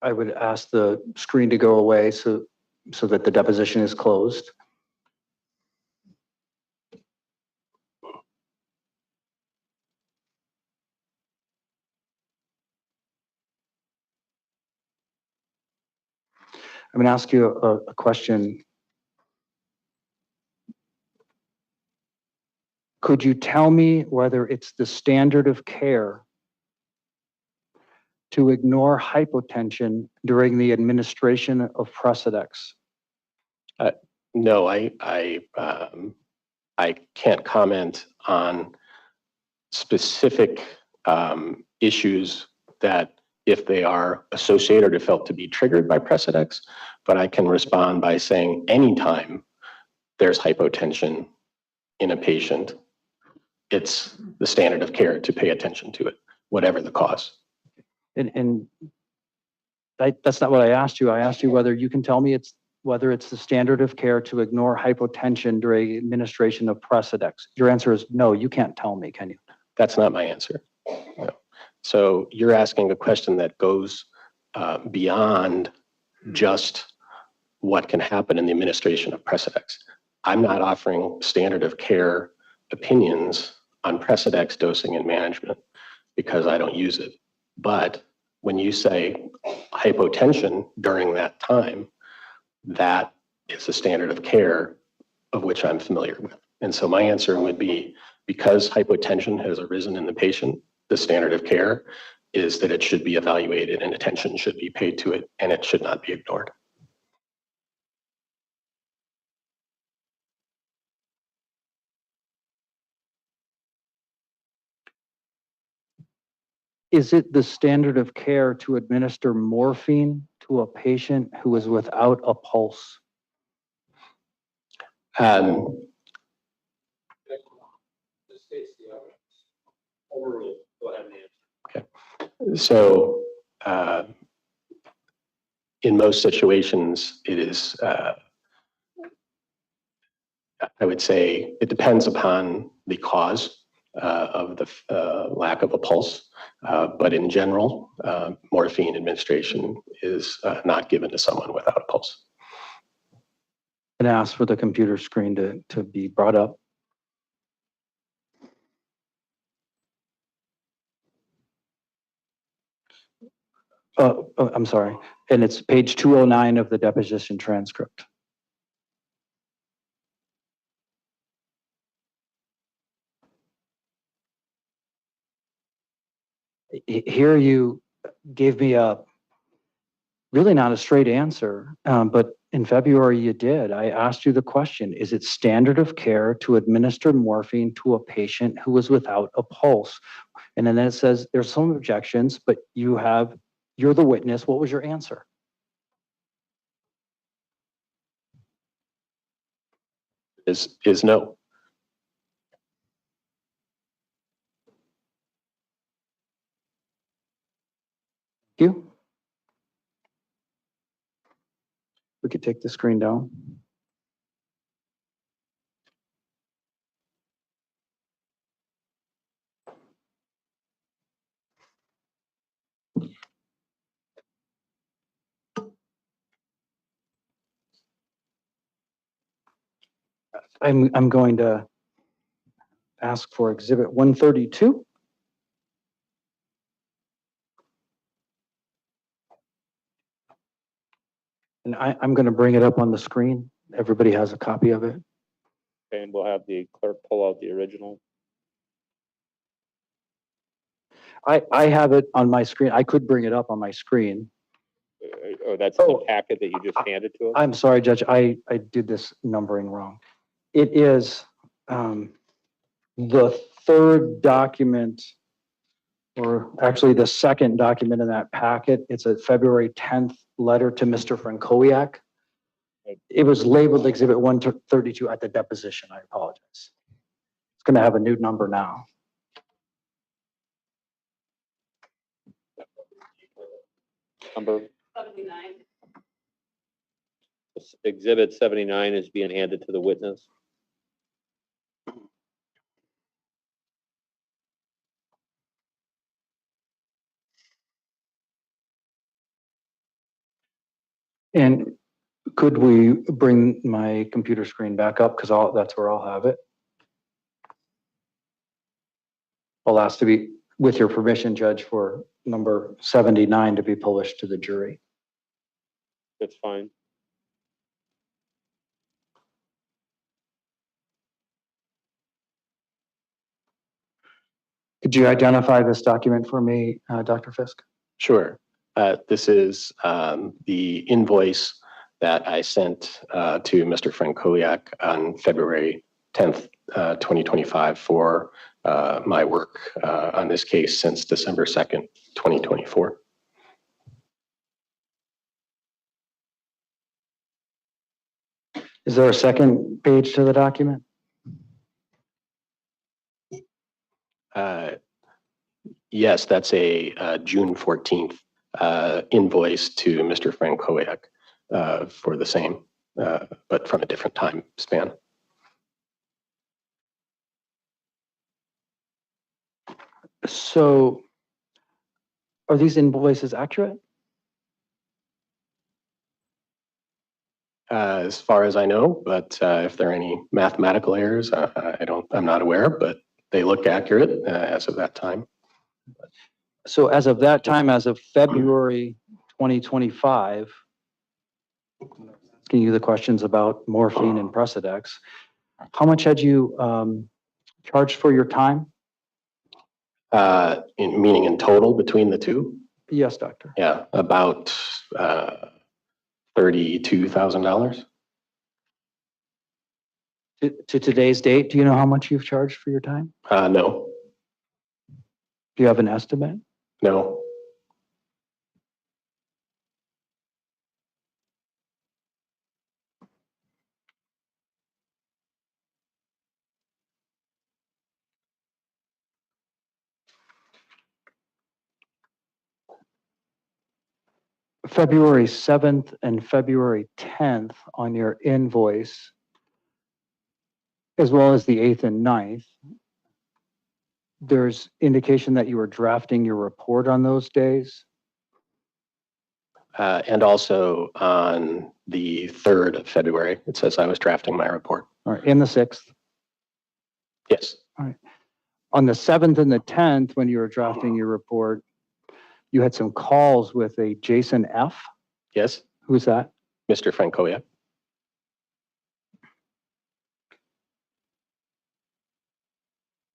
I would ask the screen to go away so that the deposition is closed. I'm going to ask you a question. Could you tell me whether it's the standard of care to ignore hypotension during the administration of Precedex? No, I can't comment on specific issues that if they are associated or felt to be triggered by Precedex, but I can respond by saying anytime there's hypotension in a patient, it's the standard of care to pay attention to it, whatever the cause. And that's not what I asked you. I asked you whether you can tell me whether it's the standard of care to ignore hypotension during administration of Precedex. Your answer is no, you can't tell me, can you? That's not my answer. No. So you're asking a question that goes beyond just what can happen in the administration of Precedex. I'm not offering standard of care opinions on Precedex dosing and management because I don't use it. But when you say hypotension during that time, that is a standard of care of which I'm familiar with. And so my answer would be, because hypotension has arisen in the patient, the standard of care is that it should be evaluated and attention should be paid to it, and it should not be ignored. Is it the standard of care to administer morphine to a patient who is without a pulse? Overruled. Go ahead and answer. Okay. So in most situations, it is, I would say it depends upon the cause of the lack of a pulse. But in general, morphine administration is not given to someone without a pulse. and ask for the computer screen to be brought up. I'm sorry. And it's page 209 of the deposition transcript. Here you gave me a really not a straight answer, but in February you did. I asked you the question, is it standard of care to administer morphine to a patient who was without a pulse? And then it says there's some objections, but you're the witness. What was your answer? Is no. You? We could take the screen down. I'm going to ask for exhibit 132. And I'm going to bring it up on the screen. Everybody has a copy of it. And we'll have the clerk pull out the original. I have it on my screen. I could bring it up on my screen. Or that's the packet that you just handed to us? I'm sorry, Judge. I did this numbering wrong. It is the third document, or actually the second document in that packet. It's a February 10th letter to Mr. Frankowiak. It was labeled exhibit 132 at the deposition. I apologize. It's going to have a new number now. Number 79. exhibit 79 is being handed to the witness. And could we bring my computer screen back up? Because that's where I'll have it. I'll ask to be, with your permission, Judge, for number 79 to be published to the jury. That's fine. Could you identify this document for me, Dr. Fisk? Sure. This is the invoice that I sent to Mr. Frankowiak on February 10th, 2025 for my work on this case since December 2nd, 2024. Is there a second page to the document? Yes, that's a June 14th invoice to Mr. Frankowiak for the same, but from a different time span. So are these invoices accurate? As far as I know, but if there are any mathematical errors, I'm not aware, but they look accurate as of that time. So as of that time, as of February 2025, asking you the questions about morphine and Precedex, how much had you charged for your time? Meaning in total between the two? Yes, doctor. Yeah, about $32,000. To today's date, do you know how much you've charged for your time? No. Do you have an estimate? No. February 7th and February 10th on your invoice, as well as the 8th and 9th, there's indication that you were drafting your report on those days. And also on the 3rd of February, it says I was drafting my report. All right, and the 6th. Yes. On the 7th and the 10th, when you were drafting your report, you had some calls with a Jason F. Yes. Who's that? Mr. Francoia.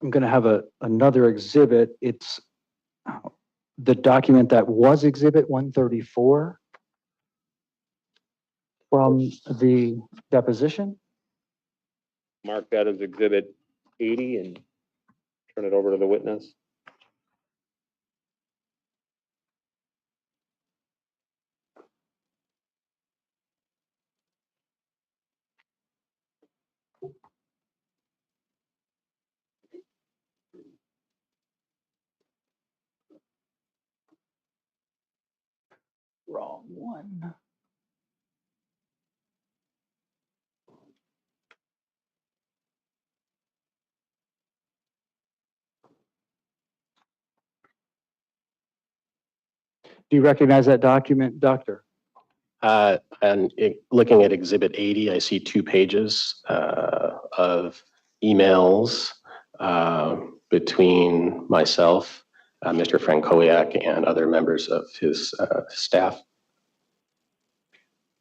I'm going to have another exhibit. It's the document that was exhibit 134 from the deposition. Mark that as exhibit 80 and turn it over to the witness. Wrong one. Do you recognize that document, Doctor? Looking at Exhibit 80, I see 2 pages of emails between myself, Mr. Francoiak, and other members of his staff.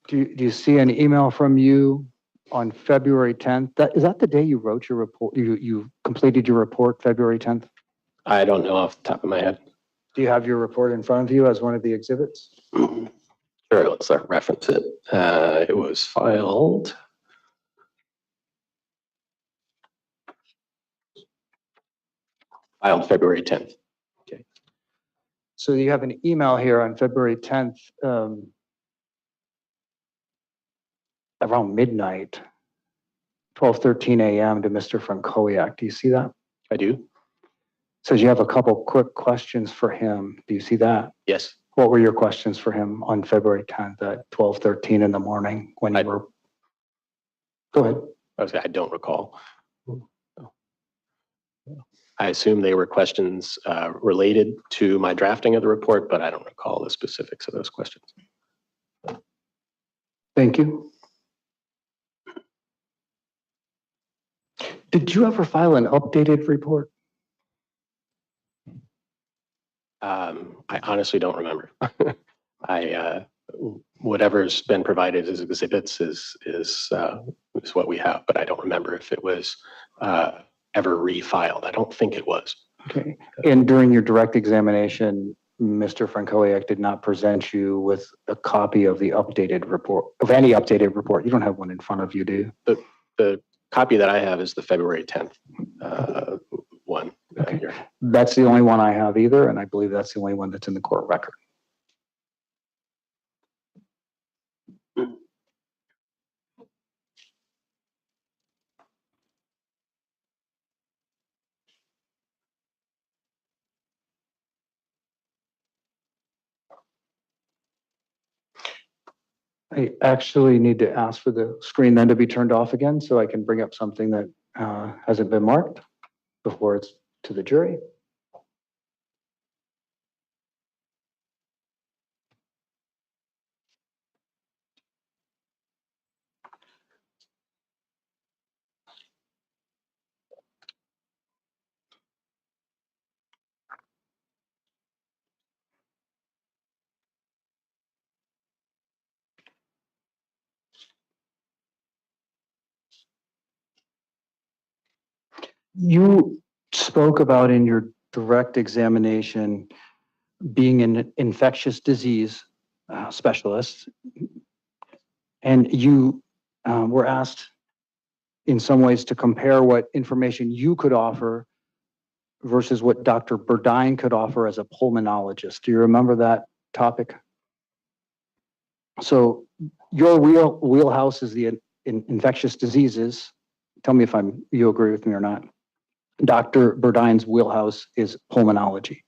Do you see an email from you on February 10th? Is that the day you wrote your report? You completed your report February 10th? I don't know off the top of my head. Do you have your report in front of you as one of the exhibits? Sure, let's reference it. It was filed. Filed February 10th. Okay. So you have an email here on February 10th, around midnight, 12:13 a.m. to Mr. Francoiak. Do you see that? I do. Says you have a couple quick questions for him. Do you see that? Yes. What were your questions for him on February 10th at 12:13 in the morning when you were? Go ahead. I don't recall. I assume they were questions related to my drafting of the report, but I don't recall the specifics of those questions. Thank you. Did you ever file an updated report? I honestly don't remember. Whatever's been provided as exhibits is what we have, but I don't remember if it was ever refiled. I don't think it was. Okay. And during your direct examination, Mr. Francoiak did not present you with a copy of the updated report, of any updated report. You don't have one in front of you, do you? The copy that I have is the February 10th one. Okay. That's the only one I have either, and I believe that's the only one that's in the court record. I actually need to ask for the screen then to be turned off again so I can bring up something that hasn't been marked before it's to the jury. You spoke about in your direct examination being an infectious disease specialist, and you were asked in some ways to compare what information you could offer versus what Dr. Burdine could offer as a pulmonologist. Do you remember that topic? So your wheelhouse is the infectious diseases. Tell me if you agree with me or not. Dr. Burdine's wheelhouse is pulmonology.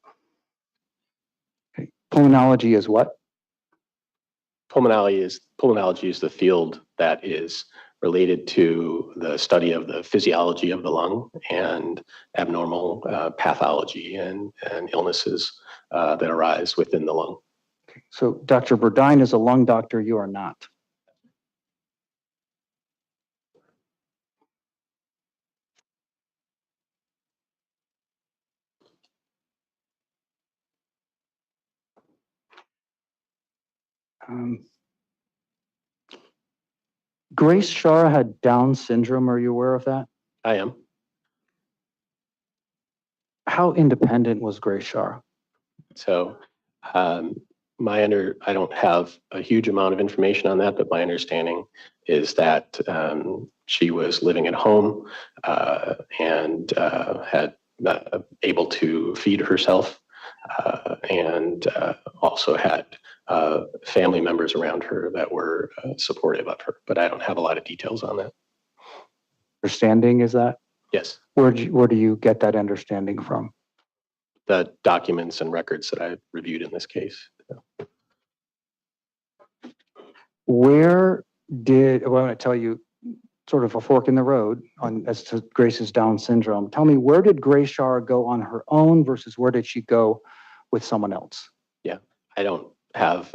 Okay. Pulmonology is what? Pulmonology is the field that is related to the study of the physiology of the lung and abnormal pathology and illnesses that arise within the lung. So Dr. Burdine is a lung doctor, you are not. Grace Schara had Down syndrome. Are you aware of that? I am. How independent was Grace Schara? So I don't have a huge amount of information on that, but my understanding is that she was living at home and had able to feed herself and also had family members around her that were supportive of her, but I don't have a lot of details on that. Understanding is that? Yes, Where do you get that understanding from? the documents and records that I reviewed in this case. Where did, well, I want to tell you sort of a fork in the road on as to Grace's Down syndrome. Tell me, where did Grace Schara go on her own versus where did she go with someone else? Yeah, I don't have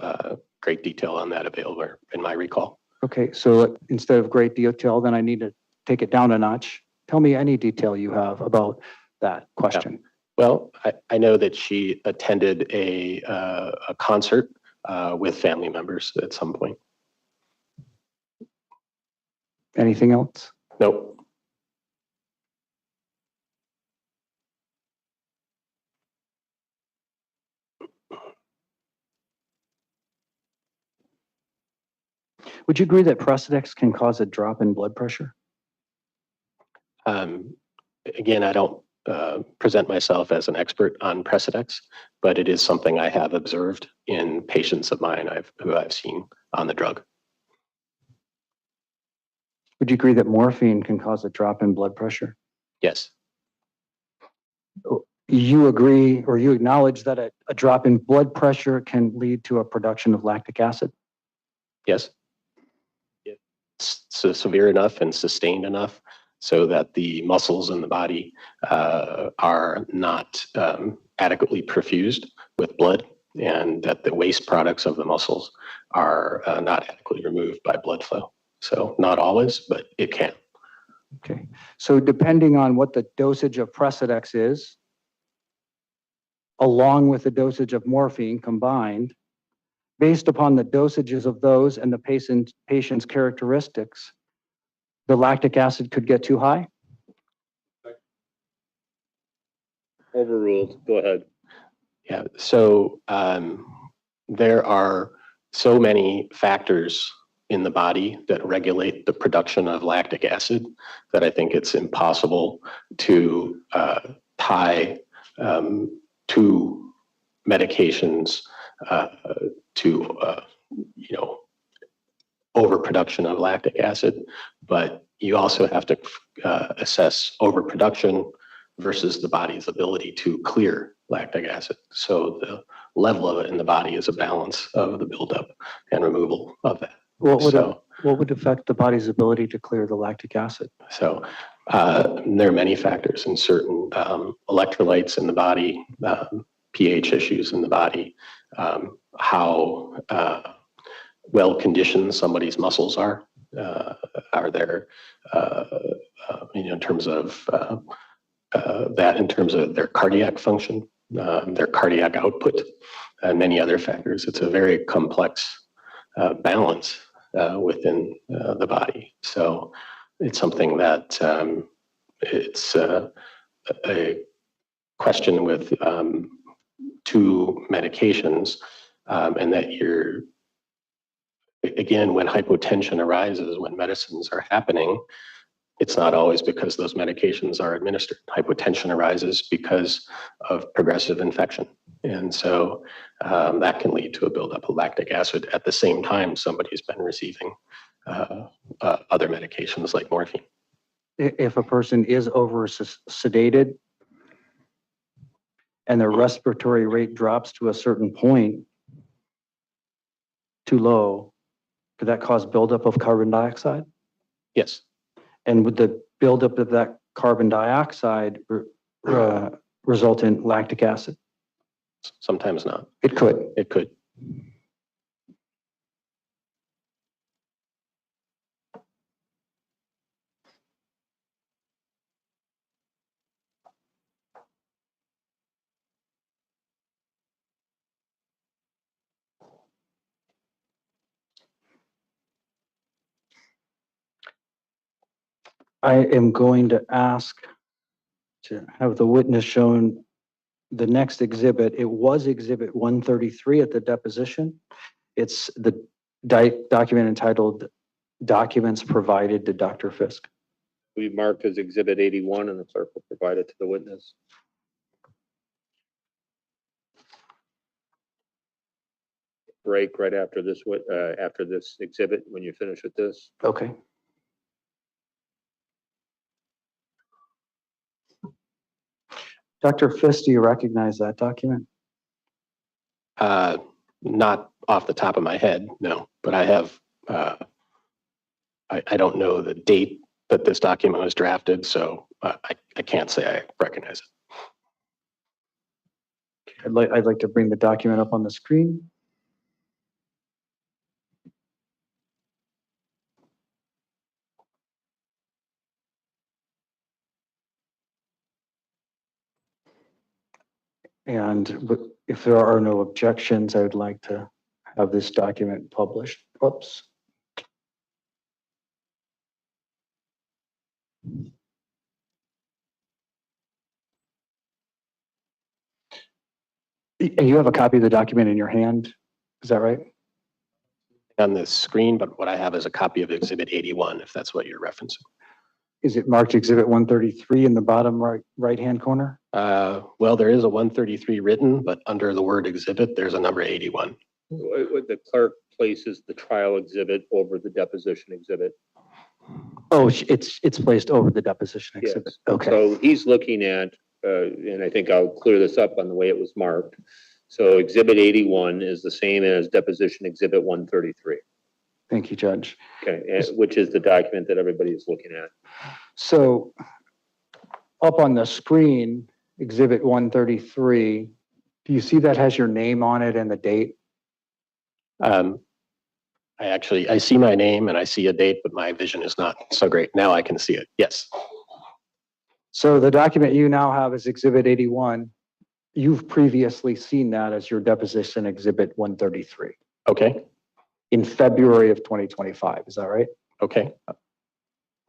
great detail on that available in my recall. Okay, so instead of great detail, then I need to take it down a notch. Tell me any detail you have about that question. Yeah. Well, I know that she attended a concert with family members at some point. Anything else? Nope. Would you agree that Precedex can cause a drop in blood pressure? Again, I don't present myself as an expert on Precedex, but it is something I have observed in patients of mine who I've seen on the drug. Would you agree that morphine can cause a drop in blood pressure? Yes. You agree or you acknowledge that a drop in blood pressure can lead to a production of lactic acid? Yes. So severe enough and sustained enough so that the muscles in the body are not adequately perfused with blood, and that the waste products of the muscles are not adequately removed by blood flow. So not always, but it can. Okay. So depending on what the dosage of Precedex is, along with the dosage of morphine combined, based upon the dosages of those and the patient's characteristics, the lactic acid could get too high? Overruled. Go ahead. Yeah, so there are so many factors in the body that regulate the production of lactic acid that I think it's impossible to tie two medications to overproduction of lactic acid, but you also have to assess overproduction versus the body's ability to clear lactic acid. So the level of it in the body is a balance of the buildup and removal of that. What would affect the body's ability to clear the lactic acid? So there are many factors in certain electrolytes in the body, pH issues in the body, how well conditioned somebody's muscles are there, in terms of in terms of their cardiac function, their cardiac output, and many other factors. It's a very complex balance within the body. So it's something that it's a question with two medications, and that again, when hypotension arises, when medicines are happening, it's not always because those medications are administered. Hypotension arises because of progressive infection. And so that can lead to a buildup of lactic acid at the same time somebody's been receiving other medications like morphine. If a person is over sedated and their respiratory rate drops to a certain point, too low, could that cause buildup of carbon dioxide? Yes. And would the buildup of that carbon dioxide result in lactic acid? Sometimes not. It could. It could. I am going to ask to have the witness shown the next exhibit. It was exhibit 133 at the deposition. It's the document entitled Documents Provided to Dr. Fisk. We marked as exhibit 81 and the clerk will provide it to the witness. Break right after this exhibit when you finish with this. Okay. Dr. Fisk, do you recognize that document? Not off the top of my head, no, but I have, I don't know the date that this document was drafted, so I can't say I recognize it. I'd like to bring the document up on the screen. And if there are no objections, I would like to have this document published. Oops. And you have a copy of the document in your hand, is that right? On the screen, but what I have is a copy of Exhibit 81, if that's what you're referencing. Is it marked Exhibit 133 in the bottom right-hand corner? Well, there is a 133 written, but under the word exhibit, there's a number 81. The clerk places the trial exhibit over the deposition exhibit. Oh, it's placed over the deposition exhibit. Yes. Okay. So he's looking at, and I think I'll clear this up on the way it was marked. So exhibit 81 is the same as deposition exhibit 133. Thank you, Judge. Okay, which is the document that everybody is looking at. So up on the screen, Exhibit 133, do you see that has your name on it and the date? I see my name and I see a date, but my vision is not so great. Now I can see it. Yes. So the document you now have is Exhibit 81. You've previously seen that as your deposition Exhibit 133 Okay. in February of 2025. Is that right? Okay.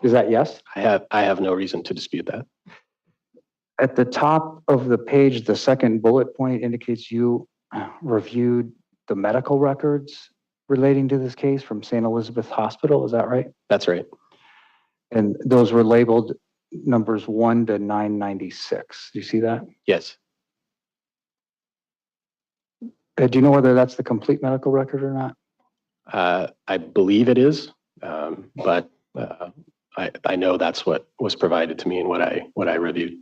Is that yes? I have no reason to dispute that. At the top of the page, the second bullet point indicates you reviewed the medical records relating to this case from St. Elizabeth Hospital. Is that right? That's right. And those were labeled numbers 1 to 996. Do you see that? Yes. Do you know whether that's the complete medical record or not? I believe it is, but I know that's what was provided to me and what I reviewed.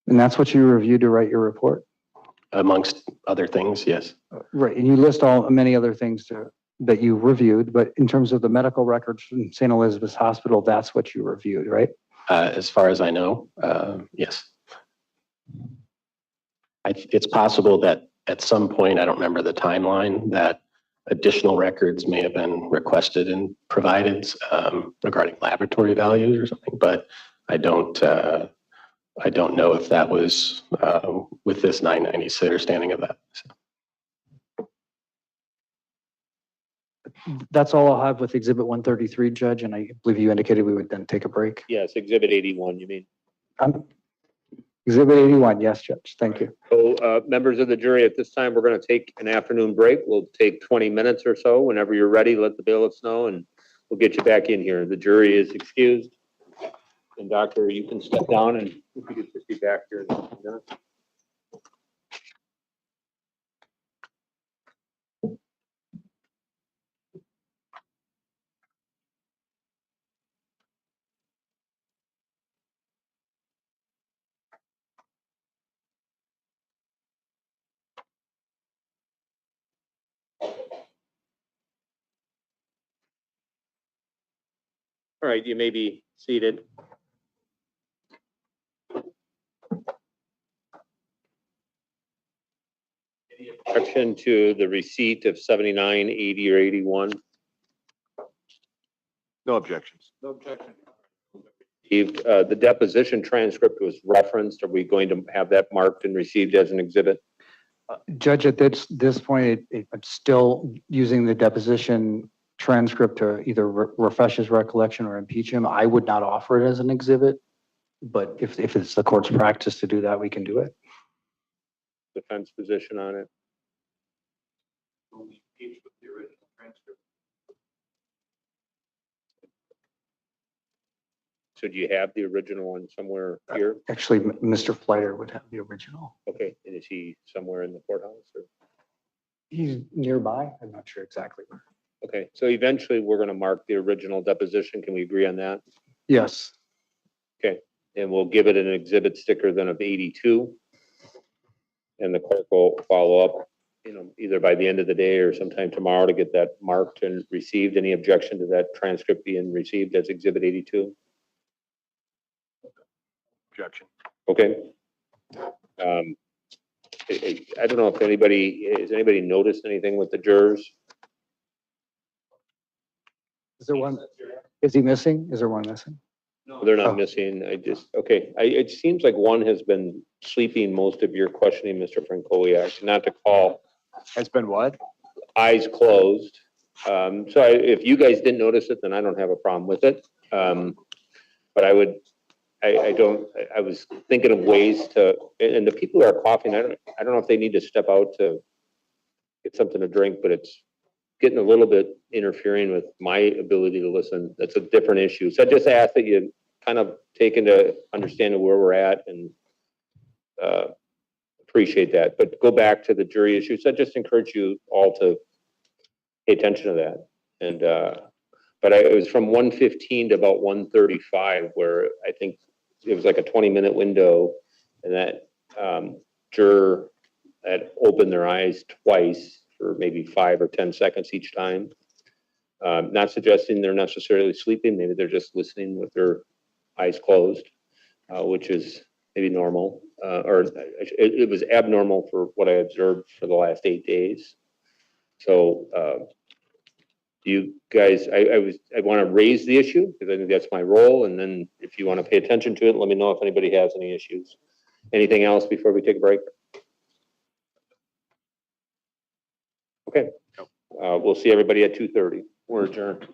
And that's what you reviewed to write your report? Amongst other things, yes. Right, and you list many other things that you reviewed, but in terms of the medical records from St. Elizabeth's Hospital, that's what you reviewed, right? As far as I know, yes. It's possible that at some point, I don't remember the timeline, that additional records may have been requested and provided regarding laboratory values or something, but I don't know if that was with this 996 understanding of that. So. That's all I'll have with Exhibit 133, Judge, and I believe you indicated we would then take a break. Yes, exhibit 81, you mean? Exhibit 81, yes, Judge, thank you. So members of the jury, at this time, we're going to take an afternoon break. We'll take 20 minutes or so. Whenever you're ready, let the bailiffs know and we'll get you back in here. The jury is excused. And doctor, you can step down and if you could just be back here in a minute. All right, you may be seated. Objection to the receipt of 79, 80, or 81. No objections. No objection. The deposition transcript was referenced. Are we going to have that marked and received as an exhibit? Judge, at this point, I'm still using the deposition transcript to either refresh his recollection or impeach him. I would not offer it as an exhibit, but if it's the court's practice to do that, we can do it. Defense position on it? Only impeached with the original transcript. So do you have the original one somewhere here? Actually, Mr. Fleiter would have the original. Okay, and is he somewhere in the courthouse or? He's nearby. I'm not sure exactly where. Okay, so eventually we're gonna mark the original deposition. Can we agree on that? Yes. And we'll give it an exhibit sticker then of 82. And the clerk will follow up, either by the end of the day or sometime tomorrow to get that marked and received. Any objection to that transcript being received as exhibit 82? Objection. Okay. I don't know if has anybody noticed anything with the jurors? Is there one? Is he missing? Is there one missing? No, They're not Oh. missing. It seems like one has been sleeping most of your questioning, Mr. Frankowiak, not to call Has been what? eyes closed. If you guys didn't notice it, then I don't have a problem with it. But I was thinking of ways to, and the people who are coughing, I don't know if they need to step out to get something to drink, but it's getting a little bit interfering with my ability to listen. That's a different issue. So I just ask that you kind of take into understanding where we're at and appreciate that. But go back to the jury issue. So I just encourage you all to pay attention to that. And but it was from 1:15 to about 1:35 where I think it was like a 20-minute window, and that juror had opened their eyes twice for maybe 5 or 10 seconds each time. Not suggesting they're necessarily sleeping. Maybe they're just listening with their eyes closed, which is maybe normal, or it was abnormal for what I observed for the last 8 days. So you guys, I want to raise the issue because I think that's my role. And then if you want to pay attention to it, let me know if anybody has any issues. Anything else before we take a break? Okay. We'll see everybody at 2:30. We're adjourned.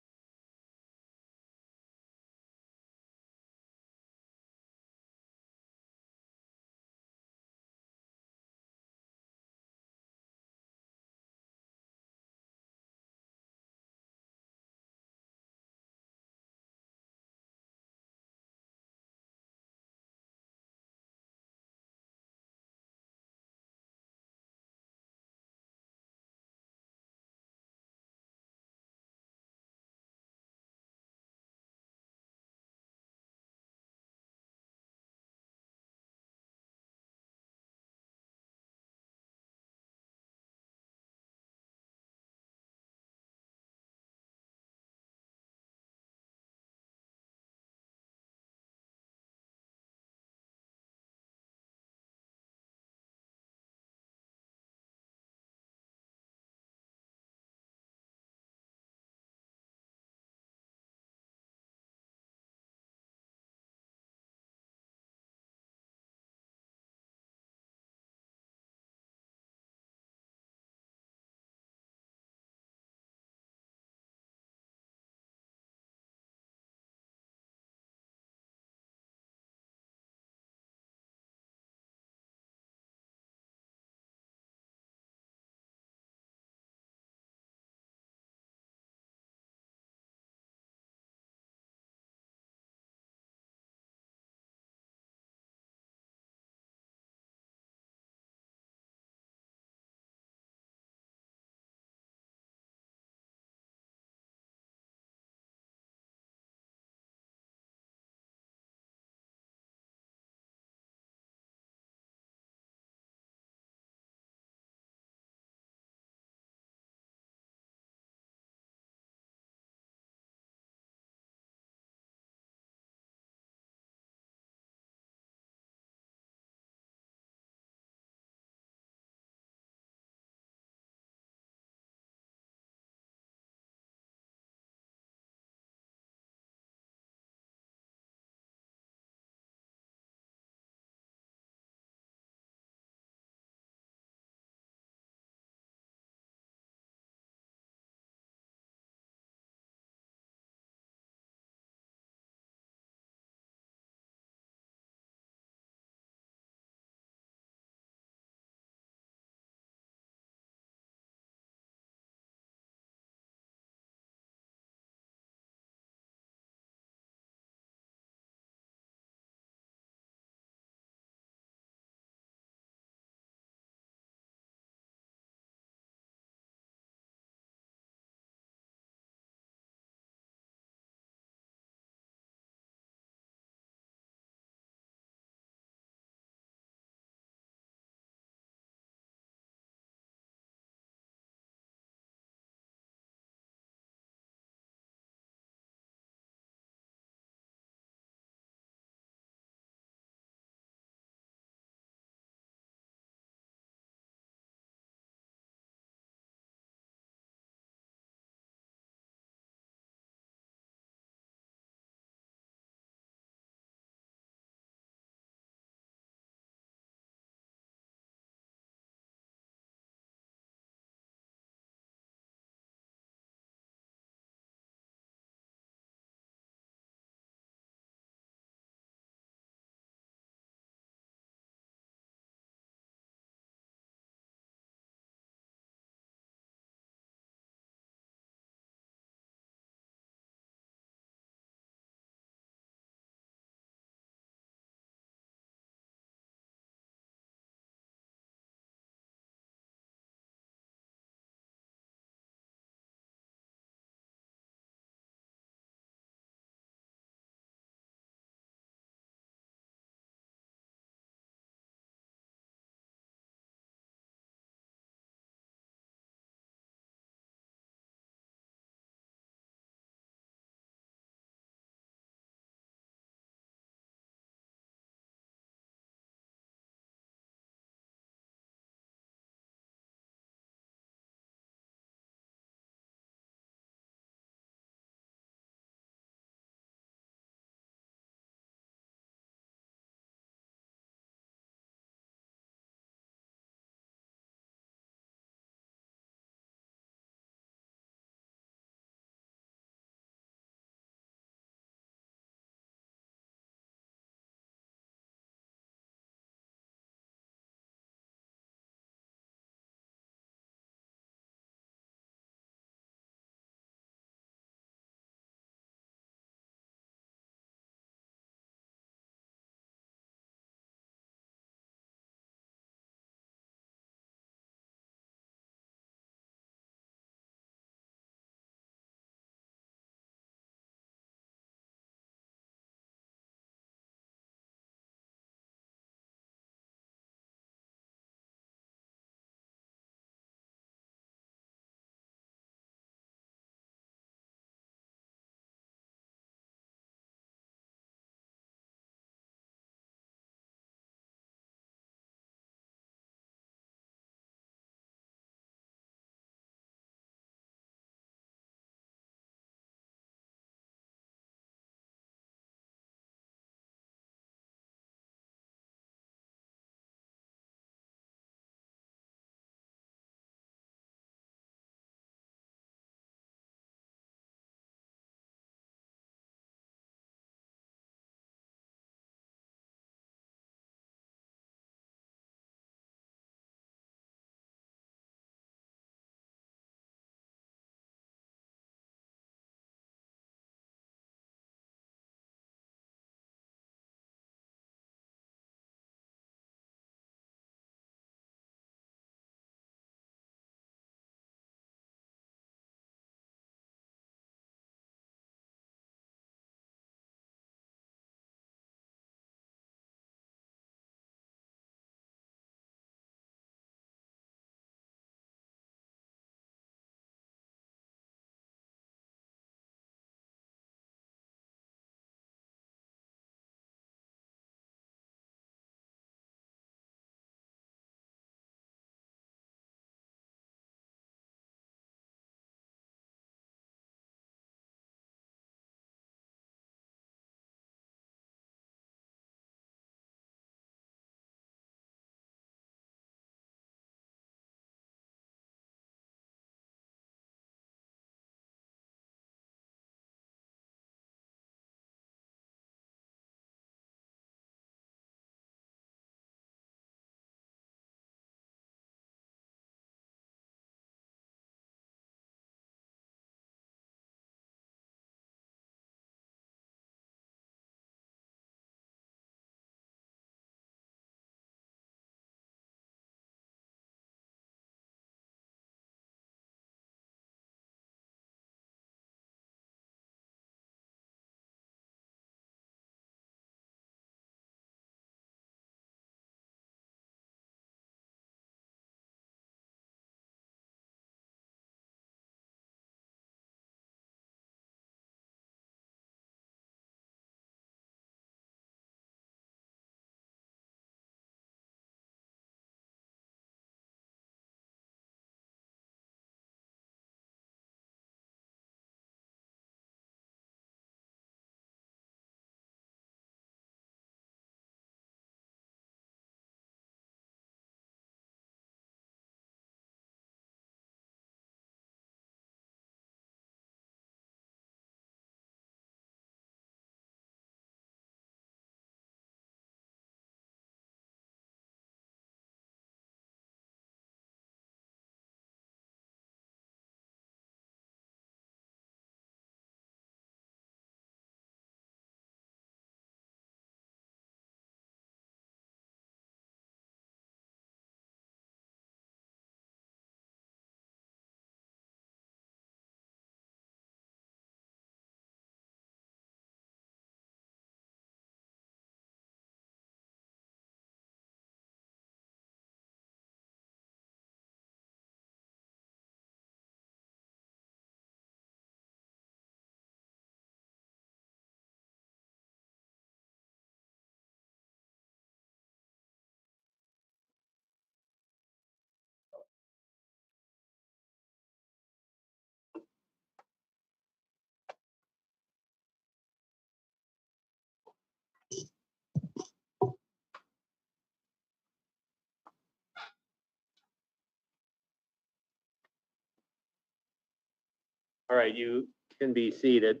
All right, you can be seated.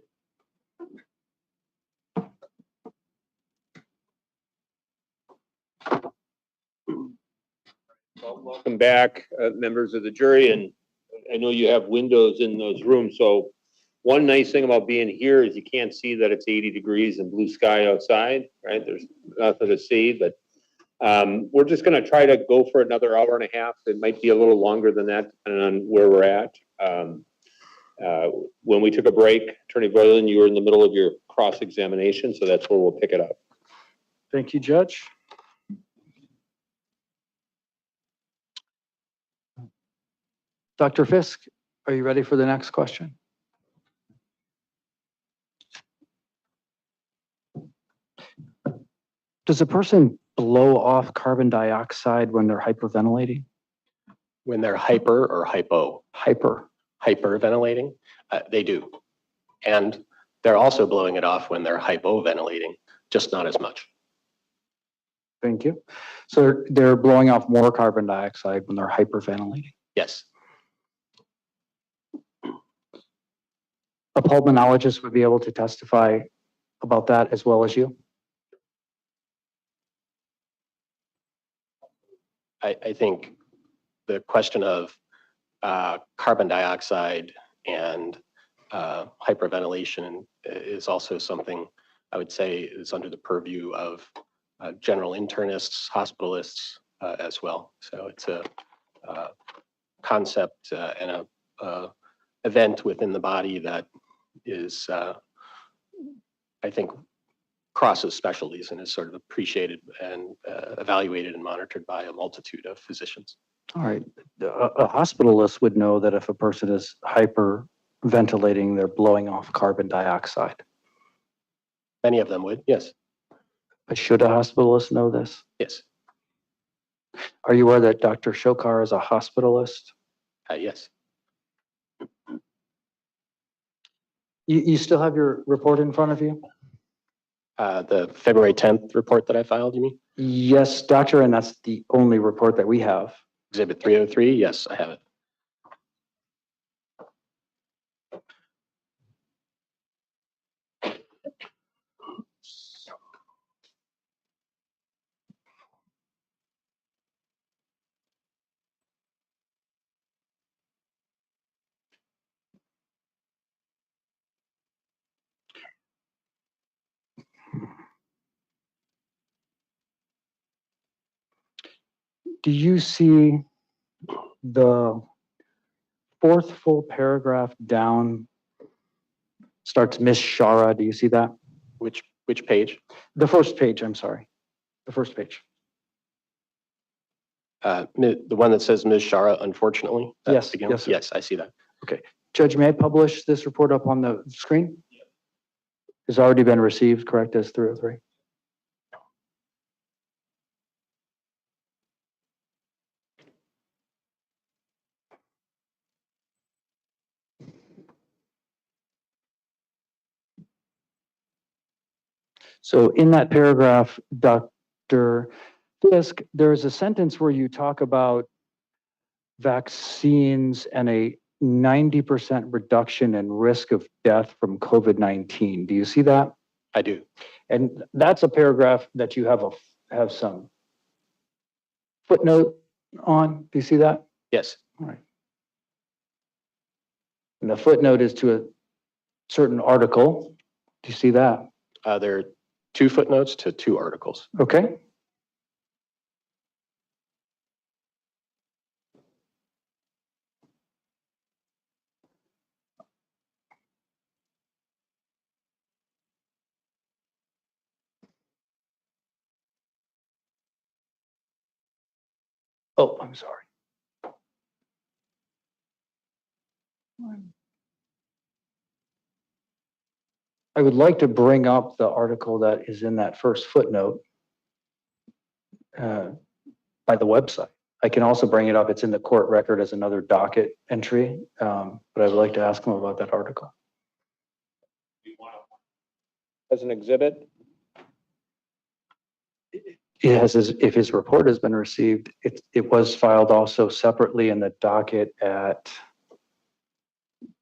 Well, welcome back, members of the jury, and I know you have windows in those rooms, so one nice thing about being here is you can't see that it's 80 degrees and blue sky outside, right? There's nothing to see, but we're just gonna try to go for another hour and a half. It might be a little longer than that, depending on where we're at. When we took a break, Attorney Boylan, you were in the middle of your cross-examination, so that's where we'll pick it up. Thank you, Judge. Dr. Fisk, are you ready for the next question? Does a person blow off carbon dioxide when they're hyperventilating? When they're hyper or hypo? Hyperventilating, they do. And they're also blowing it off when they're hypoventilating, just not as much. Thank you. So they're blowing off more carbon dioxide when they're hyperventilating? Yes. A pulmonologist would be able to testify about that as well as you? I think the question of carbon dioxide and hyperventilation is also something I would say is under the purview of general internists, hospitalists as well. So it's a concept and a event within the body that is, I think, crosses specialties and is sort of appreciated and evaluated and monitored by a multitude of physicians. All right. A hospitalist would know that if a person is hyperventilating, they're blowing off carbon dioxide. Many of them would, yes. But should a hospitalist know this? Yes. Are you aware that Dr. Shokar is a hospitalist? Yes. You still have your report in front of you? The February 10th report that I filed, you mean? Yes, doctor, and that's the only report that we have. Exhibit 303, yes, I have it. Do you see the fourth full paragraph down starts Miss Schara? Do you see that? Which page? The first page, I'm sorry. The first page. The one that says Ms. Schara, unfortunately? Yes, Yes, sir. yes, I see that. Okay. Judge, may I publish this report up on the screen? It's already been received, correct, as 303? So in that paragraph, Dr. Fisk, there's a sentence where you talk about vaccines and a 90% reduction in risk of death from COVID-19. Do you see that? I do. And that's a paragraph that you have some footnote on. Do you see that? Yes. All right. And the footnote is to a certain article. Do you see that? There are 2 footnotes to 2 articles. Okay. Oh, I'm sorry. I would like to bring up the article that is in that first footnote by the website. I can also bring it up. It's in the court record as another docket entry, but I would like to ask him about that article. As an exhibit? If his report has been received, it was filed also separately in the docket at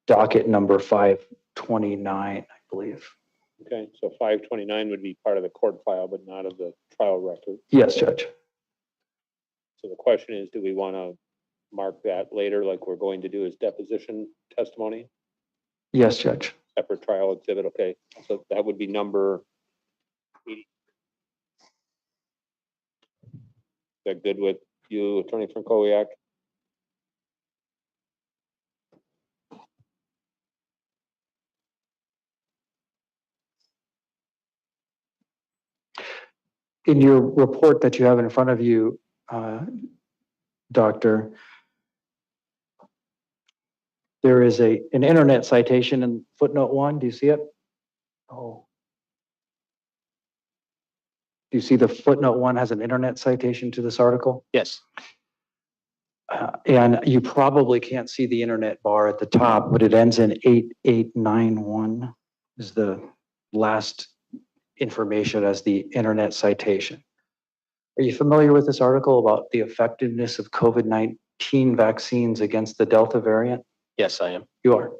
docket number 529, I believe. Okay, so 529 would be part of the court file, but not of the trial record. Yes, Judge. So the question is, do we want to mark that later, like we're going to do as deposition testimony, Yes, Judge. separate trial exhibit? Okay, so that would be number 80. Is that good with you, Attorney Frankowiak? In your report that you have in front of you, Doctor, there is an internet citation in footnote 1. Do you see it? Oh. Do you see the footnote 1 has an internet citation to this article? Yes. And you probably can't see the internet bar at the top, but it ends in 8891 is the last information as the internet citation. Are you familiar with this article about the effectiveness of COVID-19 vaccines against the Delta variant? Yes, I am. You are.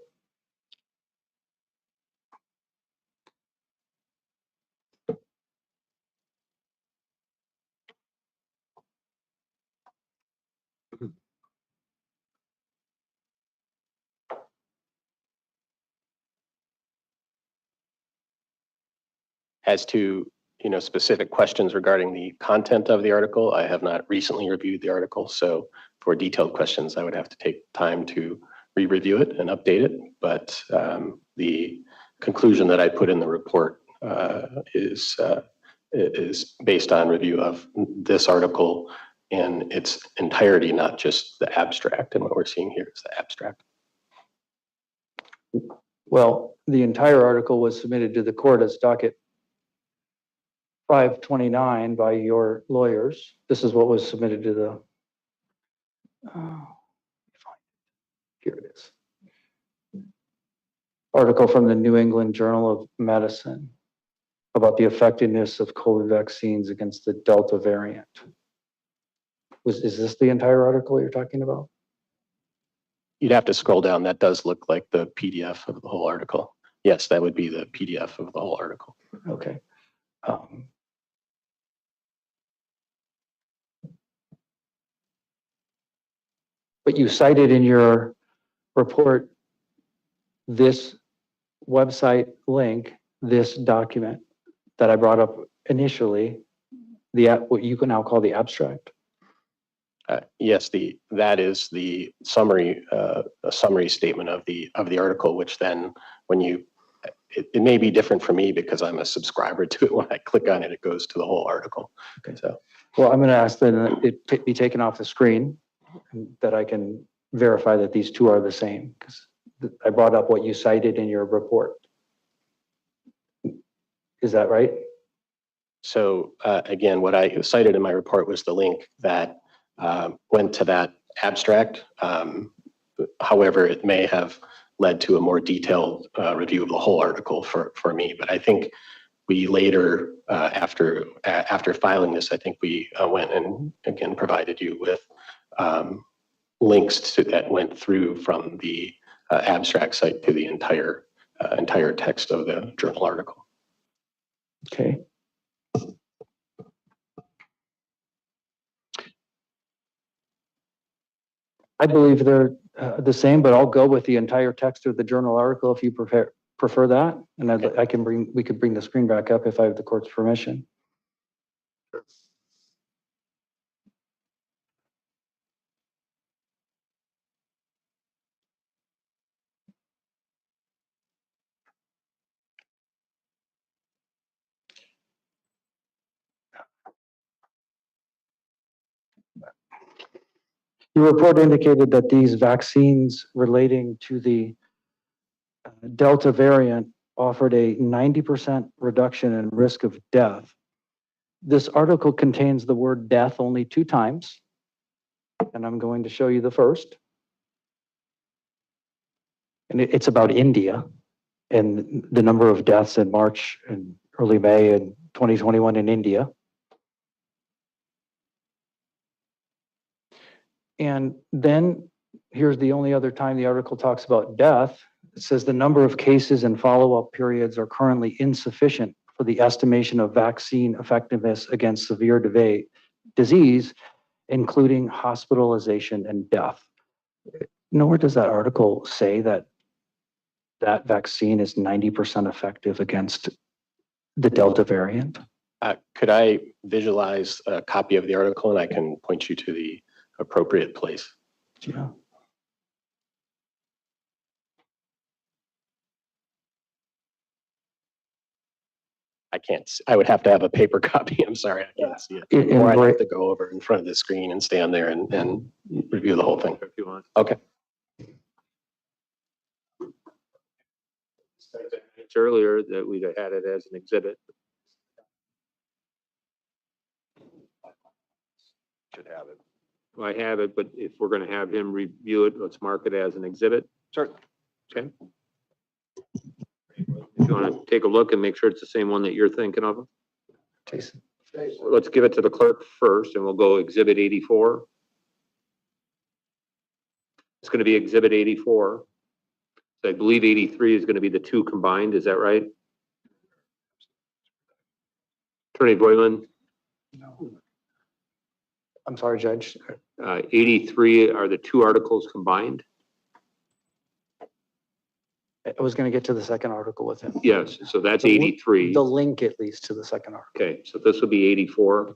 As to, specific questions regarding the content of the article, I have not recently reviewed the article. So for detailed questions, I would have to take time to re-review it and update it. But the conclusion that I put in the report is based on review of this article in its entirety, not just the abstract. And what we're seeing here is the abstract. Well, the entire article was submitted to the court as docket 529 by your lawyers. This is what was submitted to the, here it is. Article from the New England Journal of Medicine about the effectiveness of COVID vaccines against the Delta variant. Is this the entire article you're talking about? You'd have to scroll down. That does look like the PDF of the whole article. Yes, that would be the PDF of the whole article. Okay. But you cited in your report this website link, this document that I brought up initially, what you can now call the abstract. Yes, that is the summary, a summary statement of the article, which then when it may be different for me because I'm a subscriber to it. When I click on it, it goes to the whole article. Okay. So, well, I'm going to ask that it be taken off the screen, and that I can verify that these two are the same, because I brought up what you cited in your report. Is that right? So again, what I cited in my report was the link that went to that abstract. However, it may have led to a more detailed review of the whole article for me. But I think we later, after filing this, I think we went and again provided you with links that went through from the abstract site to the entire text of the journal article. Okay. I believe they're the same, but I'll go with the entire text of the journal article if you prefer that. And we could bring the screen back up if I have the court's permission. Your report indicated that these vaccines relating to the Delta variant offered a 90% reduction in risk of death. This article contains the word death only 2 times, and I'm going to show you the first. And it's about India and the number of deaths in March and early May in 2021 in India. And then here's the only other time the article talks about death. It says the number of cases and follow-up periods are currently insufficient for the estimation of vaccine effectiveness against severe disease, including hospitalization and death. Nowhere does that article say that that vaccine is 90% effective against the Delta variant. Could I visualize a copy of the article and I can point you to the appropriate place? Yeah. I can't, I would have to have a paper copy. I'm sorry, I can't see it. Or I'd have to go over in front of the screen and stand there and review the whole thing. If you want. Okay. It's earlier that we'd have had it as an exhibit. Should have it. I have it, but if we're gonna have him review it, let's mark it as an exhibit. Sure. Okay. If you wanna take a look and make sure it's the same one that you're thinking of, Jason. let's give it to the clerk first and we'll go exhibit 84. It's gonna be exhibit 84. So I believe 83 is gonna be the two combined, is that right? Attorney Boylan, I'm sorry, Judge. 83 are the two articles combined? I was going to get to the second article with him. Yes, so that's 83. The link at least to the second article. Okay, so this will be 84.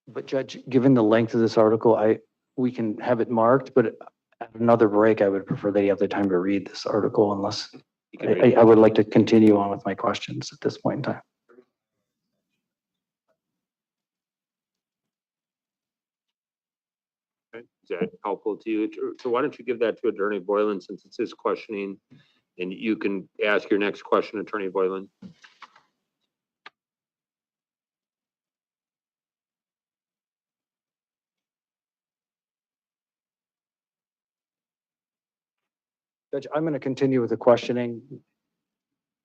But Judge, given the length of this article, we can have it marked, but at another break, I would prefer that you have the time to read this article unless I would like to continue on with my questions at this point in time. Okay, is that helpful to you? So why don't you give that to Attorney Boylan since it's his questioning, and you can ask your next question, Attorney Boylan. Judge, I'm going to continue with the questioning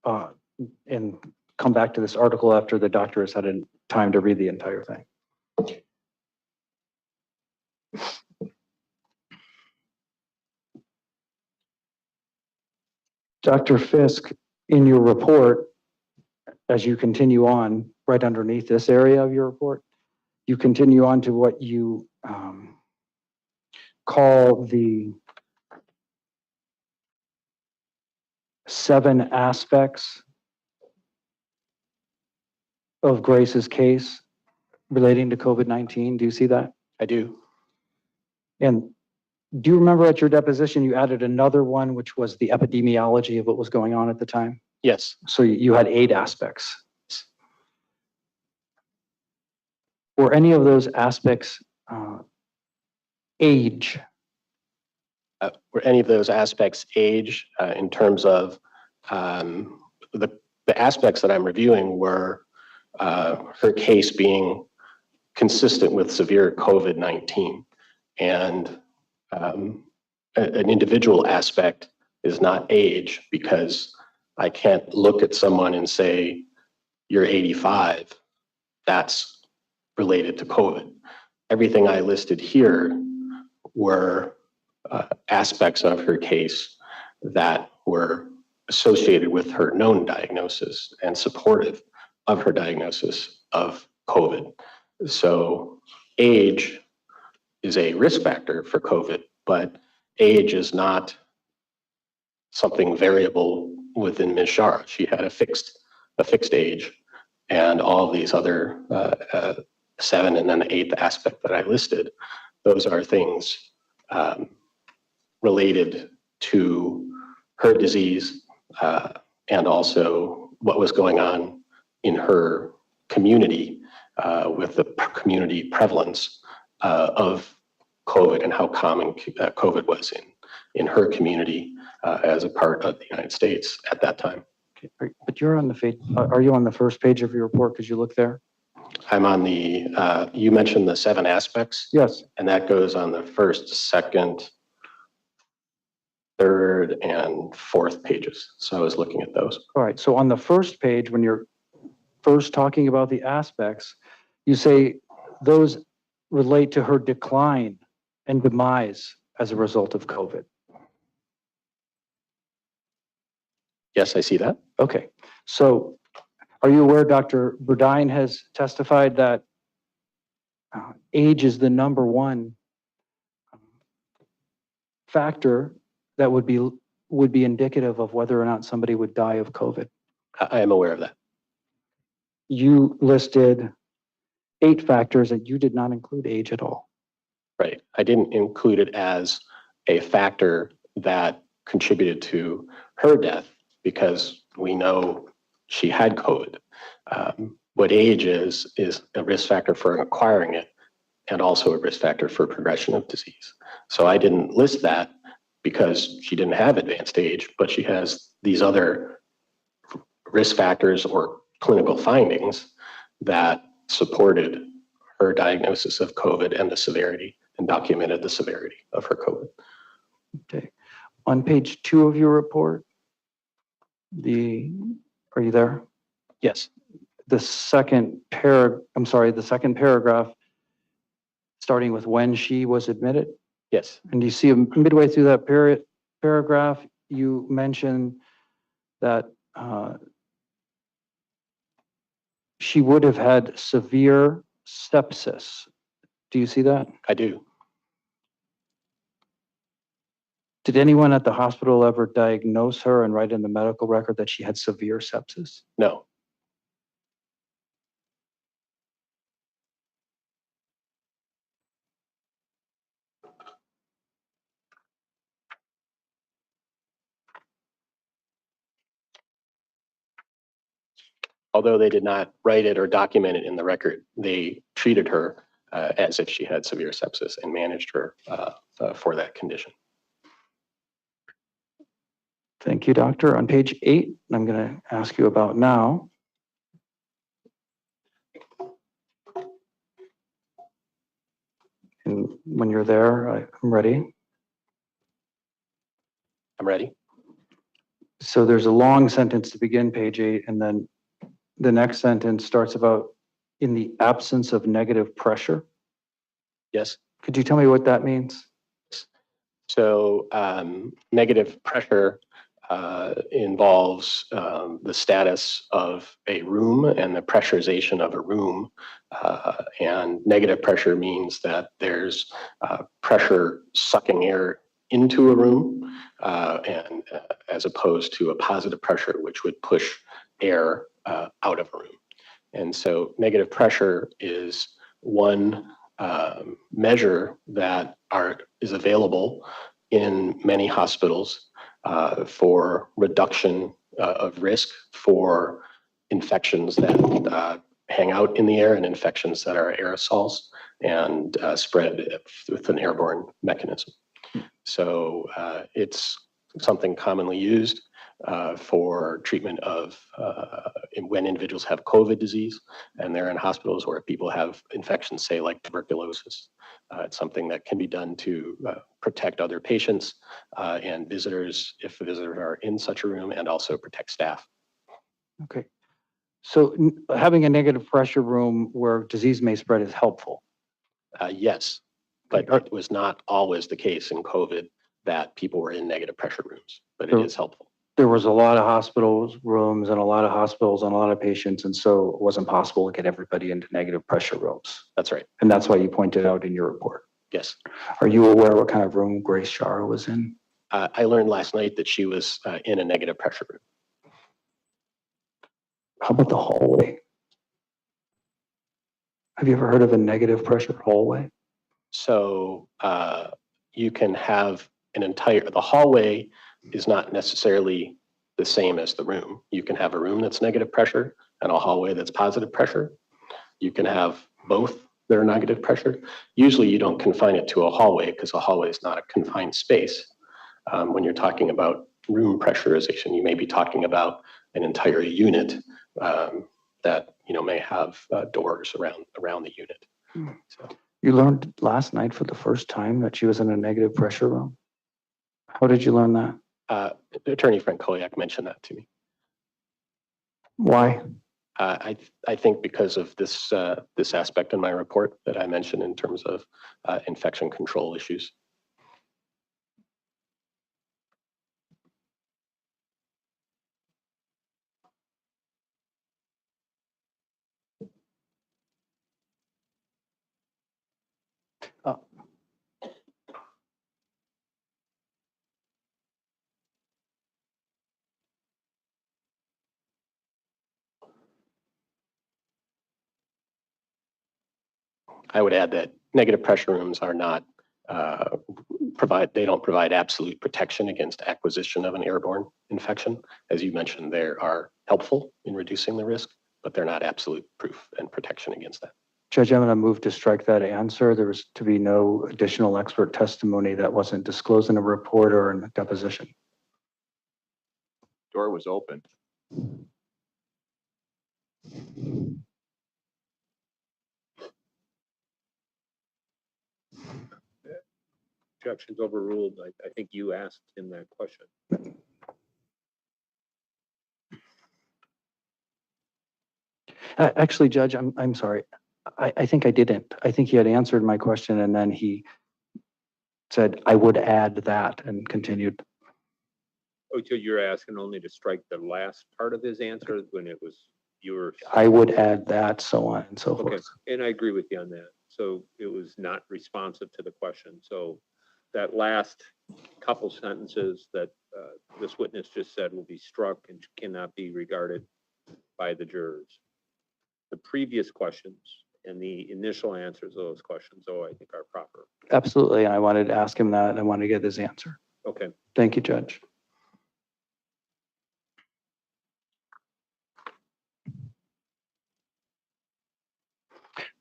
and come back to this article after the doctor has had a time to read the entire thing. Dr. Fisk, in your report, as you continue on right underneath this area of your report, you continue on to what you call the 7 aspects of Grace's case relating to COVID-19. Do you see that? I do. And do you remember at your deposition, you added another one, which was the epidemiology of what was going on at the time? Yes. So you had 8 aspects. Were any of those aspects age? Were any of those aspects age in terms of the aspects that I'm reviewing were her case being consistent with severe COVID-19, and an individual aspect is not age, because I can't look at someone and say, you're 85, that's related to COVID. Everything I listed here were aspects of her case that were associated with her known diagnosis and supportive of her diagnosis of COVID. So age is a risk factor for COVID, but age is not something variable within Ms. Schara. She had a fixed age, and all these other 7 and then the 8th aspect that I listed, those are things related to her disease and also what was going on in her community with the community prevalence of COVID and how common COVID was in her community as a part of the United States at that time. Okay. But you're on the are you on the first page of your report? Could you look there? I'm on the, you mentioned the 7 aspects. Yes. And that goes on the 1st, 2nd, 3rd, and 4th pages. So I was looking at those. All right. So on the first page, when you're first talking about the aspects, you say those relate to her decline and demise as a result of COVID. Yes, I see that. Okay, so are you aware Dr. Burdine has testified that age is the number one factor that would be indicative of whether or not somebody would die of COVID? I am aware of that. You listed 8 factors and you did not include age at all. Right. I didn't include it as a factor that contributed to her death because we know she had COVID. What age is a risk factor for acquiring it and also a risk factor for progression of disease. So I didn't list that because she didn't have advanced age, but she has these other risk factors or clinical findings that supported her diagnosis of COVID and the severity and documented the severity of her COVID. Okay. On page 2 of your report, are you there? Yes. The second paragraph, starting with when she was admitted. Yes. And you see midway through that paragraph, you mention that she would have had severe sepsis. Do you see that? I do. Did anyone at the hospital ever diagnose her and write in the medical record that she had severe sepsis? No. Although they did not write it or document it in the record, they treated her as if she had severe sepsis and managed her for that condition. Thank you, doctor. On page 8, I'm going to ask you about now. And when you're there, I'm ready. I'm ready. So there's a long sentence to begin page 8, and then the next sentence starts about in the absence of negative pressure. Yes. Could you tell me what that means? So negative pressure involves the status of a room and the pressurization of a room. And negative pressure means that there's pressure sucking air into a room and as opposed to a positive pressure, which would push air out of a room. And so negative pressure is one measure that is available in many hospitals for reduction of risk for infections that hang out in the air and infections that are aerosols and spread with an airborne mechanism. So it's something commonly used for treatment of when individuals have COVID disease and they're in hospitals where people have infections, say like tuberculosis. It's something that can be done to protect other patients and visitors if the visitors are in such a room, and also protect staff. Okay. So having a negative pressure room where disease may spread is helpful. Yes, but it was not always the case in COVID that people were in negative pressure rooms, but it is helpful. There was a lot of hospitals rooms and a lot of hospitals and a lot of patients, and so it wasn't possible to get everybody into negative pressure rooms. That's right. And that's why you pointed out in your report. Yes. Are you aware what kind of room Grace Schara was in? I learned last night that she was in a negative pressure room. How about the hallway? Have you ever heard of a negative pressure hallway? So you can have the hallway is not necessarily the same as the room. You can have a room that's negative pressure and a hallway that's positive pressure. You can have both that are negative pressure. Usually you don't confine it to a hallway because a hallway is not a confined space. When you're talking about room pressurization, you may be talking about an entire unit that may have doors around the unit. So. You learned last night for the first time that she was in a negative pressure room. How did you learn that? Attorney Frank Koyak mentioned that to me. Why? I think because of this, this aspect in my report that I mentioned in terms of infection control issues. I would add that negative pressure rooms are not they don't provide absolute protection against acquisition of an airborne infection. As you mentioned, they are helpful in reducing the risk, but they're not absolute proof and protection against that. Judge, I'm going to move to strike that answer. There was to be no additional expert testimony that wasn't disclosed in a report or in a deposition. Door was open. Objections overruled. I think you asked him that question. Actually, Judge, I'm sorry. I think I didn't. I think he had answered my question and then he said, I would add that and continued. Oh, so you're asking only to strike the last part of his answer when it was yours? I would add that, so on and so Okay, forth. and I agree with you on that. So it was not responsive to the question. So that last couple sentences that this witness just said will be struck and cannot be regarded by the jurors. The previous questions and the initial answers of those questions, though, I think are proper. Absolutely. And I wanted to ask him that and I wanted to get his answer. Okay. Thank you, Judge.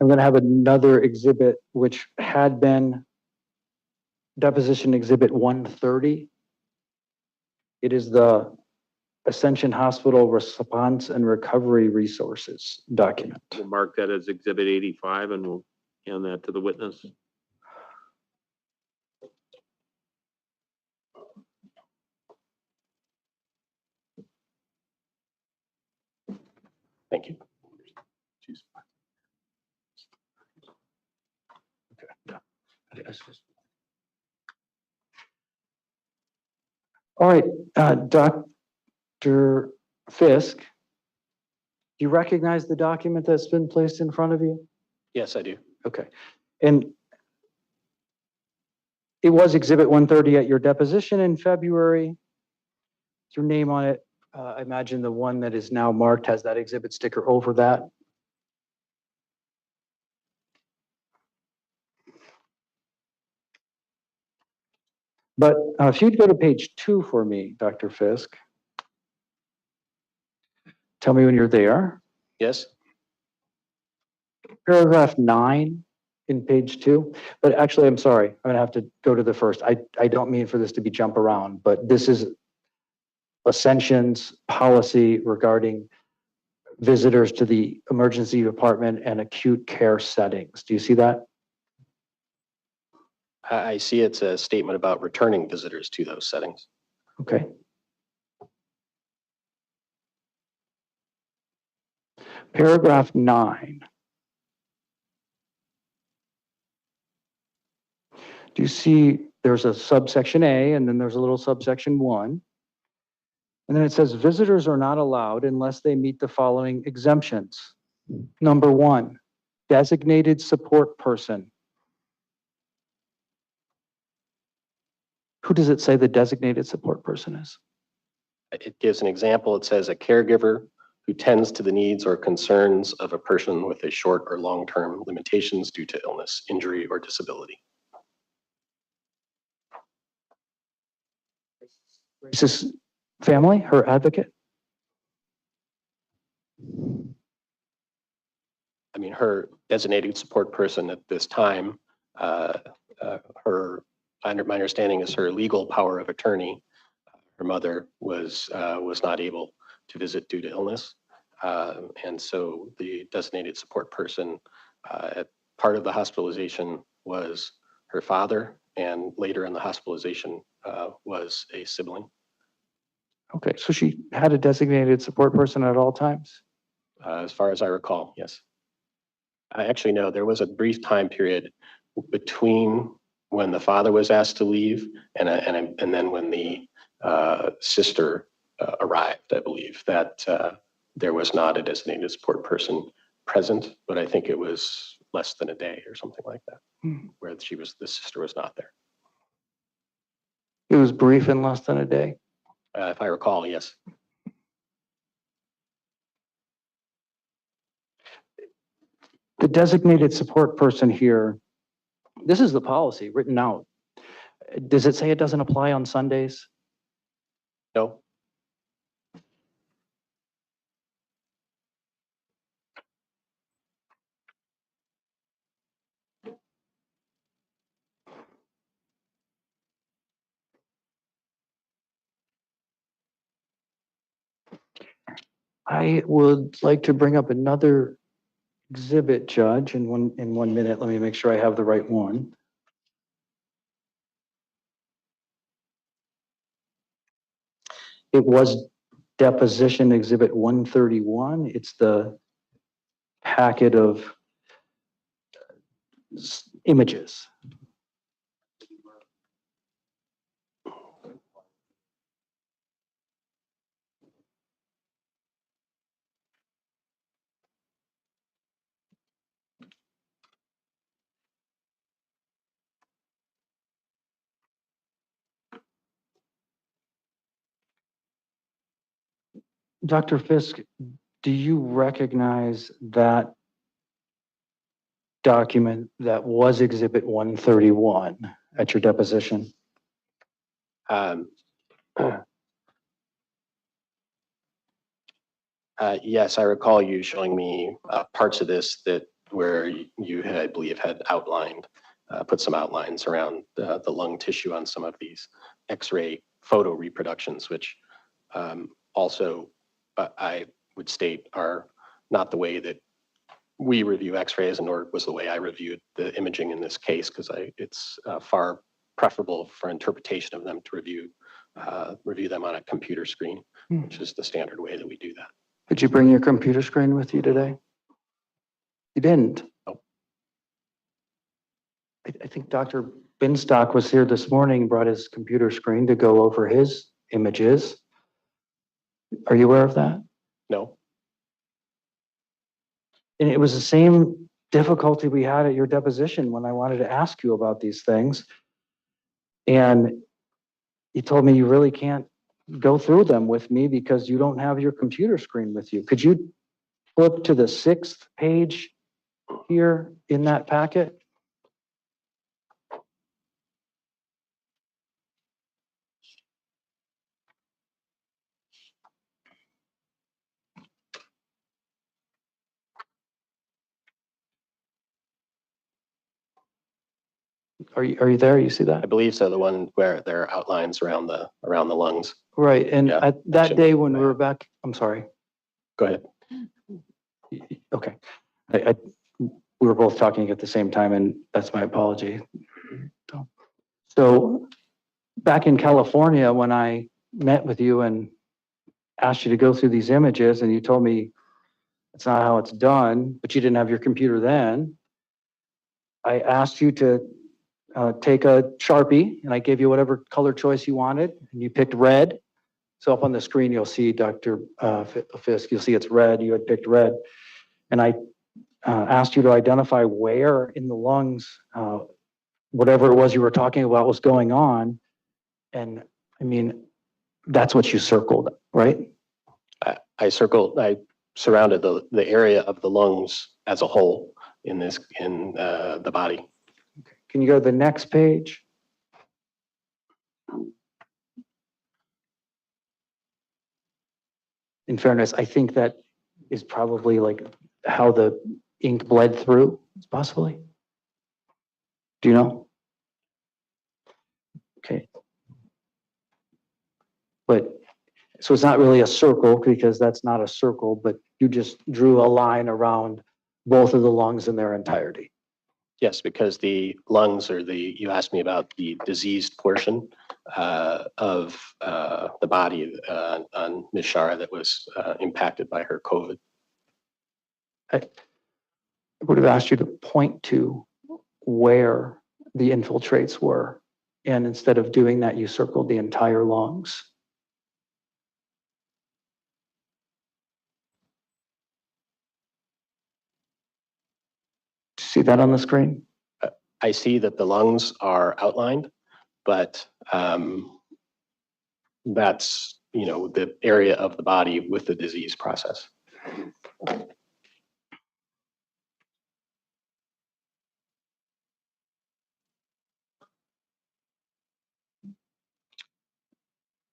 I'm going to have another exhibit, which had been deposition exhibit 130. It is the Ascension Hospital Response and Recovery Resources document. We'll mark that as exhibit 85 and we'll hand that to the witness. Thank you. All right, Dr. Fisk, do you recognize the document that's been placed in front of you? Yes, I do. Okay. And it was exhibit 130 at your deposition in February. Your name on it. I imagine the one that is now marked has that exhibit sticker over that. But if you'd go to page 2 for me, Dr. Fisk. Tell me when you're there. Yes. Paragraph 9 in page 2. But actually, I'm sorry. I'm going to have to go to the first. I don't mean for this to be jump around, but this is Ascension's policy regarding visitors to the emergency department and acute care settings. Do you see that? I see it's a statement about returning visitors to those settings. Okay. Paragraph 9. Do you see there's a subsection A and then there's a little subsection 1. And then it says visitors are not allowed unless they meet the following exemptions. Number 1, designated support person. Who does it say the designated support person is? It gives an example. It says a caregiver who tends to the needs or concerns of a person with a short or long-term limitations due to illness, injury, or disability. Grace's family, her advocate? I mean, her designated support person at this time, my understanding is her legal power of attorney. Her mother was not able to visit due to illness. And so the designated support person at part of the hospitalization was her father, and later in the hospitalization was a sibling. Okay, so she had a designated support person at all times? As far as I recall, yes. I actually know there was a brief time period between when the father was asked to leave and then when the sister arrived, I believe, that there was not a designated support person present, but I think it was less than a day or something like that, where the sister was not there. It was brief and less than a day. If I recall, yes. The designated support person here, this is the policy written out. Does it say it doesn't apply on Sundays? No. I would like to bring up another exhibit, Judge, in 1 minute. Let me make sure I have the right one. It was deposition exhibit 131. It's the packet of images. Dr. Fisk, do you recognize that document that was exhibit 131 at your deposition? Yes, I recall you showing me parts of this where you had, I believe, had outlined, put some outlines around the lung tissue on some of these X-ray photo reproductions, which also I would state are not the way that we review X-rays, nor was the way I reviewed the imaging in this case, because it's far preferable for interpretation of them to review them on a computer screen, which is the standard way that we do that. Did you bring your computer screen with you today? You didn't? No. I think Dr. Binstock was here this morning, brought his computer screen to go over his images. Are you aware of that? No. And it was the same difficulty we had at your deposition when I wanted to ask you about these things. And you told me you really can't go through them with me because you don't have your computer screen with you. Could you flip to the 6th page here in that packet? Are you there? You see I that? believe so. The one where there are outlines around the lungs. Right. And Yeah, at that action. day when we were back, I'm sorry. Go ahead. Okay. We were both talking at the same time, and that's my apology. So back in California, when I met with you and asked you to go through these images, and you told me it's not how it's done, but you didn't have your computer then, I asked you to take a Sharpie, and I gave you whatever color choice you wanted, and you picked red. So up on the screen, you'll see Dr. Fisk, you'll see it's red. You had picked red. And I asked you to identify where in the lungs, whatever it was you were talking about was going on. And I mean, that's what you circled, right? I surrounded the area of the lungs as a whole in the body. Can you go to the next page? In fairness, I think that is probably like how the ink bled through, possibly. Do you know? Okay. But, so it's not really a circle because that's not a circle, but you just drew a line around both of the lungs in their entirety. Yes, because the lungs you asked me about the diseased portion of the body on Ms. Schara that was impacted by her COVID. I would have asked you to point to where the infiltrates were. And instead of doing that, you circled the entire lungs. See that on the screen? I see that the lungs are outlined, but that's, the area of the body with the disease process.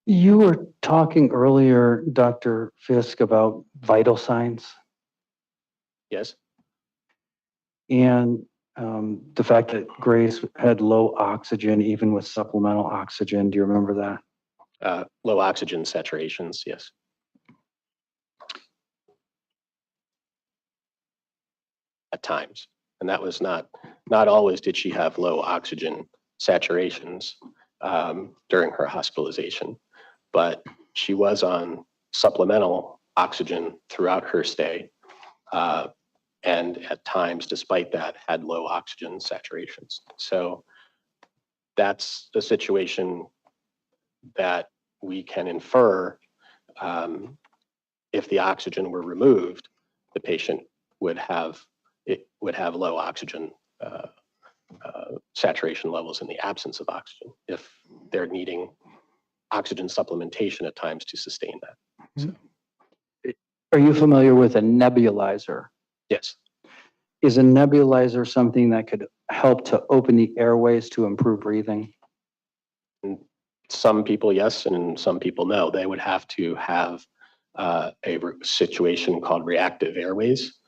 You were talking earlier, Dr. Fisk, about vital signs Yes, and the fact that Grace had low oxygen, even with supplemental oxygen. Do you remember that? low oxygen saturations, yes. At times. And that was not always did she have low oxygen saturations during her hospitalization, but she was on supplemental oxygen throughout her stay. And at times, despite that, had low oxygen saturations. So that's the situation that we can infer if the oxygen were removed, the patient would have low oxygen saturation levels in the absence of oxygen if they're needing oxygen supplementation at times to sustain that. So, Are you familiar with a nebulizer? yes, Is a nebulizer something that could help to open the airways to improve breathing? and some people yes, and some people no. They would have to have a situation called reactive airways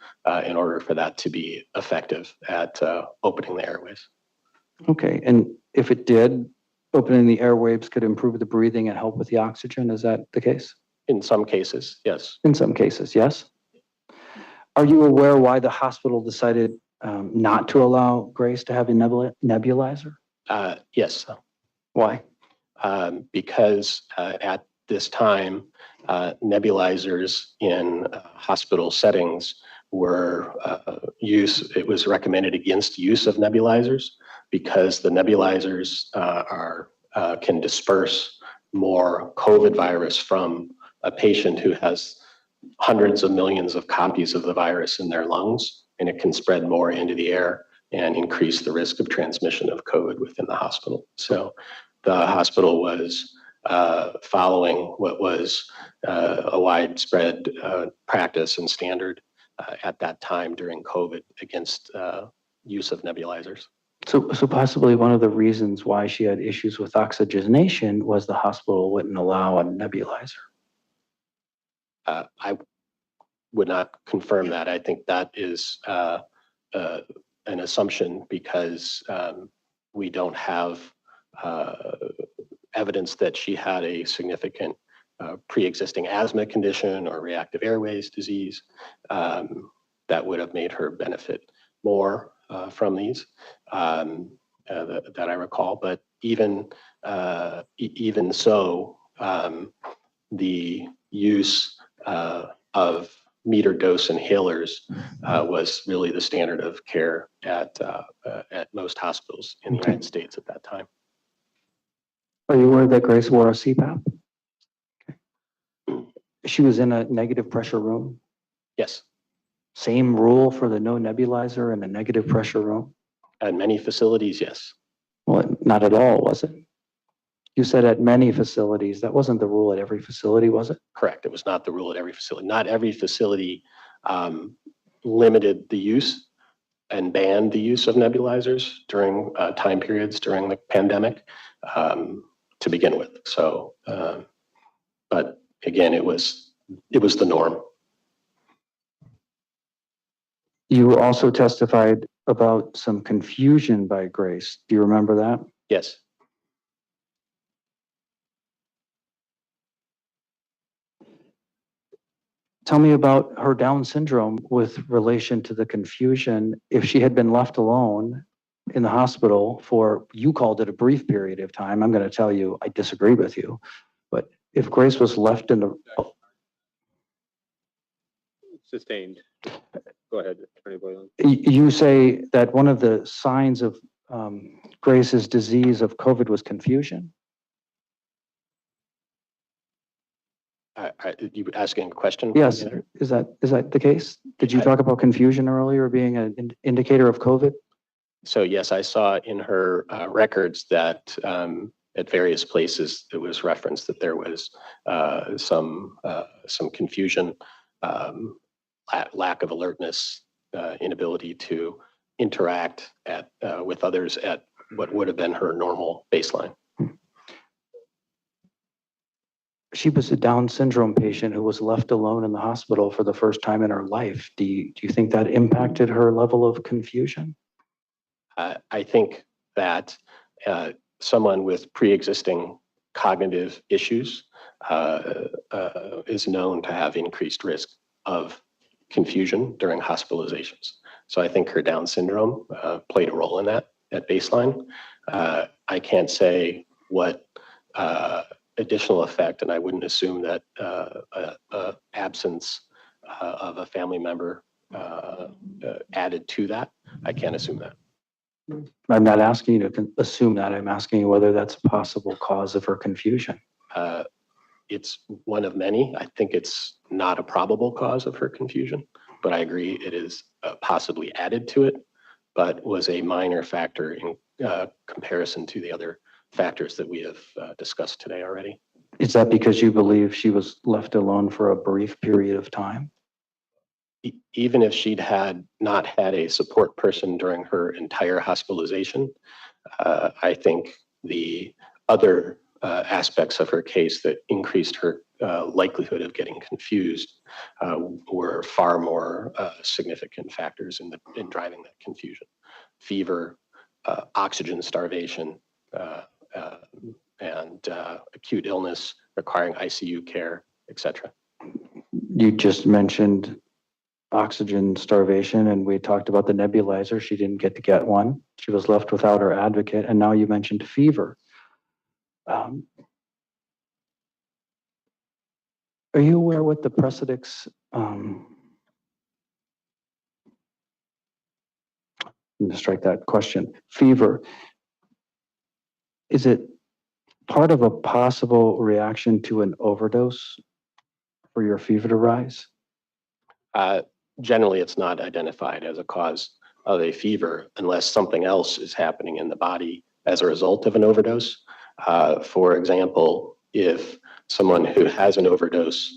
in order for that to be effective at opening the airways. Okay, and if it did, opening the airways could improve the breathing and help with the oxygen, is that the case? In some cases, yes. In some cases, yes. Are you aware why the hospital decided not to allow Grace to have a nebulizer? Yes. Why? Because at this time, nebulizers in hospital settings were it was recommended against use of nebulizers because the nebulizers can disperse more COVID virus from a patient who has hundreds of millions of copies of the virus in their lungs, and it can spread more into the air and increase the risk of transmission of COVID within the hospital. So the hospital was following what was a widespread practice and standard at that time during COVID against use of nebulizers. So possibly one of the reasons why she had issues with oxygenation was the hospital wouldn't allow a nebulizer. I would not confirm that. I think that is an assumption because we don't have evidence that she had a significant pre-existing asthma condition or reactive airways disease that would have made her benefit more from these that I recall. But even so, the use of meter dose inhalers was really the standard of care at most hospitals in the United States at that time. Are you aware that Grace wore a CPAP? Okay. She was in a negative pressure room? Yes. Same rule for the no nebulizer in a negative pressure room? At many facilities, yes. Well, not at all, was it? You said at many facilities. That wasn't the rule at every facility, was it? Correct. It was not the rule at every facility. Not every facility limited the use and banned the use of nebulizers during time periods during the pandemic to begin with. So, but again, it was the norm. You also testified about some confusion by Grace. Do you remember that? Yes. Tell me about her Down syndrome with relation to the confusion. If she had been left alone in the hospital for, you called it a brief period of time, I'm going to tell you, I disagree with you. But if Grace was left in the... Sustained. Go ahead, Attorney Boylan. You say that one of the signs of Grace's disease of COVID was confusion? You asking a question? Yes, is that the case? Did you talk about confusion earlier being an indicator of COVID? So yes, I saw in her records that at various places it was referenced that there was some confusion, lack of alertness, inability to interact with others at what would have been her normal baseline. She was a Down syndrome patient who was left alone in the hospital for the first time in her life. Do you think that impacted her level of confusion? I think that someone with pre-existing cognitive issues is known to have increased risk of confusion during hospitalizations. So I think her Down syndrome played a role in that at baseline. I can't say what additional effect, and I wouldn't assume that absence of a family member added to that. I can't assume that. I'm not asking you to assume that. I'm asking you whether that's a possible cause of her confusion. It's one of many. I think it's not a probable cause of her confusion, but I agree it is possibly added to it, but was a minor factor in comparison to the other factors that we have discussed today already. Is that because you believe she was left alone for a brief period of time? Even if she'd not had a support person during her entire hospitalization, I think the other aspects of her case that increased her likelihood of getting confused were far more significant factors in driving that confusion. Fever, oxygen starvation, and acute illness requiring ICU care, etc. You just mentioned oxygen starvation, and we talked about the nebulizer. She didn't get one. She was left without her advocate, and now you mentioned fever. Are you aware what the Precedix, I'm going to strike that question, fever, is it part of a possible reaction to an overdose for your fever to rise? Generally, it's not identified as a cause of a fever unless something else is happening in the body as a result of an overdose. For example, if someone who has an overdose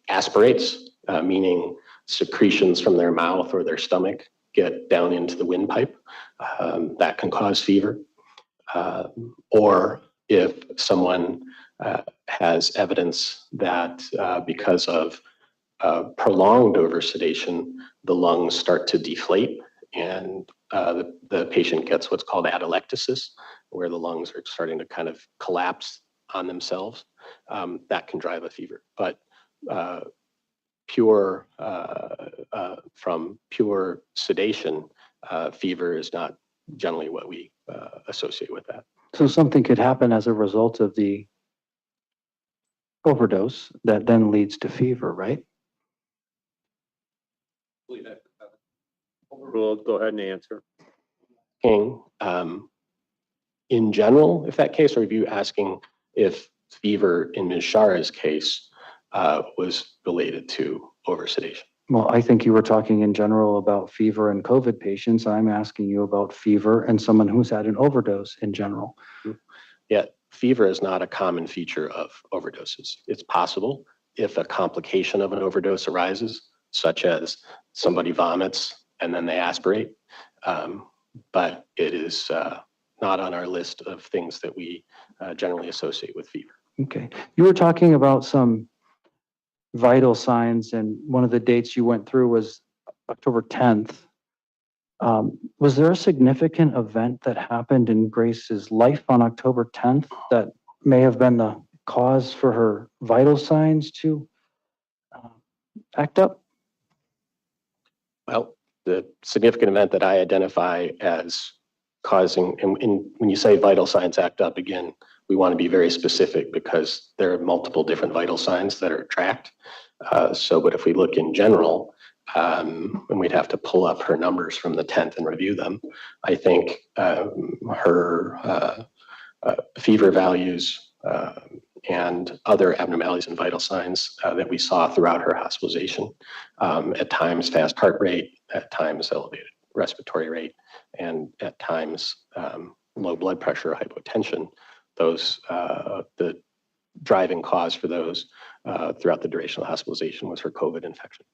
aspirates, meaning secretions from their mouth or their stomach get down into the windpipe, that can cause fever. Or if someone has evidence that because of prolonged oversedation, the lungs start to deflate and the patient gets what's called atelectasis, where the lungs are starting to kind of collapse on themselves. That can drive a fever. But from pure sedation, fever is not generally what we associate with that. So something could happen as a result of the overdose that then leads to fever, right? Overruled. Go ahead and answer. In general, if that case, or are you asking if fever in Ms. Schara's case was related to oversedation? Well, I think you were talking in general about fever and COVID patients. I'm asking you about fever and someone who's had an overdose in general. Yeah, fever is not a common feature of overdoses. It's possible if a complication of an overdose arises, such as somebody vomits and then they aspirate, but it is not on our list of things that we generally associate with fever. Okay. You were talking about some vital signs, and one of the dates you went through was October 10th. Was there a significant event that happened in Grace's life on October 10th that may have been the cause for her vital signs to act up? Well, the significant event that I identify as causing, and when you say vital signs act up, again, we want to be very specific because there are multiple different vital signs that are tracked. But if we look in general, And we'd have to pull up her numbers from the 10th and review them. I think her fever values and other abnormalities and vital signs that we saw throughout her hospitalization, at times fast heart rate, at times elevated respiratory rate, and at times low blood pressure, hypotension, those the driving cause for those throughout the duration of hospitalization was her COVID infection.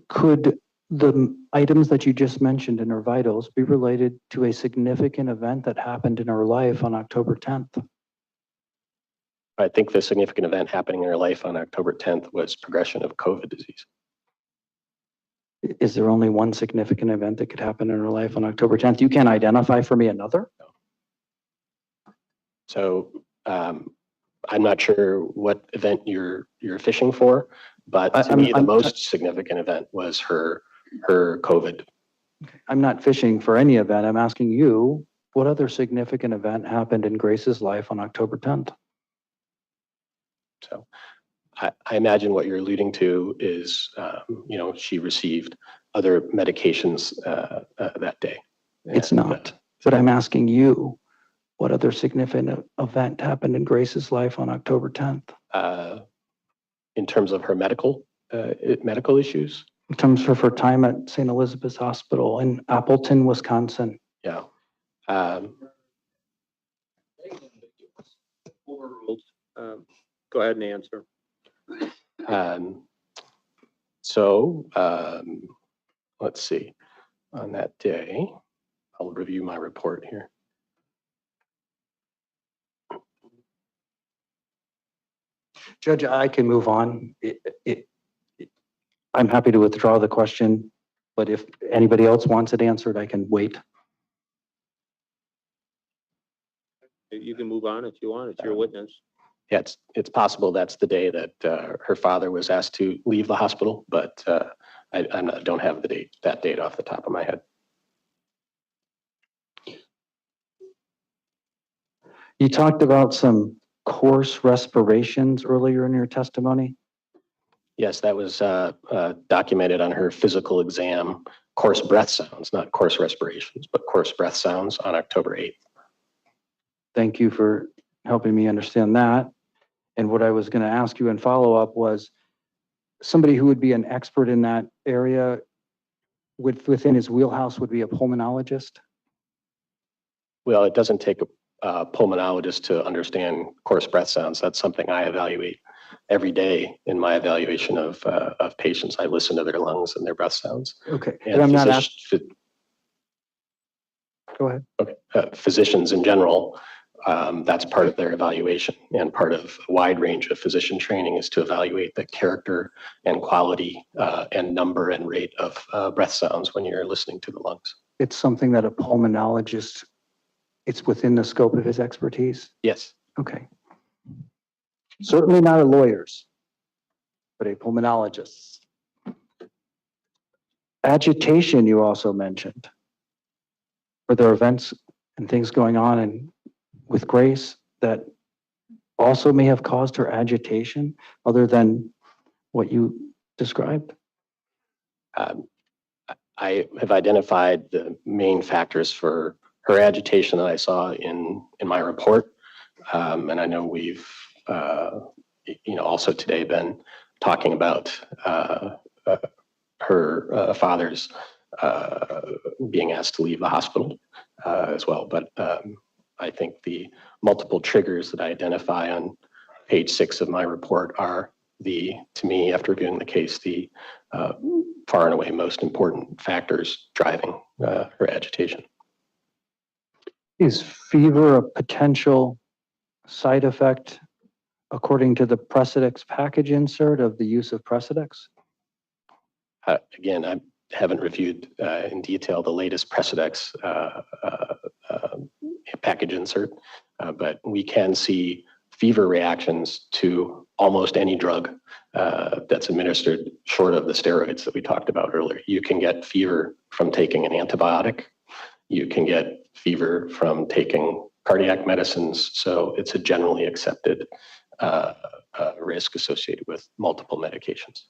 Could the items that you just mentioned in her vitals be related to a significant event that happened in her life on October 10th? I think the significant event happening in her life on October 10th was progression of COVID disease. Is there only one significant event that could happen in her life on October 10th? You can't identify for me another? So I'm not sure what event you're fishing for, but to me, the most significant event was her COVID. I'm not fishing for any event. I'm asking you, what other significant event happened in Grace's life on October 10th? So I imagine what you're alluding to is, she received other medications that day. It's not, but I'm asking you, what other significant event happened in Grace's life on October 10th? In terms of her medical issues? In terms of her time at St. Elizabeth's Hospital in Appleton, Wisconsin. Yeah. Overruled. Go ahead and answer. Let's see. On that day, I'll review my report here. Judge, I can move on. I'm happy to withdraw the question, but if anybody else wants it answered, I can wait. You can move on if you want. It's your witness. Yeah, it's possible that's the day that her father was asked to leave the hospital, but I don't have that date off the top of my head. You talked about some coarse respirations earlier in your testimony. Yes, that was documented on her physical exam. Coarse breath sounds, not coarse respirations, but coarse breath sounds on October 8th. Thank you for helping me understand that. And what I was going to ask you in follow-up was, somebody who would be an expert in that area within his wheelhouse would be a pulmonologist? Well, it doesn't take a pulmonologist to understand coarse breath sounds. That's something I evaluate every day in my evaluation of patients. I listen to their lungs and their breath sounds. Okay, And but I'm not asking. Go ahead. Okay, physicians in general, that's part of their evaluation, and part of a wide range of physician training is to evaluate the character and quality and number and rate of breath sounds when you're listening to the lungs. It's something that a pulmonologist, it's within the scope of his expertise? Yes. Okay. Certainly not a lawyer's, but a pulmonologist. Agitation, you also mentioned. Are there events and things going on with Grace that also may have caused her agitation other than what you described? I have identified the main factors for her agitation that I saw in my report. And I know we've, also today been talking about her father's being asked to leave the hospital as well. But I think the multiple triggers that I identify on page 6 of my report are to me, after reviewing the case, the far and away most important factors driving her agitation. Is fever a potential side effect according to the Precedex package insert of the use of Precedex? Again, I haven't reviewed in detail the latest Precedex package insert, but we can see fever reactions to almost any drug that's administered short of the steroids that we talked about earlier. You can get fever from taking an antibiotic. You can get fever from taking cardiac medicines. So it's a generally accepted risk associated with multiple medications.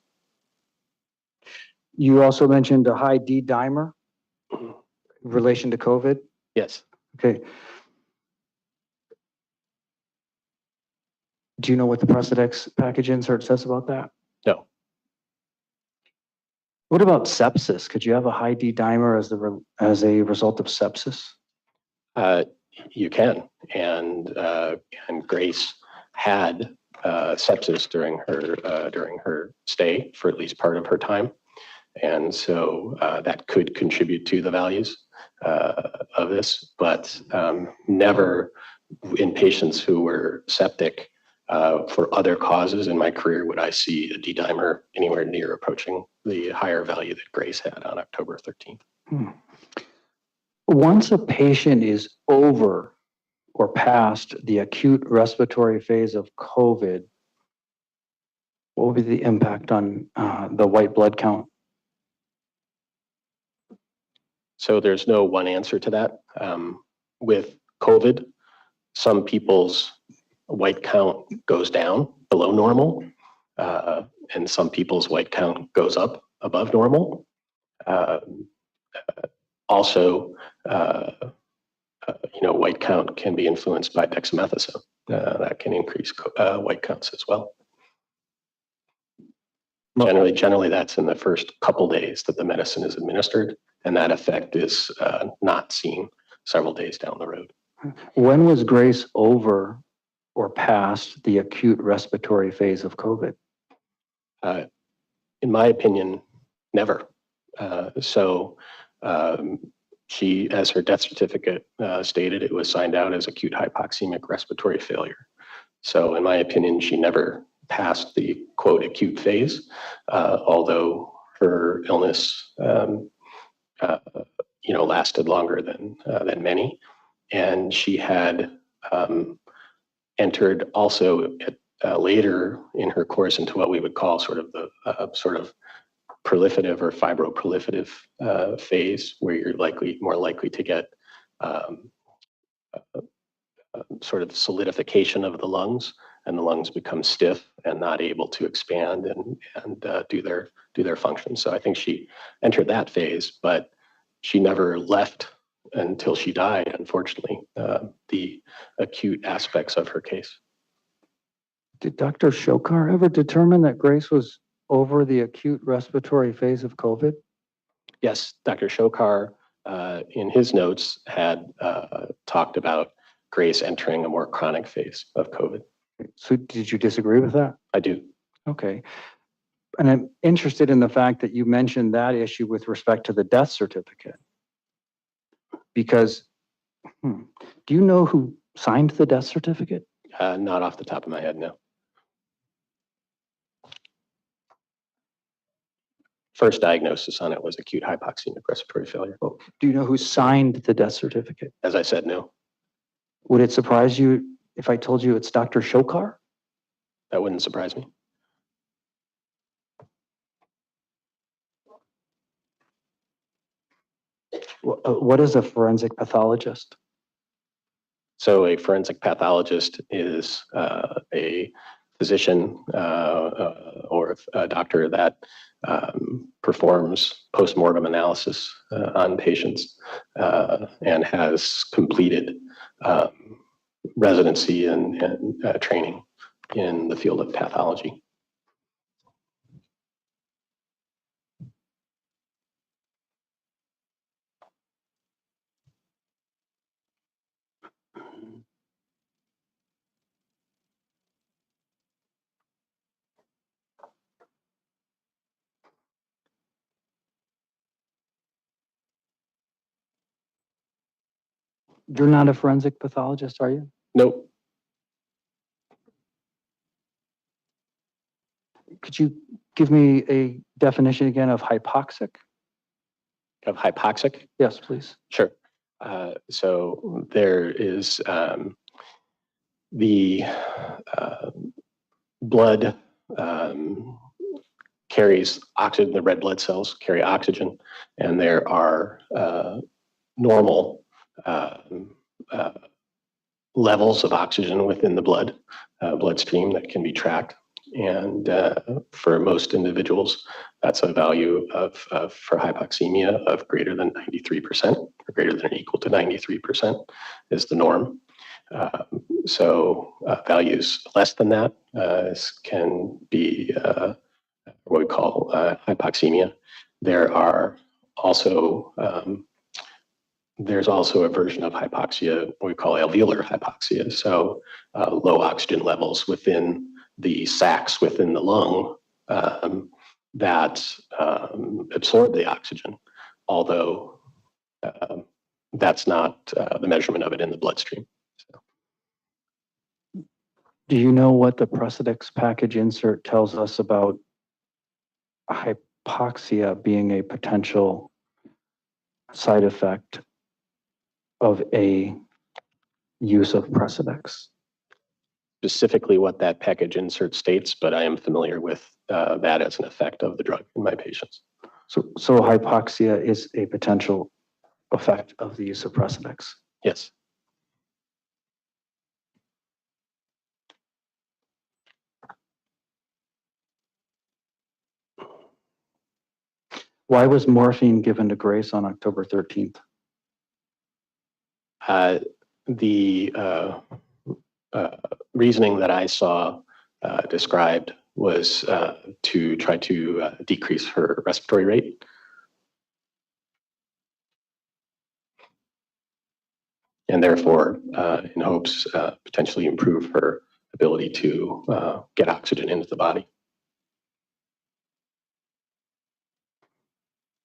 You also mentioned a high D dimer in relation to COVID. Yes. Okay. Do you know what the Precedex package insert says about that? No. What about sepsis? Could you have a high D dimer as a result of sepsis? You can, and Grace had sepsis during her stay for at least part of her time, and so that could contribute to the values of this, but never in patients who were septic for other causes in my career would I see a D dimer anywhere near approaching the higher value that Grace had on October 13th. Once a patient is over or past the acute respiratory phase of COVID, what will be the impact on the white blood count? So there's no one answer to that. With COVID, some people's white count goes down below normal, and some people's white count goes up above normal. Also, white count can be influenced by dexamethasone. That can increase white counts as well. Generally, that's in the first couple days that the medicine is administered, and that effect is not seen several days down the road. When was Grace over or past the acute respiratory phase of COVID? In my opinion, never. She, as her death certificate stated, it was signed out as acute hypoxemic respiratory failure. So in my opinion, she never passed the quote acute phase, although her illness lasted longer than many. And she had entered also later in her course into what we would call sort of the proliferative or fibroproliferative phase, where you're more likely to get sort of solidification of the lungs, and the lungs become stiff and not able to expand and do their function. So I think she entered that phase, but she never left until she died, unfortunately, the acute aspects of her case. Did Dr. Schokar ever determine that Grace was over the acute respiratory phase of COVID? Yes, Dr. Schokar, in his notes, had talked about Grace entering a more chronic phase of COVID. So did you disagree with that? I do. Okay. And I'm interested in the fact that you mentioned that issue with respect to the death certificate. Because, do you know who signed the death certificate? Not off the top of my head, no. First diagnosis on it was acute hypoxemic respiratory failure. Oh, do you know who signed the death certificate? As I said, no. Would it surprise you if I told you it's Dr. Schokar? That wouldn't surprise me. What is a forensic pathologist? So a forensic pathologist is a physician or a doctor that performs postmortem analysis on patients and has completed residency and training in the field of pathology. You're not a forensic pathologist, are you? Nope. Could you give me a definition again of hypoxic? Of hypoxic? Yes, please. Sure. So there is the blood carries oxygen, the red blood cells carry oxygen, and there are normal levels of oxygen within the bloodstream that can be tracked And for most individuals, that's a value for hypoxemia of greater than 93% or greater than or equal to 93% is the norm. So values less than that can be what we call hypoxemia. There's also a version of hypoxia, what we call alveolar hypoxia. So low oxygen levels within the sacs within the lung that absorb the oxygen, although that's not the measurement of it in the bloodstream. Do you know what the Precedix package insert tells us about hypoxia being a potential side effect of a use of Precedix? Specifically what that package insert states, but I am familiar with that as an effect of the drug in my patients. So hypoxia is a potential effect of the use of Precedix. Yes. Why was morphine given to Grace on October 13th? The reasoning that I saw described was to try to decrease her respiratory rate. And therefore, in hopes potentially improve her ability to get oxygen into the body.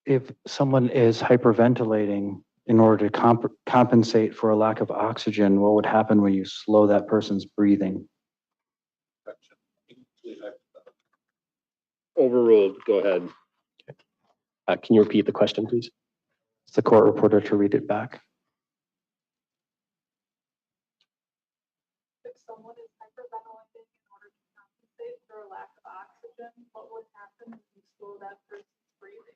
If someone is hyperventilating in order to compensate for a lack of oxygen, what would happen when you slow that person's breathing? Overruled, go ahead. Can you repeat the question, please? It's the court reporter to read it back. If someone is hyperventilating in order to compensate for a lack of oxygen, what would happen if you slow that person's breathing?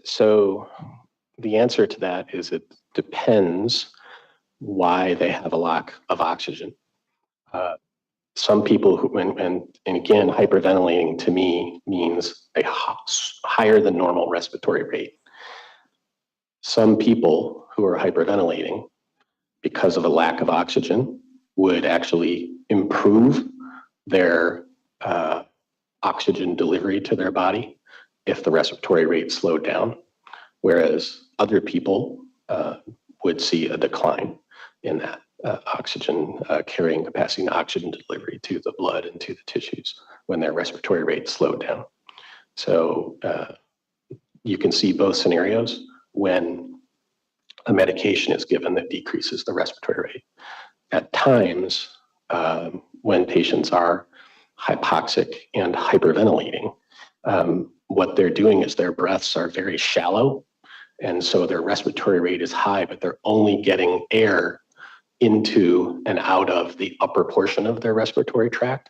So the answer to that is it depends why they have a lack of oxygen. Some people who, and again, hyperventilating to me means a higher than normal respiratory rate. Some people who are hyperventilating because of a lack of oxygen would actually improve their oxygen delivery to their body if the respiratory rate slowed down, whereas other people would see a decline in that oxygen carrying capacity and oxygen delivery to the blood and to the tissues when their respiratory rate slowed down. So you can see both scenarios when a medication is given that decreases the respiratory rate. At times, when patients are hypoxic and hyperventilating, what they're doing is their breaths are very shallow, and so their respiratory rate is high, but they're only getting air into and out of the upper portion of their respiratory tract.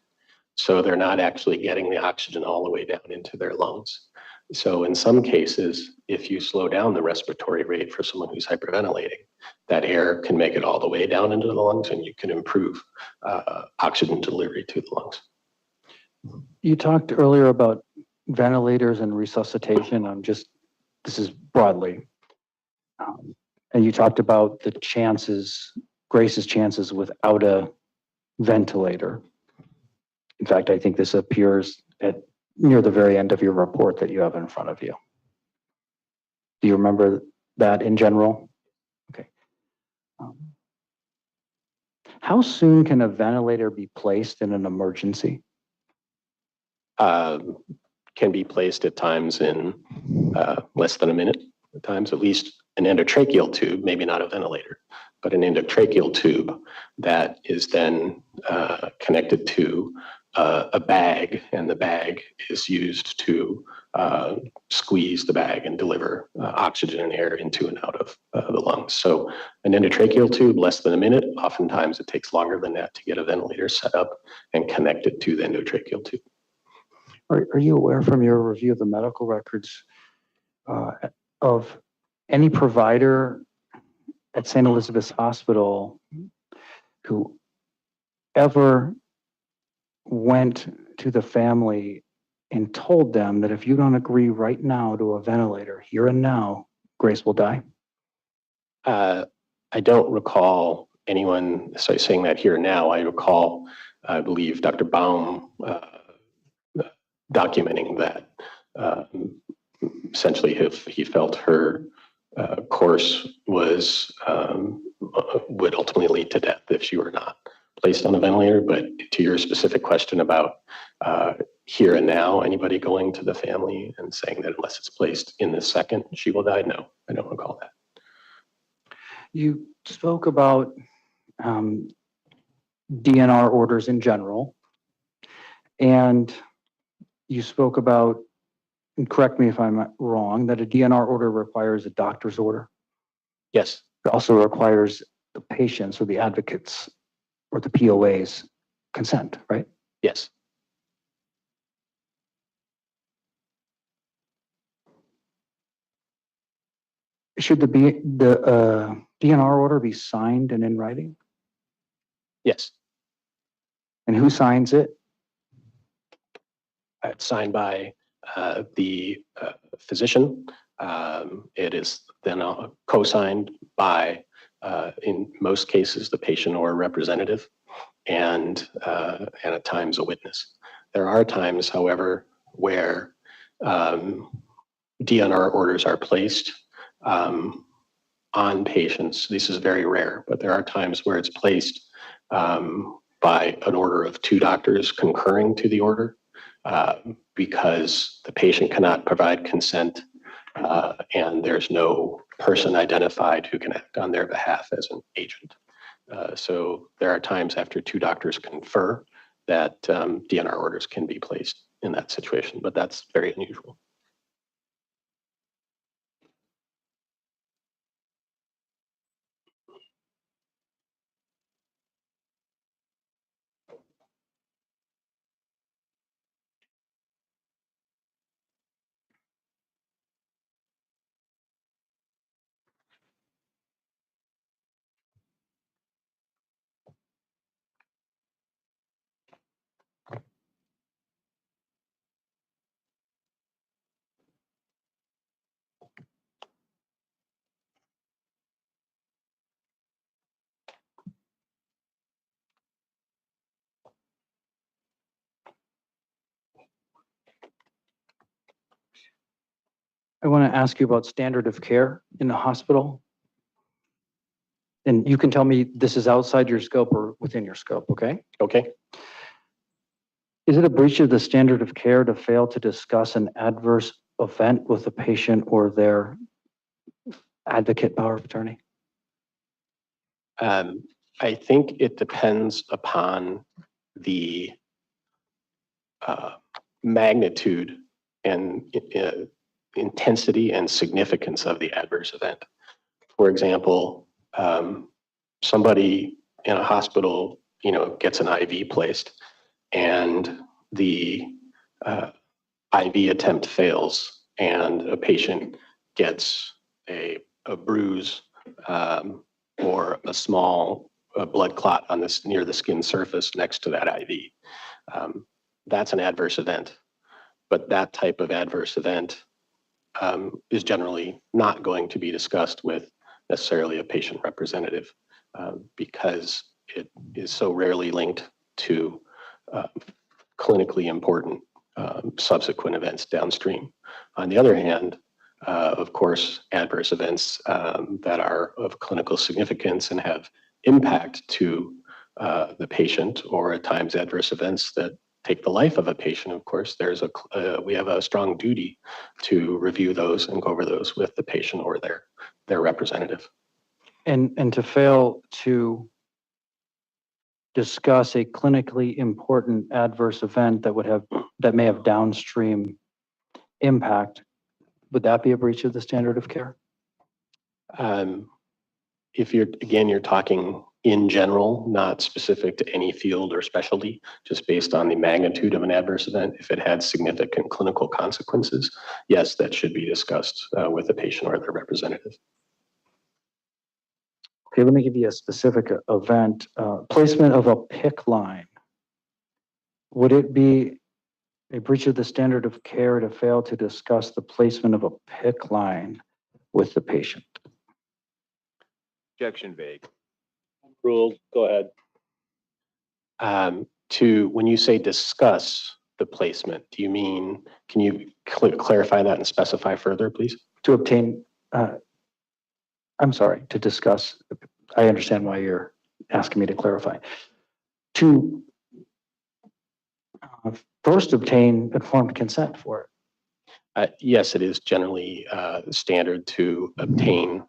So they're not actually getting the oxygen all the way down into their lungs. So in some cases, if you slow down the respiratory rate for someone who's hyperventilating, that air can make it all the way down into the lungs and you can improve oxygen delivery to the lungs. You talked earlier about ventilators and resuscitation. This is broadly. And you talked about the chances, Grace's chances without a ventilator. In fact, I think this appears near the very end of your report that you have in front of you. Do you remember that in general? Okay. How soon can a ventilator be placed in an emergency? Can be placed at times in less than a minute, at times at least an endotracheal tube, maybe not a ventilator, but an endotracheal tube that is then connected to a bag, and the bag is used to squeeze the bag and deliver oxygen and air into and out of the lungs. So an endotracheal tube, less than a minute. Oftentimes it takes longer than that to get a ventilator set up and connected to the endotracheal tube. Are you aware from your review of the medical records of any provider at St. Elizabeth's Hospital who ever went to the family and told them that if you don't agree right now to a ventilator, here and now, Grace will die? I don't recall anyone saying that here and now. I recall, I believe, Dr. Baum documenting that essentially if he felt her course was would ultimately lead to death if she were not placed on a ventilator. But to your specific question about here and now, anybody going to the family and saying that unless it's placed in this second, she will die? No, I don't recall that. You spoke about DNR orders in general, and you spoke about, and correct me if I'm wrong, that a DNR order requires a doctor's order. Yes. It also requires the patient's or the advocate's or the POA's consent, right? Yes. Should the DNR order be signed and in writing? Yes. And who signs it? It's signed by the physician. It is then co-signed by, in most cases, the patient or representative, and at times a witness. There are times, however, where DNR orders are placed on patients. This is very rare, but there are times where it's placed by an order of two doctors concurring to the order because the patient cannot provide consent and there's no person identified who can act on their behalf as an agent. So there are times after two doctors confer that DNR orders can be placed in that situation, but that's very unusual. I want to ask you about standard of care in the hospital. And you can tell me this is outside your scope or within your scope, okay? Okay. Is it a breach of the standard of care to fail to discuss an adverse event with a patient or their advocate power of attorney? I think it depends upon the magnitude and intensity and significance of the adverse event. For example, somebody in a hospital, gets an IV placed and the IV attempt fails and a patient gets a bruise or a small blood clot on this near the skin surface next to that IV. That's an adverse event, but that type of adverse event is generally not going to be discussed with necessarily a patient representative because it is so rarely linked to clinically important subsequent events downstream. On the other hand, of course, adverse events that are of clinical significance and have impact to the patient, or at times adverse events that take the life of a patient, of course, we have a strong duty to review those and go over those with the patient or their representative. And to fail to discuss a clinically important adverse event that may have downstream impact, would that be a breach of the standard of care? If you're talking in general, not specific to any field or specialty, just based on the magnitude of an adverse event, if it had significant clinical consequences, yes, that should be discussed with the patient or their representative. Okay, let me give you a specific event. Placement of a PIC line would it be a breach of the standard of care to fail to discuss the placement of a PICC line with the patient? Objection vague. Ruled, go ahead. When you say discuss the placement, do you mean, can you clarify that and specify further, please? To obtain, I'm sorry, to discuss, I understand why you're asking me to clarify. To first obtain informed consent for it. Yes, it is generally standard to obtain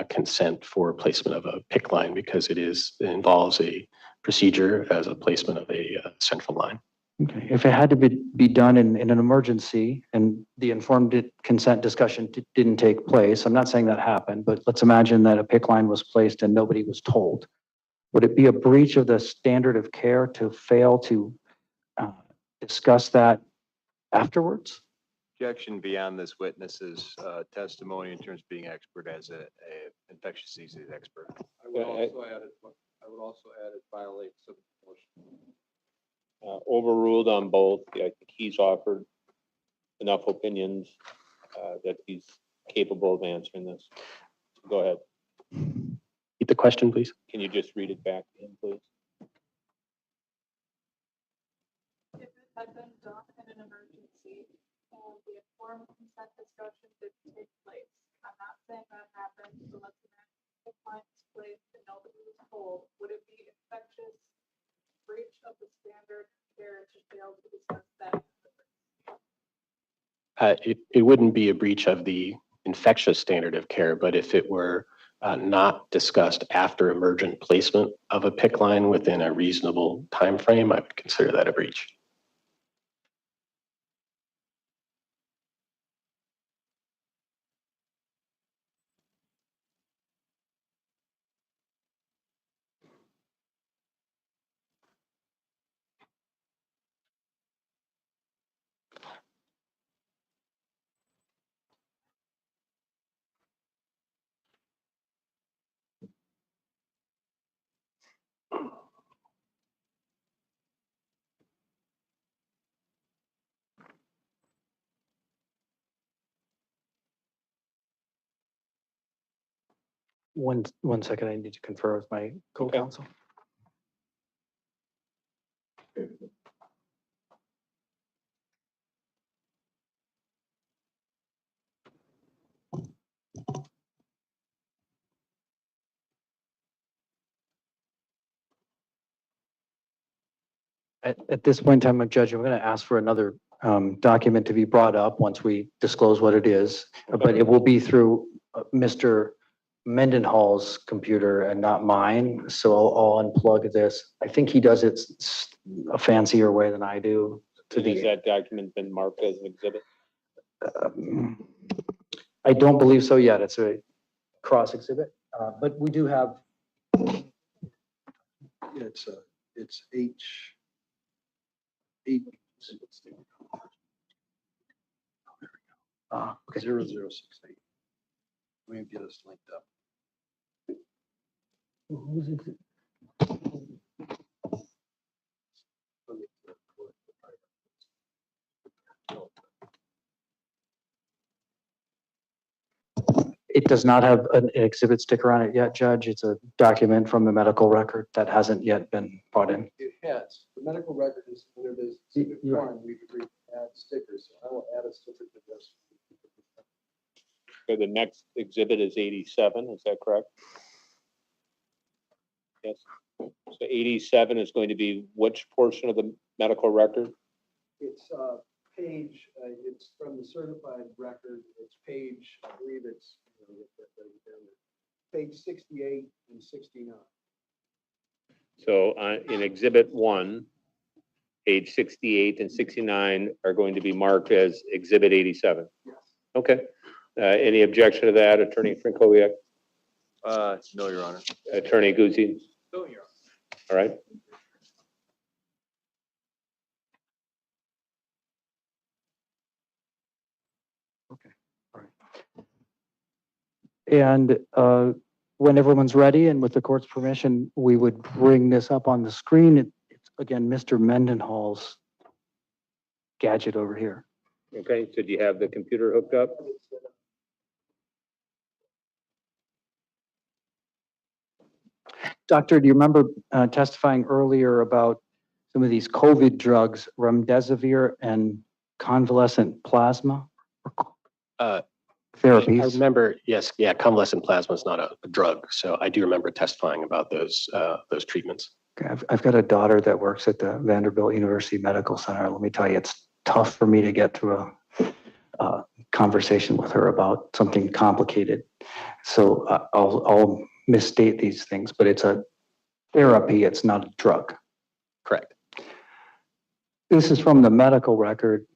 consent for placement of a PICC line because it involves a procedure as a placement of a central line. Okay, if it had to be done in an emergency and the informed consent discussion didn't take place, I'm not saying that happened, but let's imagine that a PICC line was placed and nobody was told. Would it be a breach of the standard of care to fail to discuss that afterwards? Objection beyond this witness's testimony in terms of being expert as a infectious disease expert. I would also add it violates the motion. Overruled on both. I think he's offered enough opinions that he's capable of answering this. Go ahead. Repeat the question, please. Can you just read it back in, please? If it had been done in an emergency and the informed consent discussion didn't take place, I'm not saying that happened, so let's imagine the client was placed and nobody was told. Would it be infectious breach of the standard of care to fail to discuss that? It wouldn't be a breach of the infectious standard of care, but if it were not discussed after emergent placement of a PICC line within a reasonable time frame, I would consider that a breach. One second, I need to confer with my co-counsel. At this point in time, Judge, I'm going to ask for another document to be brought up once we disclose what it is, but it will be through Mr. Mendenhall's computer and not mine. So I'll unplug this. I think he does it a fancier way than I do. Has that document been marked as an exhibit? I don't believe so yet. It's a cross exhibit, but we do have. It's H. 8. Okay. 0068. Let me get us linked up. Who's it? It does not have an exhibit sticker on it yet, Judge. It's a document from the medical record that hasn't yet been brought in. It has. The medical record is under this exhibit one. We've agreed to add stickers. So I will add a sticker to this. So the next exhibit is 87, is that correct? Yes. So 87 is going to be which portion of the medical record? It's page, it's from the certified record. It's page, I believe it's page 68 and 69. So in exhibit 1, page 68 and 69 are going to be marked as exhibit 87. Yes. Okay. Any objection to that, Attorney Frankowiak? No, Your Honor. Attorney Guzzi? No, Your Honor. All right. Okay. All right. And when everyone's ready and with the court's permission, we would bring this up on the screen. It's again, Mr. Mendenhall's gadget over here. Okay, so do you have the computer hooked up? Doctor, do you remember testifying earlier about some of these COVID drugs, remdesivir and convalescent plasma I therapies? remember, yes, yeah, convalescent plasma is not a drug, so I do remember testifying about those treatments. Okay, I've got a daughter that works at the Vanderbilt University Medical Center. Let me tell you, it's tough for me to get to a conversation with her about something complicated. So I'll misstate these things, but it's a therapy. It's not a drug. Correct. This is from the medical record.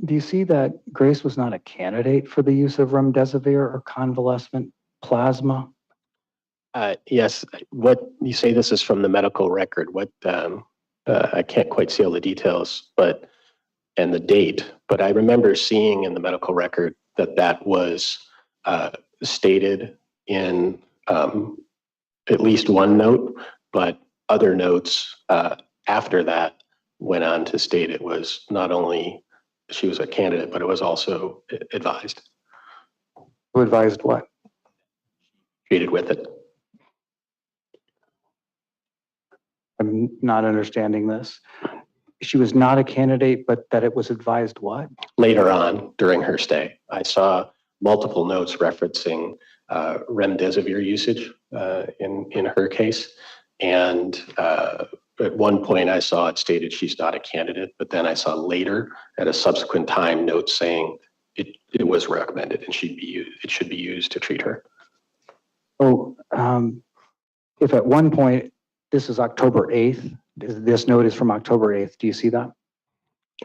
Do you see that Grace was not a candidate for the use of remdesivir or convalescent plasma? Yes, what you say, this is from the medical record. What I can't quite see all the details, but and the date, but I remember seeing in the medical record that that was stated in at least one note, but other notes after that went on to state it was not only she was a candidate, but it was also advised. Who advised what? Treated with it. I'm not understanding this. She was not a candidate, but that it was advised what? Later on during her stay, I saw multiple notes referencing remdesivir usage in her case. And at one point I saw it stated she's not a candidate, but then I saw later at a subsequent time notes saying it was recommended and it should be used to treat her. Oh, if at one point, this is October 8th, this note is from October 8th. Do you see that?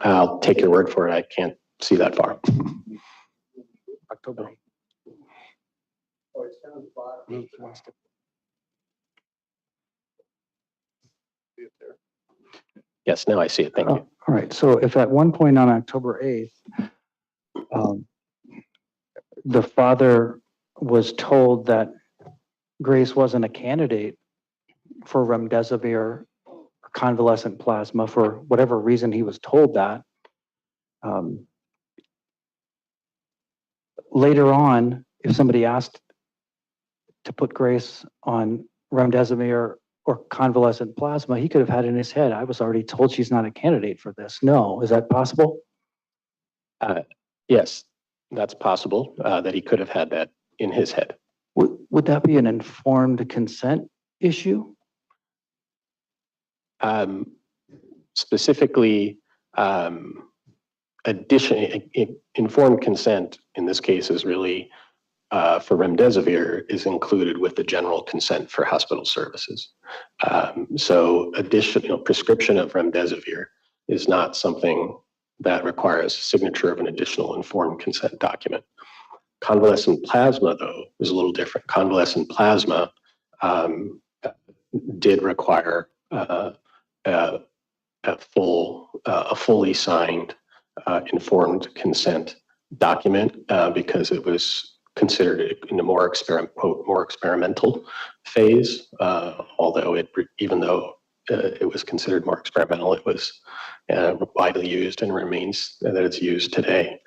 I'll take your word for it. I can't see that far. October 8th. Oh, it's down at the bottom. Yes, now I see it. Thank you. All right. So if at one point on October 8th, the father was told that Grace wasn't a candidate for remdesivir or convalescent plasma for whatever reason he was told that. Later on, if somebody asked to put Grace on remdesivir or convalescent plasma, he could have had in his head, I was already told she's not a candidate for this. No, is that possible? Yes, that's possible that he could have had that in his head. Would that be an informed consent issue? Specifically, informed consent in this case is really for remdesivir is included with the general consent for hospital services. So additional prescription of remdesivir is not something that requires signature of an additional informed consent document. Convalescent plasma, though, is a little different. Convalescent plasma did require a fully signed informed consent document because it was considered in a more experimental phase. Although even though it was considered more experimental, it was widely used and remains that it's used today.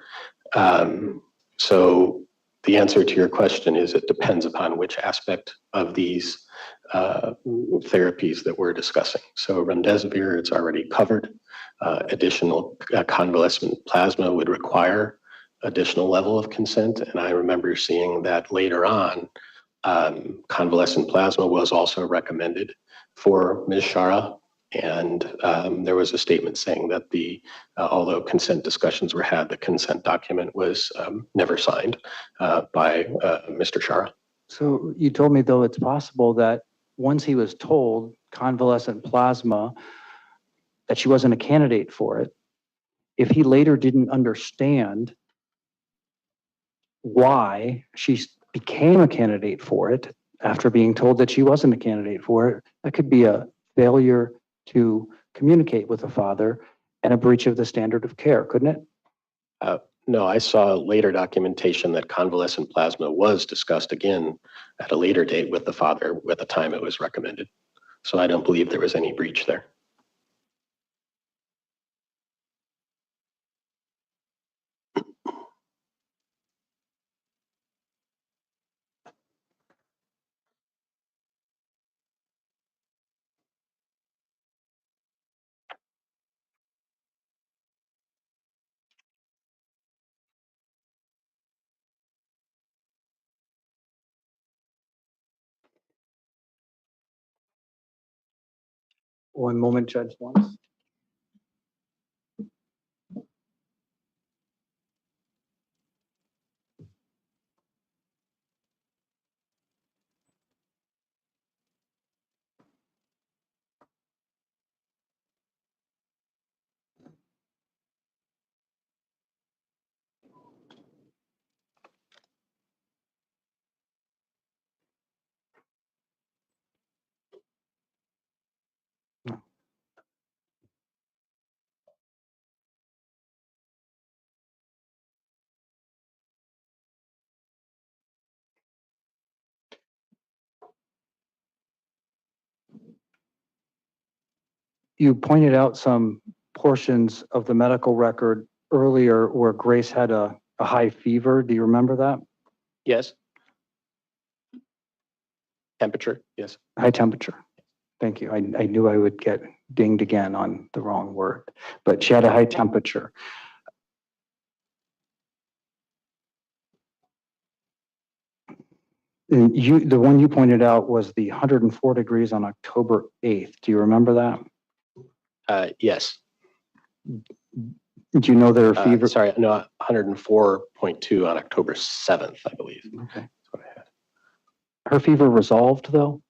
So the answer to your question is it depends upon which aspect of these therapies that we're discussing. So remdesivir, it's already covered. Additional convalescent plasma would require additional level of consent. And I remember seeing that later on, convalescent plasma was also recommended for Ms. Schara. And there was a statement saying that although consent discussions were had, the consent document was never signed by Mr. Schara. So you told me, though, it's possible that once he was told convalescent plasma, that she wasn't a candidate for it, if he later didn't understand why she became a candidate for it after being told that she wasn't a candidate for it, that could be a failure to communicate with the father and a breach of the standard of care, couldn't it? No, I saw later documentation that convalescent plasma was discussed again at a later date with the father at the time it was recommended. So I don't believe there was any breach there. One moment, Judge Lawrence. You pointed out some portions of the medical record earlier where Grace had a high fever. Do you remember that? Yes. Temperature, yes. High temperature. Thank you. I knew I would get dinged again on the wrong word, but she had a high temperature. And the one you pointed out was the 104 degrees on October 8th. Do you remember that? Yes. Do you know their fever? Sorry, no, 104.2 on October 7th, I believe. Okay. That's what I had. Her fever resolved though?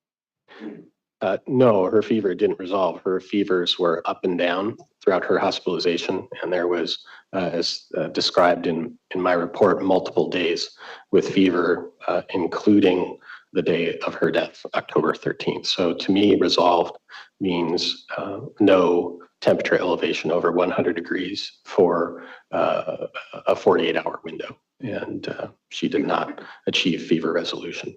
No, her fever didn't resolve. Her fevers were up and down throughout her hospitalization, and there was, as described in my report, multiple days with fever, including the day of her death, October 13th. So to me, resolved means no temperature elevation over 100 degrees for a 48-hour window, and she did not achieve fever resolution.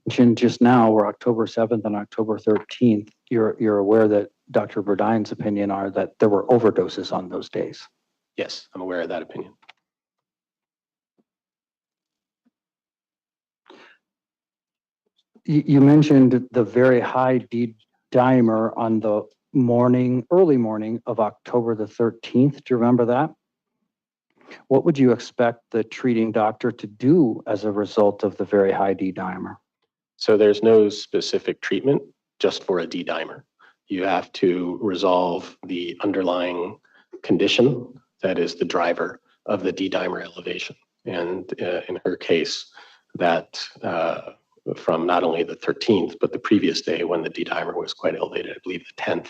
Just now, we're October 7th and October 13th. You're aware that Dr. Burdine's opinion are that there were overdoses on those days. Yes, I'm aware of that opinion. You mentioned the very high D-dimer on the early morning of October the 13th. Do you remember that? What would you expect the treating doctor to do as a result of the very high D-dimer? So there's no specific treatment just for a D-dimer. You have to resolve the underlying condition that is the driver of the D-dimer elevation. And in her case, that from not only the 13th, but the previous day when the D-dimer was quite elevated, I believe the 10th.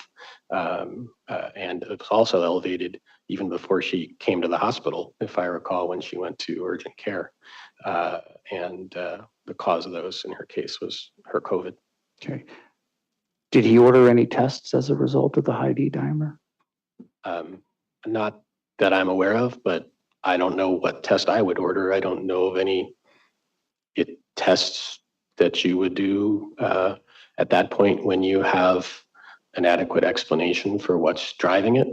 And it was also elevated even before she came to the hospital, if I recall, when she went to urgent care. And the cause of those in her case was her COVID. Okay. Did he order any tests as a result of the high D-dimer? Not that I'm aware of, but I don't know what test I would order. I don't know of any tests that you would do at that point when you have an adequate explanation for what's driving it,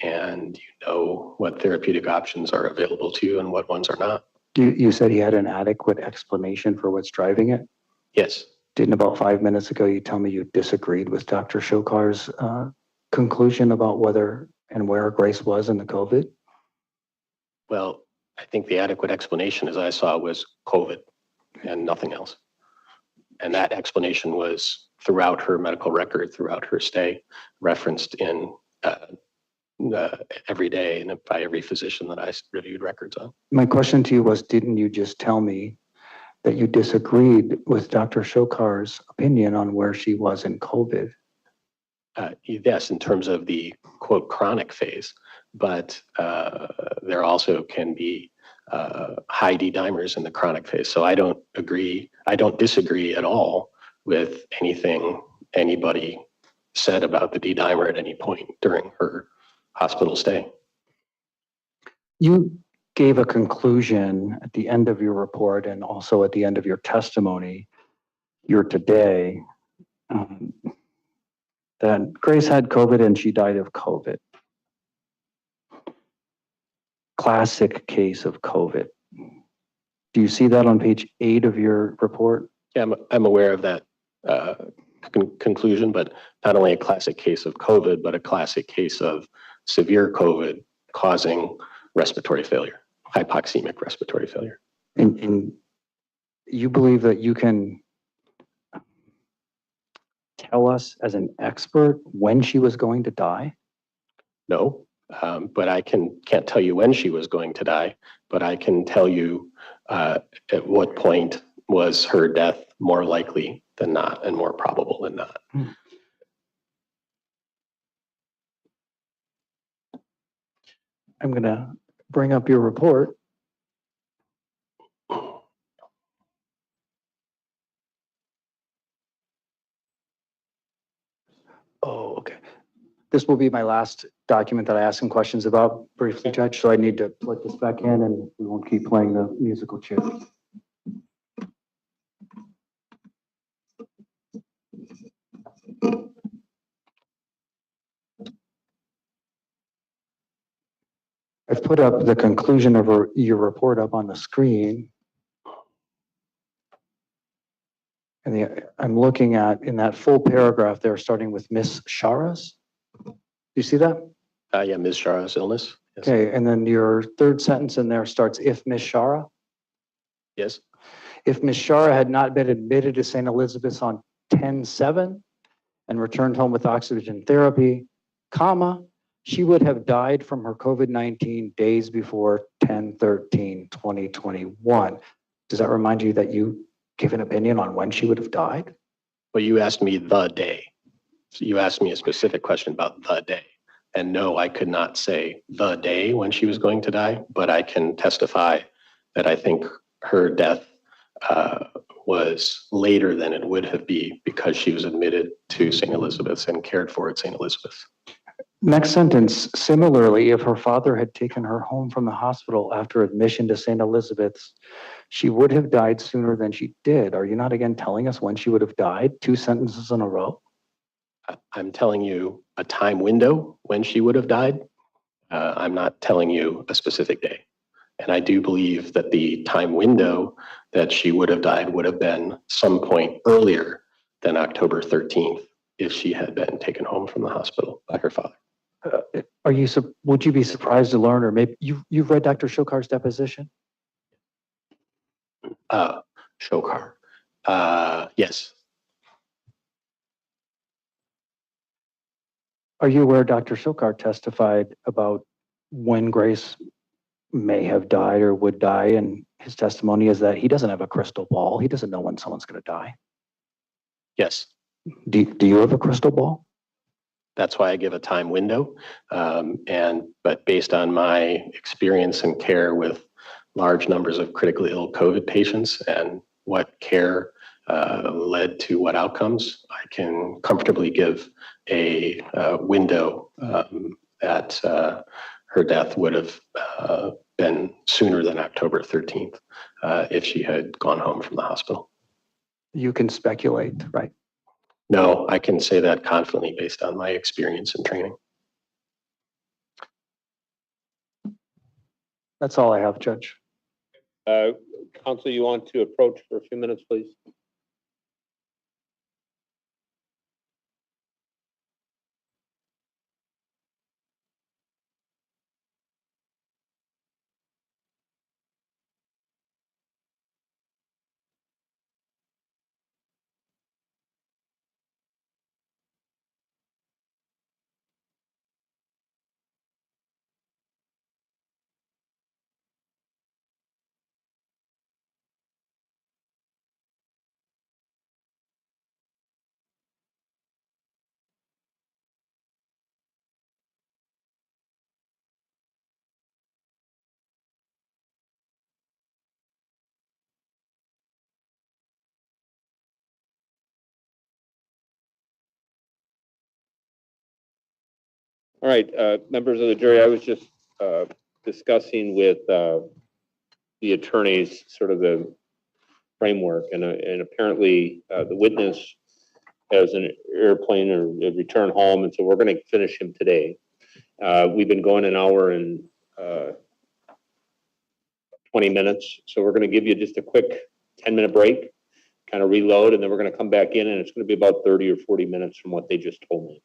and you know what therapeutic options are available to you and what ones are not. You said he had an adequate explanation for what's driving it? Yes. Didn't about 5 minutes ago you tell me you disagreed with Dr. Shokar's conclusion about whether and where Grace was in the COVID? Well, I think the adequate explanation, as I saw, was COVID and nothing else. And that explanation was throughout her medical record, throughout her stay, referenced in every day and by every physician that I reviewed records on. My question to you was, didn't you just tell me that you disagreed with Dr. Shokar's opinion on where she was in COVID? Yes, in terms of the quote chronic phase, but there also can be high D-dimers in the chronic phase. So I don't disagree at all with anything anybody said about the D-dimer at any point during her hospital stay. You gave a conclusion at the end of your report and also at the end of your testimony here today that Grace had COVID and she died of COVID. Classic case of COVID. Do you see that on page 8 of your report? Yeah, I'm aware of that conclusion, but not only a classic case of COVID, but a classic case of severe COVID causing respiratory failure, hypoxemic respiratory failure. And you believe that you can tell us as an expert when she was going to die? No, but I can't tell you when she was going to die, but I can tell you at what point was her death more likely than not and more probable than not. I'm going to bring up your report. Oh, okay. This will be my last document that I ask some questions about briefly, Judge, so I need to plug this back in and we won't keep playing the musical chair. I've put up the conclusion of your report up on the screen. And I'm looking at, in that full paragraph there, starting with Miss Schara's. Do you see that? Yeah, Ms. Schara's illness. Yes. Okay, and then your third sentence in there starts, if Miss Schara. Yes. If Miss Schara had not been admitted to St. Elizabeth's on 10/7 and returned home with oxygen therapy, comma, she would have died from her COVID-19 days before 10/13/2021. Does that remind you that you give an opinion on when she would have died? Well, you asked me the day. So you asked me a specific question about the day. And no, I could not say the day when she was going to die, but I can testify that I think her death was later than it would have been because she was admitted to St. Elizabeth's and cared for at St. Elizabeth's. Next sentence, similarly, if her father had taken her home from the hospital after admission to St. Elizabeth's, she would have died sooner than she did. Are you not again telling us when she would have died? Two sentences in a row? I'm telling you a time window when she would have died. I'm not telling you a specific day. And I do believe that the time window that she would have died would have been some point earlier than October 13th if she had been taken home from the hospital by her father. Would you be surprised to learn, or maybe you've read Dr. Shokar's deposition? Shokar. Yes. Are you aware Dr. Shokar testified about when Grace may have died or would die? And his testimony is that he doesn't have a crystal ball. He doesn't know when someone's going to die. Yes. Do you have a crystal ball? That's why I give a time window. But based on my experience and care with large numbers of critically ill COVID patients and what care led to what outcomes, I can comfortably give a window that her death would have been sooner than October 13th if she had gone home from the hospital. You can speculate, right? No, I can say that confidently based on my experience and training. That's all I have, Judge. Counsel, you want to approach for a few minutes, please? All right, members of the jury, I was just discussing with the attorneys sort of the framework, and apparently the witness has an airplane or a return home, and so we're going to finish him today. We've been going an hour and 20 minutes, so we're going to give you just a quick 10-minute break, kind of reload, and then we're going to come back in, and it's going to be about 30 or 40 minutes from what they just told me.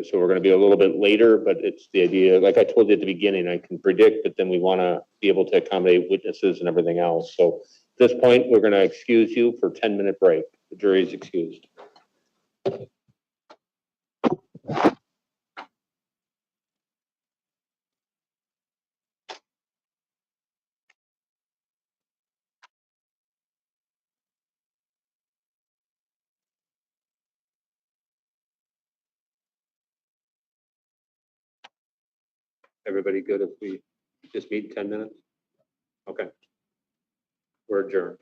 So we're going to be a little bit later, but it's the idea, like I told you at the beginning, I can predict, but then we want to be able to accommodate witnesses and everything else. So at this point, we're going to excuse you for a 10-minute break. The jury is excused. Everybody good if we just meet in 10 minutes? Okay. We're adjourned.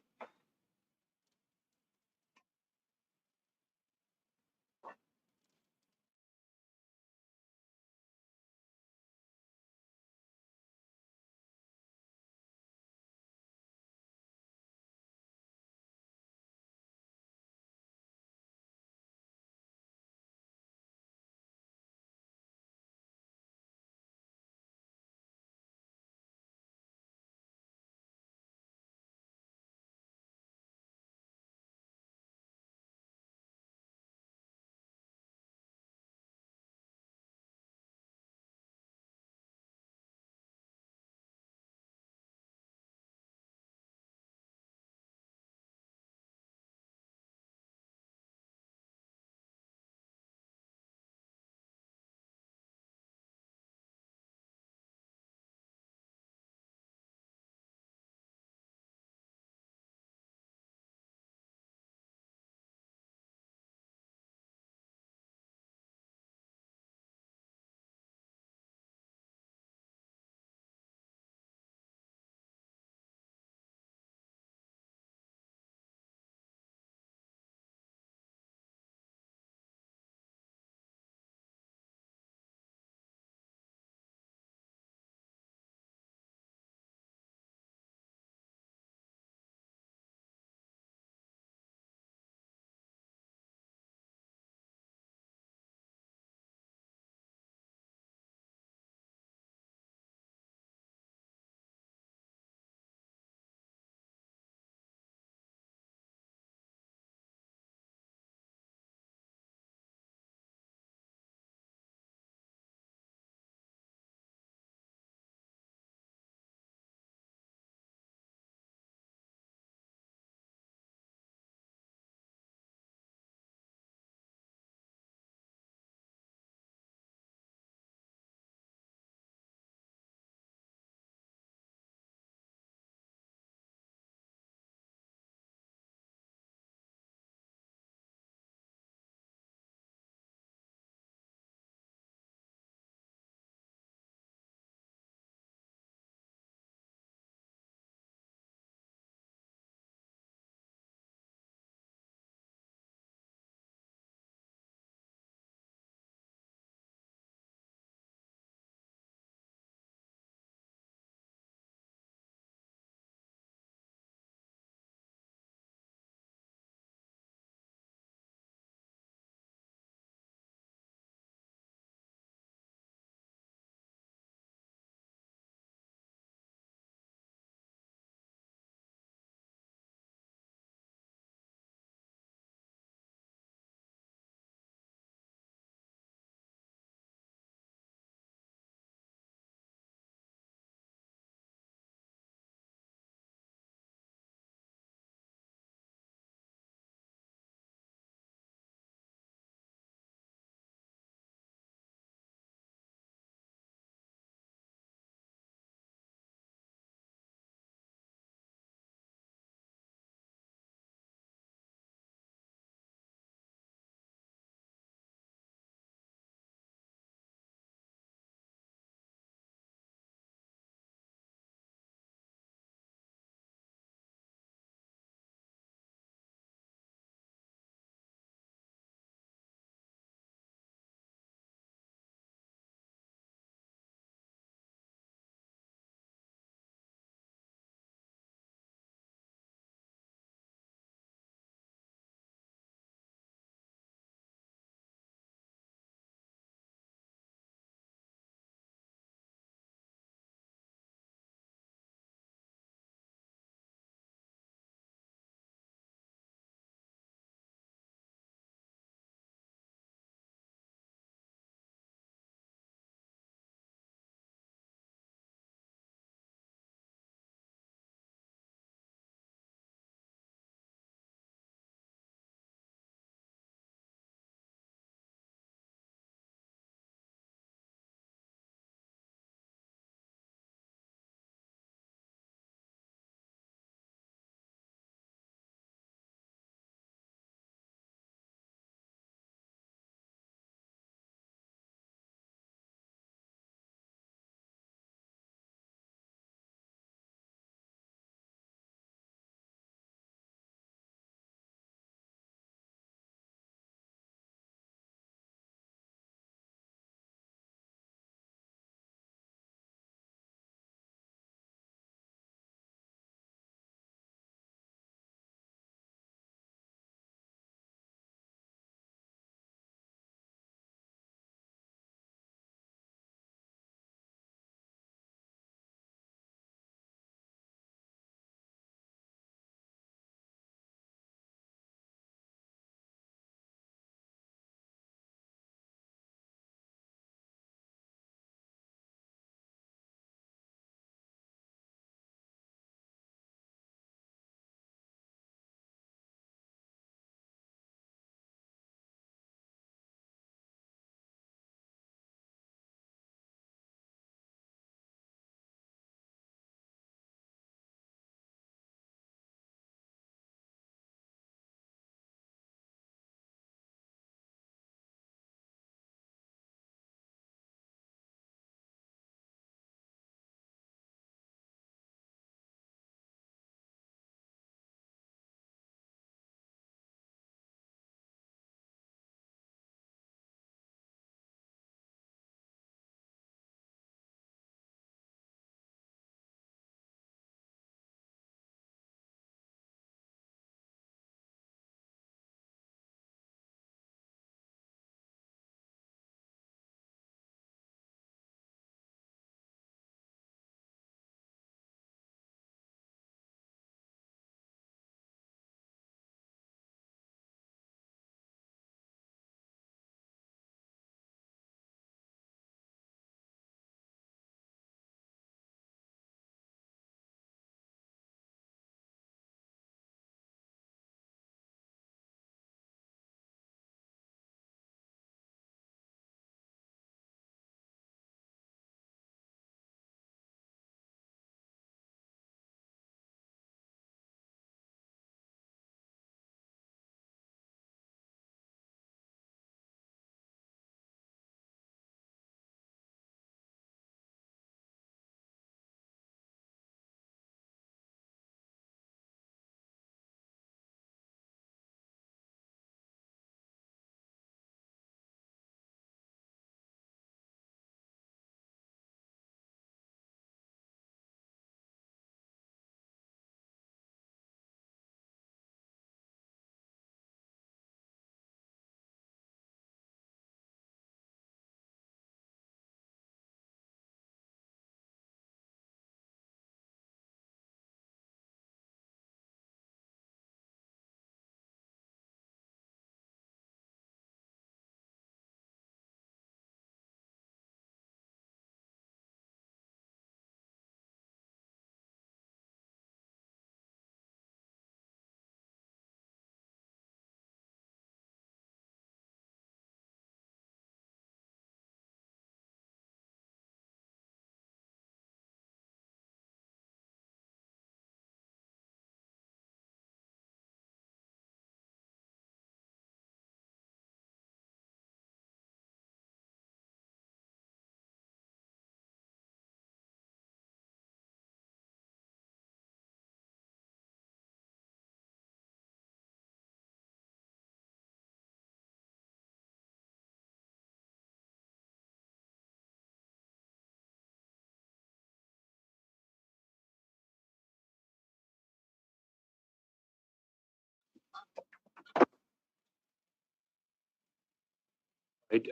Right,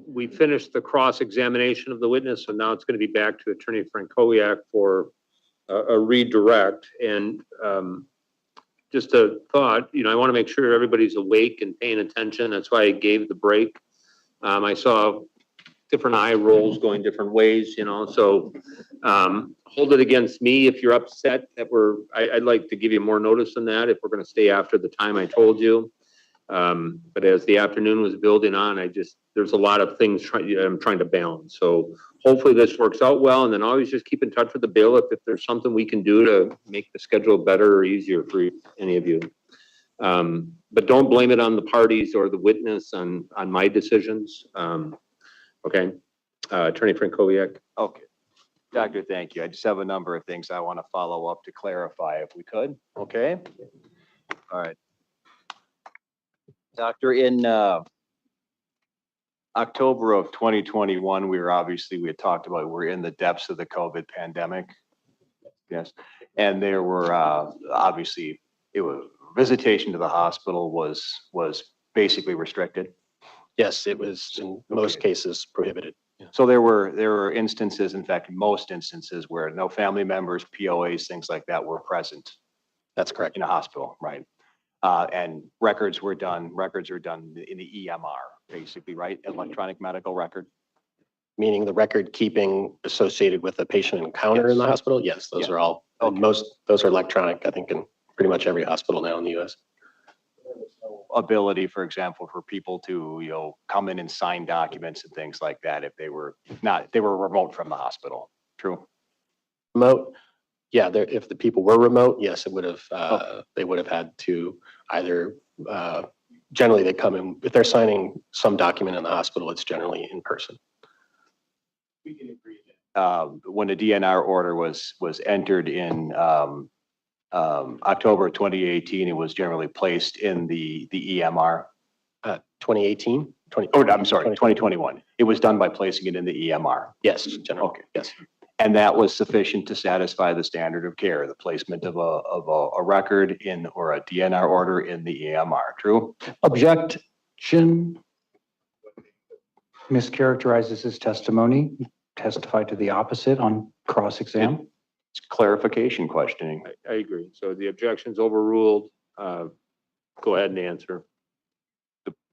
we finished the cross-examination of the witness, so now it's going to be back to Attorney Frankowiak for a redirect. And just a thought, I want to make sure everybody's awake and paying attention. That's why I gave the break. I saw different eye rolls going different ways, so hold it against me if you're upset that I'd like to give you more notice than that if we're going to stay after the time I told you. But as the afternoon was building on, there's a lot of things I'm trying to balance. So hopefully this works out well, and then always just keep in touch with the bailiff if there's something we can do to make the schedule better or easier for any of you. But don't blame it on the parties or the witness on my decisions. Okay, Attorney Frankowiak. Okay. Doctor, thank you. I just have a number of things I want to follow up to clarify if we could. Okay. All right. Doctor, in October of 2021, we had talked about, we're in the depths of the COVID pandemic. Yes. And there were obviously, visitation to the hospital was basically restricted. Yes, it was in most cases prohibited. Yeah. So there were instances, in fact, most instances where no family members, POAs, things like that were present. That's correct. In a hospital, right? And records are done in the EMR, basically, right? Electronic medical record. Meaning the record keeping associated with a patient encounter in the hospital? Yes, those are all, those are electronic, I think, in pretty much every hospital now in the US. Ability, for example, for people to, come in and sign documents and things like that if they were remote from the hospital. True. Remote. Yeah, if the people were remote, yes, it would have, they would have had to either, generally they come in, if they're signing some document in the hospital, it's generally in person. We can agree when a DNR order was entered in October 2018, it was generally placed in the EMR. 2018? I'm sorry, 2021. It was done by placing it in the EMR. Yes, generally. Okay. Yes. And that was sufficient to satisfy the standard of care, the placement of a record in or a DNR order in the EMR. True? Objection. Mischaracterizes his testimony, testified to the opposite on cross-exam. It's clarification questioning. I agree. So the objection's overruled. Go ahead and answer.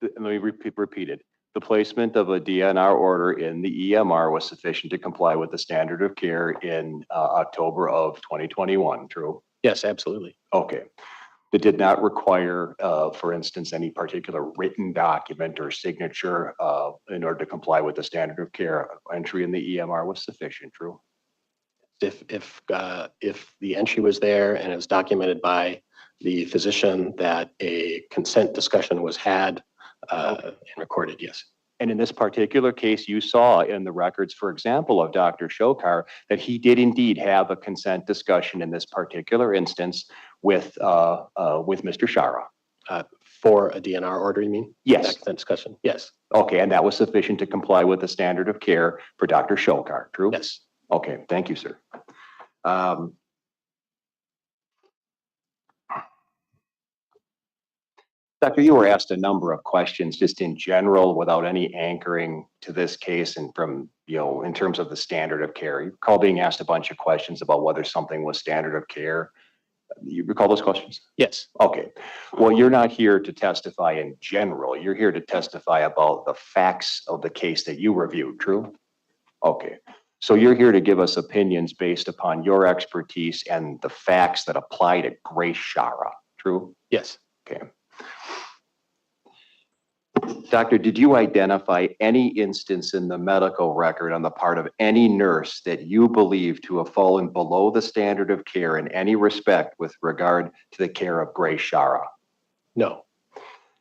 Let me repeat it. The placement of a DNR order in the EMR was sufficient to comply with the standard of care in October of 2021. True? Yes, absolutely. Okay. It did not require, for instance, any particular written document or signature in order to comply with the standard of care. Entry in the EMR was sufficient. True? If the entry was there and it was documented by the physician that a consent discussion was had and recorded, yes. And in this particular case, you saw in the records, for example, of Dr. Shokar, that he did indeed have a consent discussion in this particular instance with Mr. Schara. For a DNR order, you mean? Yes. That consent discussion? Yes. Okay, and that was sufficient to comply with the standard of care for Dr. Shokar. True? Yes. Okay, thank you, sir. Doctor, you were asked a number of questions just in general without any anchoring to this case and from, in terms of the standard of care. You recall being asked a bunch of questions about whether something was standard of care. You recall those questions? Yes. Okay. Well, you're not here to testify in general. You're here to testify about the facts of the case that you reviewed. True? Okay. So you're here to give us opinions based upon your expertise and the facts that apply to Grace Schara. True? Yes. Okay. Doctor, did you identify any instance in the medical record on the part of any nurse that you believe to have fallen below the standard of care in any respect with regard to the care of Grace Schara? No.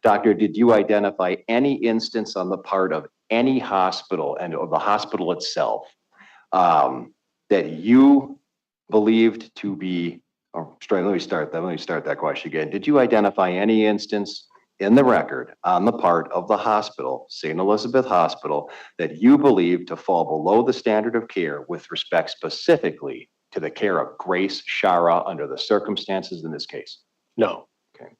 Doctor, did you identify any instance on the part of any hospital and of the hospital itself that you believed to be, let me start that question again. Did you identify any instance in the record on the part of the hospital, St. Elizabeth Hospital, that you believe to fall below the standard of care with respect specifically to the care of Grace Schara under the circumstances in this case? No. Okay.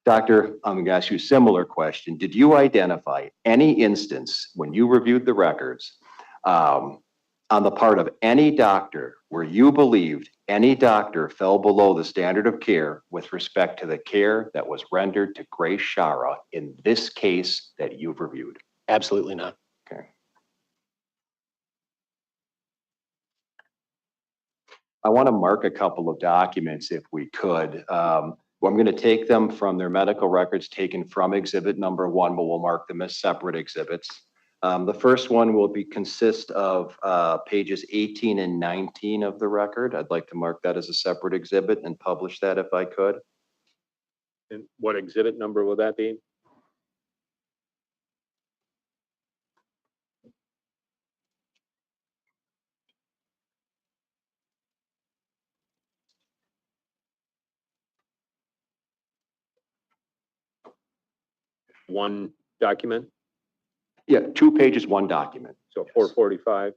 Doctor, I'm going to ask you a similar question. Did you identify any instance when you reviewed the records on the part of any doctor where you believed any doctor fell below the standard of care with respect to the care that was rendered to Grace Schara in this case that you've reviewed? Absolutely not. Okay. I want to mark a couple of documents if we could. I'm going to take them from their medical records taken from exhibit number 1, but we'll mark them as separate exhibits. The first one will consist of pages 18 and 19 of the record. I'd like to mark that as a separate exhibit and publish that if I could. And what exhibit number will that be? One document, Yeah, 2 pages, 1 document. so 445.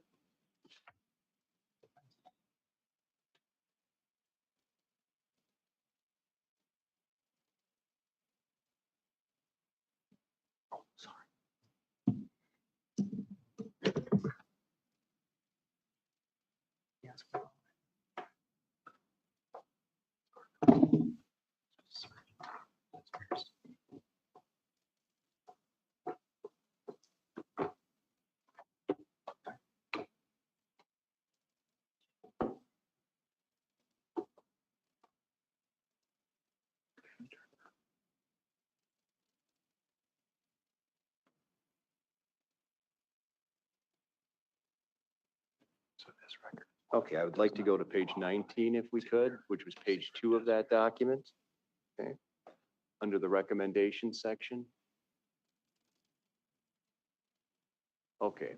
Okay, I would like to go to page 19 if we could, which was page 2 of that document. Okay, under the recommendation section. Okay.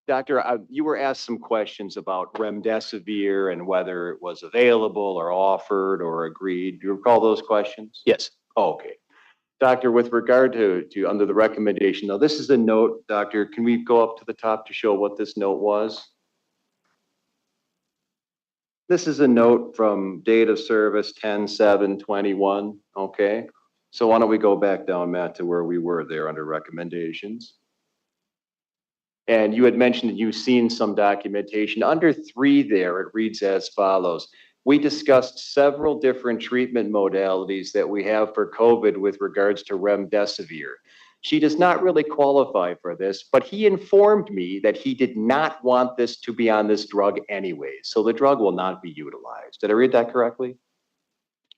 Doctor, you were asked some questions about remdesivir and whether it was available or offered or agreed. Do you recall those questions? Yes. Oh, okay. Doctor, with regard to under the recommendation, now this is a note, Doctor, can we go up to the top to show what this note was? This is a note from date of service 10/7/21, okay? So why don't we go back down, Matt, to where we were there under recommendations? And you had mentioned that you've seen some documentation. Under 3 there, it reads as follows. We discussed several different treatment modalities that we have for COVID with regards to remdesivir. She does not really qualify for this, but he informed me that he did not want this to be on this drug anyway. So the drug will not be utilized. Did I read that correctly?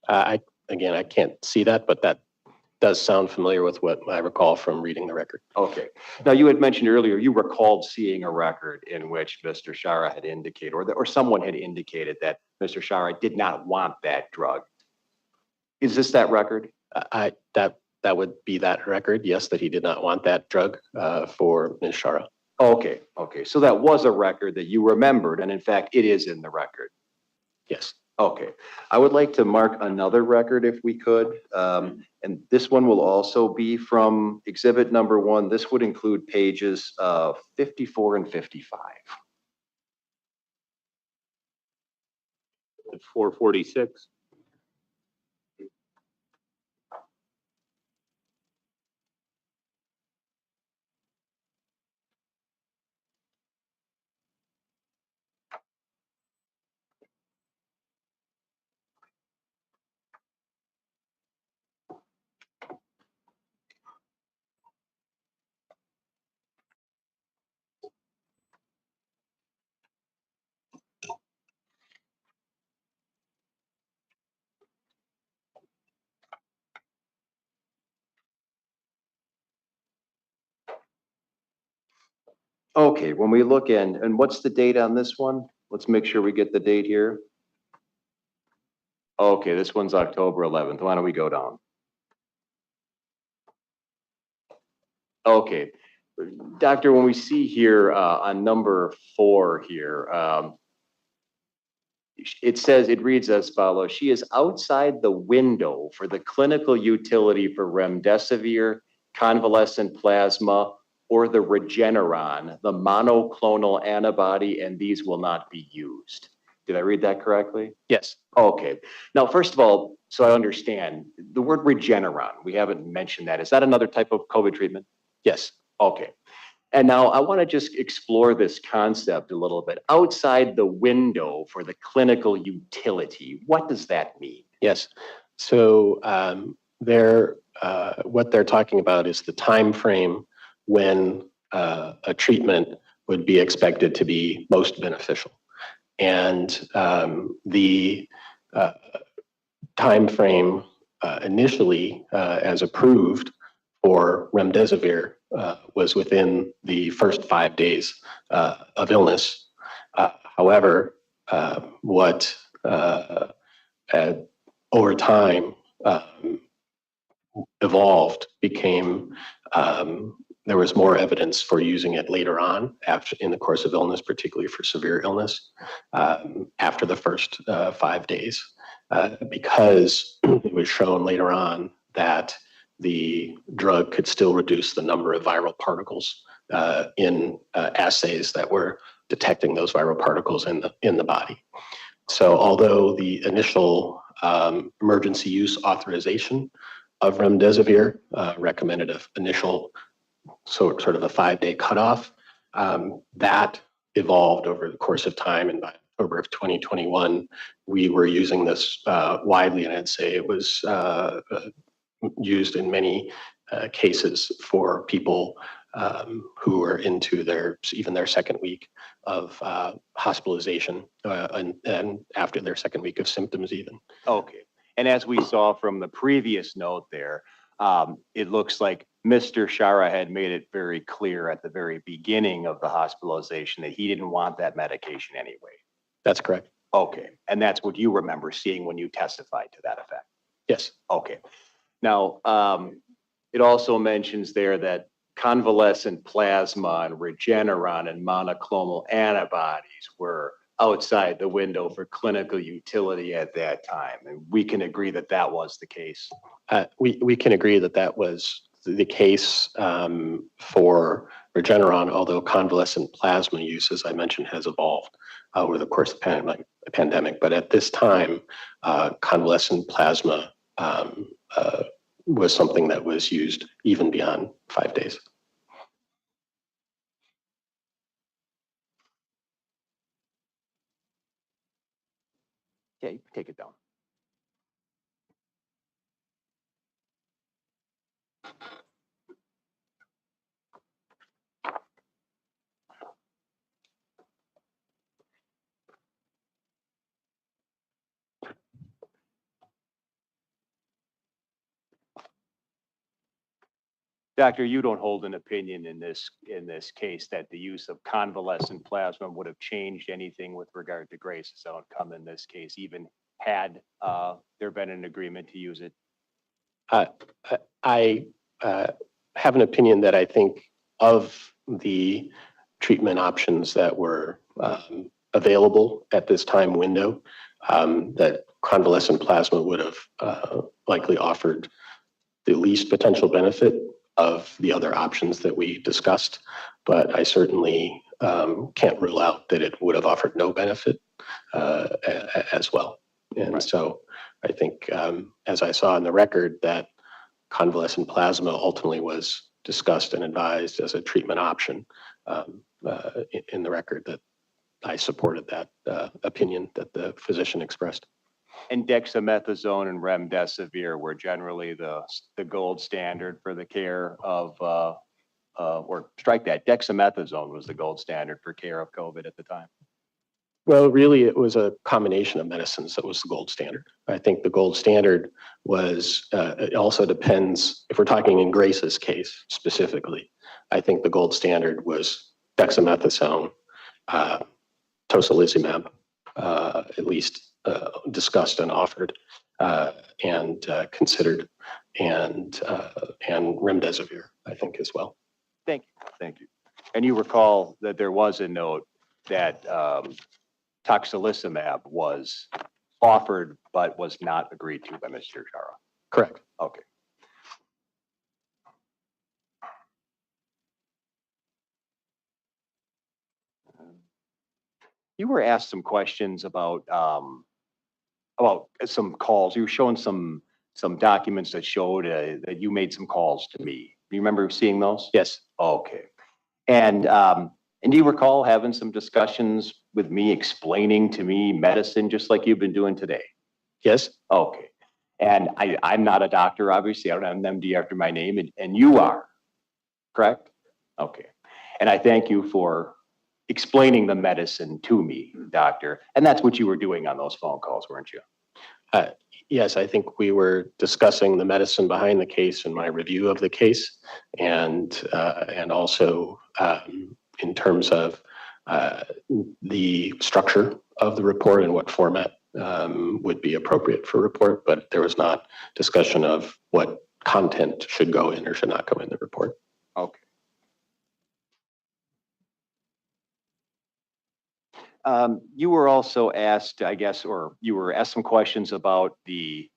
Again, I can't see that, but that does sound familiar with what I recall from reading the record. Okay. Now, you had mentioned earlier, you recalled seeing a record in which Mr. Schara had indicated, or someone had indicated that Mr. Schara did not want that drug. Is this that record? That would be that record, yes, that he did not want that drug for Ms. Schara. Okay, okay. So that was a record that you remembered, and in fact, it is in the record. Yes. Okay. I would like to mark another record if we could. And this one will also be from exhibit number 1. This would include pages 54 and 55. 446. Okay, when we look in, and what's the date on this one? Let's make sure we get the date here. Okay, this one's October 11th. Why don't we go down? Okay, Doctor, when we see here on number 4 here, it reads as follows. She is outside the window for the clinical utility for remdesivir, convalescent plasma, or the Regeneron, the monoclonal antibody, and these will not be used. Did I read that correctly? Yes. Okay. Now, first of all, so I understand, the word Regeneron, we haven't mentioned that. Is that another type of COVID treatment? Yes. Okay. And now I want to just explore this concept a little bit. Outside the window for the clinical utility, what does that mean? Yes. So what they're talking about is the time frame when a treatment would be expected to be most beneficial. And the time frame initially, as approved for remdesivir, was within the first 5 days of illness. However, what over time evolved became there was more evidence for using it later on after in the course of illness, particularly for severe illness, after the first 5 days, because it was shown later on that the drug could still reduce the number of viral particles in assays that were detecting those viral particles in the body. So although the initial emergency use authorization of remdesivir recommended an initial sort of a 5-day cutoff, that evolved over the course of time. And by October of 2021, we were using this widely, and I'd say it was used in many cases for people who are into even their second week of hospitalization and after their second week of symptoms even. Okay. And as we saw from the previous note there, it looks like Mr. Schara had made it very clear at the very beginning of the hospitalization that he didn't want that medication anyway. That's correct. Okay. And that's what you remember seeing when you testified to that effect? Yes. Okay. Now, it also mentions there that convalescent plasma and Regeneron and monoclonal antibodies were outside the window for clinical utility at that time. And we can agree that that was the case. We can agree that that was the case for Regeneron, although convalescent plasma use, as I mentioned, has evolved over the course of the pandemic. But at this time, convalescent plasma was something that was used even beyond 5 days. Okay, take it down. Doctor, you don't hold an opinion in this case that the use of convalescent plasma would have changed anything with regard to Grace's outcome in this case, even had there been an agreement to use it? I have an opinion that I think of the treatment options that were available at this time window, that convalescent plasma would have likely offered the least potential benefit of the other options that we discussed, but I certainly can't rule out that it would have offered no benefit as well. And right. So I think, as I saw in the record, that convalescent plasma ultimately was discussed and advised as a treatment option in the record, that I supported that opinion that the physician expressed. And dexamethasone and remdesivir were generally the gold standard for the care of, or strike that, dexamethasone was the gold standard for care of COVID at the time. Well, really, it was a combination of medicines that was the gold standard. I think the gold standard was, it also depends, if we're talking in Grace's case specifically, I think the gold standard was dexamethasone, tocilizumab, at least discussed and offered and considered, and remdesivir, I think, as well. Thank you. And you recall that there was a note that tocilizumab was offered but was not agreed to by Mr. Schara. Correct. Okay. You were asked some questions about some calls. You were showing some documents that showed that you made some calls to me. Do you remember seeing those? Yes. Okay. And do you recall having some discussions with me explaining to me medicine just like you've been doing today? Yes. Okay. And I'm not a doctor, obviously. I don't have an MD after my name, and you are, correct? Okay. And I thank you for explaining the medicine to me, doctor. And that's what you were doing on those phone calls, weren't you? Yes, I think we were discussing the medicine behind the case and my review of the case, and also in terms of the structure of the report and what format would be appropriate for report, but there was not discussion of what content should go in or should not go in the report. Okay. You were also asked, I guess, or you were asked some questions about the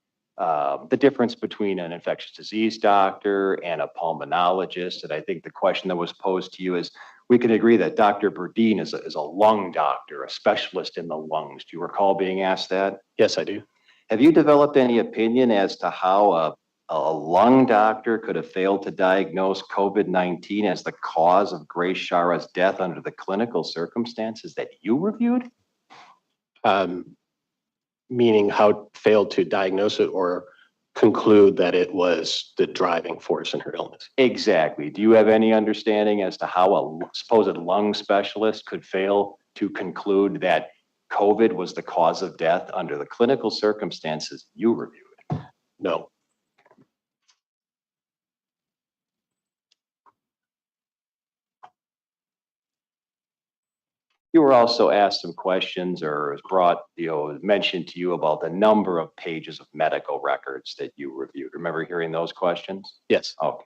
difference between an infectious disease doctor and a pulmonologist. And I think the question that was posed to you is, we can agree that Dr. Burdine is a lung doctor, a specialist in the lungs. Do you recall being asked that? Yes, I do. Have you developed any opinion as to how a lung doctor could have failed to diagnose COVID-19 as the cause of Grace Schara's death under the clinical circumstances that you reviewed? Meaning how failed to diagnose it or conclude that it was the driving force in her illness. Exactly. Do you have any understanding as to how a supposed lung specialist could fail to conclude that COVID was the cause of death under the clinical circumstances you reviewed? No. You were also asked some questions, or was brought, mentioned to you about the number of pages of medical records that you reviewed. Remember hearing those questions? Yes. Okay.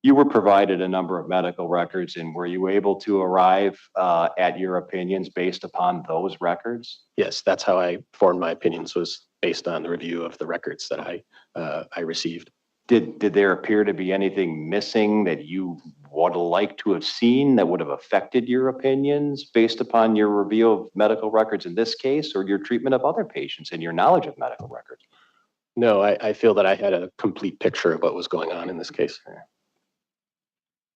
You were provided a number of medical records, and were you able to arrive at your opinions based upon those records? Yes, that's how I formed my opinions, was based on the review of the records that I received. Did there appear to be anything missing that you would like to have seen that would have affected your opinions based upon your review of medical records in this case, or your treatment of other patients and your knowledge of medical records? No, I feel that I had a complete picture of what was going on in this case.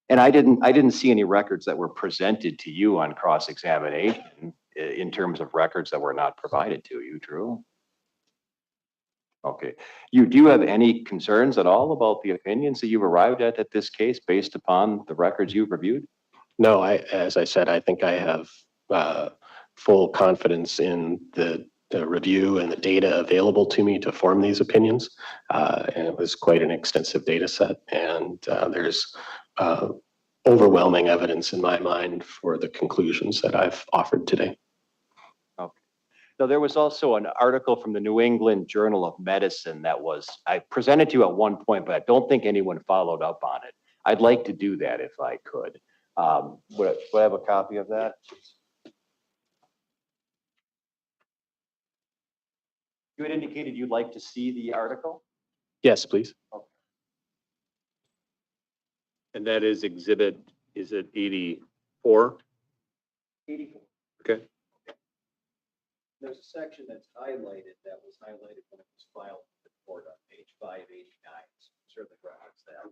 And I didn't see any records that were presented to you on cross-examination in terms of records that were not provided to you, Drew? Okay. Do you have any concerns at all about the opinions that you've arrived at this case based upon the records you've reviewed? No, as I said, I think I have full confidence in the review and the data available to me to form these opinions. And it was quite an extensive data set, and there's overwhelming evidence in my mind for the conclusions that I've offered today. Now, there was also an article from the New England Journal of Medicine that I presented to you at one point, but I don't think anyone followed up on it. I'd like to do that if I could. Would I have a copy of that? You had indicated you'd like to see the article? Yes, please. Okay. And that is exhibit, is it 84? 84. Okay. There's a section that's highlighted that was highlighted when it was filed with the report on page 589. So certainly reference that.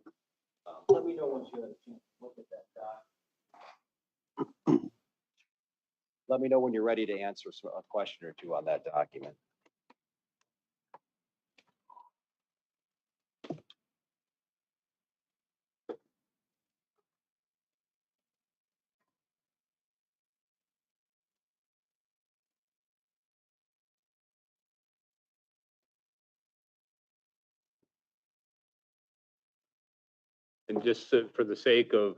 Let me know once you have a chance to look at that doc. Let me know when you're ready to answer a question or two on that document. And just for the sake of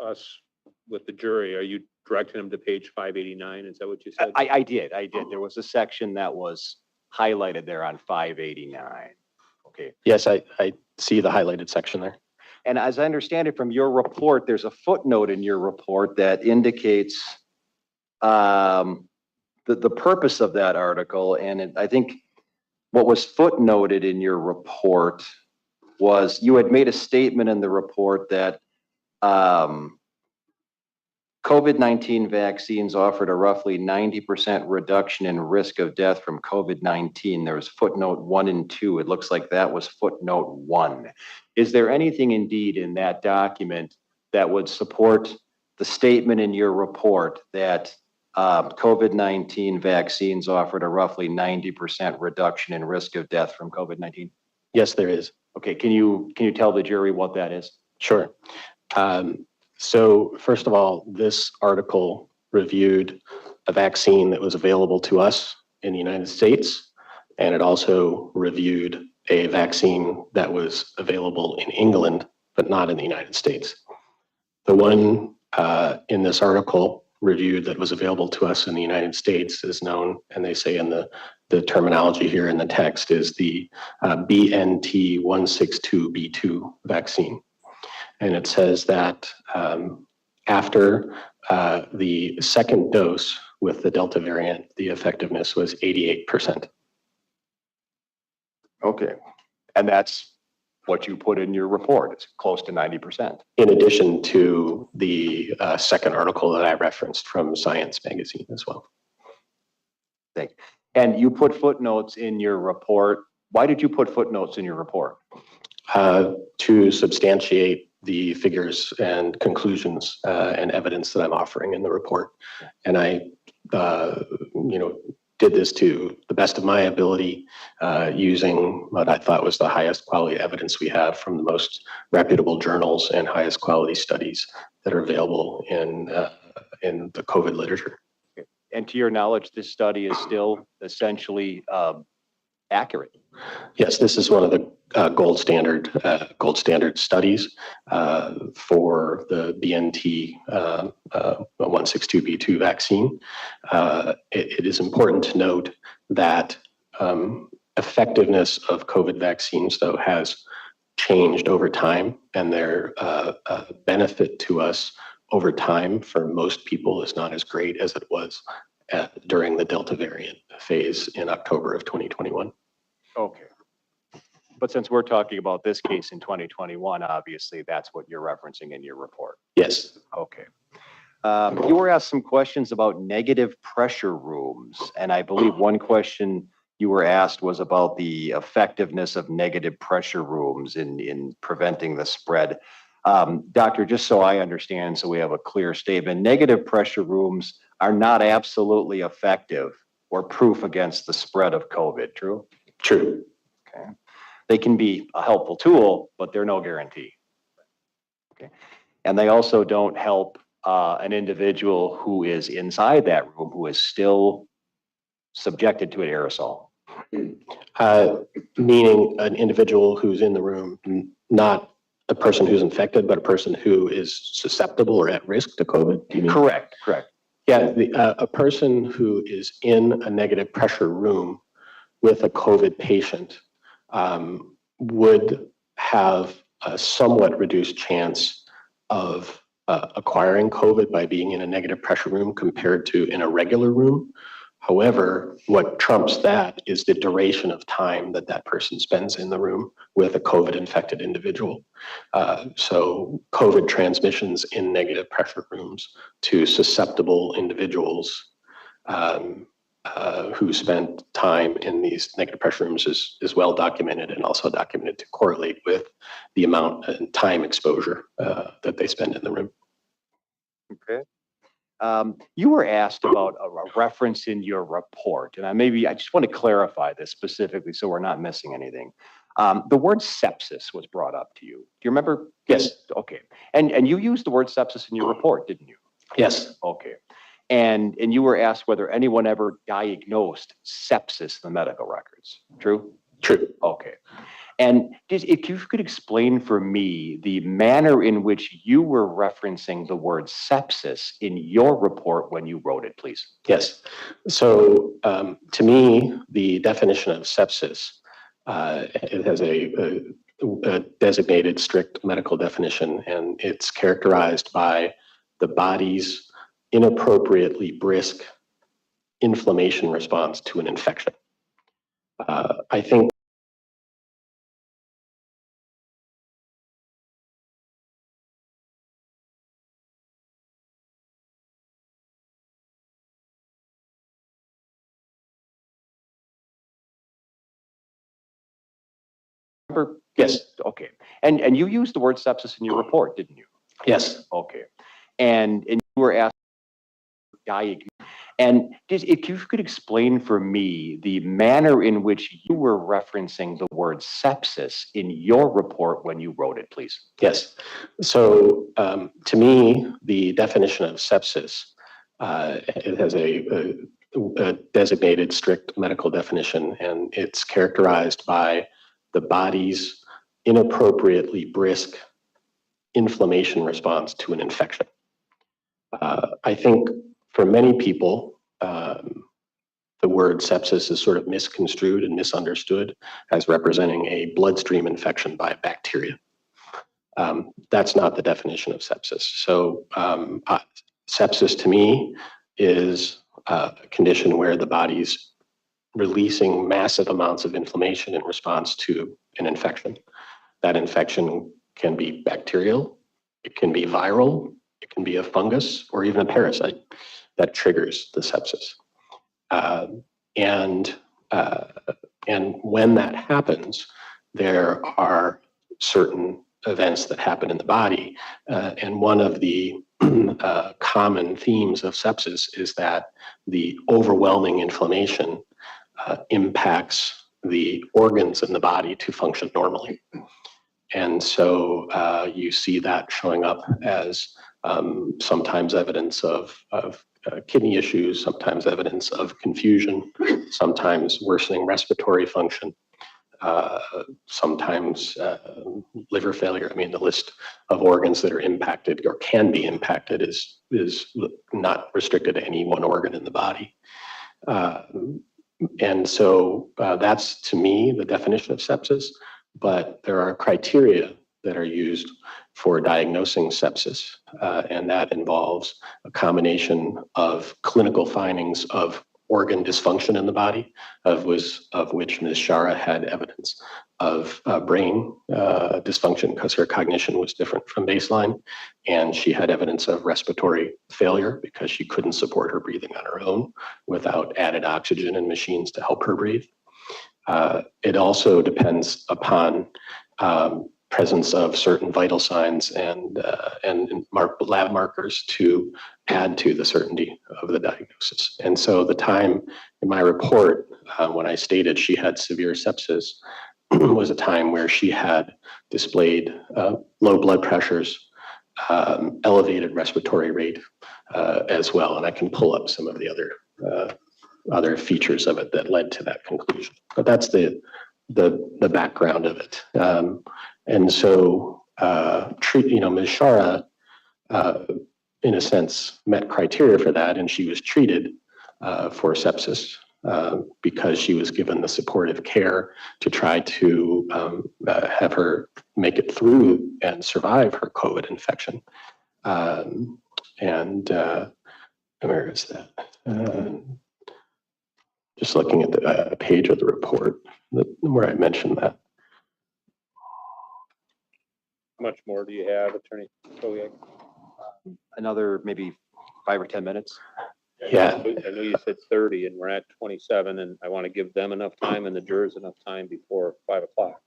us with the jury, are you directing them to page 589? Is that what you said? I did. There was a section that was highlighted there on 589. Okay. Yes, I see the highlighted section there. And as I understand it from your report, there's a footnote in your report that indicates the purpose of that article. And I think what was footnoted in your report was you had made a statement in the report that COVID-19 vaccines offered a roughly 90% reduction in risk of death from COVID-19. There was footnote 1 and 2. It looks like that was footnote 1. Is there anything indeed in that document that would support the statement in your report that COVID-19 vaccines offered a roughly 90% reduction in risk of death from COVID-19? Yes, there is. Okay, can you tell the jury what that is? Sure. So first of all, this article reviewed a vaccine that was available to us in the United States, and it also reviewed a vaccine that was available in England, but not in the United States. The one in this article reviewed that was available to us in the United States is known, and they say in the terminology here in the text, is the BNT162b2 vaccine. And it says that after the second dose with the Delta variant, the effectiveness was 88%. Okay, and that's what you put in your report. It's close to 90%. In addition to the second article that I referenced from Science magazine as well. Thank you. And you put footnotes in your report. Why did you put footnotes in your report? To substantiate the figures and conclusions and evidence that I'm offering in the report. And I, did this to the best of my ability using what I thought was the highest quality evidence we have from the most reputable journals and highest quality studies that are available in the COVID literature. And to your knowledge, this study is still essentially accurate. Yes, this is one of the gold standard studies for the BNT 162b2 vaccine. It is important to note that effectiveness of COVID vaccines, though, has changed over time, and their benefit to us over time for most people is not as great as it was during the Delta variant phase in October of 2021. Okay. But since we're talking about this case in 2021, obviously that's what you're referencing in your report. Yes. Okay. You were asked some questions about negative pressure rooms, and I believe one question you were asked was about the effectiveness of negative pressure rooms in preventing the spread. Doctor, just so I understand, so we have a clear statement, negative pressure rooms are not absolutely effective or proof against the spread of COVID, true? True. Okay. They can be a helpful tool, but they're no guarantee. Okay. And they also don't help an individual who is inside that room who is still subjected to an aerosol. Meaning an individual who's in the room, not a person who's infected, but a person who is susceptible or at risk to COVID? Do you mean? Correct, correct. Yeah, a person who is in a negative pressure room with a COVID patient would have a somewhat reduced chance of acquiring COVID by being in a negative pressure room compared to in a regular room. However, what trumps that is the duration of time that that person spends in the room with a COVID infected individual. So COVID transmissions in negative pressure rooms to susceptible individuals who spent time in these negative pressure rooms is well documented and also documented to correlate with the amount and time exposure that they spend in the room. Okay. You were asked about a reference in your report, and I just want to clarify this specifically so we're not missing anything. The word sepsis was brought up to you. Do you remember? Yes. Okay. And you used the word sepsis in your report, didn't you? Yes. Okay. And you were asked whether anyone ever diagnosed sepsis in the medical records. True? True. Okay. And if you could explain for me the manner in which you were referencing the word sepsis in your report when you wrote it, please. Yes. So to me, the definition of sepsis, it has a designated strict medical definition, and it's characterized by the body's inappropriately brisk inflammation response to an infection. I think Yes, Okay. And you used the word sepsis in your report, didn't you? yes. Okay. And you were asked and just if you could explain for me the manner in which you were referencing the word sepsis in your report when you wrote it, please. Yes. So to me, the definition of sepsis, it has a designated strict medical definition, and it's characterized by the body's inappropriately brisk inflammation response to an infection. I think for many people, the word sepsis is sort of misconstrued and misunderstood as representing a bloodstream infection by a bacteria. That's not the definition of sepsis. So sepsis to me is a condition where the body's releasing massive amounts of inflammation in response to an infection. That infection can be bacterial, it can be viral, it can be a fungus, or even a parasite that triggers the sepsis. And when that happens, there are certain events that happen in the body. And one of the common themes of sepsis is that the overwhelming inflammation impacts the organs in the body to function normally. And so you see that showing up as sometimes evidence of kidney issues, sometimes evidence of confusion, sometimes worsening respiratory function, sometimes liver failure. I mean, the list of organs that are impacted or can be impacted is not restricted to any one organ in the body. And so that's, to me, the definition of sepsis. But there are criteria that are used for diagnosing sepsis, and that involves a combination of clinical findings of organ dysfunction in the body, of which Ms. Schara had evidence of brain dysfunction because her cognition was different from baseline, and she had evidence of respiratory failure because she couldn't support her breathing on her own without added oxygen and machines to help her breathe. It also depends upon presence of certain vital signs and lab markers to add to the certainty of the diagnosis. And so the time in my report, when I stated she had severe sepsis, was a time where she had displayed low blood pressures, elevated respiratory rate as well. And I can pull up some of the other features of it that led to that conclusion. But that's the background of it. And so, Ms. Schara, in a sense, met criteria for that, and she was treated for sepsis because she was given the supportive care to try to have her make it through and survive her COVID infection. Where is that? Just looking at the page of the report where I mentioned that. How much more do you have, Attorney Kowiak? Another maybe 5 or 10 minutes. Yeah. I know you said 30 and we're at 27, and I want to give them enough time and the jurors enough time before 5 o'clock.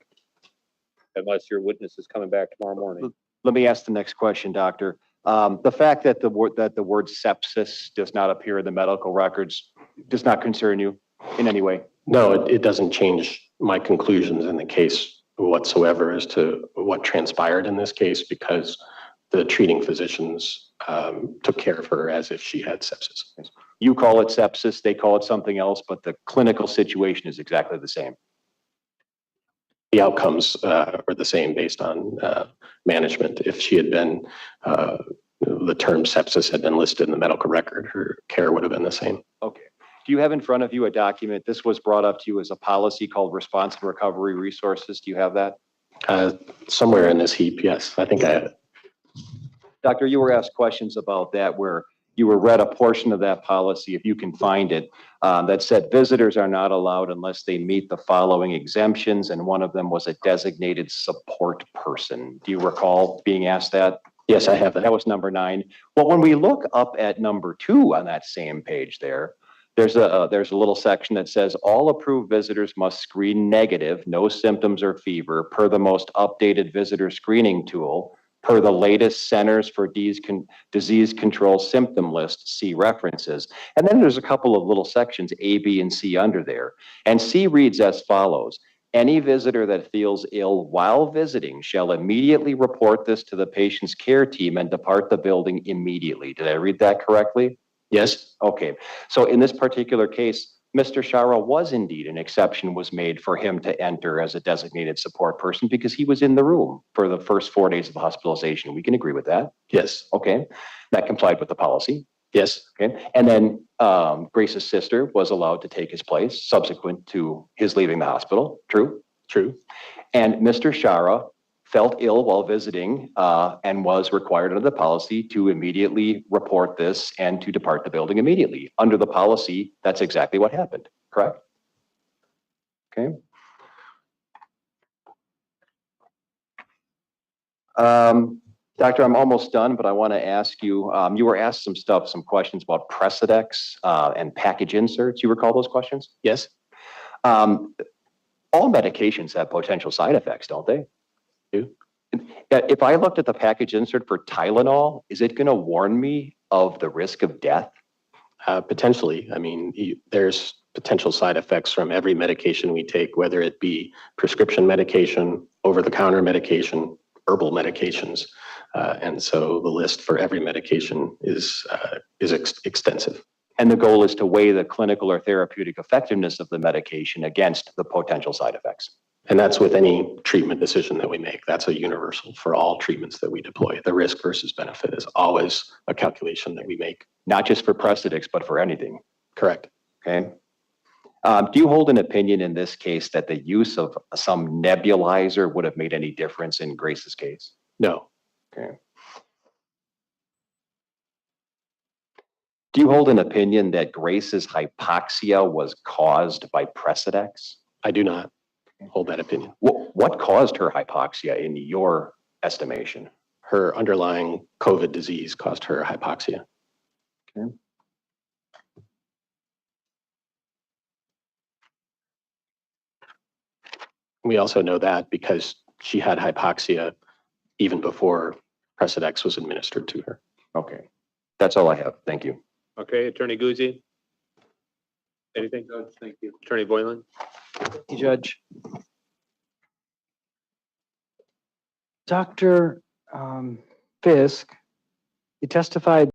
Unless your witness is coming back tomorrow morning. Let me ask the next question, Doctor. The fact that the word sepsis does not appear in the medical records does not concern you in any way? No, it doesn't change my conclusions in the case whatsoever as to what transpired in this case, because the treating physicians took care of her as if she had sepsis. You call it sepsis, they call it something else, but the clinical situation is exactly the same. The outcomes are the same based on management. If she had been, the term sepsis had been listed in the medical record, her care would have been the same. Okay. Do you have in front of you a document? This was brought up to you as a policy called Response and Recovery Resources. Do you have that? Somewhere in this heap, yes. I think I have it. Doctor, you were asked questions about that where you were read a portion of that policy, if you can find it, that said visitors are not allowed unless they meet the following exemptions, and one of them was a designated support person. Do you recall being asked that? Yes, I have that. That was number 9. Well, when we look up at number 2 on that same page there, There's a little section that says all approved visitors must screen negative, no symptoms or fever, per the most updated visitor screening tool, per the latest Centers for Disease Control symptom list, see references. And then there's a couple of little sections, A, B, and C under there. And C reads as follows. Any visitor that feels ill while visiting shall immediately report this to the patient's care team and depart the building immediately. Did I read that correctly? Yes, Okay, so in this particular case, Mr. Schara was indeed, an exception was made for him to enter as a designated support person because he was in the room for the first 4 days of hospitalization. We can agree with that. yes, Okay, that complied with the policy. yes, Okay, and then Grace's sister was allowed to take his place subsequent to his leaving the hospital. True? true. And Mr. Schara felt ill while visiting and was required under the policy to immediately report this and to depart the building immediately. Under the policy, that's exactly what happened, correct? Okay. Doctor, I'm almost done, but I want to ask you, you were asked some questions about Precedex and package inserts. You recall those questions? Yes, All medications have potential side effects, don't they? If I looked at the package insert for Tylenol, is it going to warn me of the risk of death? potentially. I mean, there's potential side effects from every medication we take, whether it be prescription medication, over-the-counter medication, herbal medications. And so the list for every medication is extensive. And the goal is to weigh the clinical or therapeutic effectiveness of the medication against the potential side effects. And that's with any treatment decision that we make. That's a universal for all treatments that we deploy. The risk versus benefit is always a calculation that we make. Not just for Precedex, but for anything. Correct. Okay. Do you hold an opinion in this case that the use of some nebulizer would have made any difference in Grace's case? No. Okay. Do you hold an opinion that Grace's hypoxia was caused by Precedex? I do not hold that opinion. What caused her hypoxia in your estimation? Her underlying COVID disease caused her hypoxia. Okay. We also know that because she had hypoxia even before Precedex was administered to her. Okay. That's all I have. Thank you. Okay, Attorney Guzzi? Anything? Judge, thank you. Attorney Boylan? Judge. Dr. Fisk, you testified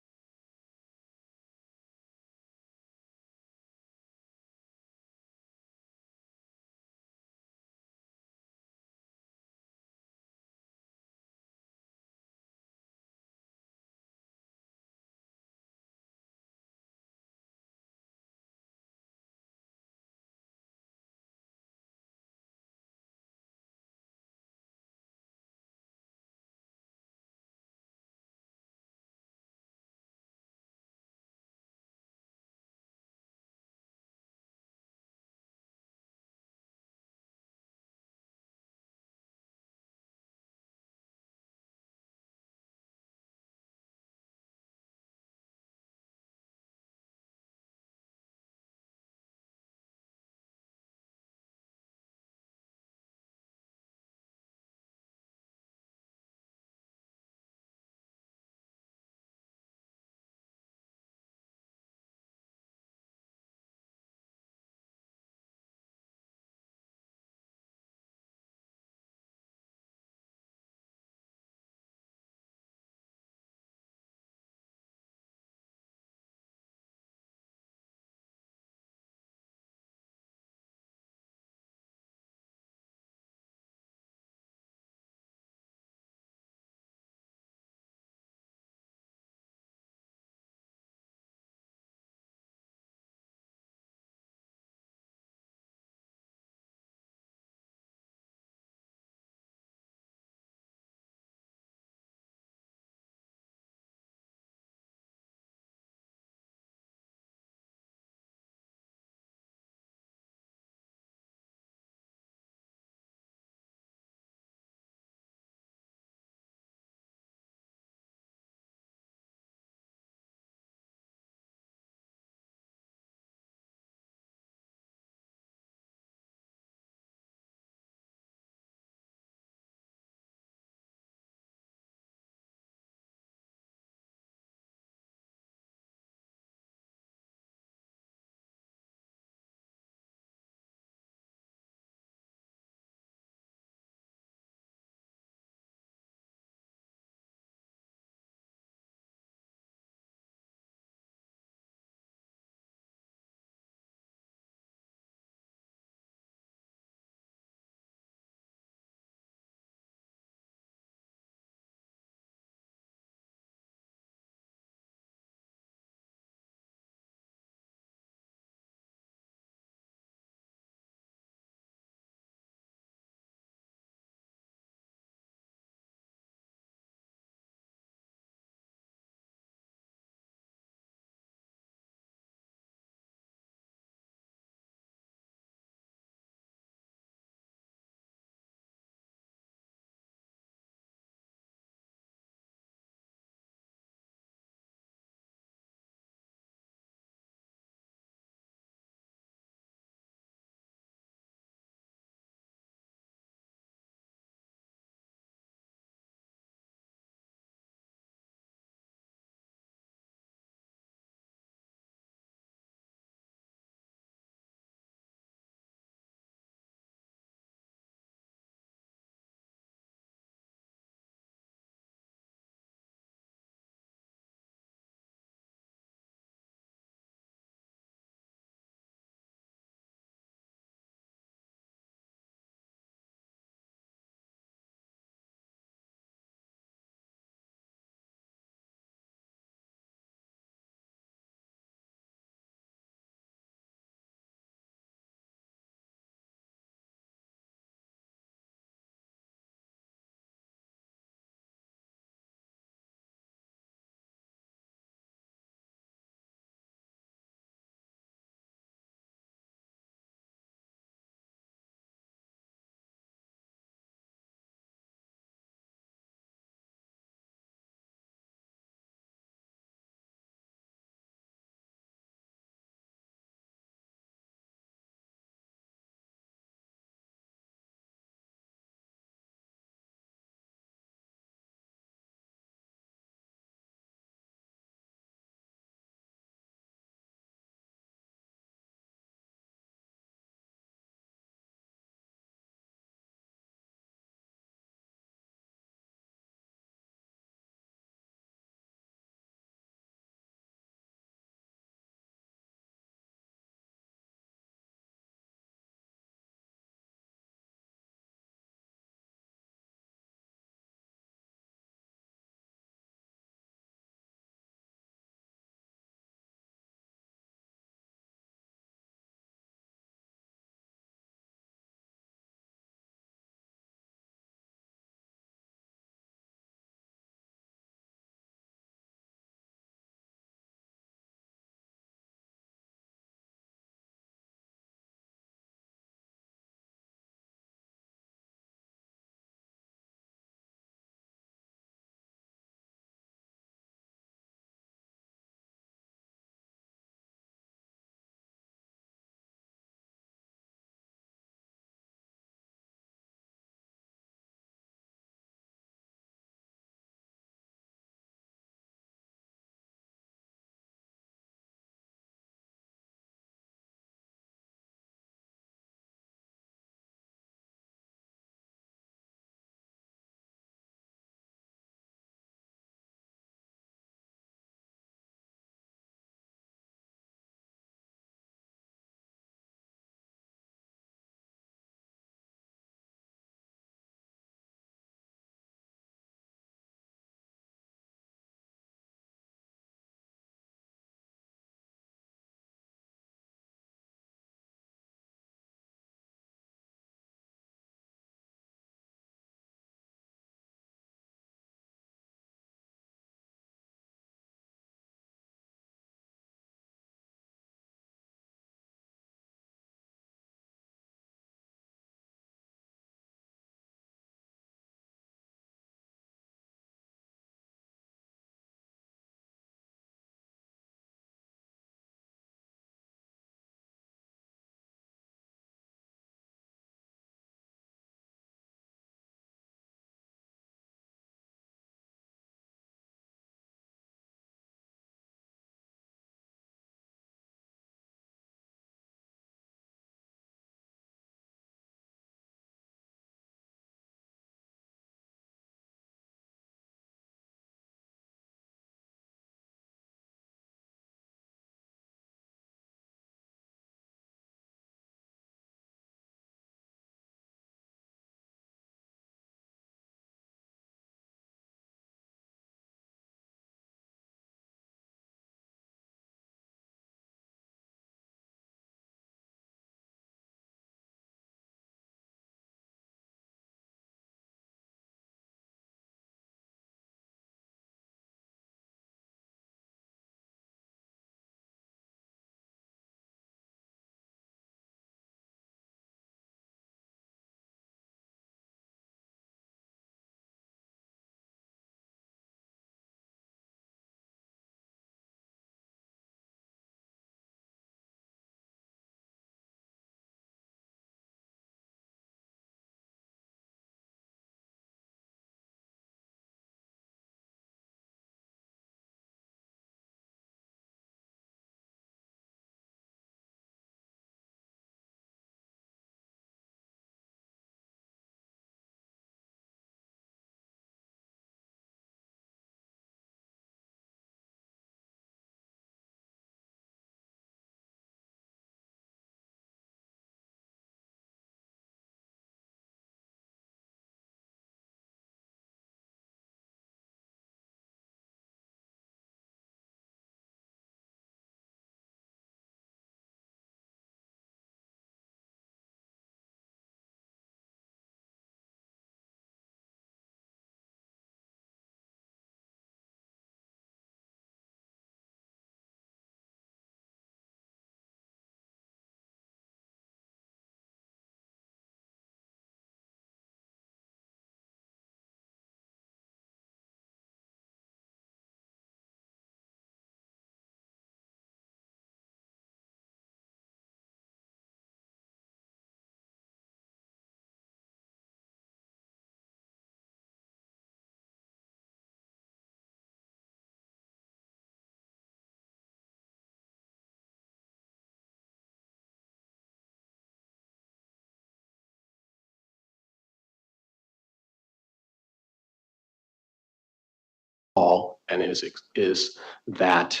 all, and is that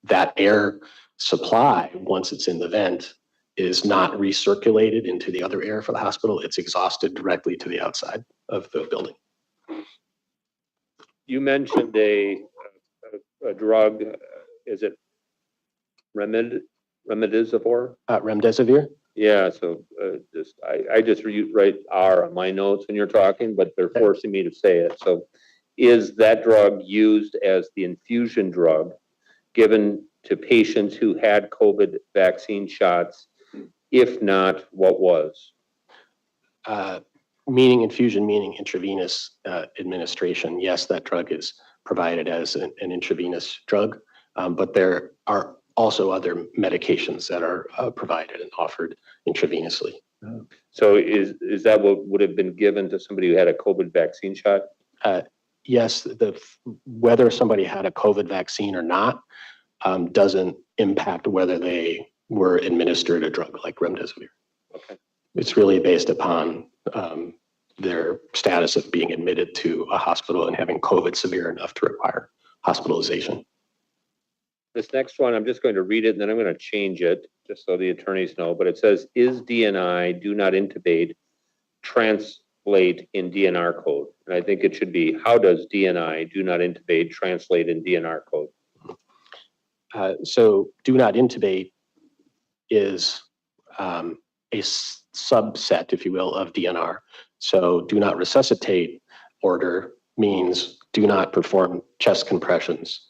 that air supply, once it's in the vent, is not recirculated into the other air for the hospital. It's exhausted directly to the outside of the building. You mentioned a drug, is it remdesivir? Remdesivir? Yeah, so I just write R on my notes when you're talking, but they're forcing me to say it. So is that drug used as the infusion drug given to patients who had COVID vaccine shots? If not, what was? Meaning infusion, meaning intravenous administration. Yes, that drug is provided as an intravenous drug, but there are also other medications that are provided and offered intravenously. So is that what would have been given to somebody who had a COVID vaccine shot? Yes, whether somebody had a COVID vaccine or not doesn't impact whether they were administered a drug like remdesivir. Okay. It's really based upon their status of being admitted to a hospital and having COVID severe enough to require hospitalization. This next one, I'm just going to read it and then I'm going to change it just so the attorneys know, but it says, is DNI, do not intubate, translate in DNR code? And I think it should be, how does DNI, do not intubate, translate in DNR code? So do not intubate is a subset, if you will, of DNR. So do not resuscitate order means do not perform chest compressions,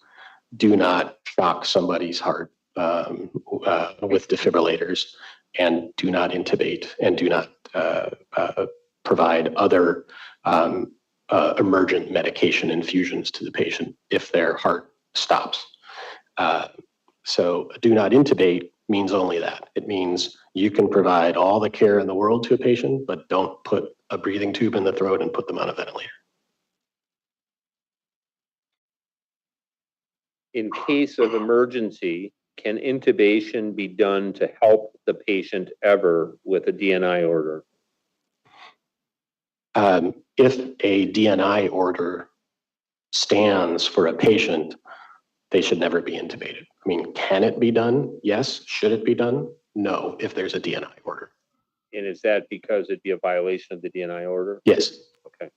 do not shock somebody's heart with defibrillators, and do not intubate, and do not provide other emergent medication infusions to the patient if their heart stops. So do not intubate means only that. It means you can provide all the care in the world to a patient, but don't put a breathing tube in the throat and put them on a ventilator. In case of emergency, can intubation be done to help the patient ever with a DNI order? If a DNI order stands for a patient, they should never be intubated. I mean, can it be done? Yes. Should it be done? No, if there's a DNI order. And is that because it'd be a violation of the DNI order? Yes. Okay.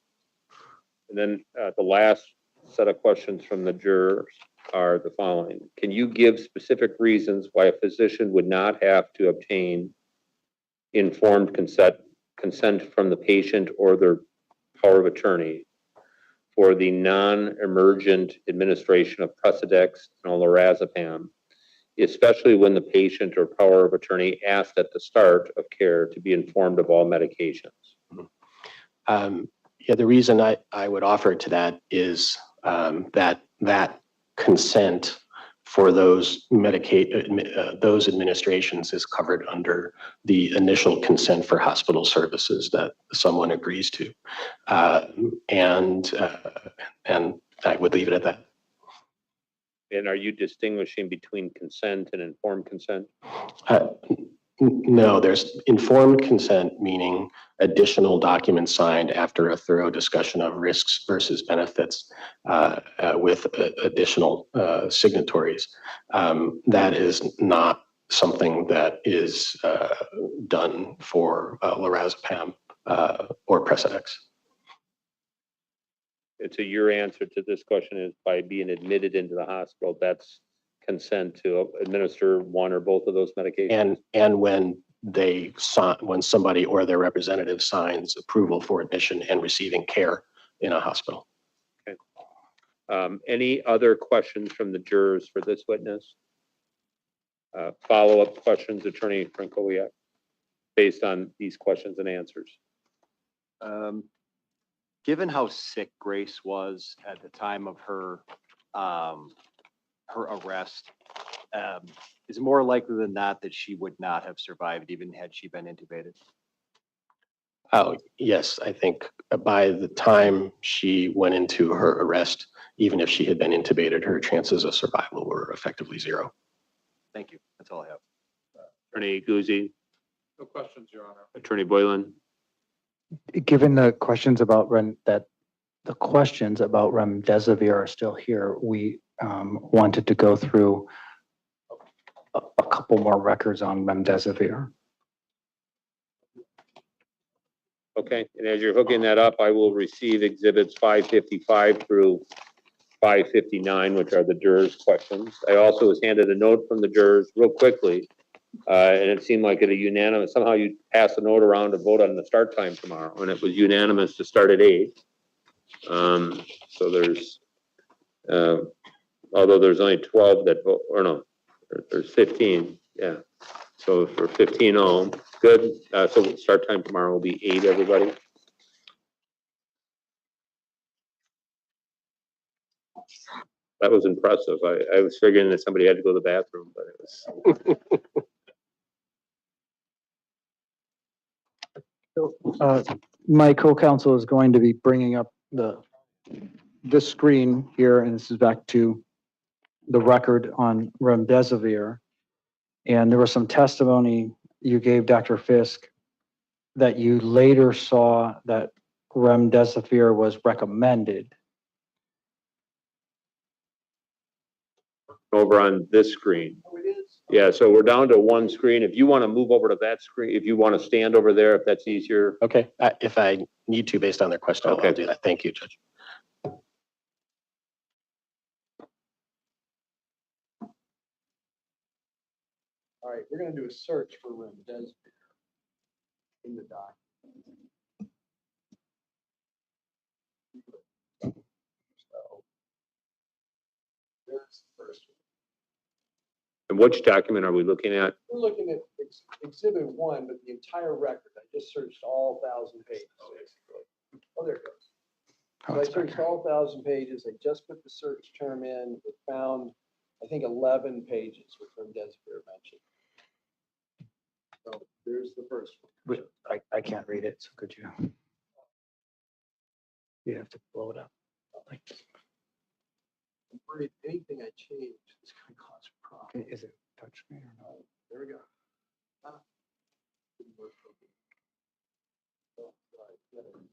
And then the last set of questions from the jurors are the following. Can you give specific reasons why a physician would not have to obtain informed consent from the patient or their power of attorney for the non-emergent administration of Precedex and lorazepam, especially when the patient or power of attorney asked at the start of care to be informed of all medications? Yeah, the reason I would offer to that is that consent for those those administrations is covered under the initial consent for hospital services that someone agrees to, and I would leave it at that. And are you distinguishing between consent and informed consent? No, there's informed consent, meaning additional documents signed after a thorough discussion of risks versus benefits with additional signatories. That is not something that is done for lorazepam or Precedex. So your answer to this question is by being admitted into the hospital, that's consent to administer one or both of those medications? And when when somebody or their representative signs approval for admission and receiving care in a hospital. Okay. Any other questions from the jurors for this witness? Follow-up questions, Attorney Frankowiak, based on these questions and answers. Given how sick Grace was at the time of her her arrest, is it more likely than not that she would not have survived even had she been intubated? Oh, yes, I think by the time she went into her arrest, even if she had been intubated, her chances of survival were effectively zero. Thank you. That's all I have. Attorney Guzzi, No questions, Your Honor. Attorney Boylan. Given the questions about that the questions about remdesivir are still here. We wanted to go through a couple more records on remdesivir. Okay, and as you're hooking that up, I will receive exhibits 555 through 559, which are the jurors' questions. I also was handed a note from the jurors real quickly, and it seemed like it a unanimous, somehow you passed a note around to vote on the start time tomorrow, and it was unanimous to start at 8. So there's, although there's only 12 that vote, or no, there's 15, yeah. So for 15-0, good. So start time tomorrow will be 8, everybody. That was impressive. I was figuring that somebody had to go to the bathroom, but it was. My co-counsel is going to be bringing up this screen here, and this is back to the record on remdesivir. And there was some testimony you gave Dr. Fisk that you later saw that remdesivir was recommended. Over on this screen. Yeah, so we're down to one screen. If you want to move over to that screen, if you want to stand over there, if that's easier. Okay, if I need to, based on their question, I'll do that. Thank you, Judge. All right, we're gonna do a search for remdesivir in the document. So there's the first one. And which document are we looking at? We're looking at exhibit 1, but the entire record. I just searched all 1,000 pages. Oh, there it goes. So I searched all 1,000 pages. I just put the search term in. It found, I think, 11 pages with remdesivir mentioned. So there's the first one. I can't read it, so could you? You have to blow it up like this. I'm worried anything I change is going to cause a problem. Is it touchscreen or not? There we go. Didn't work for me. Oh, right, that is-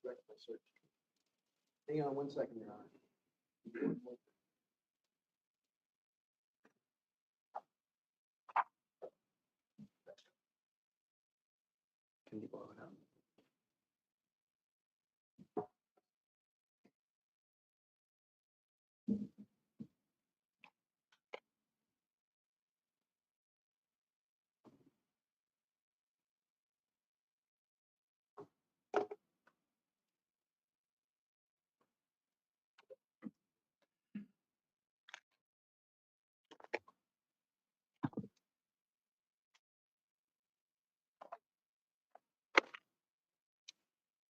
Correct my search. Hang on 1 second, Your Honor. Can you blow it up?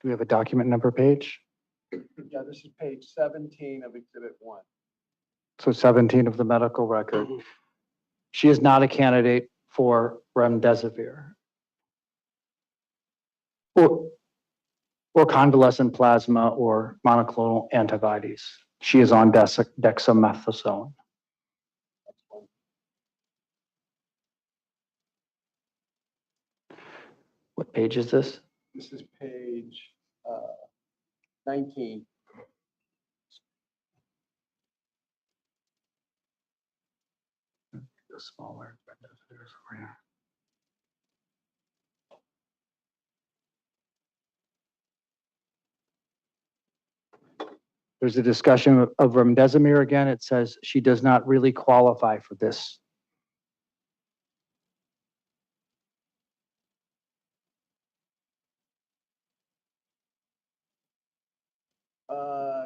Do we have a document number page? Yeah, this is page 17 of exhibit 1. So 17 of the medical record. She is not a candidate for remdesivir or convalescent plasma or monoclonal antibodies. She is on dexamethasone. What page is this? This is page 19. The smaller remdesivir is over here. There's a discussion of remdesivir again. It says she does not really qualify for this.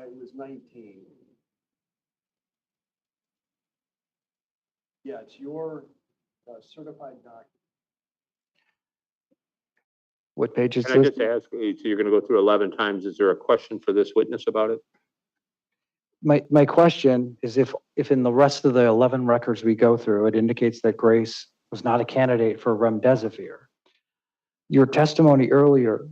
It was 19. Yeah, it's your certified document. What page is Can I this? just ask, so you're going to go through 11 times, is there a question for this witness about it? My question is if in the rest of the 11 records we go through, it indicates that Grace was not a candidate for remdesivir. Your testimony earlier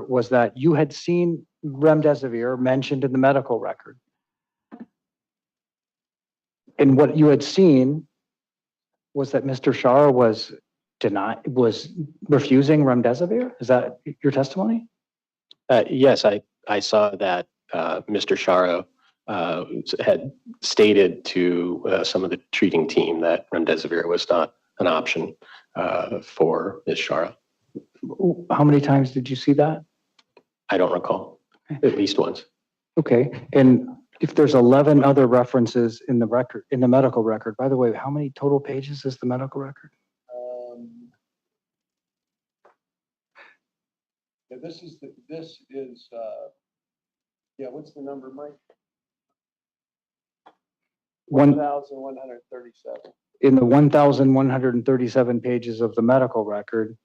was that you had seen remdesivir mentioned in the medical record. And what you had seen was that Mr. Schara was was refusing remdesivir? Is that your testimony? Yes, I saw that Mr. Schara had stated to some of the treating team that remdesivir was not an option for Ms. Schara. How many times did you see that? I don't recall, at least once. Okay, and if there's 11 other references in the record, in the medical record, by the way, how many total pages is the medical record? Yeah, this is, yeah, what's the number, Mike? 1,137. In the 1,137 pages of the medical record,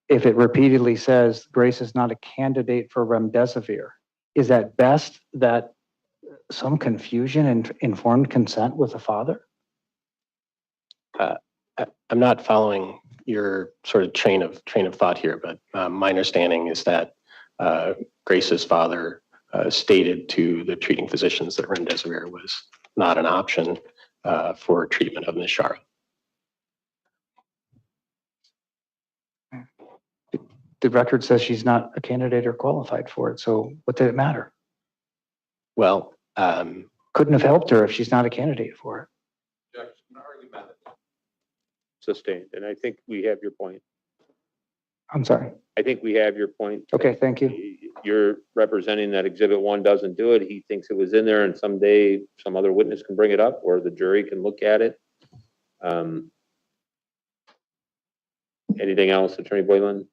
if it repeatedly says Grace is not a candidate for remdesivir, is at best that some confusion and informed consent with the father? I'm not following your sort of train of thought here, but my understanding is that Grace's father stated to the treating physicians that remdesivir was not an option for treatment of Ms. Schara. The record says she's not a candidate or qualified for it, so what did it matter? Well, couldn't have helped her if she's not a candidate for it. Sustained, and I think we have your point. I'm sorry. I think we have your point. Okay, thank you. You're representing that Exhibit 1 doesn't do it. He thinks it was in there, and someday some other witness can bring it up, or the jury can look at it. Anything else, Attorney Boylan?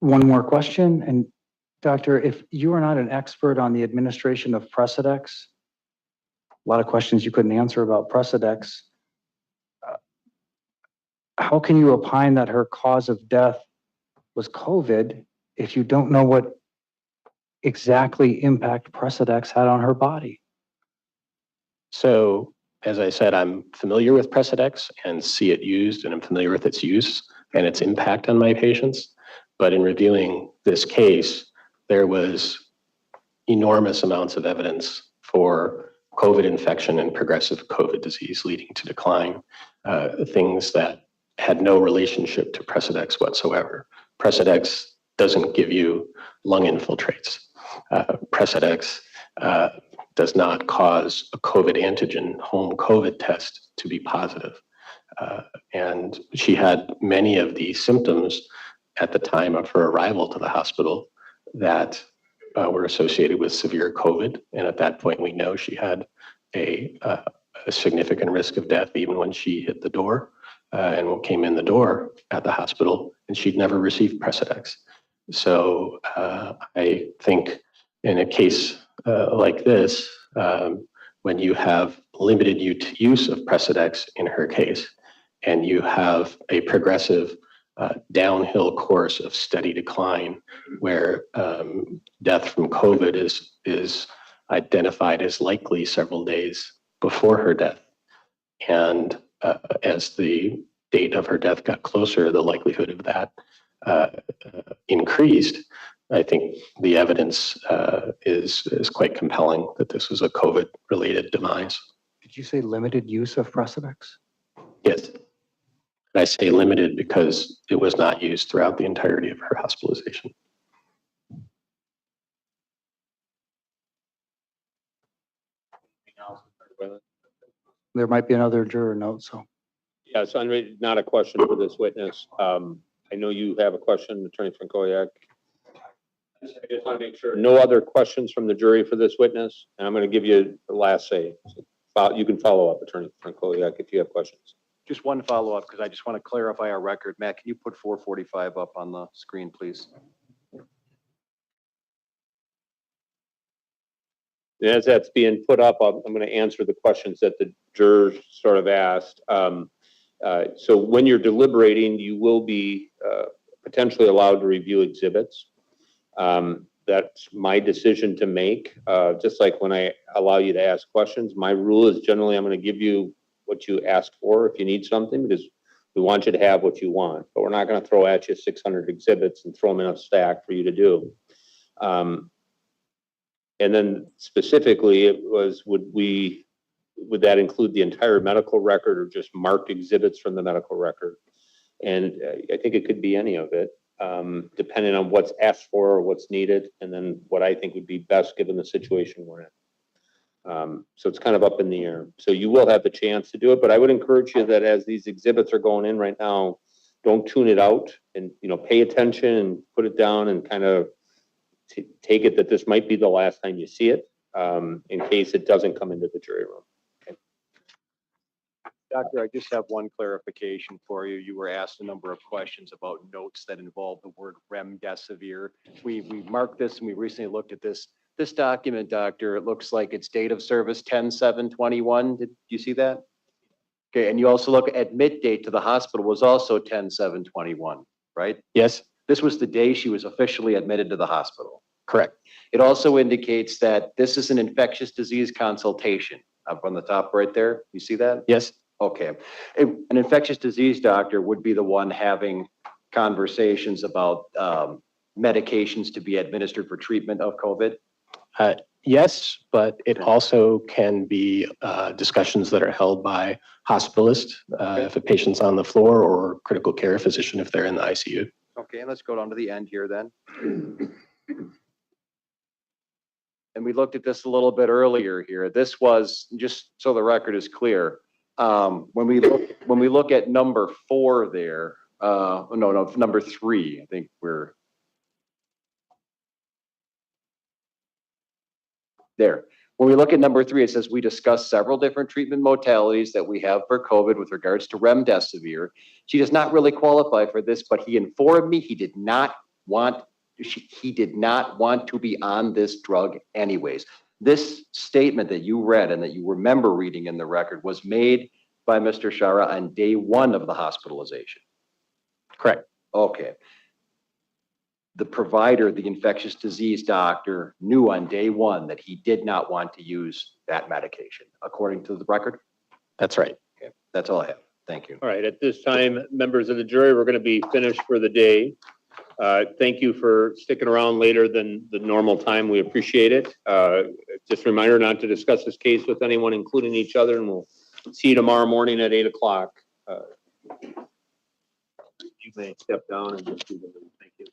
One more question, and Doctor, if you are not an expert on the administration of Precedex, a lot of questions you couldn't answer about Precedex, how can you opine that her cause of death was COVID if you don't know what exactly impact Precedex had on her body? So, as I said, I'm familiar with Precedex and see it used, and I'm familiar with its use and its impact on my patients. But in reviewing this case, there was enormous amounts of evidence for COVID infection and progressive COVID disease leading to decline, things that had no relationship to Precedex whatsoever. Precedex doesn't give you lung infiltrates. Precedex does not cause a COVID antigen home COVID test to be positive. And she had many of the symptoms at the time of her arrival to the hospital that were associated with severe COVID. And at that point, we know she had a significant risk of death even when she hit the door and came in the door at the hospital, and she'd never received Precedex. So I think in a case like this, when you have limited use of Precedex in her case, and you have a progressive downhill course of steady decline where death from COVID is identified as likely several days before her death. And as the date of her death got closer, the likelihood of that increased. I think the evidence is quite compelling that this was a COVID-related demise. Did you say limited use of Precedex? Yes. I say limited because it was not used throughout the entirety of her hospitalization. There might be another juror note, so. Yes, not a question for this witness. I know you have a question, Attorney Frankowiak. I just want to make sure. No other questions from the jury for this witness, and I'm going to give you the last say. So you can follow up, Attorney Frankowiak, if you have questions. Just one follow-up, because I just want to clarify our record. Matt, can you put 445 up on the screen, please? As that's being put up, I'm going to answer the questions that the jurors sort of asked. So when you're deliberating, you will be potentially allowed to review exhibits. That's my decision to make. Just like when I allow you to ask questions, my rule is generally I'm going to give you what you ask for if you need something, because we want you to have what you want, but we're not going to throw at you 600 exhibits and throw them in a stack for you to do. And then specifically it was, would we would that include the entire medical record or just marked exhibits from the medical record? And I think it could be any of it, depending on what's asked for or what's needed, and then what I think would be best given the situation we're in. So it's kind of up in the air. So you will have the chance to do it, but I would encourage you that as these exhibits are going in right now, don't tune it out, and pay attention and put it down and kind of take it that this might be the last time you see it, in case it doesn't come into the jury room. Doctor, I just have one clarification for you. You were asked a number of questions about notes that involve the word remdesivir. We marked this and we recently looked at this. This document, doctor, it looks like it's date of service 10/7/21. Did you see that? Okay, and you also look at admit date to the hospital was also 10/7/21, right? Yes, This was the day she was officially admitted to the hospital. correct. It also indicates that this is an infectious disease consultation up on the top right there. You see that? Yes, Okay. An infectious disease doctor would be the one having conversations about medications to be administered for treatment of COVID. yes, but it also can be discussions that are held by hospitalists if a patient's on the floor, or critical care physician if they're in the ICU. Okay, and let's go down to the end here then. And we looked at this a little bit earlier here. This was, just so the record is clear, when we look at number 4 there, number 3, I think we're there. When we look at number 3, it says we discussed several different treatment modalities that we have for COVID with regards to remdesivir. She does not really qualify for this, but he informed me he did not want to be on this drug anyways. This statement that you read and that you remember reading in the record was made by Mr. Schara on day 1 of the hospitalization. Correct. Okay. The provider, the infectious disease doctor, knew on day 1 that he did not want to use that medication, according to the record? That's right. Okay, that's all I have. Thank you. All right, at this time, members of the jury, we're going to be finished for the day. Thank you for sticking around later than the normal time. We appreciate it. Just a reminder not to discuss this case with anyone, including each other, and we'll see you tomorrow morning at 8 o'clock. You may step down and just do the, thank you.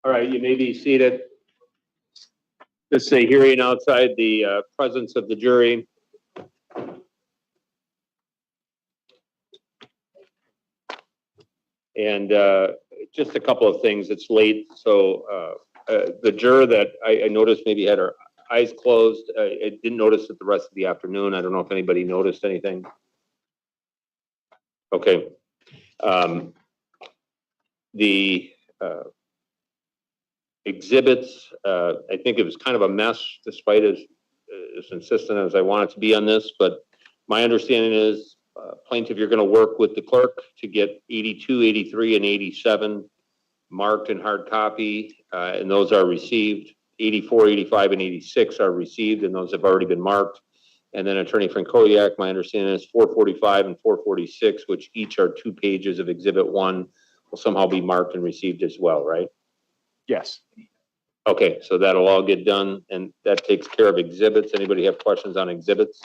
All right, you may be seated. This is a hearing outside the presence of the jury. And just a couple of things. It's late, so the juror that I noticed maybe had her eyes closed. I didn't notice it the rest of the afternoon. I don't know if anybody noticed anything. Okay. The exhibits, I think it was kind of a mess, despite as insistent as I wanted to be on this, but my understanding is plaintiff, you're going to work with the clerk to get 82, 83, and 87 marked in hard copy, and those are received. 84, 85, and 86 are received, and those have already been marked. And then Attorney Frankowiak, my understanding is 445 and 446, which each are 2 pages of Exhibit 1, will somehow be marked and received as well, right? Yes. Okay, so that'll all get done, and that takes care of exhibits. Anybody have questions on exhibits?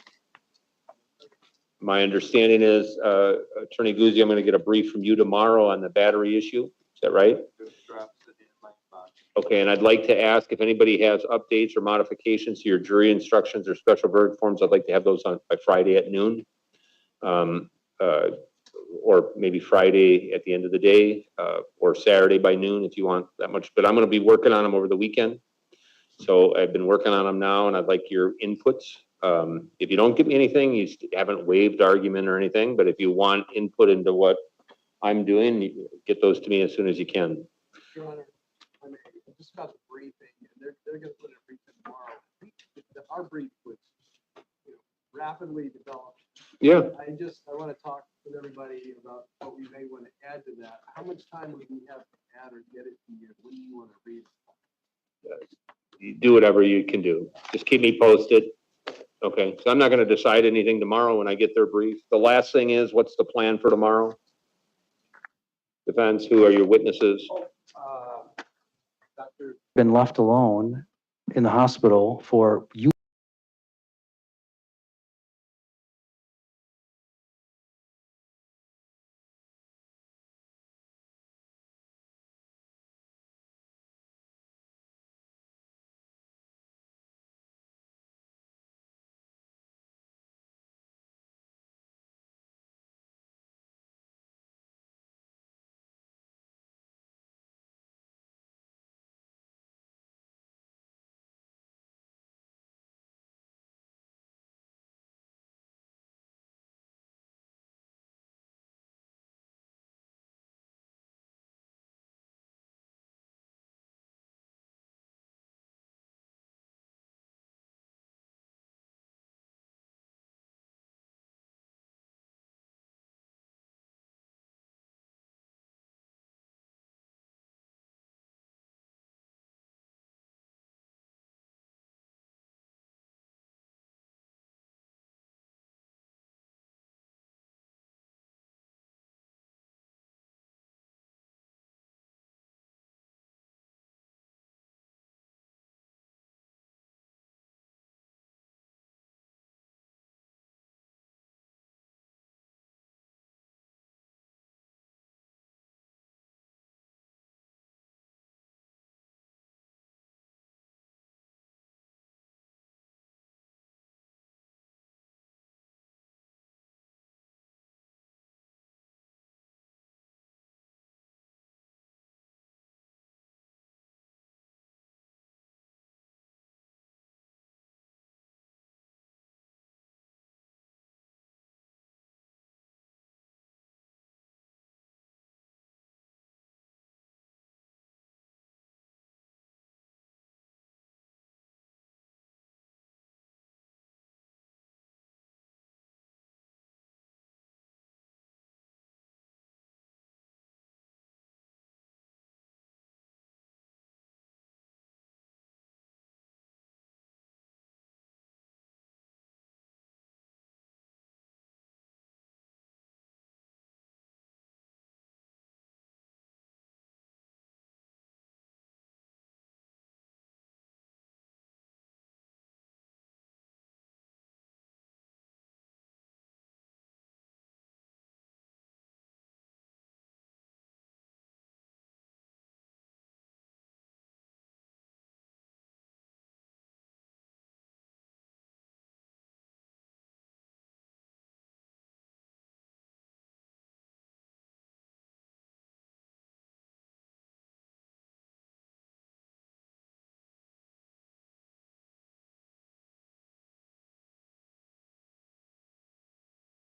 My understanding is, Attorney Guzzi, I'm going to get a brief from you tomorrow on the battery issue. Is that right? Okay, and I'd like to ask if anybody has updates or modifications to your jury instructions or special verdict forms. I'd like to have those on by Friday at noon, or maybe Friday at the end of the day, or Saturday by noon if you want that much. But I'm going to be working on them over the weekend. So I've been working on them now, and I'd like your inputs. If you don't give me anything, you haven't waived argument or anything, but if you want input into what I'm doing, you get those to me as soon as you can. Your Honor, I mean, just about the briefing, and they're going to put a briefing tomorrow. Our brief was rapidly developed. Yeah. I want to talk with everybody about what we may want to add to that. How much time would we have to add or get it to you? When do you want to read it? You do whatever you can do. Just keep me posted. Okay, so I'm not gonna decide anything tomorrow when I get their brief. The last thing is, what's the plan for tomorrow? Depends, who are your witnesses? Dr. Been left alone in the hospital for you.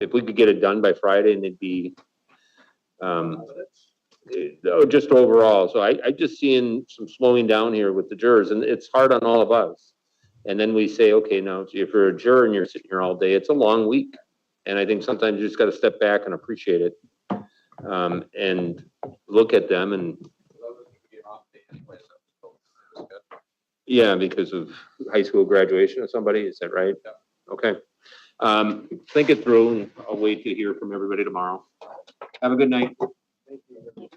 If we could get it done by Friday, and it'd be, just overall. So I just seeing some slowing down here with the jurors, and it's hard on all of us. And then we say, okay, now if you're a juror and you're sitting here all day, it's a long week. And I think sometimes you just got to step back and appreciate it, and look at them and. Yeah, because of high school graduation of somebody, is that right? Okay. Think it through, and I'll wait to hear from everybody tomorrow. Have a good night. Thank you.